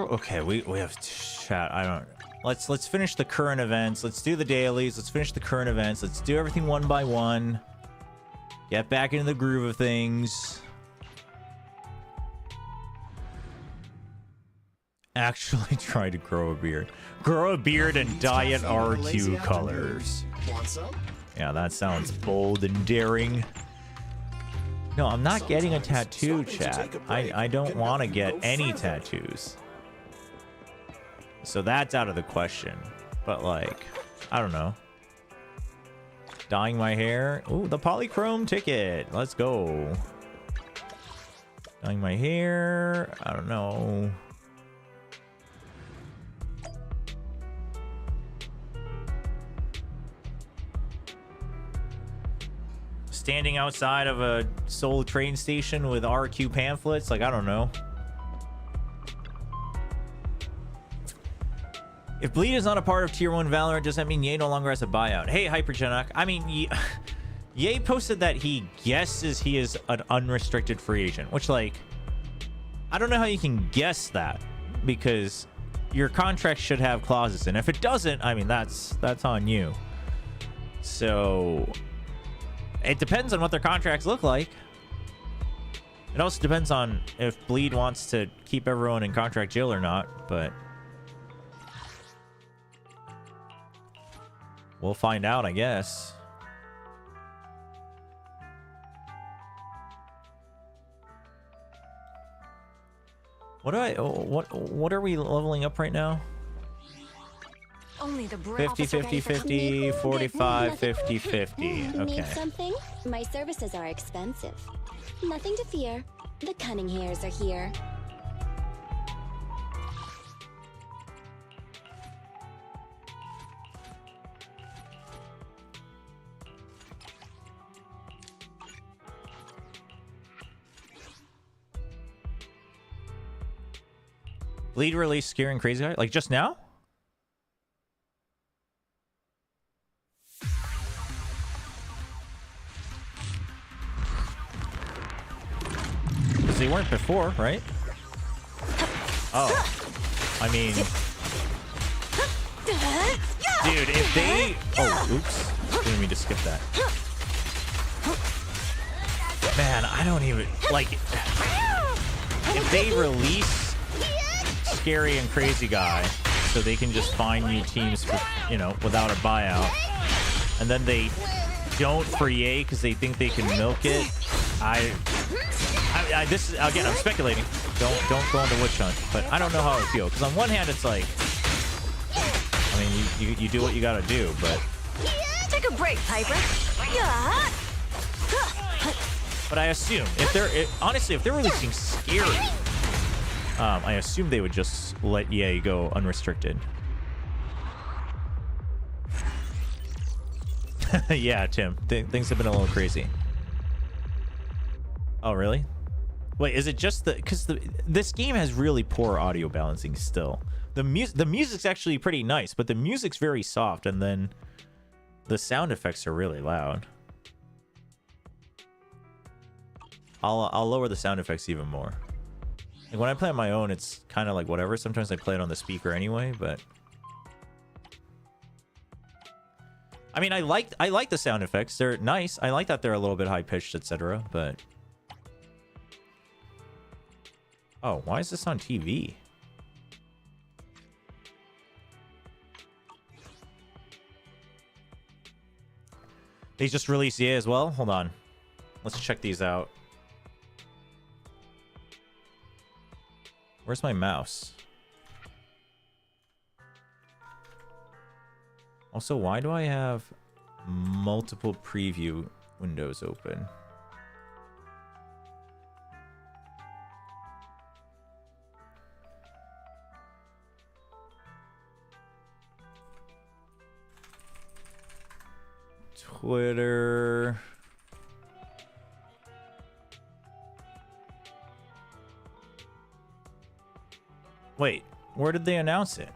Okay, we have chat. I don't. Let's finish the current events. Let's do the dailies. Let's finish the current events. Let's do everything one by one. Get back into the groove of things. Actually try to grow a beard. Grow a beard and dye it RQ colors. Yeah, that sounds bold and daring. No, I'm not getting a tattoo, chat. I don't want to get any tattoos. So that's out of the question. But like, I don't know. Dyeing my hair. Ooh, the polychrome ticket. Let's go. Dyeing my hair. I don't know. Standing outside of a Seoul train station with RQ pamphlets. Like, I don't know. If Bleed is not a part of Tier 1 Valorant, does that mean Ye no longer has a buyout? Hey, Hypergenuck. I mean, Ye posted that he guesses he is an unrestricted free agent, which, like, I don't know how you can guess that, because your contract should have clauses, and if it doesn't, I mean, that's on you. So it depends on what their contracts look like. It also depends on if Bleed wants to keep everyone in contract jail or not, but we'll find out, I guess. What are we leveling up right now? Only the 50 50 50 45 50 50. Okay. Need something? My services are expensive. Nothing to fear. The cunning hairs are here. Bleed release Scaring Crazy Guy? Like just now? Because they weren't before, right? Oh. I mean... Dude, if they... Oh, oops. Didn't mean to skip that. Man, I don't even... Like... If they release Scary and Crazy Guy so they can just find new teams for, you know, without a buyout, and then they don't for Ye because they think they can milk it. I this is, again, I'm speculating. Don't go on the witch hunt, but I don't know how it feels, because on one hand it's like, I mean, you do what you gotta do, but Take a break, Piper. but I assume if they're honestly, if they're releasing Scary, I assume they would just let EA go unrestricted. Yeah, Tim. Things have been a little crazy. Oh, really? Wait, is it just the... Because this game has really poor audio balancing still. The music's actually pretty nice, but the music's very soft, and then the sound effects are really loud. I'll lower the sound effects even more. Like when I play on my own, it's kind of like whatever. Sometimes I play it on the speaker anyway, but I mean, I like the sound effects. They're nice. I like that they're a little bit high pitched, etc. But oh, why is this on TV? They just released EA as well. Hold on, let's check these out. Where's my mouse? Also, why do I have multiple preview windows open? Twitter. Wait, where did they announce it?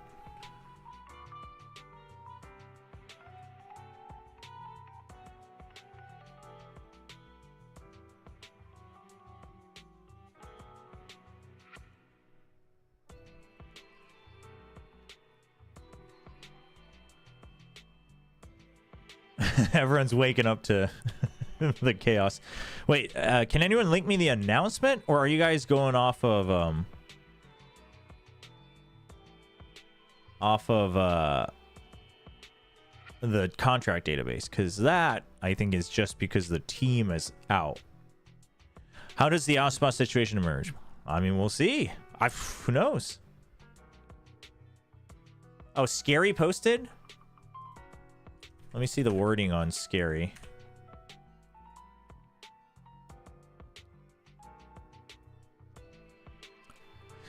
Everyone's waking up to the chaos. Wait, can anyone link me the announcement, or are you guys going off of the contract database? Because that, I think, is just because the team is out. How does the Aspas situation emerge? I mean, we'll see. Who knows? Oh, Scary posted? Let me see the wording on Scary.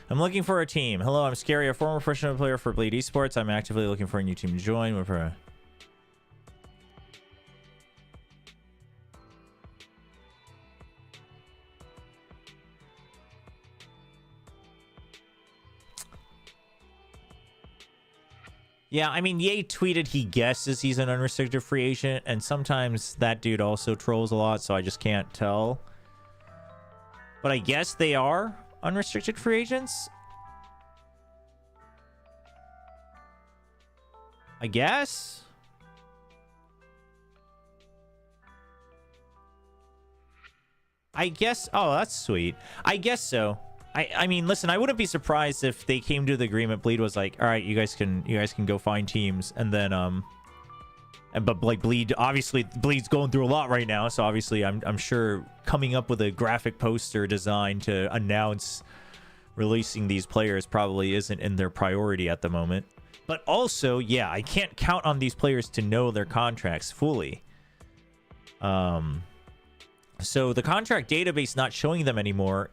I'm looking for a team. Hello, I'm Scary, a former professional player for Bleed Esports. I'm actively looking for a new team to join. Yeah, I mean, Ye tweeted he guesses he's an unrestricted free agent, and sometimes that dude also trolls a lot, so I just can't tell. But I guess they are unrestricted free agents. I guess. Oh, that's sweet. I guess so. I mean, listen, I wouldn't be surprised if they came to the agreement. Bleed was like, all right, you guys can go find teams, and then but like Bleed's going through a lot right now, so obviously I'm sure coming up with a graphic poster design to announce releasing these players probably isn't in their priority at the moment. But also, yeah, I can't count on these players to know their contracts fully. So the contract database not showing them anymore,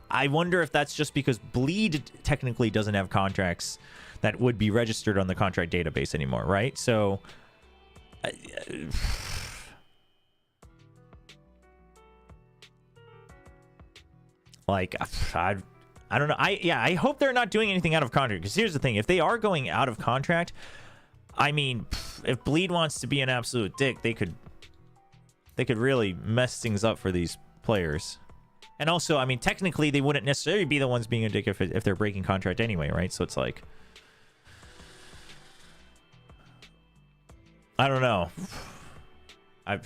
I wonder if that's just because Bleed technically doesn't have contracts that would be registered on the contract database anymore, right? So like, I don't know. I hope they're not doing anything out of contract, because here's the thing. If they are going out of contract, I mean, if Bleed wants to be an absolute dick, they could really mess things up for these players. And also, I mean, technically, they wouldn't necessarily be the ones being a dick if they're breaking contract anyway, right? So it's like, I don't know. I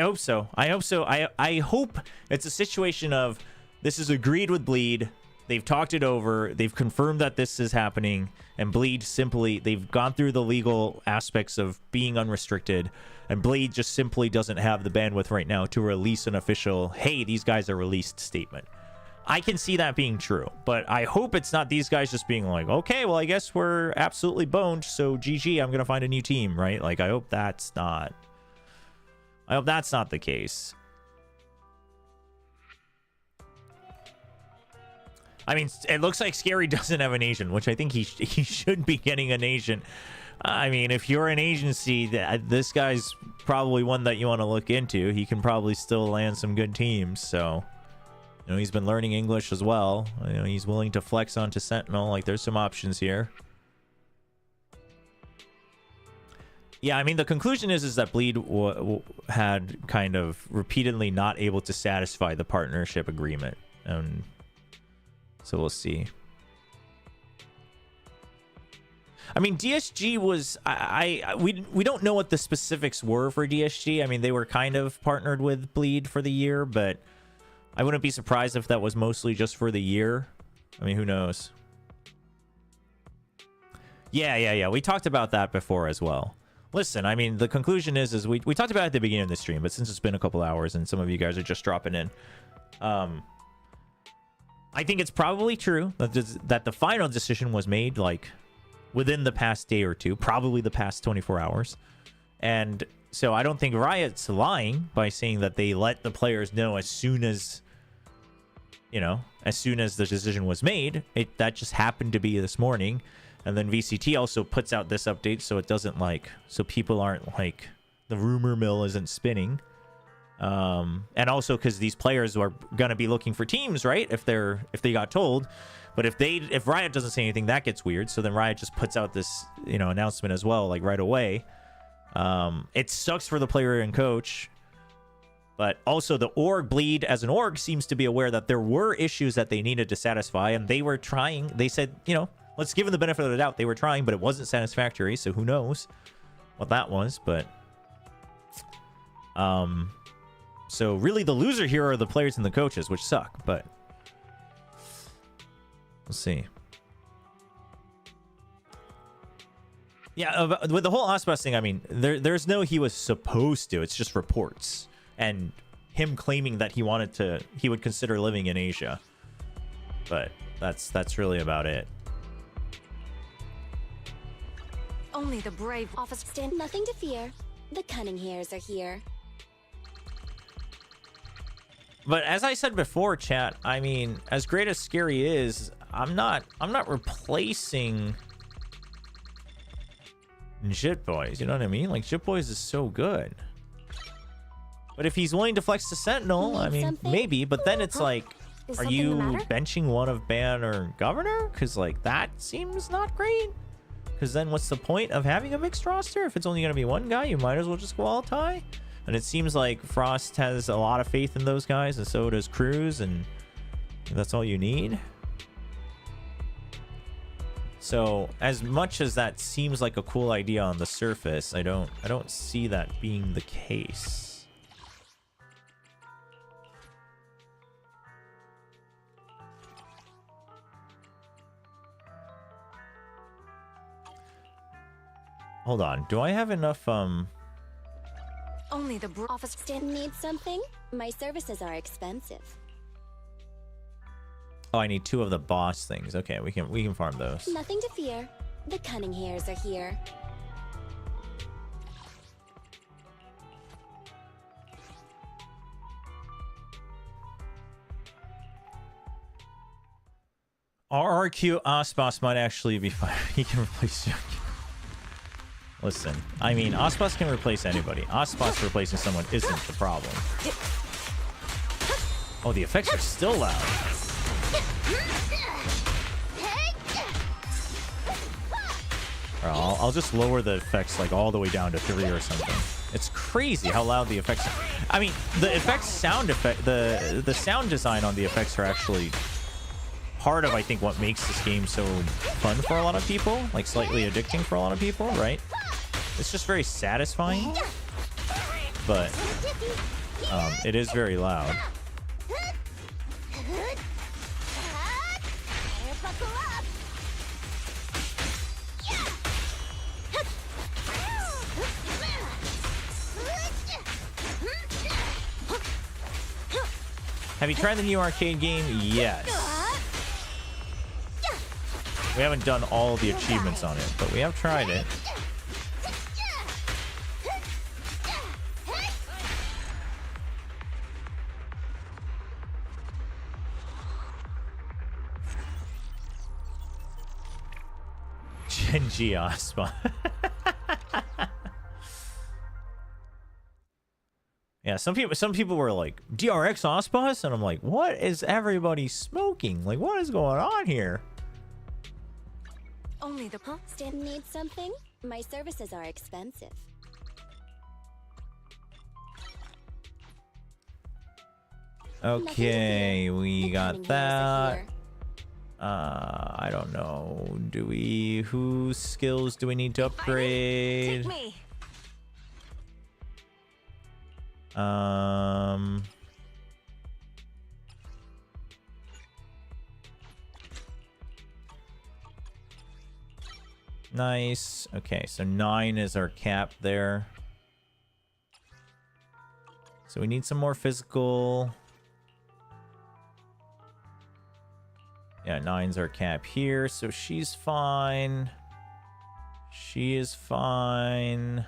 hope so. I hope it's a situation of this is agreed with Bleed. They've talked it over. They've confirmed that this is happening. And Bleed simply, they've gone through the legal aspects of being unrestricted. And Bleed just simply doesn't have the bandwidth right now to release an official, hey, these guys are released statement. I can see that being true. But I hope it's not these guys just being like, okay, well, I guess we're absolutely boned. So GG, I'm going to find a new team, right? Like, I hope that's not the case. I mean, it looks like Scary doesn't have an agent, which I think he should be getting an agent. I mean, if you're an agency, this guy's probably one that you want to look into. He can probably still land some good teams. So, you know, he's been learning English as well. You know, he's willing to flex onto Sentinel. Like, there's some options here. Yeah, I mean, the conclusion is that Bleed had kind of repeatedly not able to satisfy the partnership agreement. So we'll see. I mean, DSG was we don't know what the specifics were for DSG. I mean, they were kind of partnered with Bleed for the year, but I wouldn't be surprised if that was mostly just for the year. I mean, who knows? Yeah. We talked about that before as well. Listen, I mean, the conclusion is we talked about it at the beginning of the stream, but since it's been a couple hours and some of you guys are just dropping in, I think it's probably true that the final decision was made like within the past day or two, probably the past 24 hours. And so I don't think Riot's lying by saying that they let the players know as soon as, you know, as soon as the decision was made. That just happened to be this morning. And then VCT also puts out this update so it doesn't like, so people aren't like, the rumor mill isn't spinning. And also because these players are gonna be looking for teams, right? If they got told, but if Riot doesn't say anything, that gets weird. So then Riot just puts out this, you know, announcement as well, like right away. It sucks for the player and coach, but also the org Bleed as an org seems to be aware that there were issues that they needed to satisfy, and they were trying. They said, you know, let's give them the benefit of the doubt. They were trying, but it wasn't satisfactory. So who knows what that was? But so really the loser here are the players and the coaches, which suck, but we'll see. Yeah, with the whole Aspas thing, I mean, there's no he was supposed to. It's just reports and him claiming that he would consider living in Asia. But that's really about it. Only the brave officer. Stand nothing to fear. The cunning hairs are here. But as I said before, chat, I mean, as great as Scary is, I'm not replacing Jit Boys, you know what I mean? Like, Jit Boys is so good. But if he's willing to flex the Sentinel, I mean, maybe. But then it's like, are you benching one of Ban or Governor? Because, like, that seems not great. Because then what's the point of having a mixed roster? If it's only going to be one guy, you might as well just go all tie. And it seems like Frost has a lot of faith in those guys, and so does Cruz, and that's all you need. So as much as that seems like a cool idea on the surface, I don't see that being the case. Hold on, do I have enough Only the office Need something? My services are expensive. Oh, I need 2 of the boss things. Okay, we can farm those. Nothing to fear. The cunning hairs are here. RRQ Aspas might actually be fine. He can replace you. Listen, I mean, Aspas can replace anybody. Aspas replacing someone isn't the problem. Oh, the effects are still loud. I'll just lower the effects like all the way down to 3 or something. It's crazy how loud the effects are. I mean, the effects sound effect, the sound design on the effects are actually part of, I think, what makes this game so fun for a lot of people, like slightly addicting for a lot of people, right? It's just very satisfying, but it is very loud. Have you tried the new arcade game? Yes. We haven't done all the achievements on it, but we have tried it. Genji Aspa. Yeah, some people were like, DRX Aspas? And I'm like, what is everybody smoking? Like, what is going on here? Only the Need something? My services are expensive. Okay, we got that. I don't know. Do we... Whose skills do we need to upgrade? Take me. Nice. Okay, so 9 is our cap there. So we need some more physical. Yeah, 9's our cap here, so she's fine. She is fine.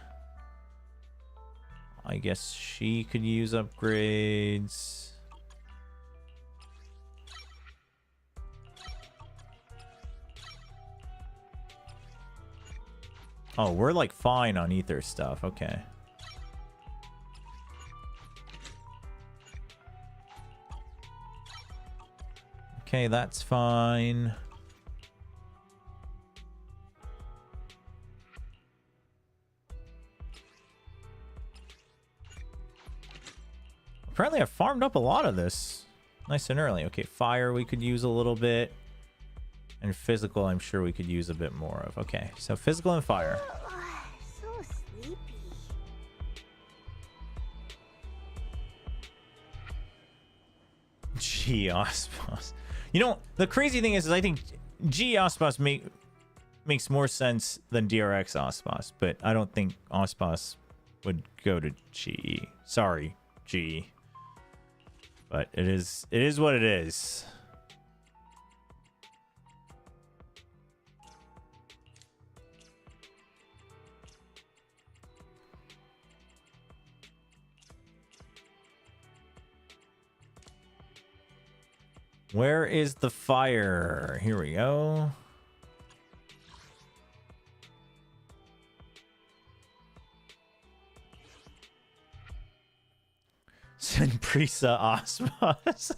I guess she could use upgrades. Oh, we're like fine on ether stuff. Okay. Okay, that's fine. Apparently I farmed up a lot of this nice and early. Okay, fire we could use a little bit. And physical I'm sure we could use a bit more of. Okay, so physical and fire. So sleepy. G Aspas. You know, the crazy thing is I think G Aspas makes more sense than DRX Aspas, but I don't think Aspas would go to G. Sorry, G. But it is what it is. Where is the fire? Here we go. Send Prisa Aspas.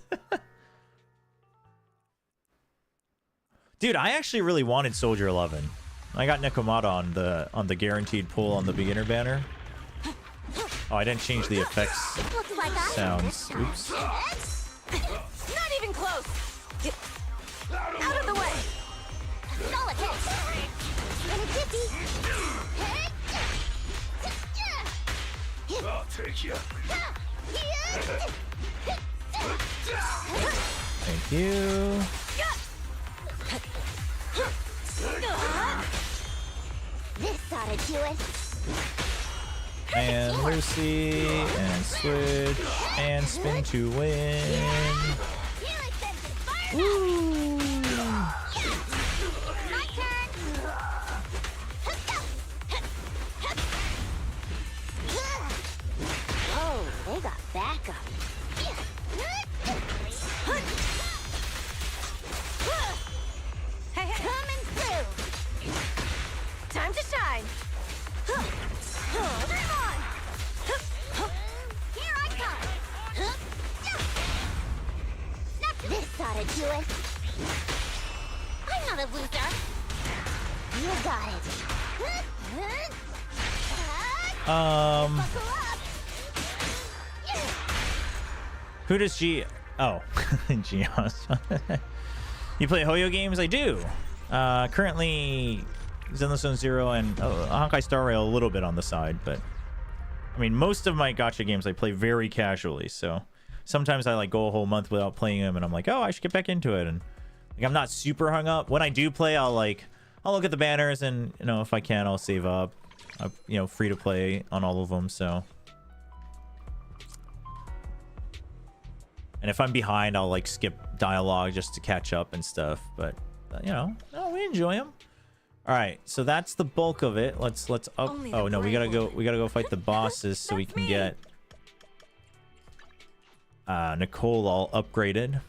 Dude, I actually really wanted Soldier 11. I got Nekomata on the guaranteed pull on the beginner banner. Oh, I didn't change the effects sounds. Oops. Not even close. Out of the way. Solid hit. And a jiffy. I'll take you. Thank you. This ought to do it. And Lucy, and switch, and spin to win. Woo! My turn. Oh, they got backup. Hey, hey. Coming through. Time to shine. Dream on. Here I come. This ought to do it. I'm not a loser. You got it. Buckle up. Who does G... Oh, Gios. You play Hoyo games? I do. Currently, Zenless Zone Zero and Honkai Star Rail a little bit on the side, but... I mean, most of my gacha games I play very casually, so... Sometimes I like go a whole month without playing them, and I'm like, oh, I should get back into it. And like, I'm not super hung up. When I do play, I'll look at the banners, and you know, if I can, I'll save up. You know, free to play on all of them. So, and if I'm behind, I'll like skip dialogue just to catch up and stuff. But you know, no, we enjoy them. All right, so that's the bulk of it. Let's up. Oh no, we gotta go fight the bosses so we can get Nicole all upgraded.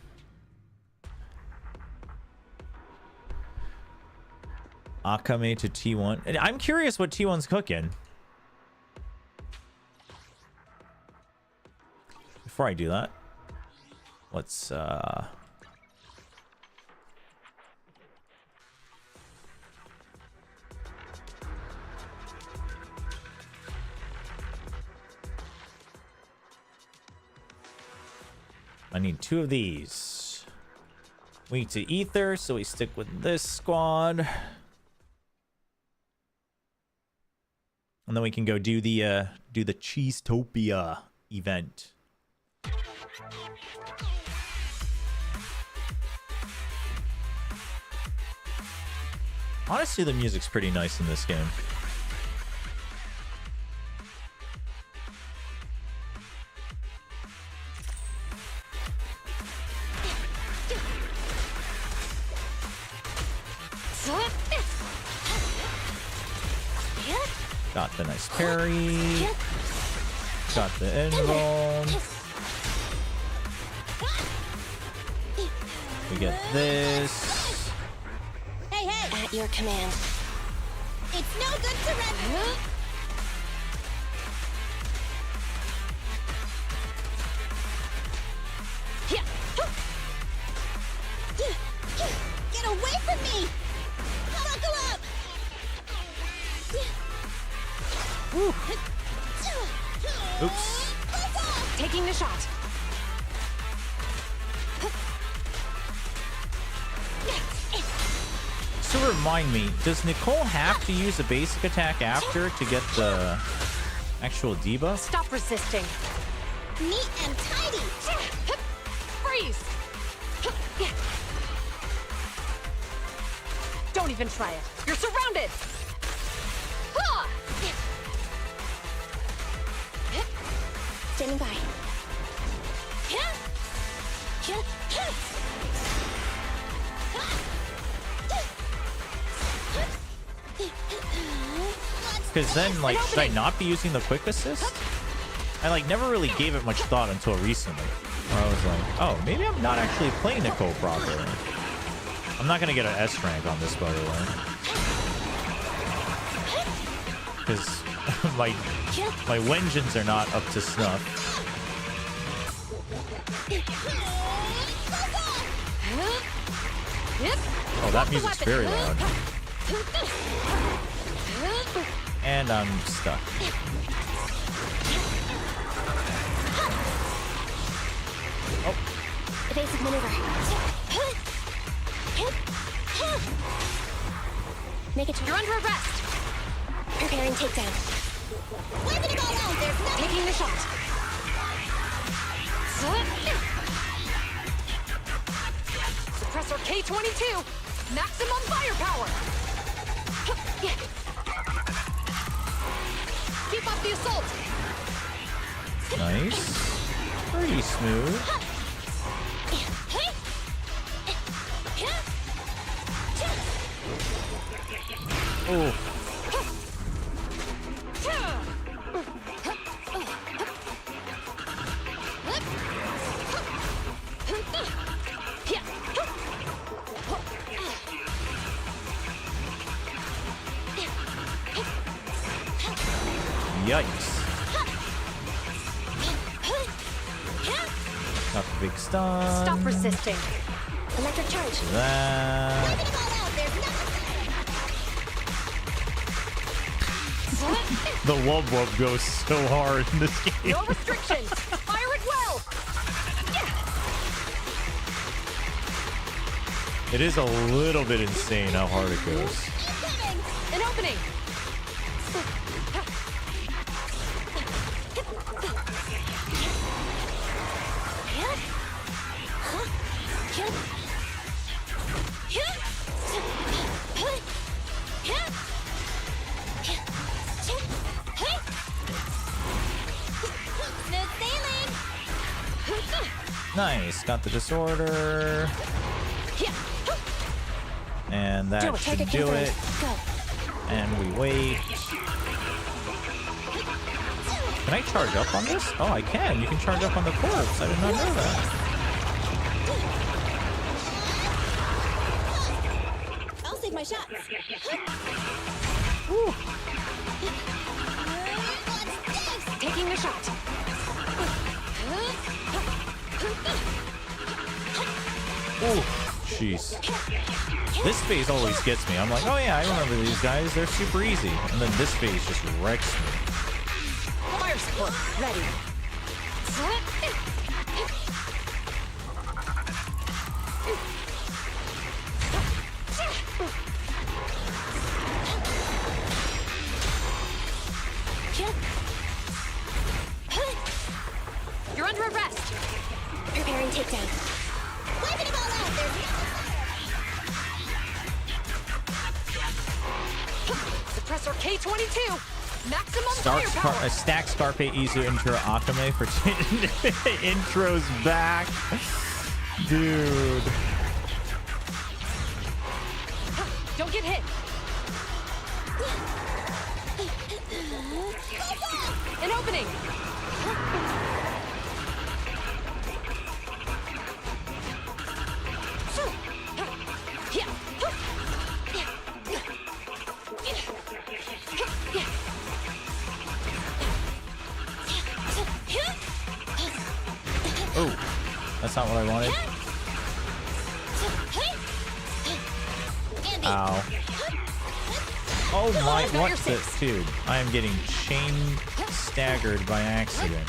Akame to T1. And I'm curious what T1's cooking. Before I do that, let's I need 2 of these. Weak to ether, so we stick with this squad. And then we can go do the Cheesetopia event. Honestly, the music's pretty nice in this game. Got the nice parry. Got the end roll. We get this. Hey, hey! At your command. It's no good to run. Get away from me! Buckle up! Oops. Taking the shot. So remind me, does Nicole have to use a basic attack after to get the actual debuff? Stop resisting. Neat and tidy! Freeze! Don't even try it. You're surrounded! Standing by. Because then, like, should I not be using the quick assist? I, like, never really gave it much thought until recently. Where I was like, oh, maybe I'm not actually playing Nicole properly. I'm not going to get an S rank on this, by the way. Because my Wenjins are not up to snuff. Oh, that music's very loud. And I'm stuck. Oh. Evasive maneuver. Make it. You're under arrest. Preparing takedown. Waving it all out. There's nothing. Taking the shot. Suppressor K22. Maximum firepower. Keep up the assault. Nice. Pretty smooth. Oh. Yikes. Got the big stun. Stop resisting. Electric charge. That. The wub wub goes so hard in this game. No restrictions. Fire it well. It is a little bit insane how hard it goes. An opening. Nice. Got the disorder. And that should do it. And we wait. Can I charge up on this? Oh, I can. You can charge up on the corpse. I did not know that. I'll save my shots. Woo. Taking the shot. Oh, jeez. This phase always gets me. I'm like, oh yeah, I remember these guys. They're super easy. And then this phase just wrecks me. Fire support ready. Preparing takedown. Wiping it all out. There's Suppressor K22. Maximum firepower. Stack Scarpe Izu intro Akame for intros back. Dude. Don't get hit. An opening. Oh, that's not what I wanted. Ow. Oh my, what's this? Dude, I am getting chain staggered by accident.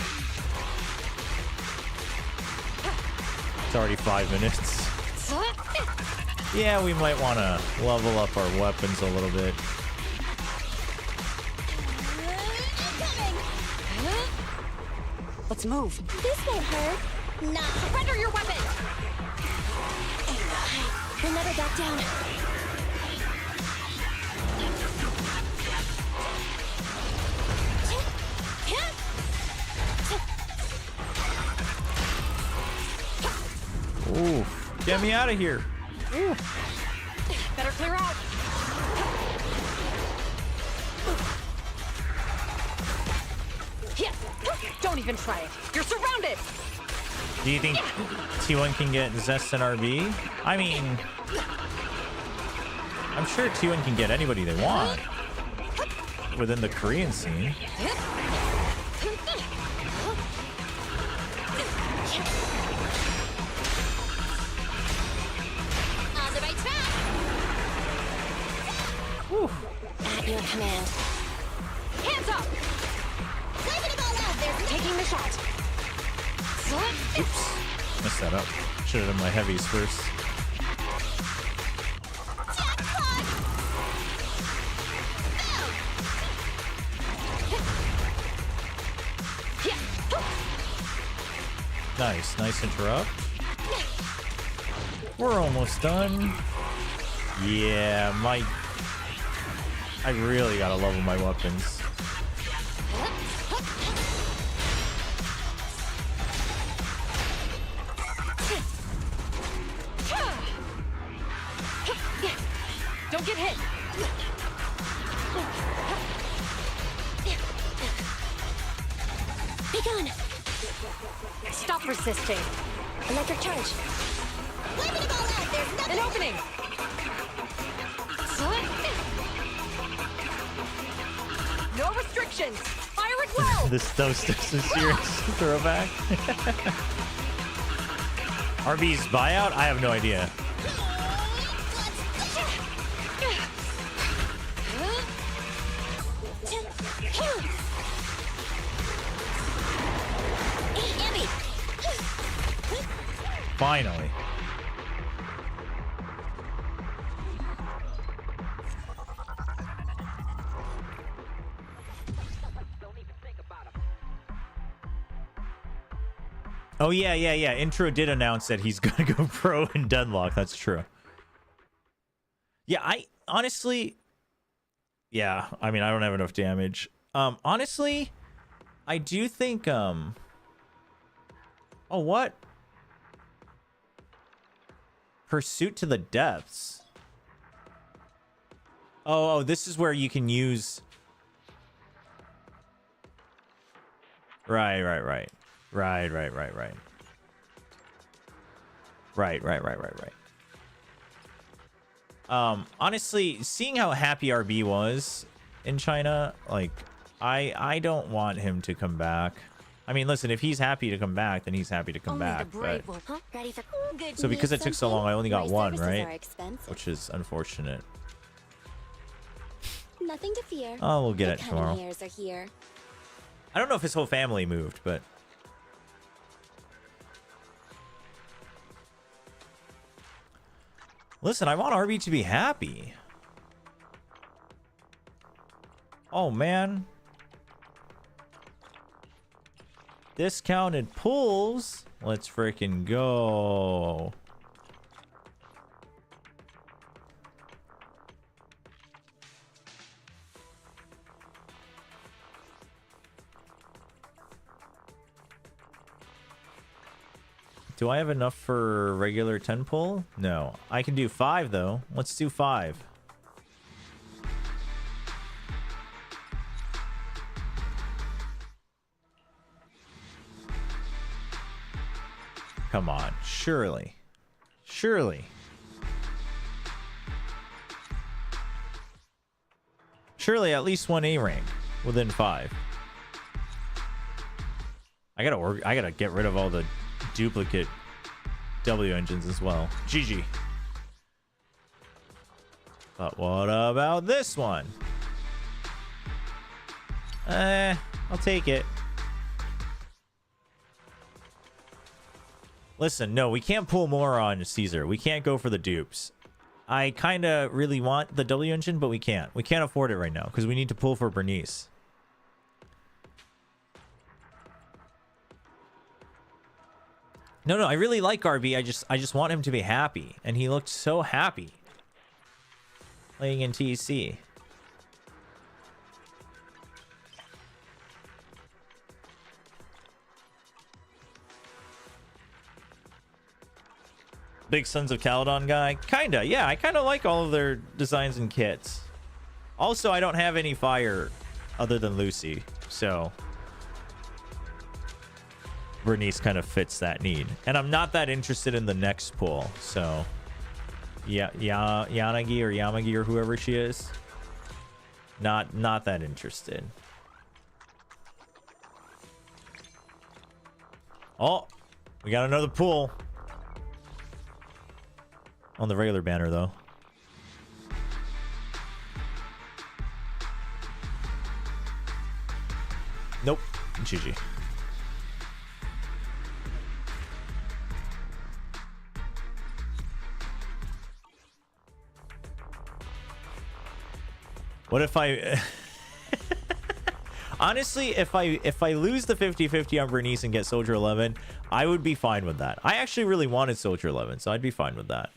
It's already 5 minutes. Yeah, we might want to level up our weapons a little bit. Let's move. This won't hurt. Nah. Surrender your weapon. We'll never back down. Ooh, get me out of here. Ooh. Better clear out. Don't even try it. You're surrounded. Do you think T1 can get Zest and RB? I mean, I'm sure T1 can get anybody they want within the Korean scene. On the right track. Whew. At your command. Hands up. Wiping it all out. There's Taking the shot. Oops. Messed that up. Should have done my heavies first. Nice. Nice interrupt. We're almost done. Yeah, I really gotta level my weapons. Don't get hit. Be gone. Stop resisting. Electric charge. Wiping it all out. There's nothing. An opening. No restrictions. Fire it well. This those serious throwback. RB's buyout? I have no idea. Finally. Oh, yeah. Intro did announce that he's going to go pro in Deadlock. That's true. Yeah, I honestly... Yeah, I mean, I don't have enough damage. Honestly, I do think... Oh, what? Pursuit to the Depths. Oh, this is where you can use... Right. Honestly, seeing how happy RB was in China, like, I don't want him to come back. I mean, listen, if he's happy to come back, then he's happy to come back. But... Ready for good So because it took so long, I only got one, right? Expensive. Which is unfortunate. Nothing to fear. Oh, we'll get The it tomorrow. Cunninghairs are here. I don't know if his whole family moved, but... Listen, I want RB to be happy. Oh, man. Discounted pulls. Let's freaking go. Do I have enough for regular 10 pull? No. I can do 5 though. Let's do 5. Come on. Surely. Surely. Surely at least one A rank within 5. I gotta get rid of all the duplicate W engines as well. GG. But what about this one? I'll take it. Listen, no, we can't pull more on Caesar. We can't go for the dupes. I kind of really want the W engine, but we can't. We can't afford it right now because we need to pull for Bernice. No, I really like RB. I just want him to be happy, and he looked so happy playing in TEC. Big Sons of Caledon guy? Kinda, yeah. I kinda like all of their designs and kits. Also, I don't have any fire other than Lucy, so Bernice kind of fits that need. And I'm not that interested in the next pull, so yeah, Yanagi or Yamagi or whoever she is. Not that interested. Oh, we got another pull. On the regular banner, though. Nope. GG. What if I... Honestly, if I lose the 50-50 on Bernice and get Soldier 11, I would be fine with that. I actually really wanted Soldier 11, so I'd be fine with that.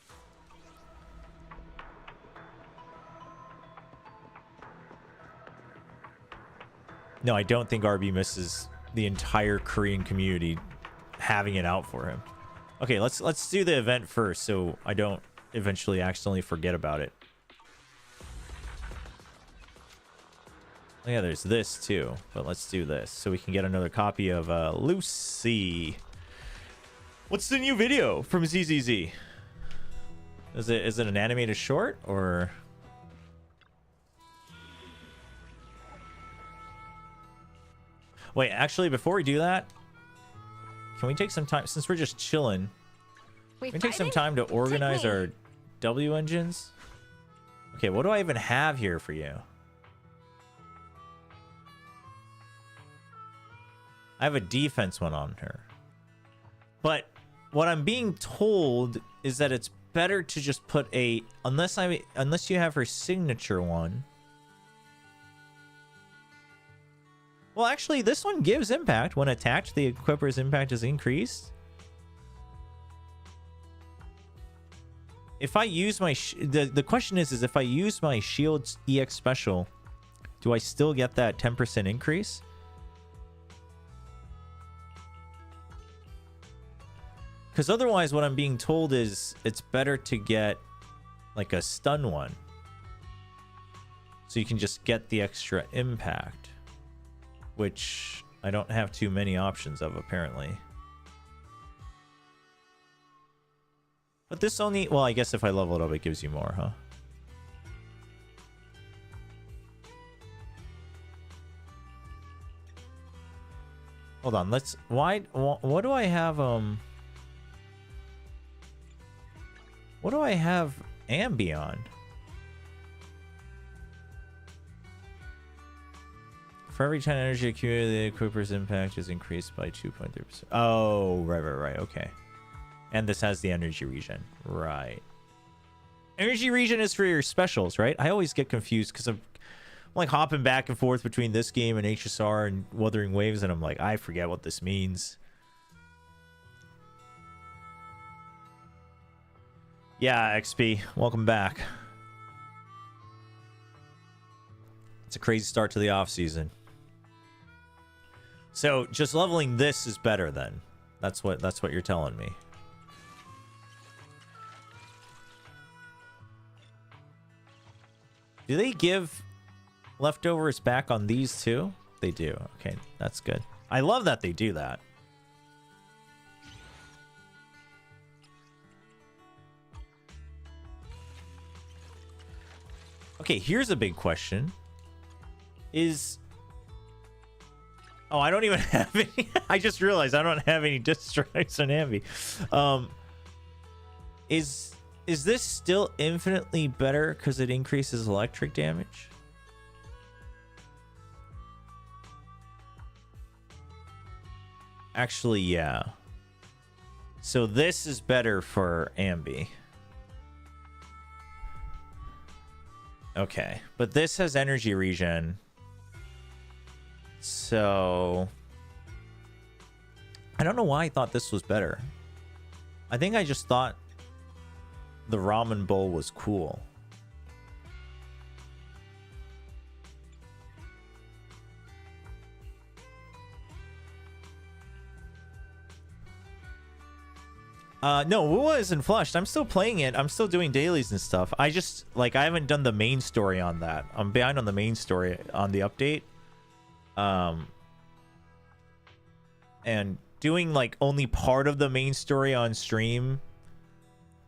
No, I don't think RB misses the entire Korean community having it out for him. Okay, let's do the event first so I don't eventually accidentally forget about it. Oh, yeah, there's this too, but let's do this so we can get another copy of Lucy. What's the new video from ZZZ? Is it an animated short or... Wait, actually, before we do that, can we take some time, since we're just chilling, can we take some time to organize our W engines? Okay, what do I even have here for you? I have a defense one on her. But what I'm being told is that it's better to just put a, unless you have her signature one. Well, actually, this one gives impact. When attached, the equipper's impact is increased. If I use my... The question is if I use my Shield's EX special, do I still get that 10% increase? Because otherwise, what I'm being told is it's better to get like a stun one. So you can just get the extra impact. Which I don't have too many options of, apparently. But this only... Well, I guess if I level it up, it gives you more, huh? Hold on, let's... What do I have, What do I have Ambi on? For every 10 energy accumulated, the equipper's impact is increased by 2.3%. Oh, right. Okay. And this has the energy regen. Right. Energy regen is for your specials, right? I always get confused because like hopping back and forth between this game and HSR and Wuthering Waves, and I'm like, I forget what this means. Yeah, XP, welcome back. It's a crazy start to the off season. So just leveling this is better then. That's what you're telling me. Do they give leftovers back on these too? They do. Okay, that's good. I love that they do that. Okay, here's a big question. Oh, I don't even have any. I just realized I don't have any disc drives on Ambi. Is this still infinitely better because it increases electric damage? Actually, yeah. So this is better for Ambi. Okay, but this has energy regen. So I don't know why I thought this was better. I think I just thought the ramen bowl was cool. No, Wua isn't flushed. I'm still playing it. I'm still doing dailies and stuff. I just, like, I haven't done the main story on that. I'm behind on the main story on the update. And doing, like, only part of the main story on stream,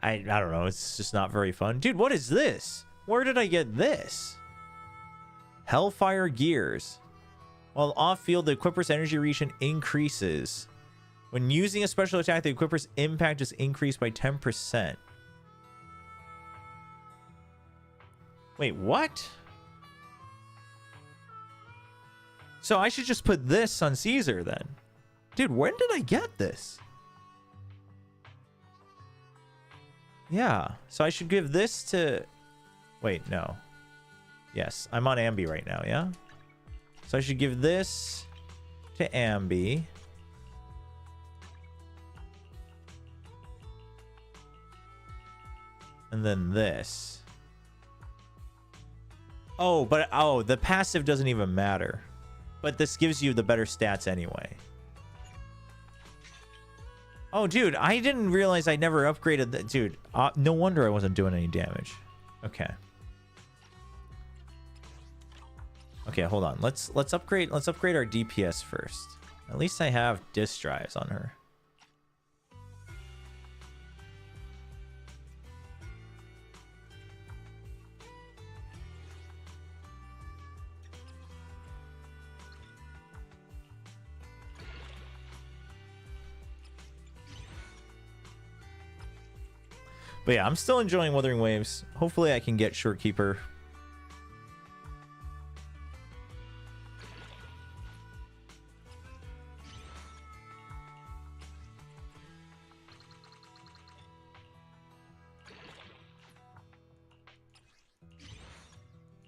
I don't know. It's just not very fun. Dude, what is this? Where did I get this? Hellfire Gears. While off-field, the equipper's energy regen increases. When using a special attack, the equipper's impact is increased by 10%. Wait, what? So I should just put this on Caesar then. Dude, when did I get this? Yeah, so I should give this to... Wait, no. Yes, I'm on Ambi right now, yeah? So I should give this to Ambi. And then this. Oh, but the passive doesn't even matter. But this gives you the better stats anyway. Oh, dude, I didn't realize I never upgraded that. Dude, no wonder I wasn't doing any damage. Okay. Okay, hold on. Let's upgrade our DPS first. At least I have disc drives on her. But yeah, I'm still enjoying Wuthering Waves. Hopefully I can get Shorekeeper.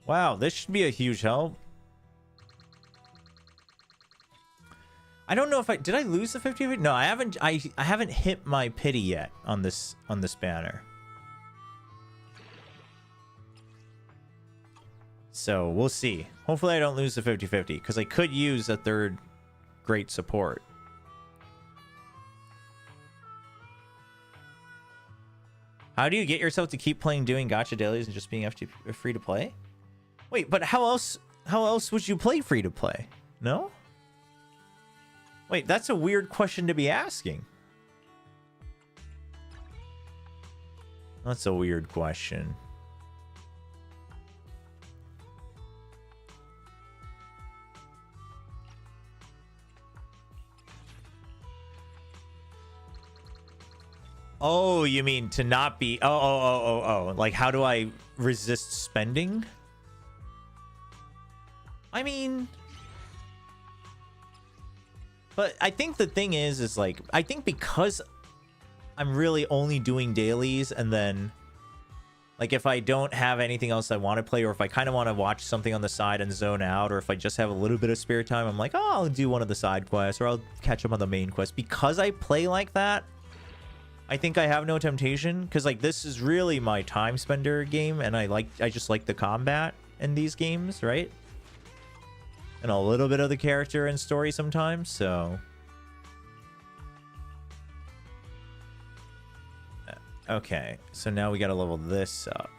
Wow, this should be a huge help. I don't know if did I lose the 50 of it? No, I haven't. I haven't hit my pity yet on this banner. So we'll see. Hopefully I don't lose the 50-50 because I could use a third great support. How do you get yourself to keep playing doing gacha dailies and just being free to play? Wait, but how else would you play free to play? No? Wait, that's a weird question to be asking. That's a weird question. Oh, you mean to not be... Oh. Like, how do I resist spending? I mean... But I think the thing is like... I think because I'm really only doing dailies and then Like if I don't have anything else I want to play, or if I kind of want to watch something on the side and zone out, or if I just have a little bit of spare time, I'm like, oh, I'll do one of the side quests, or I'll catch up on the main quest. Because I play like that, I think I have no temptation, because like this is really my time spender game, and I just like the combat in these games, right? And a little bit of the character and story sometimes, so... Okay, so now we gotta level this up.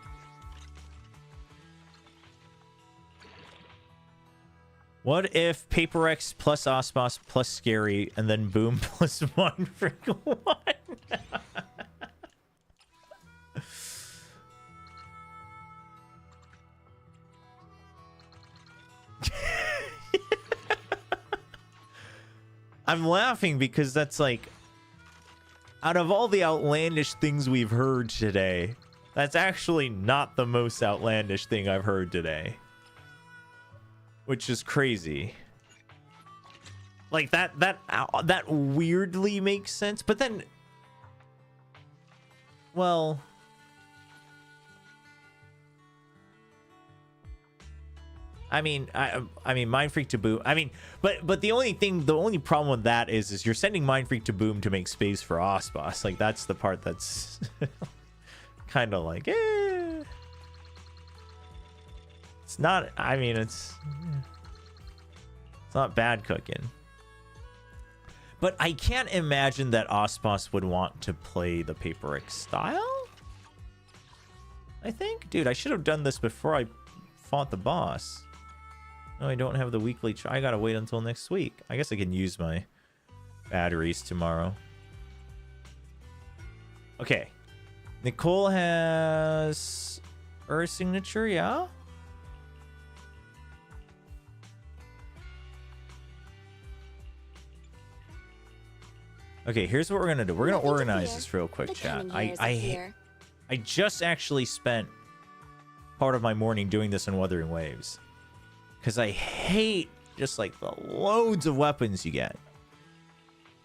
What if Paper X plus Aspas plus Scary and then Boom plus one for one? I'm laughing because that's like, out of all the outlandish things we've heard today, that's actually not the most outlandish thing I've heard today. Which is crazy. Like that weirdly makes sense, but then, well, I mean, Mind Freak to Boom. I mean, but the only problem with that is you're sending Mind Freak to Boom to make space for Aspas. Like that's the part that's kind of like, eh. It's not. I mean, it's not bad cooking. But I can't imagine that Aspas would want to play the Paper X style. I think, dude, I should have done this before I fought the boss. No, I don't have the weekly. I gotta wait until next week. I guess I can use my batteries tomorrow. Okay. Nicole has her signature, yeah? Okay, here's what we're gonna do. We're gonna organize this real quick, chat. I just actually spent part of my morning doing this in Wuthering Waves. Because I hate just like the loads of weapons you get.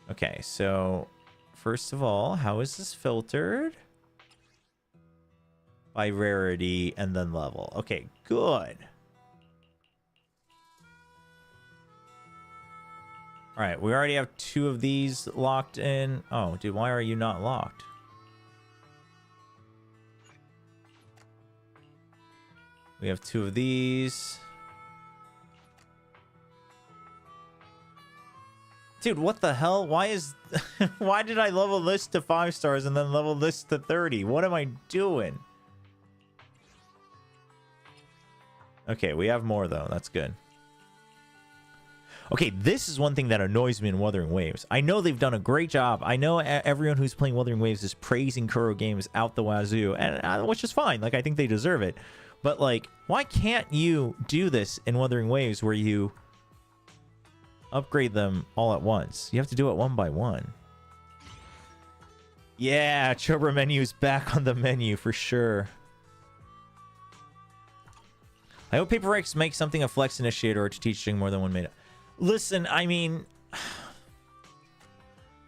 Okay, so first of all, how is this filtered? By rarity and then level. Okay, good. All right, we already have 2 of these locked in. Oh, dude, why are you not locked? We have 2 of these. Dude, what the hell? Why did I level this to 5 stars and then level this to 30? What am I doing? Okay, we have more though. That's good. Okay, this is one thing that annoys me in Wuthering Waves. I know they've done a great job. I know everyone who's playing Wuthering Waves is praising Kuro Games out the wazoo, and which is fine. Like, I think they deserve it. But like, why can't you do this in Wuthering Waves where you upgrade them all at once? You have to do it one by one. Yeah, Chobra menu's back on the menu for sure. I hope Paper X makes something a flex initiator or to teach Jing more than one meta. Listen, I mean,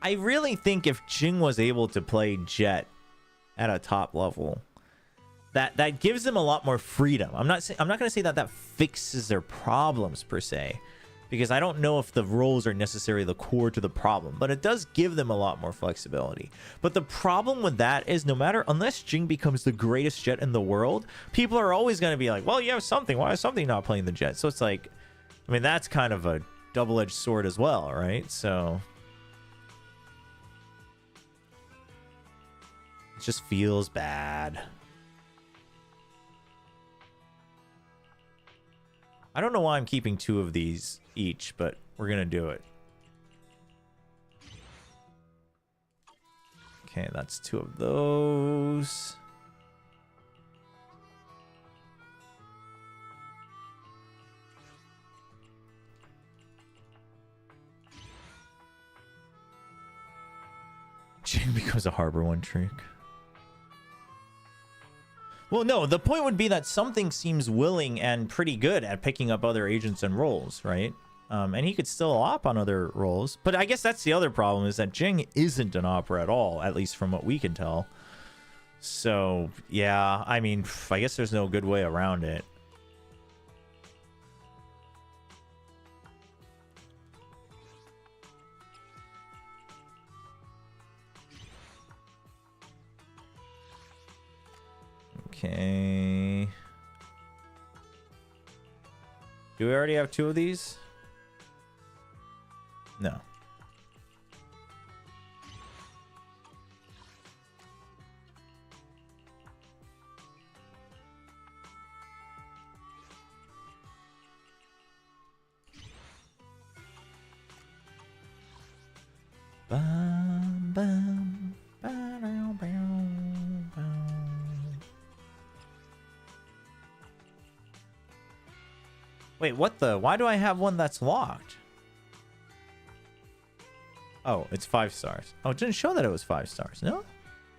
I really think if Jing was able to play Jet at a top level, that gives them a lot more freedom. I'm not going to say that fixes their problems per se, because I don't know if the roles are necessarily the core to the problem, but it does give them a lot more flexibility. But the problem with that is unless Jing becomes the greatest Jet in the world, people are always going to be like, well, you have something. Why is something not playing the Jet? So it's like, I mean, that's kind of a double-edged sword as well, right? So it just feels bad. I don't know why I'm keeping 2 of these each, but we're gonna do it. Okay, that's 2 of those. Jing becomes a Harbor One trick. Well, no, the point would be that something seems willing and pretty good at picking up other agents and roles, right? And he could still op on other roles. But I guess that's the other problem, is that Jing isn't an opera at all, at least from what we can tell. So, yeah, I mean, I guess there's no good way around it. Okay. Do we already have 2 of these? No. Bum, bum, ba-dum, bum, bum. Wait, what the? Why do I have one that's locked? Oh, it's 5 stars. Oh, it didn't show that it was 5 stars, no?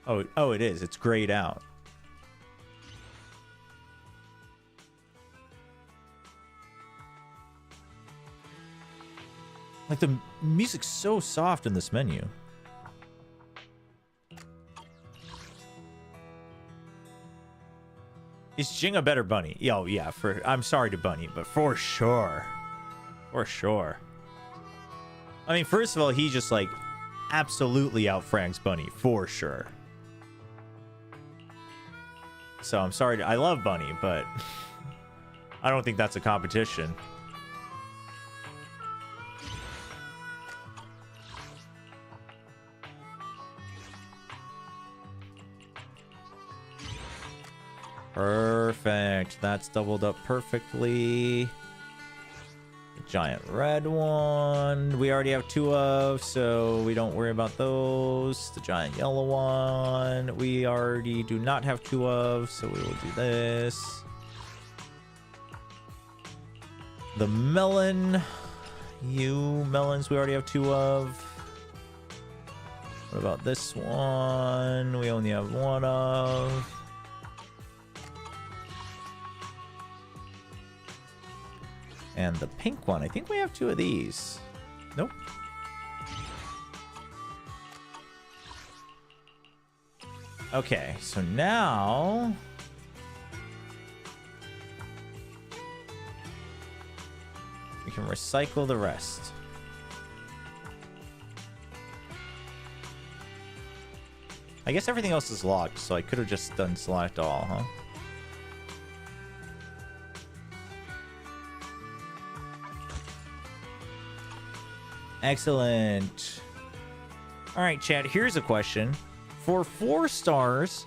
Oh, it is. It's grayed out. Like, the music's so soft in this menu. Is Jing a better bunny? Yo, yeah, I'm sorry to Bunny, but for sure. For sure. I mean, first of all, he just, like, absolutely outfranks Bunny, for sure. So, I'm sorry I love Bunny, but I don't think that's a competition. Perfect. That's doubled up perfectly. The giant red one we already have 2 of, so we don't worry about those. The giant yellow one we already do not have 2 of, so we will do this. The melon. Melons we already have 2 of. What about this one? We only have 1 of. And the pink one, I think we have 2 of these. Nope. Okay, so now we can recycle the rest. I guess everything else is locked, so I could have just done select all, huh? Excellent. All right, Chad, here's a question. For 4 stars,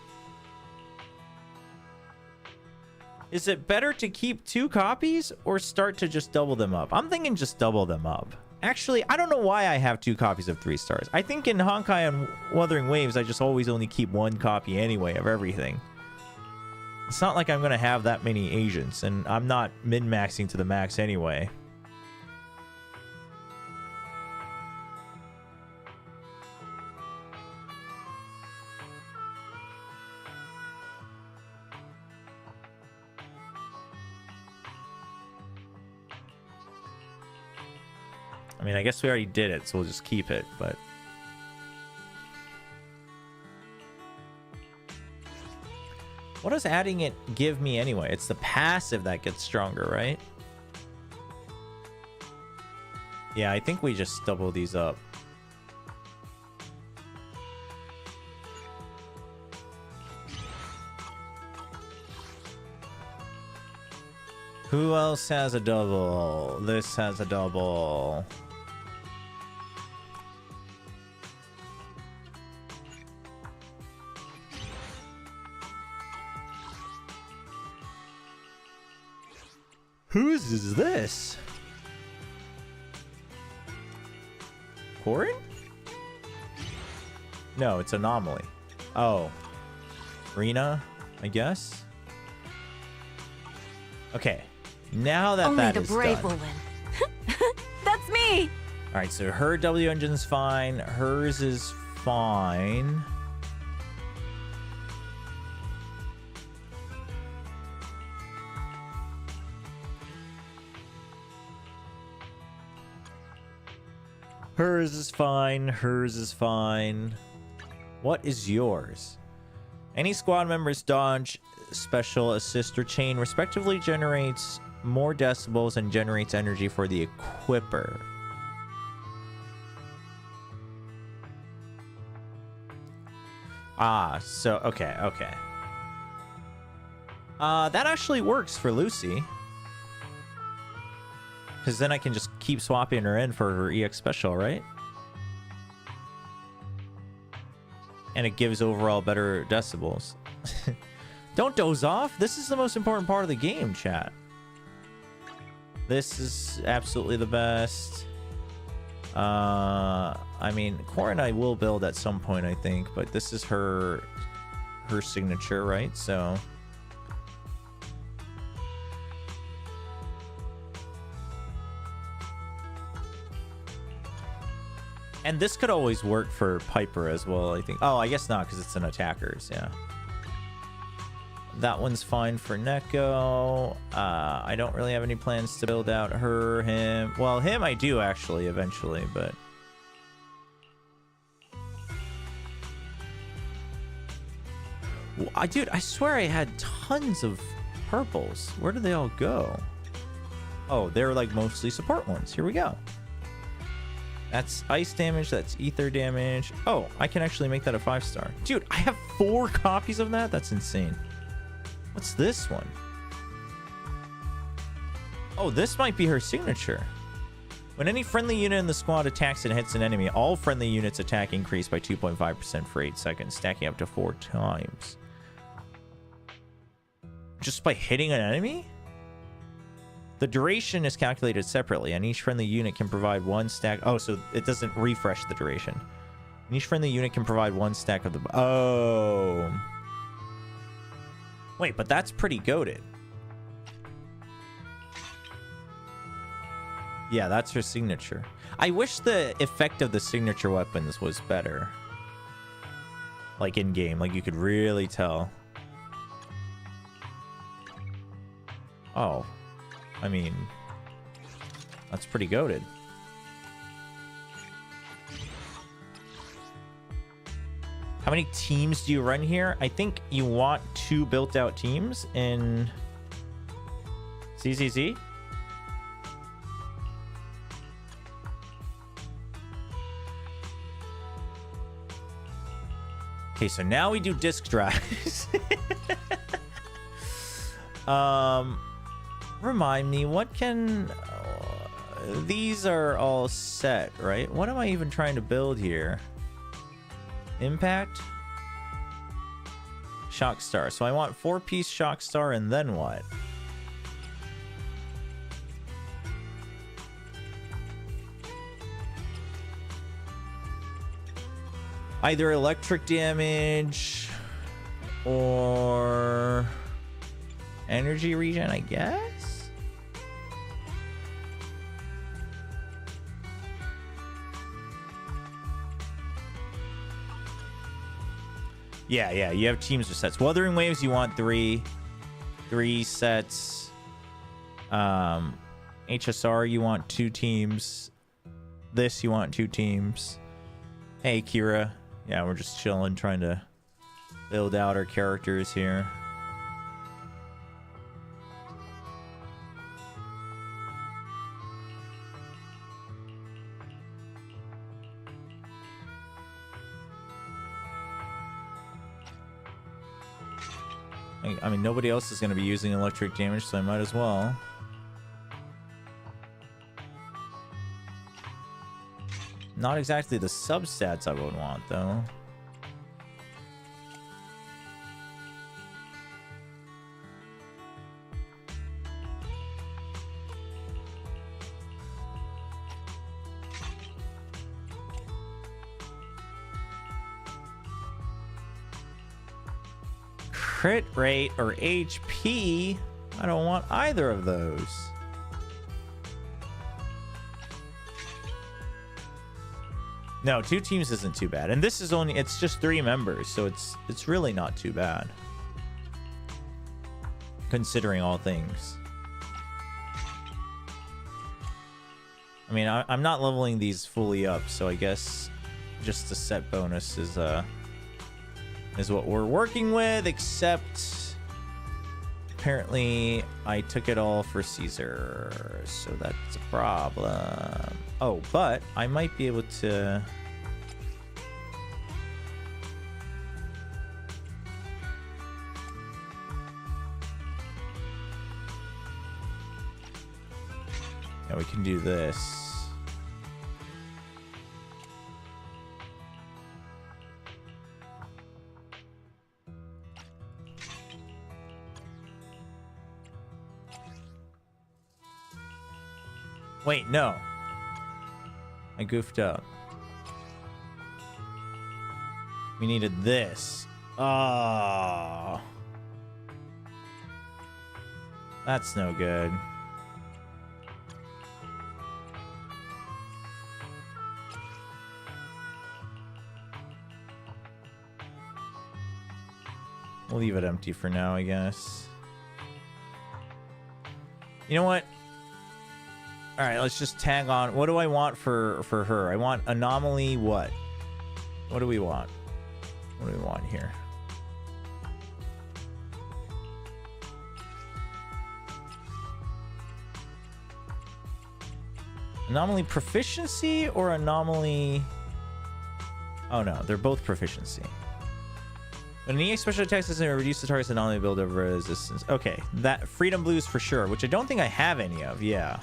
is it better to keep 2 copies or start to just double them up? I'm thinking just double them up. Actually, I don't know why I have 2 copies of 3 stars. I think in Honkai and Wuthering Waves, I just always only keep 1 copy anyway of everything. It's not like I'm going to have that many agents, and I'm not min-maxing to the max anyway. I mean, I guess we already did it, so we'll just keep it, but... What does adding it give me anyway? It's the passive that gets stronger, right? Yeah, I think we just double these up. Who else has a double? This has a double. Whose is this? Corin? No, it's Anomaly. Oh. Rena, I guess? Okay. Now that Only that the is brave done. will win. That's me. All right, so her W engine's fine. Hers is fine. Hers is fine. Hers is fine. What is yours? Any squad member's dodge, special, assist, or chain respectively generates more decibels and generates energy for the equipper. Ah, so okay. That actually works for Lucy. Because then I can just keep swapping her in for her EX special, right? And it gives overall better decibels. Don't doze off. This is the most important part of the game, chat. This is absolutely the best. I mean, Cora and I will build at some point, I think, but this is her signature, right? So and this could always work for Piper as well, I think. Oh, I guess not, because it's an attackers, yeah. That one's fine for Neko. I don't really have any plans to build out her, him. Well, him I do actually eventually, but dude, I swear I had tons of purples. Where did they all go? Oh, they're like mostly support ones. Here we go. That's ice damage. That's ether damage. Oh, I can actually make that a 5-star. Dude, I have 4 copies of that? That's insane. What's this one? Oh, this might be her signature. When any friendly unit in the squad attacks and hits an enemy, all friendly units' attack increase by 2.5% for 8 seconds, stacking up to 4 times. Just by hitting an enemy? The duration is calculated separately, and each friendly unit can provide 1 stack. Oh, so it doesn't refresh the duration. And each friendly unit can provide 1 stack of the... Oh. Wait, but that's pretty goated. Yeah, that's her signature. I wish the effect of the signature weapons was better. Like in-game, like you could really tell. Oh. I mean, that's pretty goated. How many teams do you run here? I think you want 2 built-out teams in CCC. Okay, so now we do disk drives. Remind me, what can... these are all set, right? What am I even trying to build here? Impact? Shock Star. So I want 4-piece Shock Star, and then what? Either electric damage or energy regen, I guess? Yeah, you have teams or sets. Wuthering Waves, you want 3 sets. HSR, you want 2 teams. This, you want 2 teams. Hey, Kira. Yeah, we're just chilling, trying to build out our characters here. I mean, nobody else is going to be using electric damage, so I might as well. Not exactly the substats I would want, though. Crit rate or HP, I don't want either of those. No, 2 teams isn't too bad. And this is only, it's just 3 members, so it's really not too bad. Considering all things. I mean, I'm not leveling these fully up, so I guess just the set bonus is is what we're working with, except apparently I took it all for Caesar, so that's a problem. Oh, but I might be able to... Yeah, we can do this. Wait, no. I goofed up. We needed this. Oh. That's no good. We'll leave it empty for now, I guess. You know what? All right, let's just tag on. What do I want for her? I want anomaly what? What do we want? What do we want here? Anomaly proficiency or anomaly... Oh no, they're both proficiency. When an EX special attack doesn't reduce the target's anomaly build over resistance. Okay, that freedom blues for sure, which I don't think I have any of. Yeah.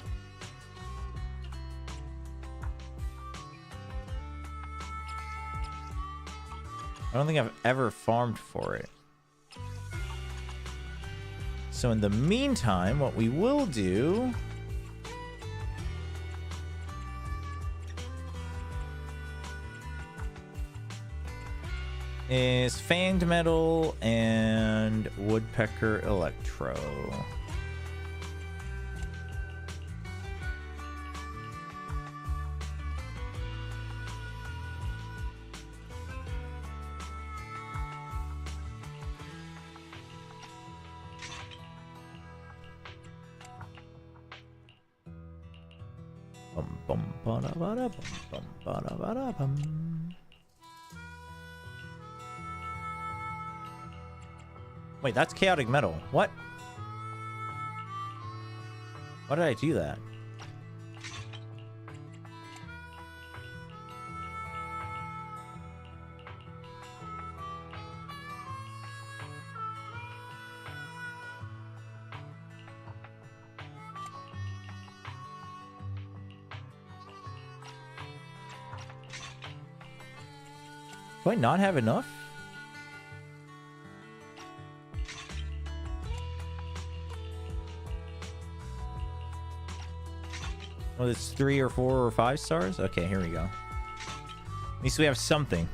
I don't think I've ever farmed for it. So in the meantime, what we will do is Fanged Metal and Woodpecker Electro. Bum bum ba da ba da bum bum ba da ba da bum. Wait, that's chaotic metal. What? Why did I do that? Do I not have enough? Well, it's 3 or 4 or 5 stars? Okay, here we go. At least we have something.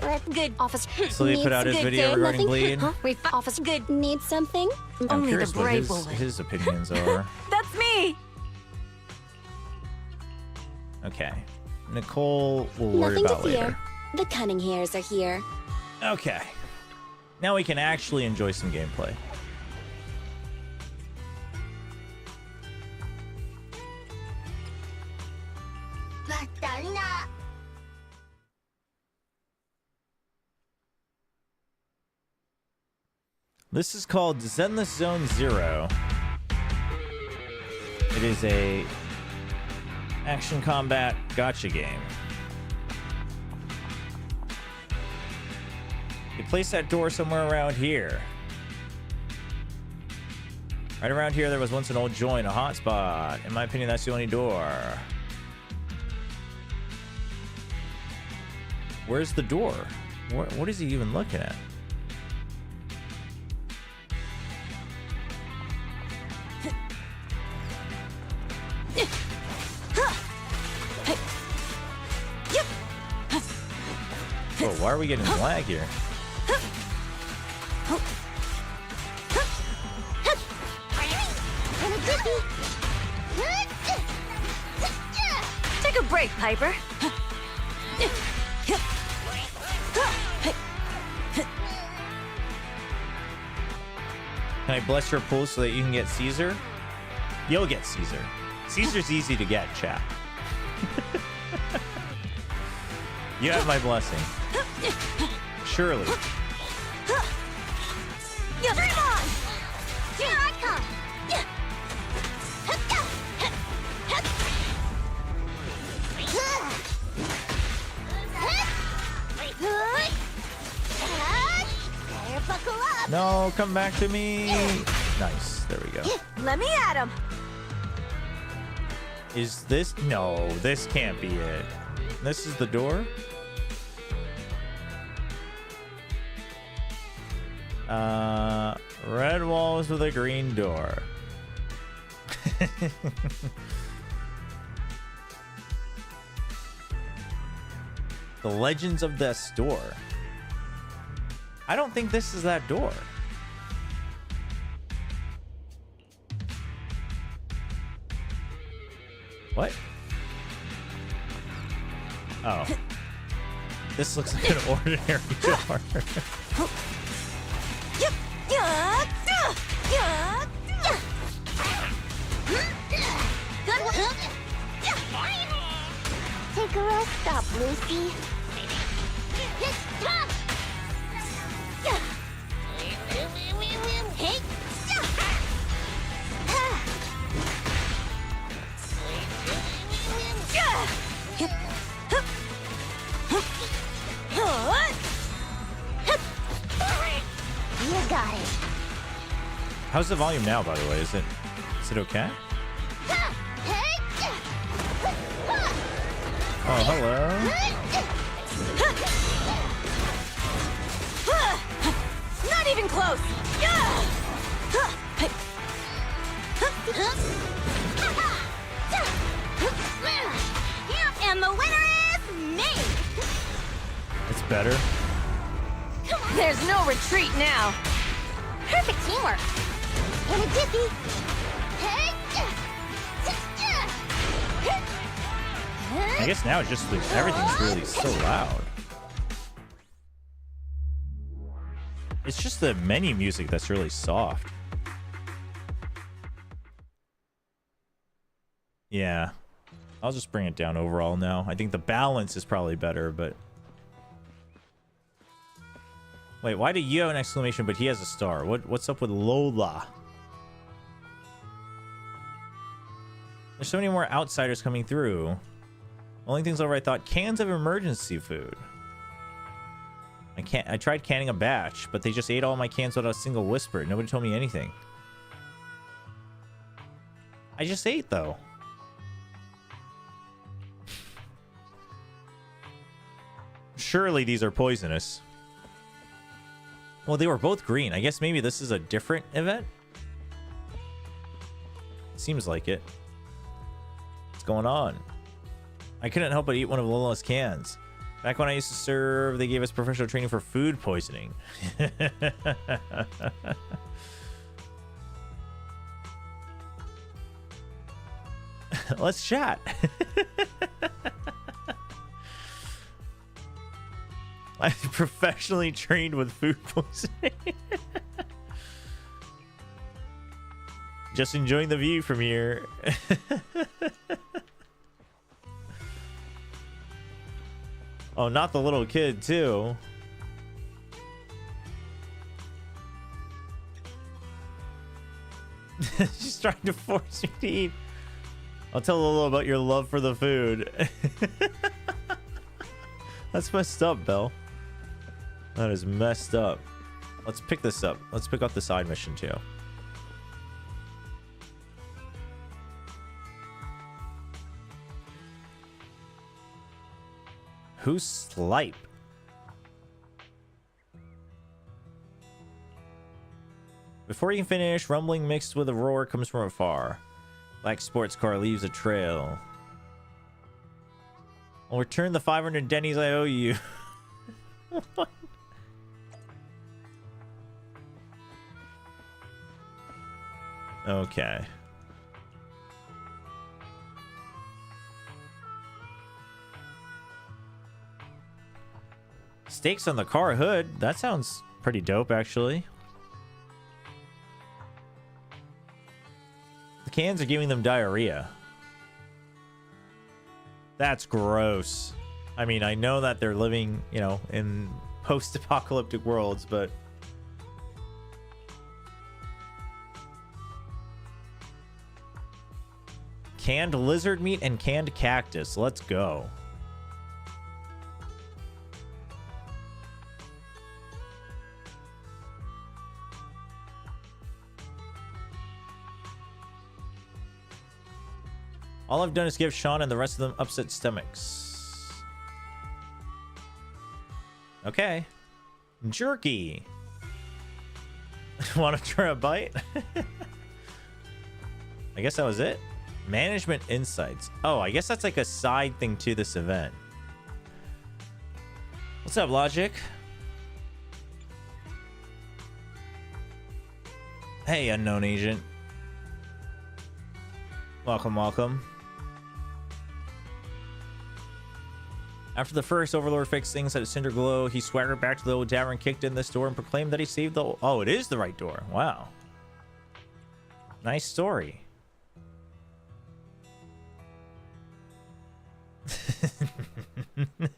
That's good, officer. So they put out his video regarding bleed. Huh? Officer, good. Need something? I'm Only the curious what brave will live. his opinions are. That's me! Okay. Nicole will worry Nothing to about fear. later. The cunning hairs are here. Okay. Now we can actually enjoy some gameplay. This is called Zenless Zone Zero. It is a action combat gacha game. You place that door somewhere around here. Right around here, there was once an old joint, a hotspot. In my opinion, that's the only door. Where's the door? What is he even looking at? Whoa, why are we getting lag here? Take a break, Piper. Can I bless your pool so that you can get Caesar? You'll get Caesar. Caesar's easy to get, chat. You have my blessing. Surely. Dream on! Here I come. Better buckle up. No, come back to me. Nice. There we go. Let me at him. Is this? No, this can't be it. This is the door? Red walls with a green door. The Legends of the Store. I don't think this is that door. What? Oh. This looks like an ordinary door. Good one. Take a rest stop, Lucy. You got it. How's the volume now, by the way? Is it okay? Oh, hello. Not even close. And the winner is me. It's better. There's no retreat now. Perfect teamwork. In a jiffy. I guess now it's just like, everything's really so loud. It's just the menu music that's really soft. Yeah. I'll just bring it down overall now. I think the balance is probably better, but... Wait, why do you have an exclamation but he has a star? What's up with Lola? There's so many more outsiders coming through. Only things over, I thought cans of emergency food. I tried canning a batch, but they just ate all my cans without a single whisper. Nobody told me anything. I just ate though. Surely these are poisonous. Well, they were both green. I guess maybe this is a different event? Seems like it. What's going on? I couldn't help but eat one of Lola's cans. Back when I used to serve, they gave us professional training for food poisoning. Let's chat. I'm professionally trained with food poisoning. Just enjoying the view from here. Oh, not the little kid, too. She's trying to force me to eat. I'll tell Lolo about your love for the food. That's messed up, Belle. That is messed up. Let's pick this up. Let's pick up the side mission, too. Who's Slipe? Before you can finish, rumbling mixed with a roar comes from afar. Black sports car leaves a trail. I'll return the 500 Denny's I owe you. What? Okay. Stakes on the car hood. That sounds pretty dope, actually. The cans are giving them diarrhea. That's gross. I mean, I know that they're living, you know, in post-apocalyptic worlds, but canned lizard meat and canned cactus. Let's go. All I've done is give Sean and the rest of them upset stomachs. Okay. Jerky. Want to try a bite? I guess that was it. Management insights. Oh, I guess that's like a side thing to this event. What's up, Logic? Hey, unknown agent. Welcome, welcome. After the first Overlord fixed things at a Cinder Glow, he swaggered back to the old tavern, kicked in this door, and proclaimed that he saved the... Oh, it is the right door. Wow. Nice story.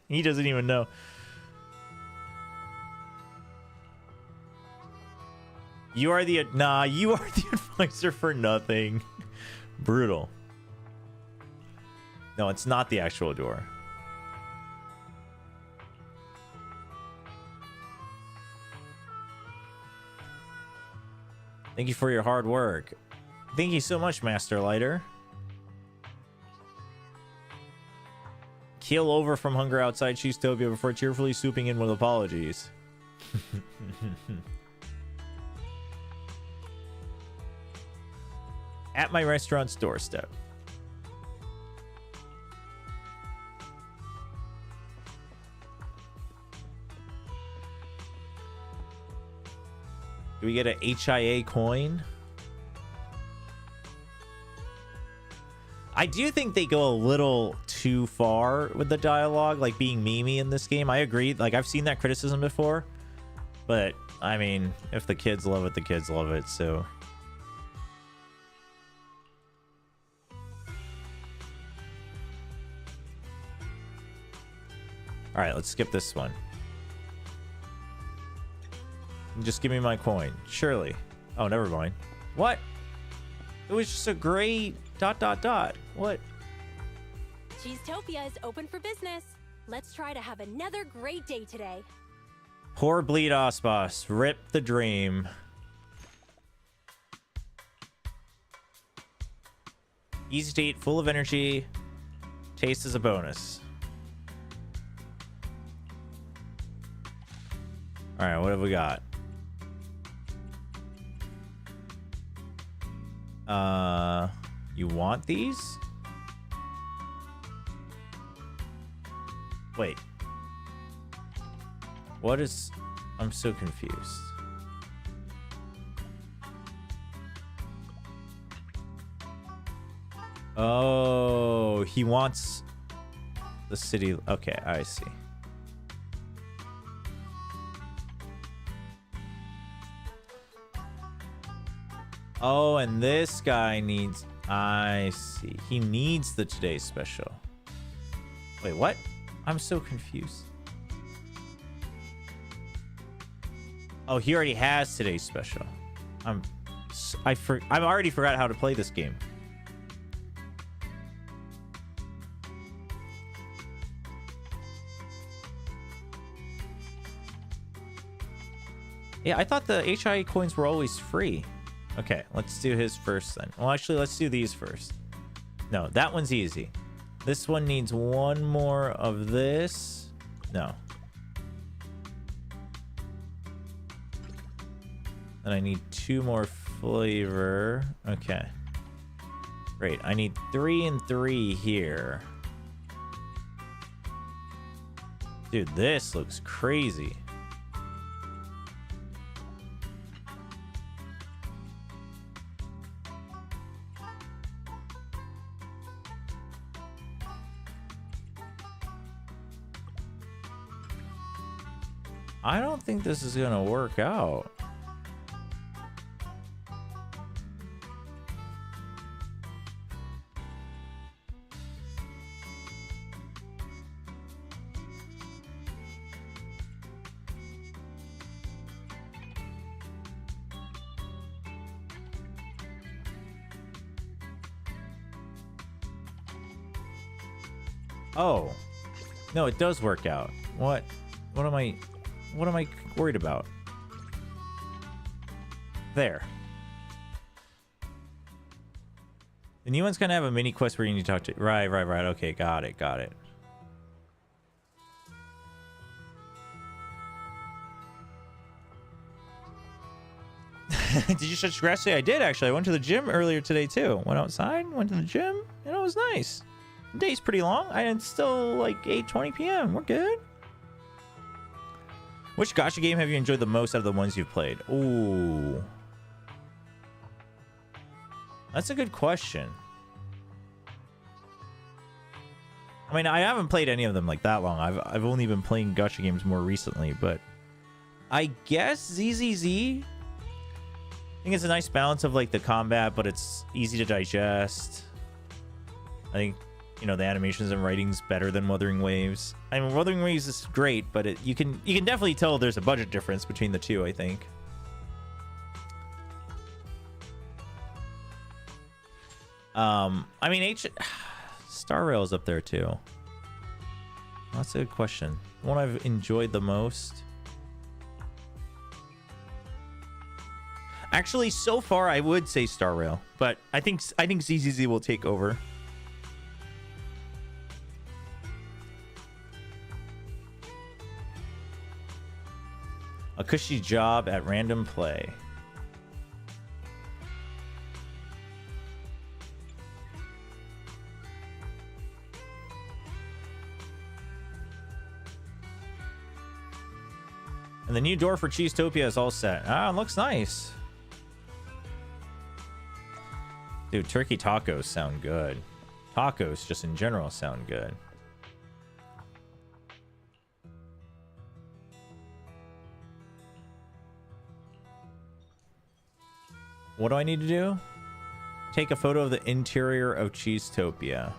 He doesn't even know. You are the... Nah, you are the advisor for nothing. Brutal. No, it's not the actual door. Thank you for your hard work. Thank you so much, Master Lighter. Keel over from hunger outside Cheesetopia before cheerfully swooping in with apologies. At my restaurant's doorstep. Do we get a HIA coin? I do think they go a little too far with the dialogue, like being memey in this game. I agree. Like, I've seen that criticism before. But, I mean, if the kids love it, the kids love it, so... Alright, let's skip this one. Just give me my coin. Surely. Oh, never mind. What? It was just a great... ... What? Cheesetopia is open for business. Let's try to have another great day today. Poor bleed Aspas. Rip the dream. Easy to eat, full of energy. Taste is a bonus. Alright, what have we got? You want these? Wait. What is... I'm so confused. Oh, he wants the city. Okay, I see. Oh, and this guy needs... I see. He needs the today's special. Wait, what? I'm so confused. Oh, he already has today's special. I've already forgot how to play this game. Yeah, I thought the HIA coins were always free. Okay, let's do his first then. Well, actually, let's do these first. No, that one's easy. This one needs one more of this. No. And I need 2 more flavor. Okay. Great. I need 3 and 3 here. Dude, this looks crazy. I don't think this is gonna work out. Oh. No, it does work out. What am I worried about? There. The new one's gonna have a mini quest where you need to talk to... Right. Okay, got it. Did you touch grass today? I did, actually. I went to the gym earlier today, too. Went outside, went to the gym, and it was nice. The day's pretty long. It's still like 8:20 p.m. We're good. Which gacha game have you enjoyed the most out of the ones you've played? Ooh. That's a good question. I mean, I haven't played any of them like that long. I've only been playing gacha games more recently, but I guess ZZZ. I think it's a nice balance of like the combat, but it's easy to digest. I think, you know, the animations and writing's better than Wuthering Waves. I mean, Wuthering Waves is great, but you can definitely tell there's a budget difference between the two, I think. I mean, Star Rail's up there too. That's a good question. The one I've enjoyed the most. Actually, so far, I would say Star Rail, but I think ZZZ will take over. A cushy job at random play. And the new door for Cheesetopia is all set. Ah, it looks nice. Dude, turkey tacos sound good. Tacos, just in general, sound good. What do I need to do? Take a photo of the interior of Cheesetopia.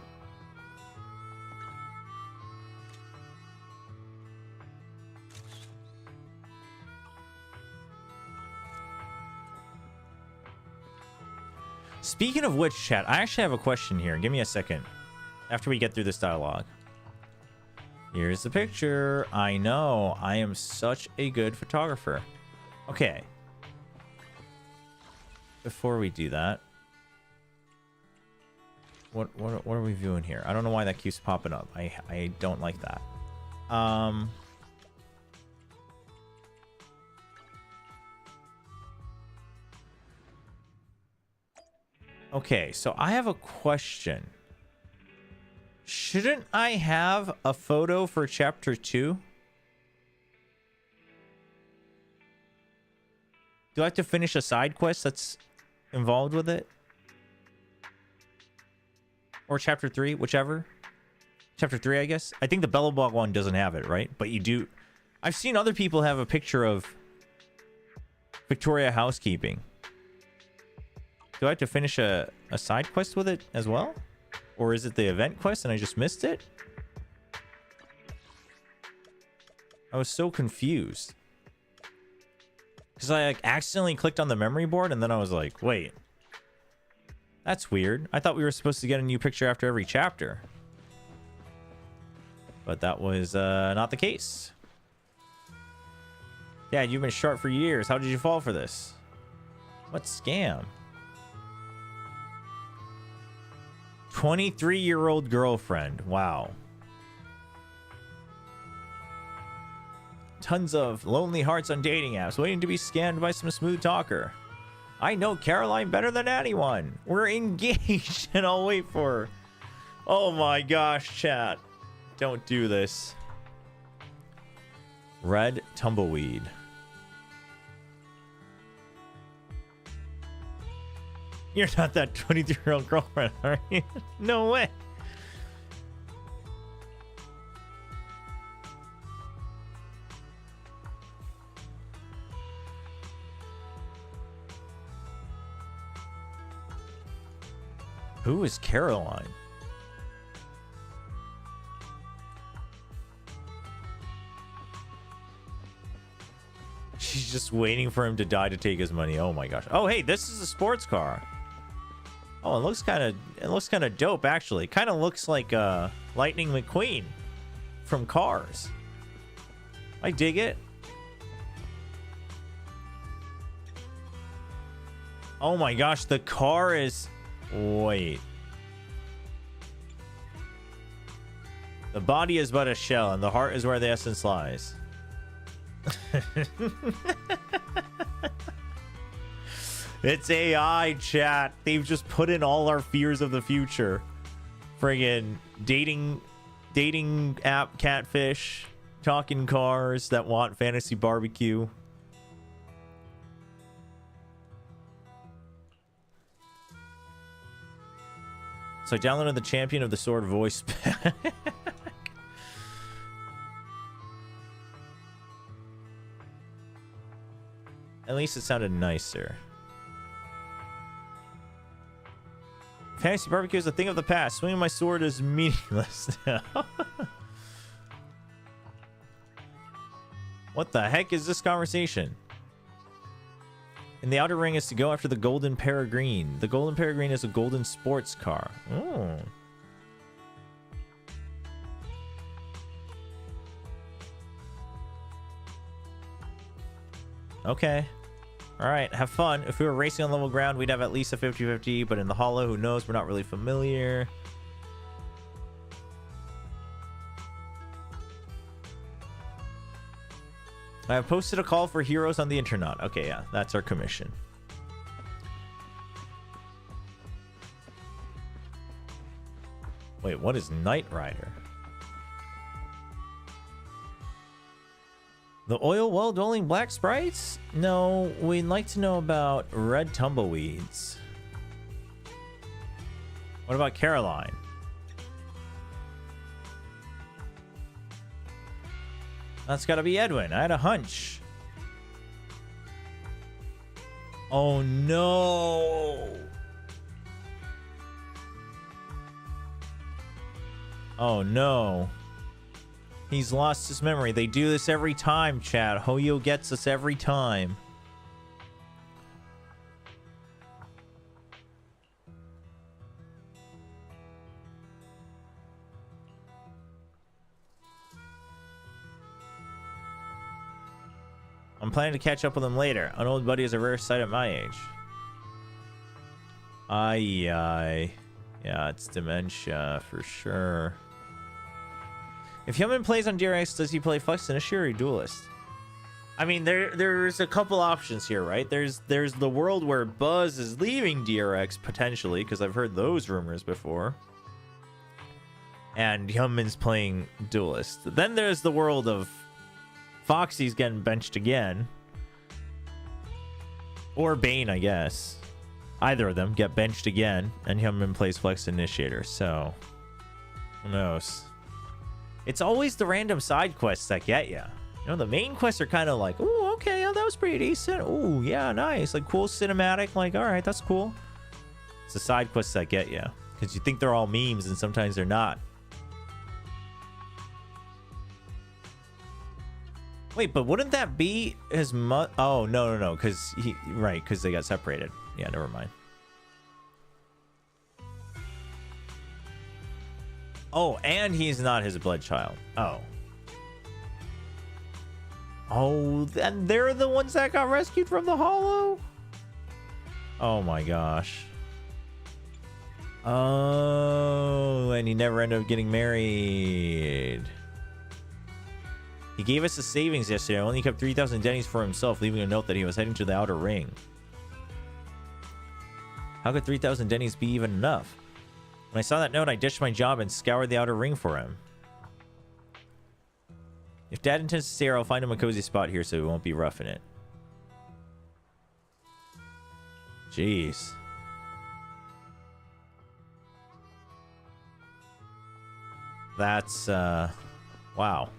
Speaking of which, chat, I actually have a question here. Give me a second. After we get through this dialogue. Here's the picture. I know. I am such a good photographer. Okay. Before we do that. What are we viewing here? I don't know why that keeps popping up. I don't like that. Okay, so I have a question. Shouldn't I have a photo for chapter 2? Do I have to finish a side quest that's involved with it? Or chapter 3, whichever. Chapter 3, I guess. I think the Bellabog one doesn't have it, right? But you do. I've seen other people have a picture of Victoria housekeeping. Do I have to finish a side quest with it as well? Or is it the event quest and I just missed it? I was so confused. Because I like accidentally clicked on the memory board and then I was like, wait. That's weird. I thought we were supposed to get a new picture after every chapter. But that was not the case. Yeah, you've been short for years. How did you fall for this? What scam? 23-year-old girlfriend. Wow. Tons of lonely hearts on dating apps waiting to be scammed by some smooth talker. I know Caroline better than anyone. We're engaged and I'll wait for her. Oh my gosh, chat. Don't do this. Red tumbleweed. You're not that 23-year-old girlfriend, are you? No way. Who is Caroline? She's just waiting for him to die to take his money. Oh my gosh. Oh, hey, this is a sports car. Oh, it looks kind of dope actually. Kind of looks like Lightning McQueen from Cars. I dig it. Oh my gosh, the car is... Wait. The body is but a shell, and the heart is where the essence lies. It's AI, chat. They've just put in all our fears of the future. Friggin' dating app catfish, talking cars that want fantasy barbecue. So I downloaded the Champion of the Sword voice pack. At least it sounded nicer. Fantasy barbecue is a thing of the past. Swinging my sword is meaningless now. What the heck is this conversation? And the outer ring is to go after the Golden Peregrine. The Golden Peregrine is a golden sports car. Oh. Okay. Alright, have fun. If we were racing on level ground, we'd have at least a 50-50, but in the hollow, who knows? We're not really familiar. I have posted a call for heroes on the internet. Okay, yeah, that's our commission. Wait, what is Knight Rider? The oil well-dwelling black sprites? No, we'd like to know about red tumbleweeds. What about Caroline? That's gotta be Edwin. I had a hunch. Oh no. Oh no. He's lost his memory. They do this every time, chat. Hoyo gets us every time. I'm planning to catch up with him later. An old buddy is a rare sight at my age. Aye. Yeah, it's dementia for sure. If Yeoman plays on DRX, does he play Flex Initiator or Duelist? I mean, there's a couple options here, right? There's the world where Buzz is leaving DRX potentially, because I've heard those rumors before. And Yeoman's playing Duelist. Then there's the world of Foxy's getting benched again. Or Bane, I guess. Either of them get benched again, and Yeoman plays Flex Initiator, so who knows? It's always the random side quests that get you. You know, the main quests are kind of like, oh, okay, yeah, that was pretty decent. Oh, yeah, nice. Like, cool cinematic. Like, all right, that's cool. It's the side quests that get you. Because you think they're all memes, and sometimes they're not. Wait, but wouldn't that be his Oh, no. Because right, because they got separated. Yeah, never mind. Oh, and he's not his blood child. Oh. Oh, and they're the ones that got rescued from the hollow? Oh my gosh. Oh, and he never ended up getting married. He gave us the savings yesterday. Only kept 3,000 Denny's for himself, leaving a note that he was heading to the outer ring. How could 3,000 Denny's be even enough? When I saw that note, I ditched my job and scoured the outer ring for him. If Dad intends to stay here, I'll find him a cozy spot here so he won't be roughing it. Jeez. That's, wow.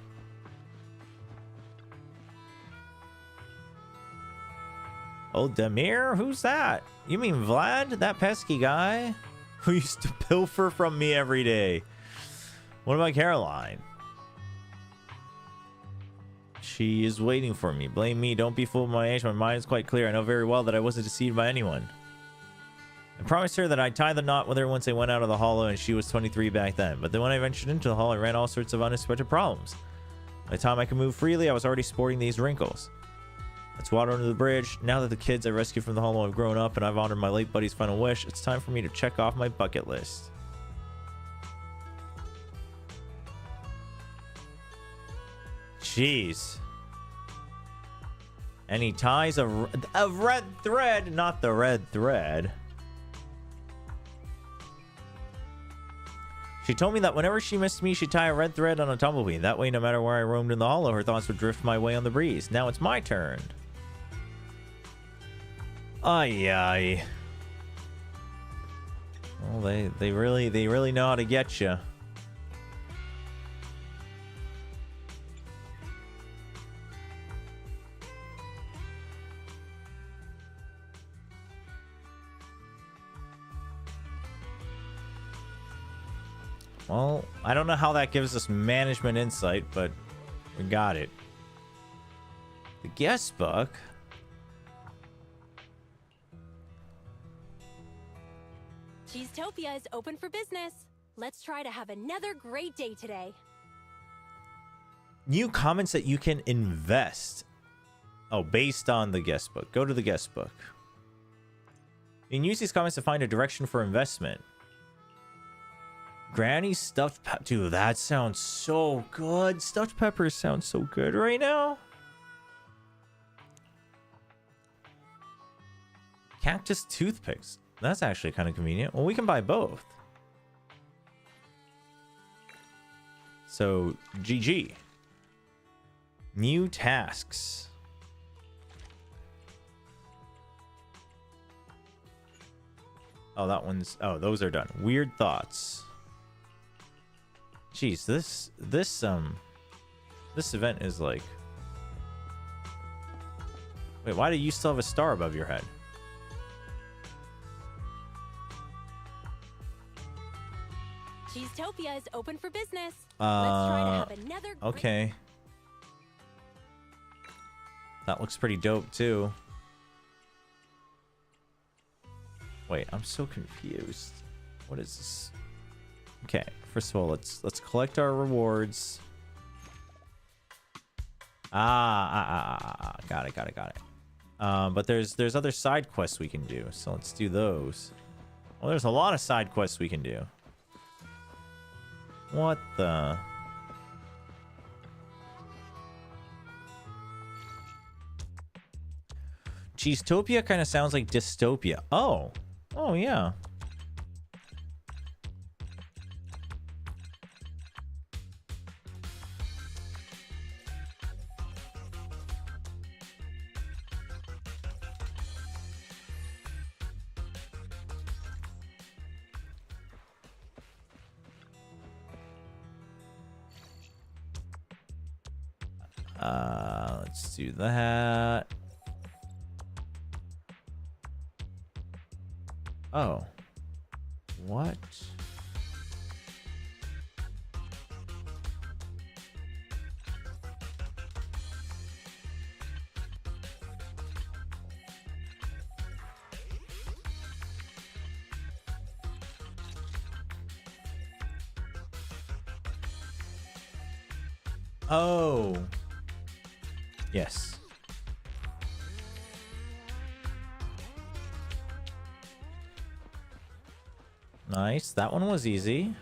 Oh, Demir? Who's that? You mean Vlad? That pesky guy? Who used to pilfer from me every day. What about Caroline? She is waiting for me. Blame me. Don't be fooled by my age. My mind is quite clear. I know very well that I wasn't deceived by anyone. I promised her that I'd tie the knot with her once I went out of the hollow, and she was 23 back then. But then when I ventured into the hollow, I ran all sorts of unexpected problems. By the time I could move freely, I was already sporting these wrinkles. Let's water under the bridge. Now that the kids I rescued from the hollow have grown up and I've honored my late buddy's final wish, it's time for me to check off my bucket list. Jeez. And he ties a red thread, not the red thread. She told me that whenever she missed me, she'd tie a red thread on a tumbleweed. That way, no matter where I roamed in the hollow, her thoughts would drift my way on the breeze. Now it's my turn. Ay, ay. Well, they really know how to get you. Well, I don't know how that gives us management insight, but we got it. The guest book. Cheesetopia is open for business. Let's try to have another great day today. New comments that you can invest. Oh, based on the guest book. Go to the guest book. You can use these comments to find a direction for investment. Granny stuffed pepper. Dude, that sounds so good. Stuffed peppers sound so good right now. Cactus toothpicks. That's actually kind of convenient. Well, we can buy both. So, GG. New tasks. Oh, that one's... Oh, those are done. Weird thoughts. Jeez, this event is like... Wait, why do you still have a star above your head? Cheesetopia is open for business. Let's try to have another... Okay. That looks pretty dope too. Wait, I'm so confused. What is this? Okay, first of all, let's collect our rewards. Got it. But there's other side quests we can do, so let's do those. Well, there's a lot of side quests we can do. What the? Cheesetopia kind of sounds like dystopia. Oh yeah. Let's do that. Oh. What? Oh. Yes. Nice. That one was easy.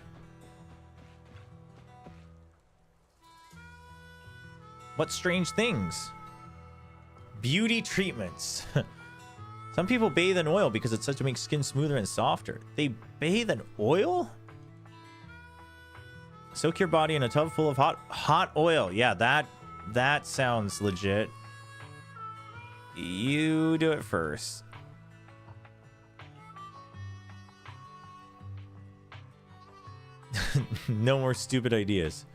What strange things? Beauty treatments. Some people bathe in oil because it's said to make skin smoother and softer. They bathe in oil? Soak your body in a tub full of hot oil. Yeah, that sounds legit. You do it first. No more stupid ideas.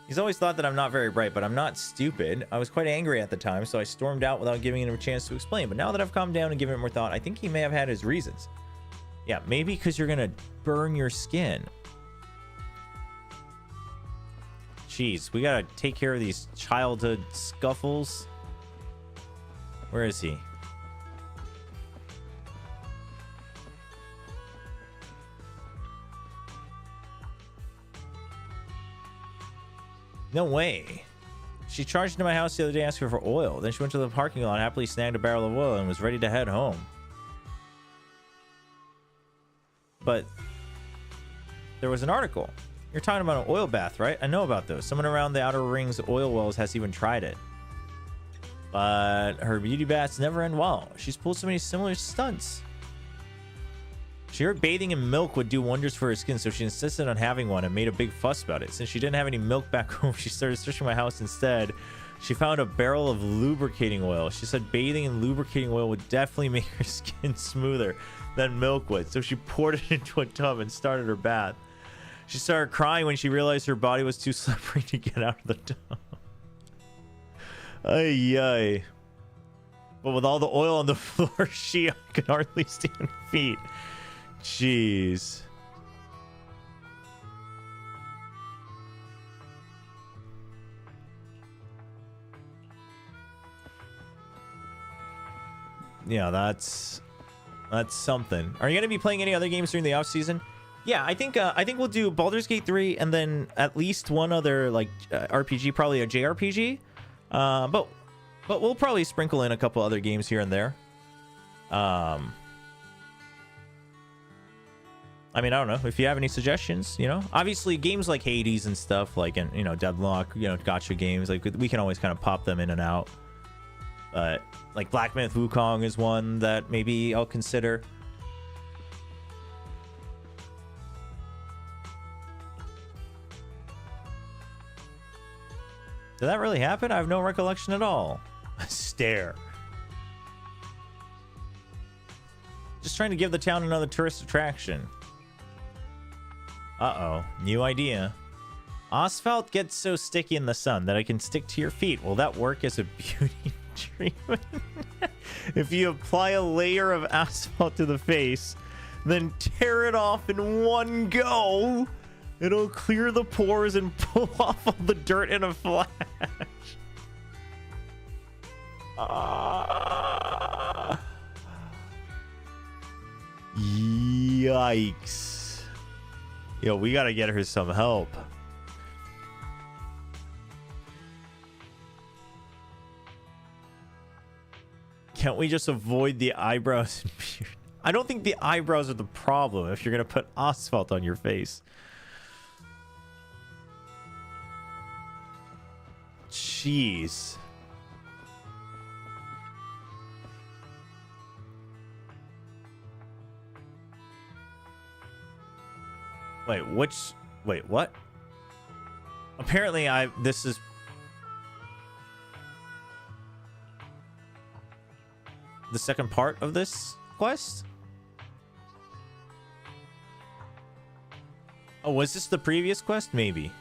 He's always thought that I'm not very bright, but I'm not stupid. I was quite angry at the time, so I stormed out without giving him a chance to explain. But now that I've calmed down and given it more thought, I think he may have had his reasons. Yeah, maybe because you're gonna burn your skin. Jeez, we gotta take care of these childhood scuffles. Where is he? No way. She charged into my house the other day asking for oil. Then she went to the parking lot, happily snagged a barrel of oil, and was ready to head home. But there was an article. You're talking about an oil bath, right? I know about those. Someone around the Outer Rings oil wells has even tried it. But her beauty baths never end well. She's pulled so many similar stunts. She heard bathing in milk would do wonders for her skin, so she insisted on having one and made a big fuss about it. Since she didn't have any milk back home, she started searching my house instead. She found a barrel of lubricating oil. She said bathing in lubricating oil would definitely make her skin smoother than milk would. So she poured it into a tub and started her bath. She started crying when she realized her body was too slippery to get out of the tub. Ay, ay. But with all the oil on the floor, she could hardly stand on her feet. Jeez. Yeah, that's something. Are you going to be playing any other games during the off season? Yeah, I think we'll do Baldur's Gate 3 and then at least one other like RPG, probably a JRPG. But we'll probably sprinkle in a couple other games here and there. I mean, I don't know if you have any suggestions, you know, obviously games like Hades and stuff like, and you know, Deadlock, you know, gacha games, like we can always kind of pop them in and out. But like Black Myth Wukong is one that maybe I'll consider. Did that really happen? I have no recollection at all. Stare. Just trying to give the town another tourist attraction. Uh-oh. New idea. Asphalt gets so sticky in the sun that it can stick to your feet. Will that work as a beauty treatment? If you apply a layer of asphalt to the face, then tear it off in one go, it'll clear the pores and pull off all the dirt in a flash. Yikes. Yo, we gotta get her some help. Can't we just avoid the eyebrows and beard? I don't think the eyebrows are the problem if you're gonna put asphalt on your face. Jeez. Wait, what? Apparently this is the second part of this quest? Oh, was this the previous quest? Maybe.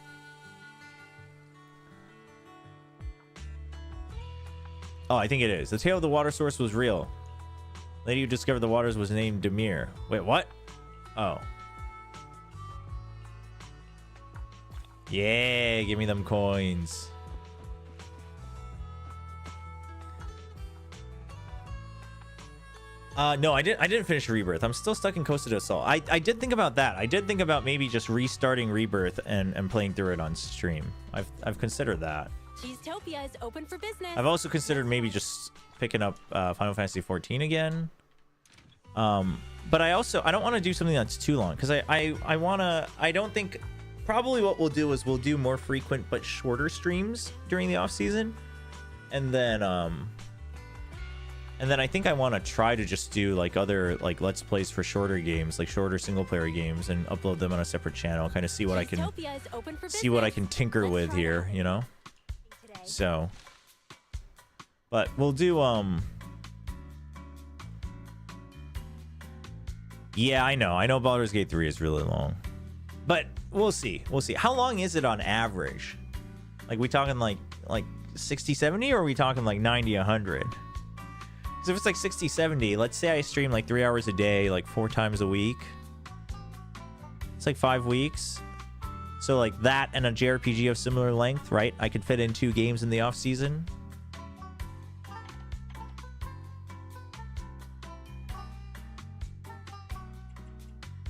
Oh, I think it is. The tale of the water source was real. The lady who discovered the waters was named Demir. Wait, what? Oh. Yeah, give me them coins. No, I didn't finish Rebirth. I'm still stuck in Costa del Sol. I did think about that. I did think about maybe just restarting Rebirth and playing through it on stream. I've considered that. Cheesetopia is open for business. I've also considered maybe just picking up Final Fantasy 14 again. But I don't want to do something that's too long because I don't think. Probably what we'll do is we'll do more frequent but shorter streams during the off season, and then I think I want to try to just do like other like let's plays for shorter games, like shorter single player games, and upload them on a separate channel. Kind of see what I can tinker with here, you know. So, but we'll do yeah, I know Baldur's Gate 3 is really long, but we'll see. How long is it on average? Like, we talking like 60, 70, or are we talking like 90, 100? Because if it's like 60, 70, let's say I stream like 3 hours a day, like 4 times a week. It's like 5 weeks. So like that and a JRPG of similar length, right? I could fit in 2 games in the off season.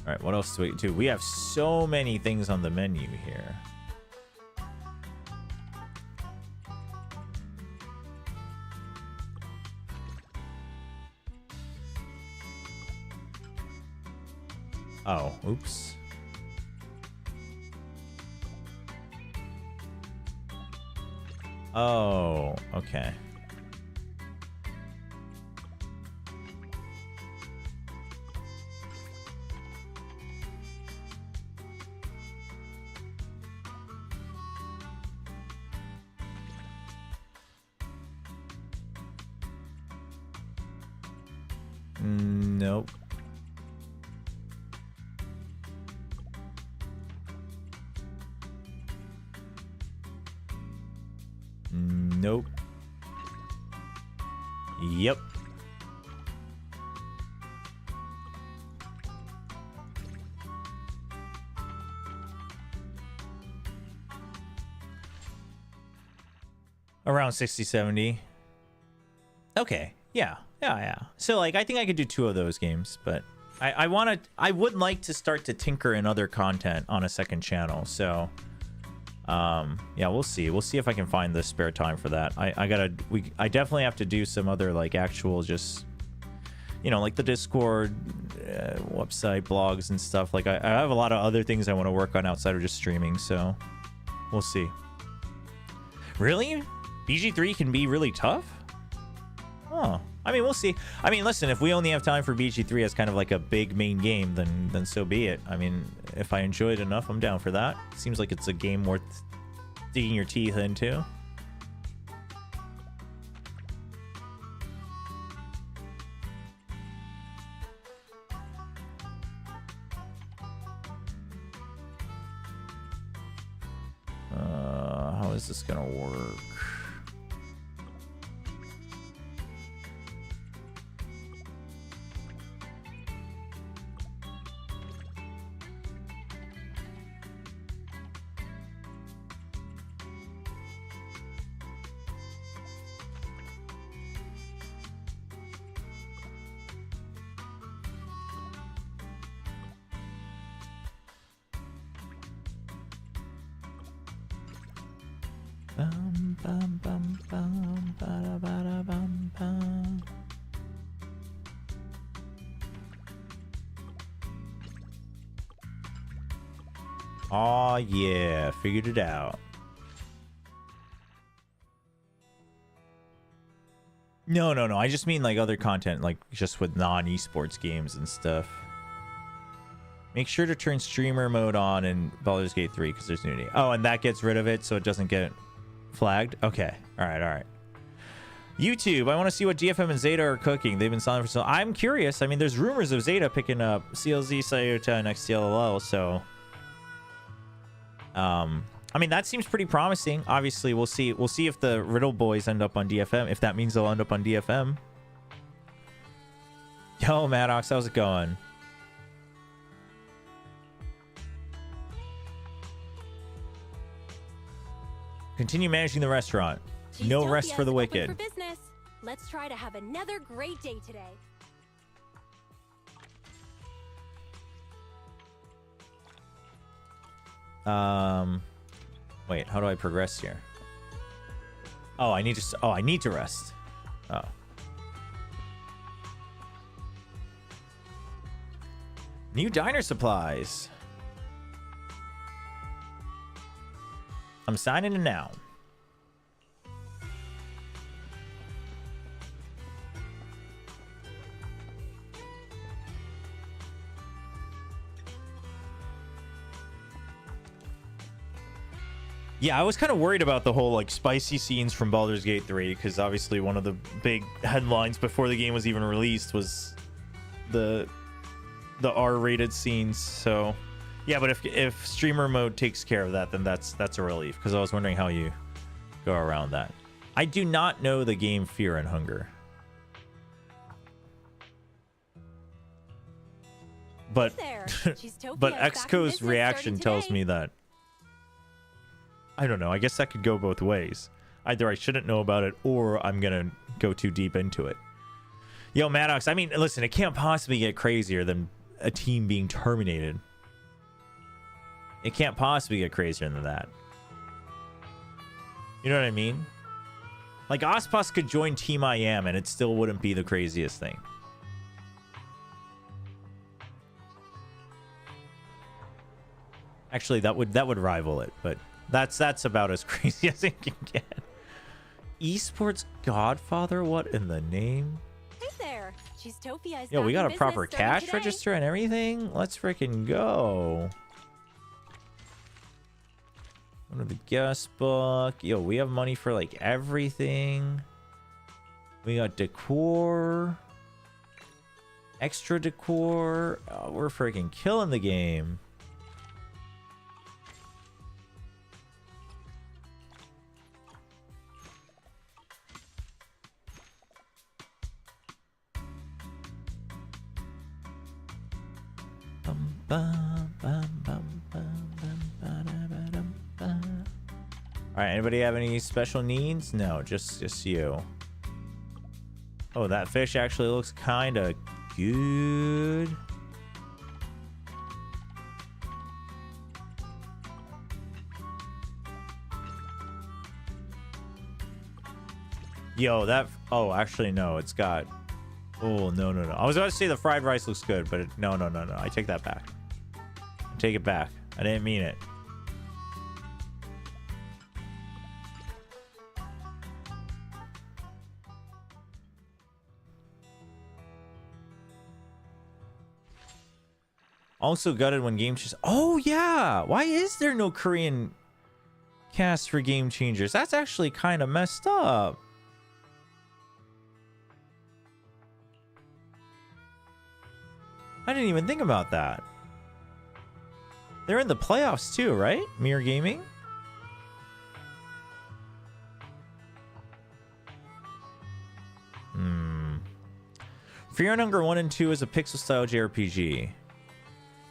All right, what else do we do? We have so many things on the menu here. Oh, oops. Oh, okay. Nope. Nope. Yep. Around 60, 70. Okay. Yeah. Yeah. So like, I think I could do 2 of those games, but I would like to start to tinker in other content on a second channel. So, yeah, we'll see. We'll see if I can find the spare time for that. I definitely have to do some other like actual just, you know, like the Discord website, blogs and stuff. Like I have a lot of other things I want to work on outside of just streaming. So we'll see. Really? BG3 can be really tough? Oh, I mean, we'll see. I mean, listen, if we only have time for BG3 as kind of like a big main game, then so be it. I mean, if I enjoy it enough, I'm down for that. Seems like it's a game worth digging your teeth into. How is this gonna work? Aw, yeah, figured it out. No, I just mean like other content, like just with non-esports games and stuff. Make sure to turn streamer mode on in Baldur's Gate 3 because there's nudity. Oh, and that gets rid of it so it doesn't get flagged? Okay. All right. YouTube, I want to see what GFM and Zeta are cooking. They've been silent for so long. I'm curious. I mean, there's rumors of Zeta picking up CLZ, Sayota, and XTLL, so... I mean, that seems pretty promising. Obviously, we'll see if the Riddle boys end up on DFM, if that means they'll end up on DFM. Yo, Maddox, how's it going? Continue managing the restaurant. No rest for the wicked. For business. Let's try to have another great day today. Wait, how do I progress here? Oh, I need to rest. Oh. New diner supplies. I'm signing in now. Yeah, I was kind of worried about the whole like spicy scenes from Baldur's Gate 3 because obviously one of the big headlines before the game was even released was the R-rated scenes. So yeah, but if streamer mode takes care of that, then that's a relief because I was wondering how you go around that. I do not know the game Fear and Hunger. But but Xco's reaction tells me that I don't know. I guess that could go both ways. Either I shouldn't know about it or I'm going to go too deep into it. Yo, Maddox, I mean, listen, it can't possibly get crazier than a team being terminated. It can't possibly get crazier than that. You know what I mean? Like, Aspas could join Team I Am and it still wouldn't be the craziest thing. Actually, that would rival it, but that's about as crazy as it can get. Esports Godfather? What in the name? Hey there. Cheesetopia is Yo, we back got in a proper business starting cash today. register and everything. Let's freaking go. Go to the guest book. Yo, we have money for like everything. We got decor. Extra decor. Oh, we're freaking killing the game. All right, anybody have any special needs? No, just you. Oh, that fish actually looks kind of good. Yo, that... Oh, actually, no. It's got... Oh, no. I was about to say the fried rice looks good, but no. I take that back. I take it back. I didn't mean it. Also gutted when Game Changers... Oh, yeah! Why is there no Korean cast for Game Changers? That's actually kind of messed up. I didn't even think about that. They're in the playoffs too, right? Mirror Gaming? Fear and Hunger 1 and 2 is a pixel-style JRPG.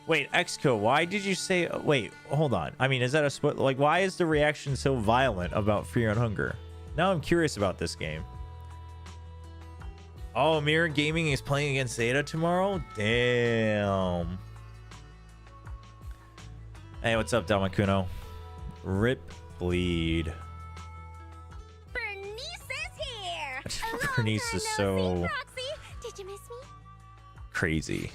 Wait, Xco, why did you say... Wait, hold on. I mean, is that a... Like, why is the reaction so violent about Fear and Hunger? Now I'm curious about this game. Oh, Mirror Gaming is playing against Zeta tomorrow? Damn. Hey, what's up, Damakuno? Rip Bleed. Bernice is here. Bernice is so... Roxy, did you miss me? crazy.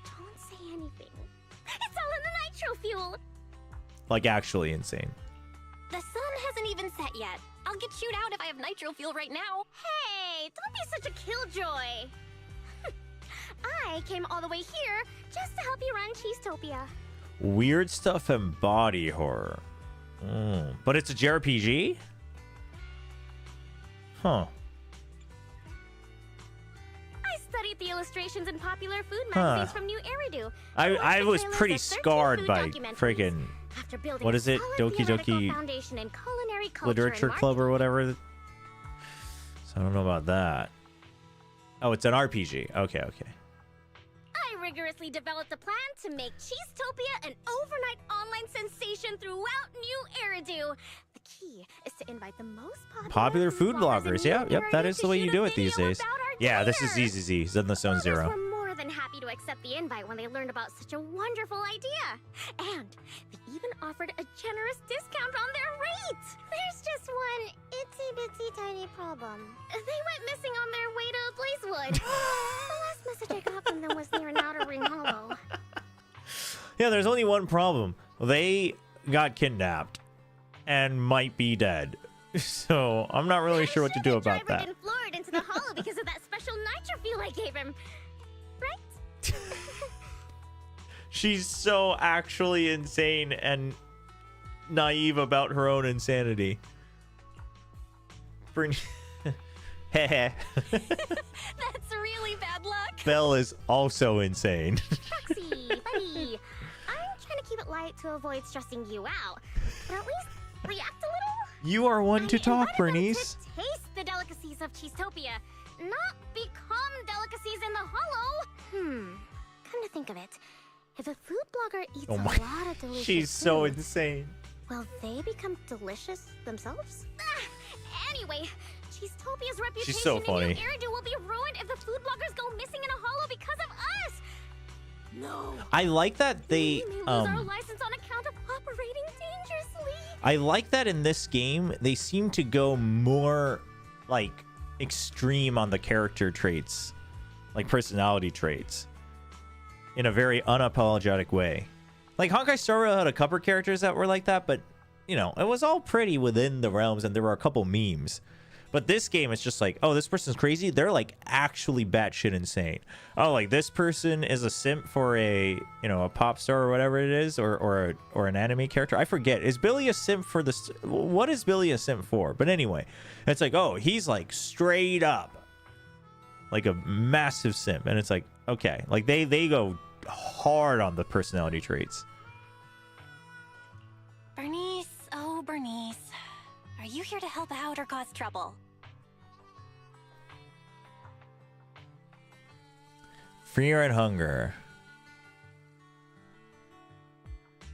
Don't say anything. It's all in the nitro fuel. Like, actually insane. The sun hasn't even set yet. I'll get chewed out if I have nitro fuel right now. Hey, don't be such a killjoy. I came all the way here just to help you run Cheesetopia. Weird stuff and body horror. But it's a JRPG? Huh. I studied the illustrations in popular food magazines from New Eridu. I was pretty scarred by freaking... What is it? Doki Doki Literature Club or whatever? So I don't know about that. Oh, it's an RPG. Okay, okay. I rigorously developed a plan to make Cheesetopia an overnight online sensation throughout New Eridu. The key is to invite the most Popular food bloggers. Yeah, yep, that is the way you do it these days. Yeah, this is easy. Zen the Zone Zero. We're more than happy to accept the invite when they learned about such a wonderful idea. And they even offered a generous discount on their rates. There's just one itsy-bitsy tiny problem. They went missing on their way to Blazewood. The last message I got from them was near an outer ring hollow. Yeah, there's only one problem. They got kidnapped and might be dead. So I'm not really sure what to do about that. Didn't floor it into the hollow because of that special nitro fuel I gave him. Right? She's so actually insane and naive about her own insanity. Heh. That's really bad luck. Belle is also insane. Roxy, buddy. I'm trying to keep it light to avoid stressing you out. But at least react a little. You are one to talk, Bernice. To taste the delicacies of Cheesetopia, not become delicacies in the hollow. Come to think of it, if a food blogger eats a lot of delicious She's so food, insane. will they become delicious themselves? Anyway, Cheesetopia's reputation so funny. in New Eridu will be ruined if the food bloggers go missing in a hollow because of us. No. I like that they We may lose our license on account of operating dangerously. I like that in this game they seem to go more like extreme on the character traits, like personality traits, in a very unapologetic way. Like Honkai Star Rail had a couple characters that were like that, but you know, it was all pretty within the realms, and there were a couple memes. But this game is just like, oh, this person's crazy. They're like actually batshit insane. Oh, like this person is a simp for a, you know, a pop star or whatever it is, or an anime character. I forget. Is Billy a simp for this? What is Billy a simp for? But anyway, it's like, oh, he's like straight up like a massive simp, and it's like, okay, like they go hard on the personality traits. Bernice, oh Bernice, are you here to help out or cause trouble? Fear and Hunger.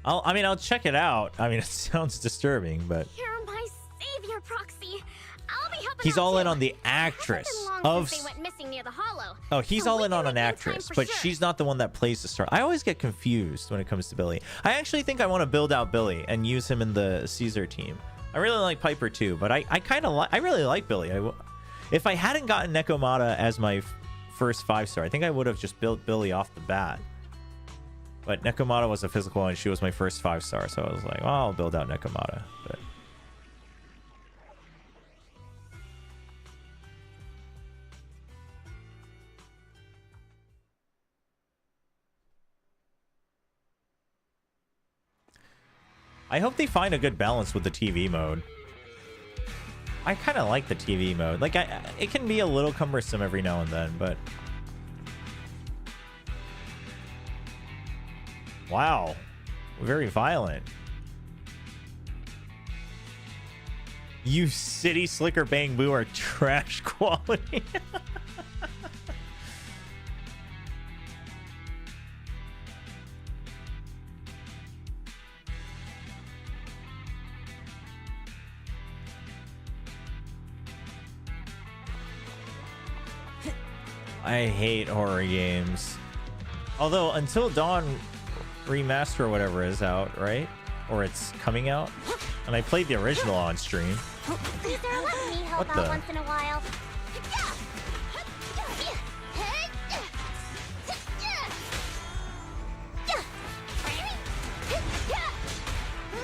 I'll check it out. I mean, it sounds disturbing, but You're my savior, Proxy. I'll be helping he's out all too. in on the actress of. They went missing near the hollow. Oh, he's So all we in can on an make new time actress, for but sure. she's not the one that plays the star. I always get confused when it comes to Billy. I actually think I want to build out Billy and use him in the Caesar team. I really like Piper too, but I kind of I really like Billy. If I hadn't gotten Nekomata as my first 5-star, I think I would have just built Billy off the bat. But Nekomata was a physical and she was my first 5-star, so I was like, oh, I'll build out Nekomata. But I hope they find a good balance with the TV mode. I kind of like the TV mode. Like, it can be a little cumbersome every now and then, but... Wow. Very violent. You City Slicker Bang Boo are trash quality. I hate horror games. Although Until Dawn remaster or whatever is out, right? Or it's coming out. And I played the original on stream. Is there letting me help What out the? once in a while?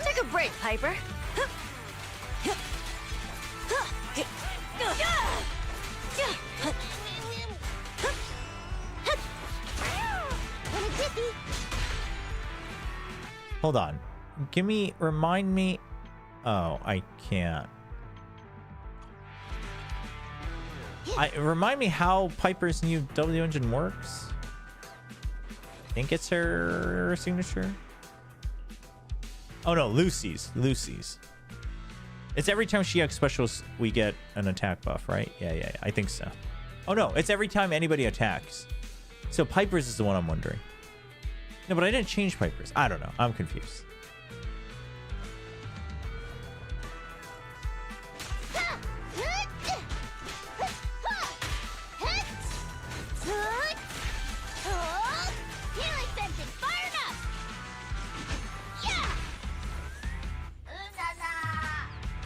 Take a break, Piper. Hold on. Remind me. Oh, I can't. Remind me how Piper's new W engine works. I think it's her signature. Oh no, Lucy's. It's every time she acts specials, we get an attack buff, right? Yeah, I think so. Oh no, it's every time anybody attacks. So Piper's is the one I'm wondering. No, but I didn't change Piper's. I don't know. I'm confused.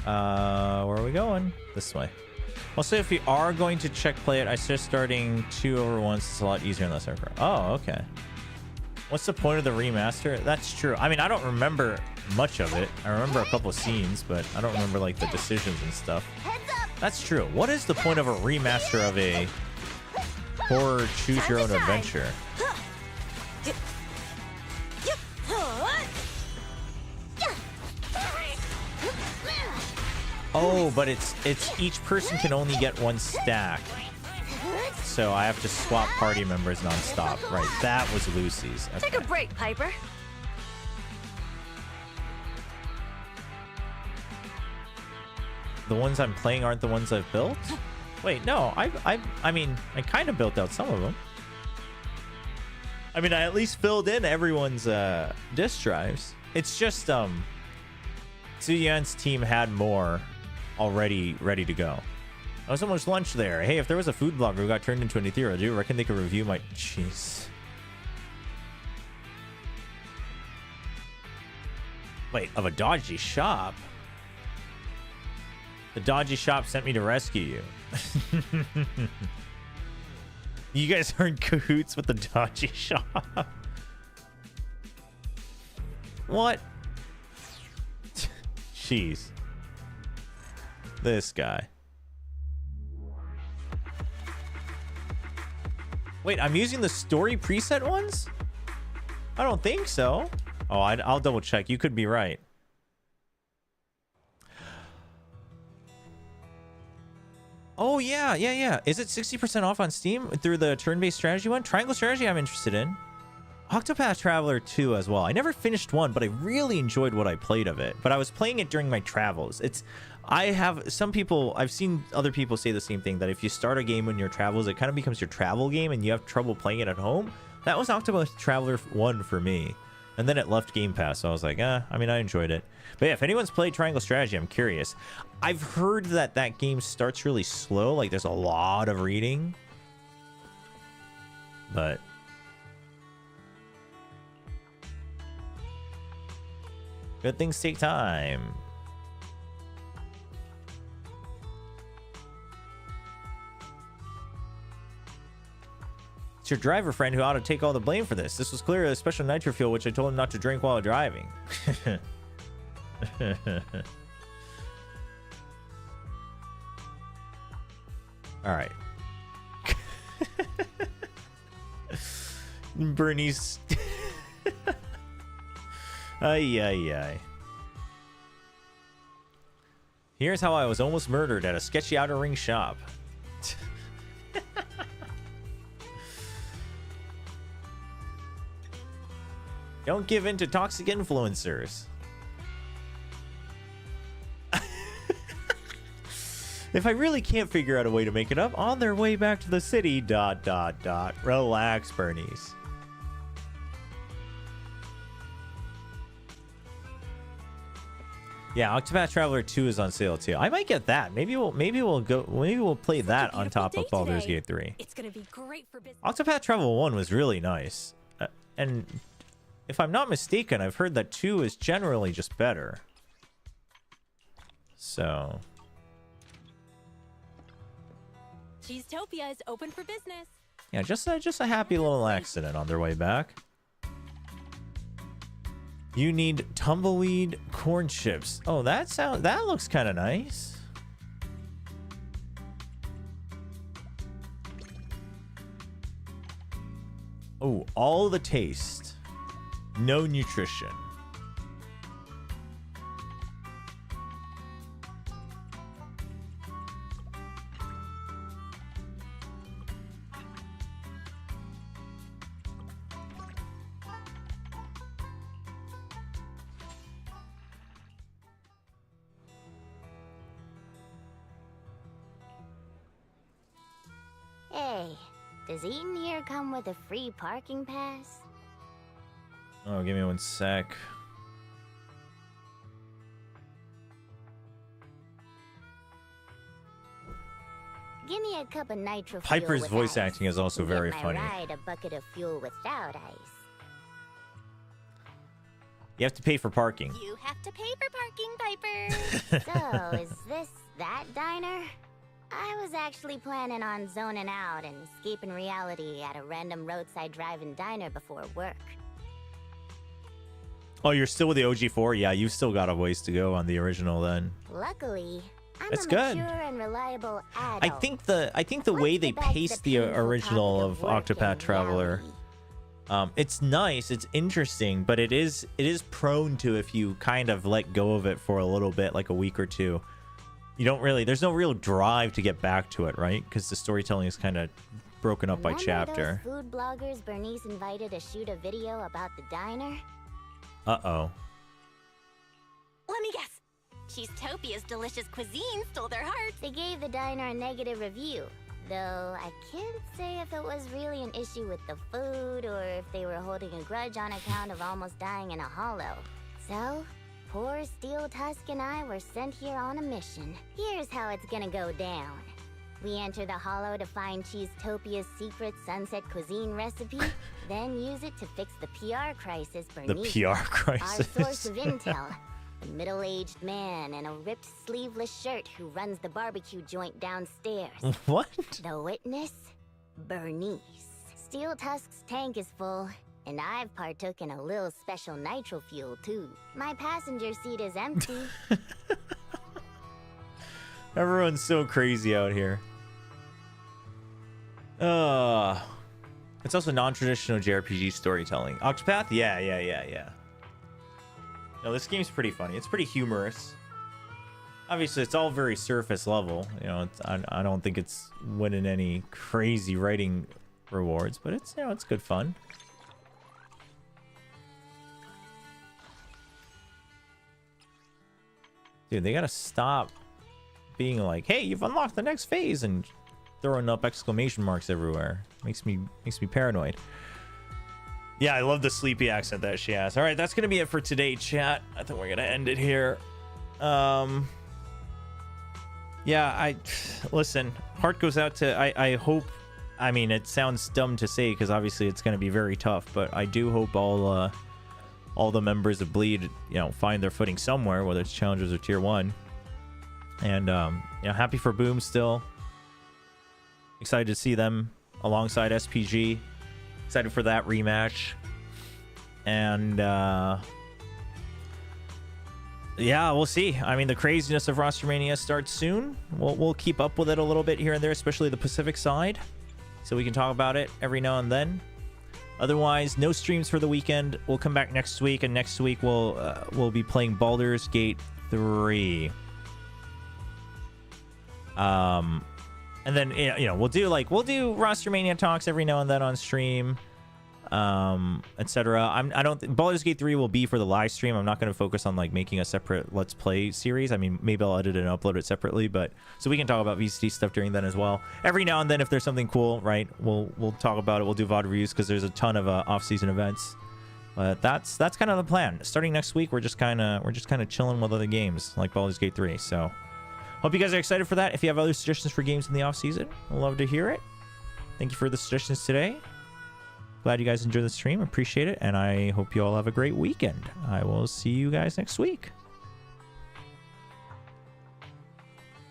Where are we going? This way. Also, if you are going to check play it, I suggest starting 2 over 1. It's a lot easier and less effort. Oh, okay. What's the point of the remaster? That's true. I mean, I don't remember much of it. I remember a couple of scenes, but I don't remember like the decisions and stuff. That's true. What is the point of a remaster of a horror choose your own adventure? Oh, but it's each person can only get 1 stack. So I have to swap party members nonstop. Right, that was Lucy's. Okay. Take a break, Piper. The ones I'm playing aren't the ones I've built? Wait, no. I mean, I kind of built out some of them. I mean, I at least filled in everyone's disk drives. It's just Tsuyan's team had more already ready to go. Oh, so much lunch there. Hey, if there was a food blogger who got turned into an ethereal, do you reckon they could review my... Jeez. Wait, of a dodgy shop? The dodgy shop sent me to rescue you. You guys are in cahoots with the dodgy shop. What? Jeez. This guy. Wait, I'm using the story preset ones? I don't think so. Oh, I'll double check. You could be right. Oh, yeah. Is it 60% off on Steam through the turn-based strategy one? Triangle strategy I'm interested in. Octopath Traveler 2 as well. I never finished one, but I really enjoyed what I played of it. But I was playing it during my travels. I've seen other people say the same thing, that if you start a game in your travels, it kind of becomes your travel game and you have trouble playing it at home. That was Octopath Traveler 1 for me. And then it left Game Pass, so I was like, I enjoyed it. But yeah, if anyone's played Triangle Strategy, I'm curious. I've heard that game starts really slow, like there's a lot of reading. But good things take time. It's your driver friend who ought to take all the blame for this. This was clearly a special nitro fuel, which I told him not to drink while driving. All right. Bernie's. Ay. Here's how I was almost murdered at a sketchy outer ring shop. Don't give in to toxic influencers. If I really can't figure out a way to make it up, on their way back to the city, ... Relax, Bernice. Yeah, Octopath Traveler 2 is on sale too. I might get that. Maybe we'll play that on top of Baldur's Gate 3. It's gonna be great for business. Octopath Traveler 1 was really nice. And if I'm not mistaken, I've heard that 2 is generally just better. So Cheesetopia is open for business. yeah, just a happy little accident on their way back. You need tumbleweed corn chips. Oh, that looks kind of nice. Oh, all the taste, no nutrition. Hey, does eating here come with a free parking pass? Oh, give me one sec. Give me a cup of nitro fuel Piper's with voice ice. acting is also very Get my funny. ride a bucket of fuel without ice. You have to pay for parking. You have to pay for parking, Piper. So, is this that diner? I was actually planning on zoning out and escaping reality at a random roadside drive-in diner before work. Oh, you're still with the OG4? Yeah, you've still got a ways to go on the original then. Luckily, I'm That's a good. mature and reliable adult. I think the way they paced the original of Octopath Traveler, it's nice, it's interesting, but it is prone to, if you kind of let go of it for a little bit, like a week or two, there's no real drive to get back to it, right? Because the storytelling is kind of broken up by Remember chapter. those food bloggers Bernice invited to shoot a video about the diner? Uh-oh. Let me guess. Cheesetopia's delicious cuisine stole their hearts. They gave the diner a negative review, though I can't say if it was really an issue with the food or if they were holding a grudge on account of almost dying in a hollow. So, poor Steel Tusk and I were sent here on a mission. Here's how it's gonna go down. We enter the hollow to find Cheesetopia's secret sunset cuisine recipe, then use it to fix the PR crisis Bernice. The PR crisis. Our source of intel. A middle-aged man in a ripped sleeveless shirt who runs the barbecue joint downstairs. What? The witness? Bernice. Steel Tusk's tank is full. And I've partook in a little special nitro fuel too. My passenger seat is empty. Everyone's so crazy out here. It's also non-traditional JRPG storytelling. Octopath? Yeah. No, this game's pretty funny. It's pretty humorous. Obviously, it's all very surface level. You know, I don't think it's winning any crazy writing rewards, but it's, you know, it's good fun. Dude, they gotta stop being like, "Hey, you've unlocked the next phase," and throwing up exclamation marks everywhere. Makes me paranoid. Yeah, I love the sleepy accent that she has. All right, that's gonna be it for today, chat. I think we're gonna end it here. Yeah, listen. Heart goes out to. I hope. I mean, it sounds dumb to say because obviously it's gonna be very tough, but I do hope all the members of Bleed, you know, find their footing somewhere, whether it's challengers or tier 1. And you know, happy for Boom still. Excited to see them alongside SPG. Excited for that rematch. And yeah, we'll see. I mean, the craziness of Roster Mania starts soon. We'll keep up with it a little bit here and there, especially the Pacific side, so we can talk about it every now and then. Otherwise, no streams for the weekend. We'll come back next week, and next week we'll be playing Baldur's Gate 3. And then, you know, we'll do Roster Mania talks every now and then on stream, etc. I don't think Baldur's Gate 3 will be for the live stream. I'm not going to focus on like making a separate Let's Play series. I mean, maybe I'll edit it and upload it separately, but so we can talk about VCT stuff during then as well. Every now and then, if there's something cool, right, we'll talk about it. We'll do VOD reviews because there's a ton of off-season events. But that's kind of the plan. Starting next week, we're just kind of chilling with other games like Baldur's Gate 3. So hope you guys are excited for that. If you have other suggestions for games in the off-season, we'd love to hear it. Thank you for the suggestions today. Glad you guys enjoyed the stream. Appreciate it. And I hope you all have a great weekend. I will see you guys next week.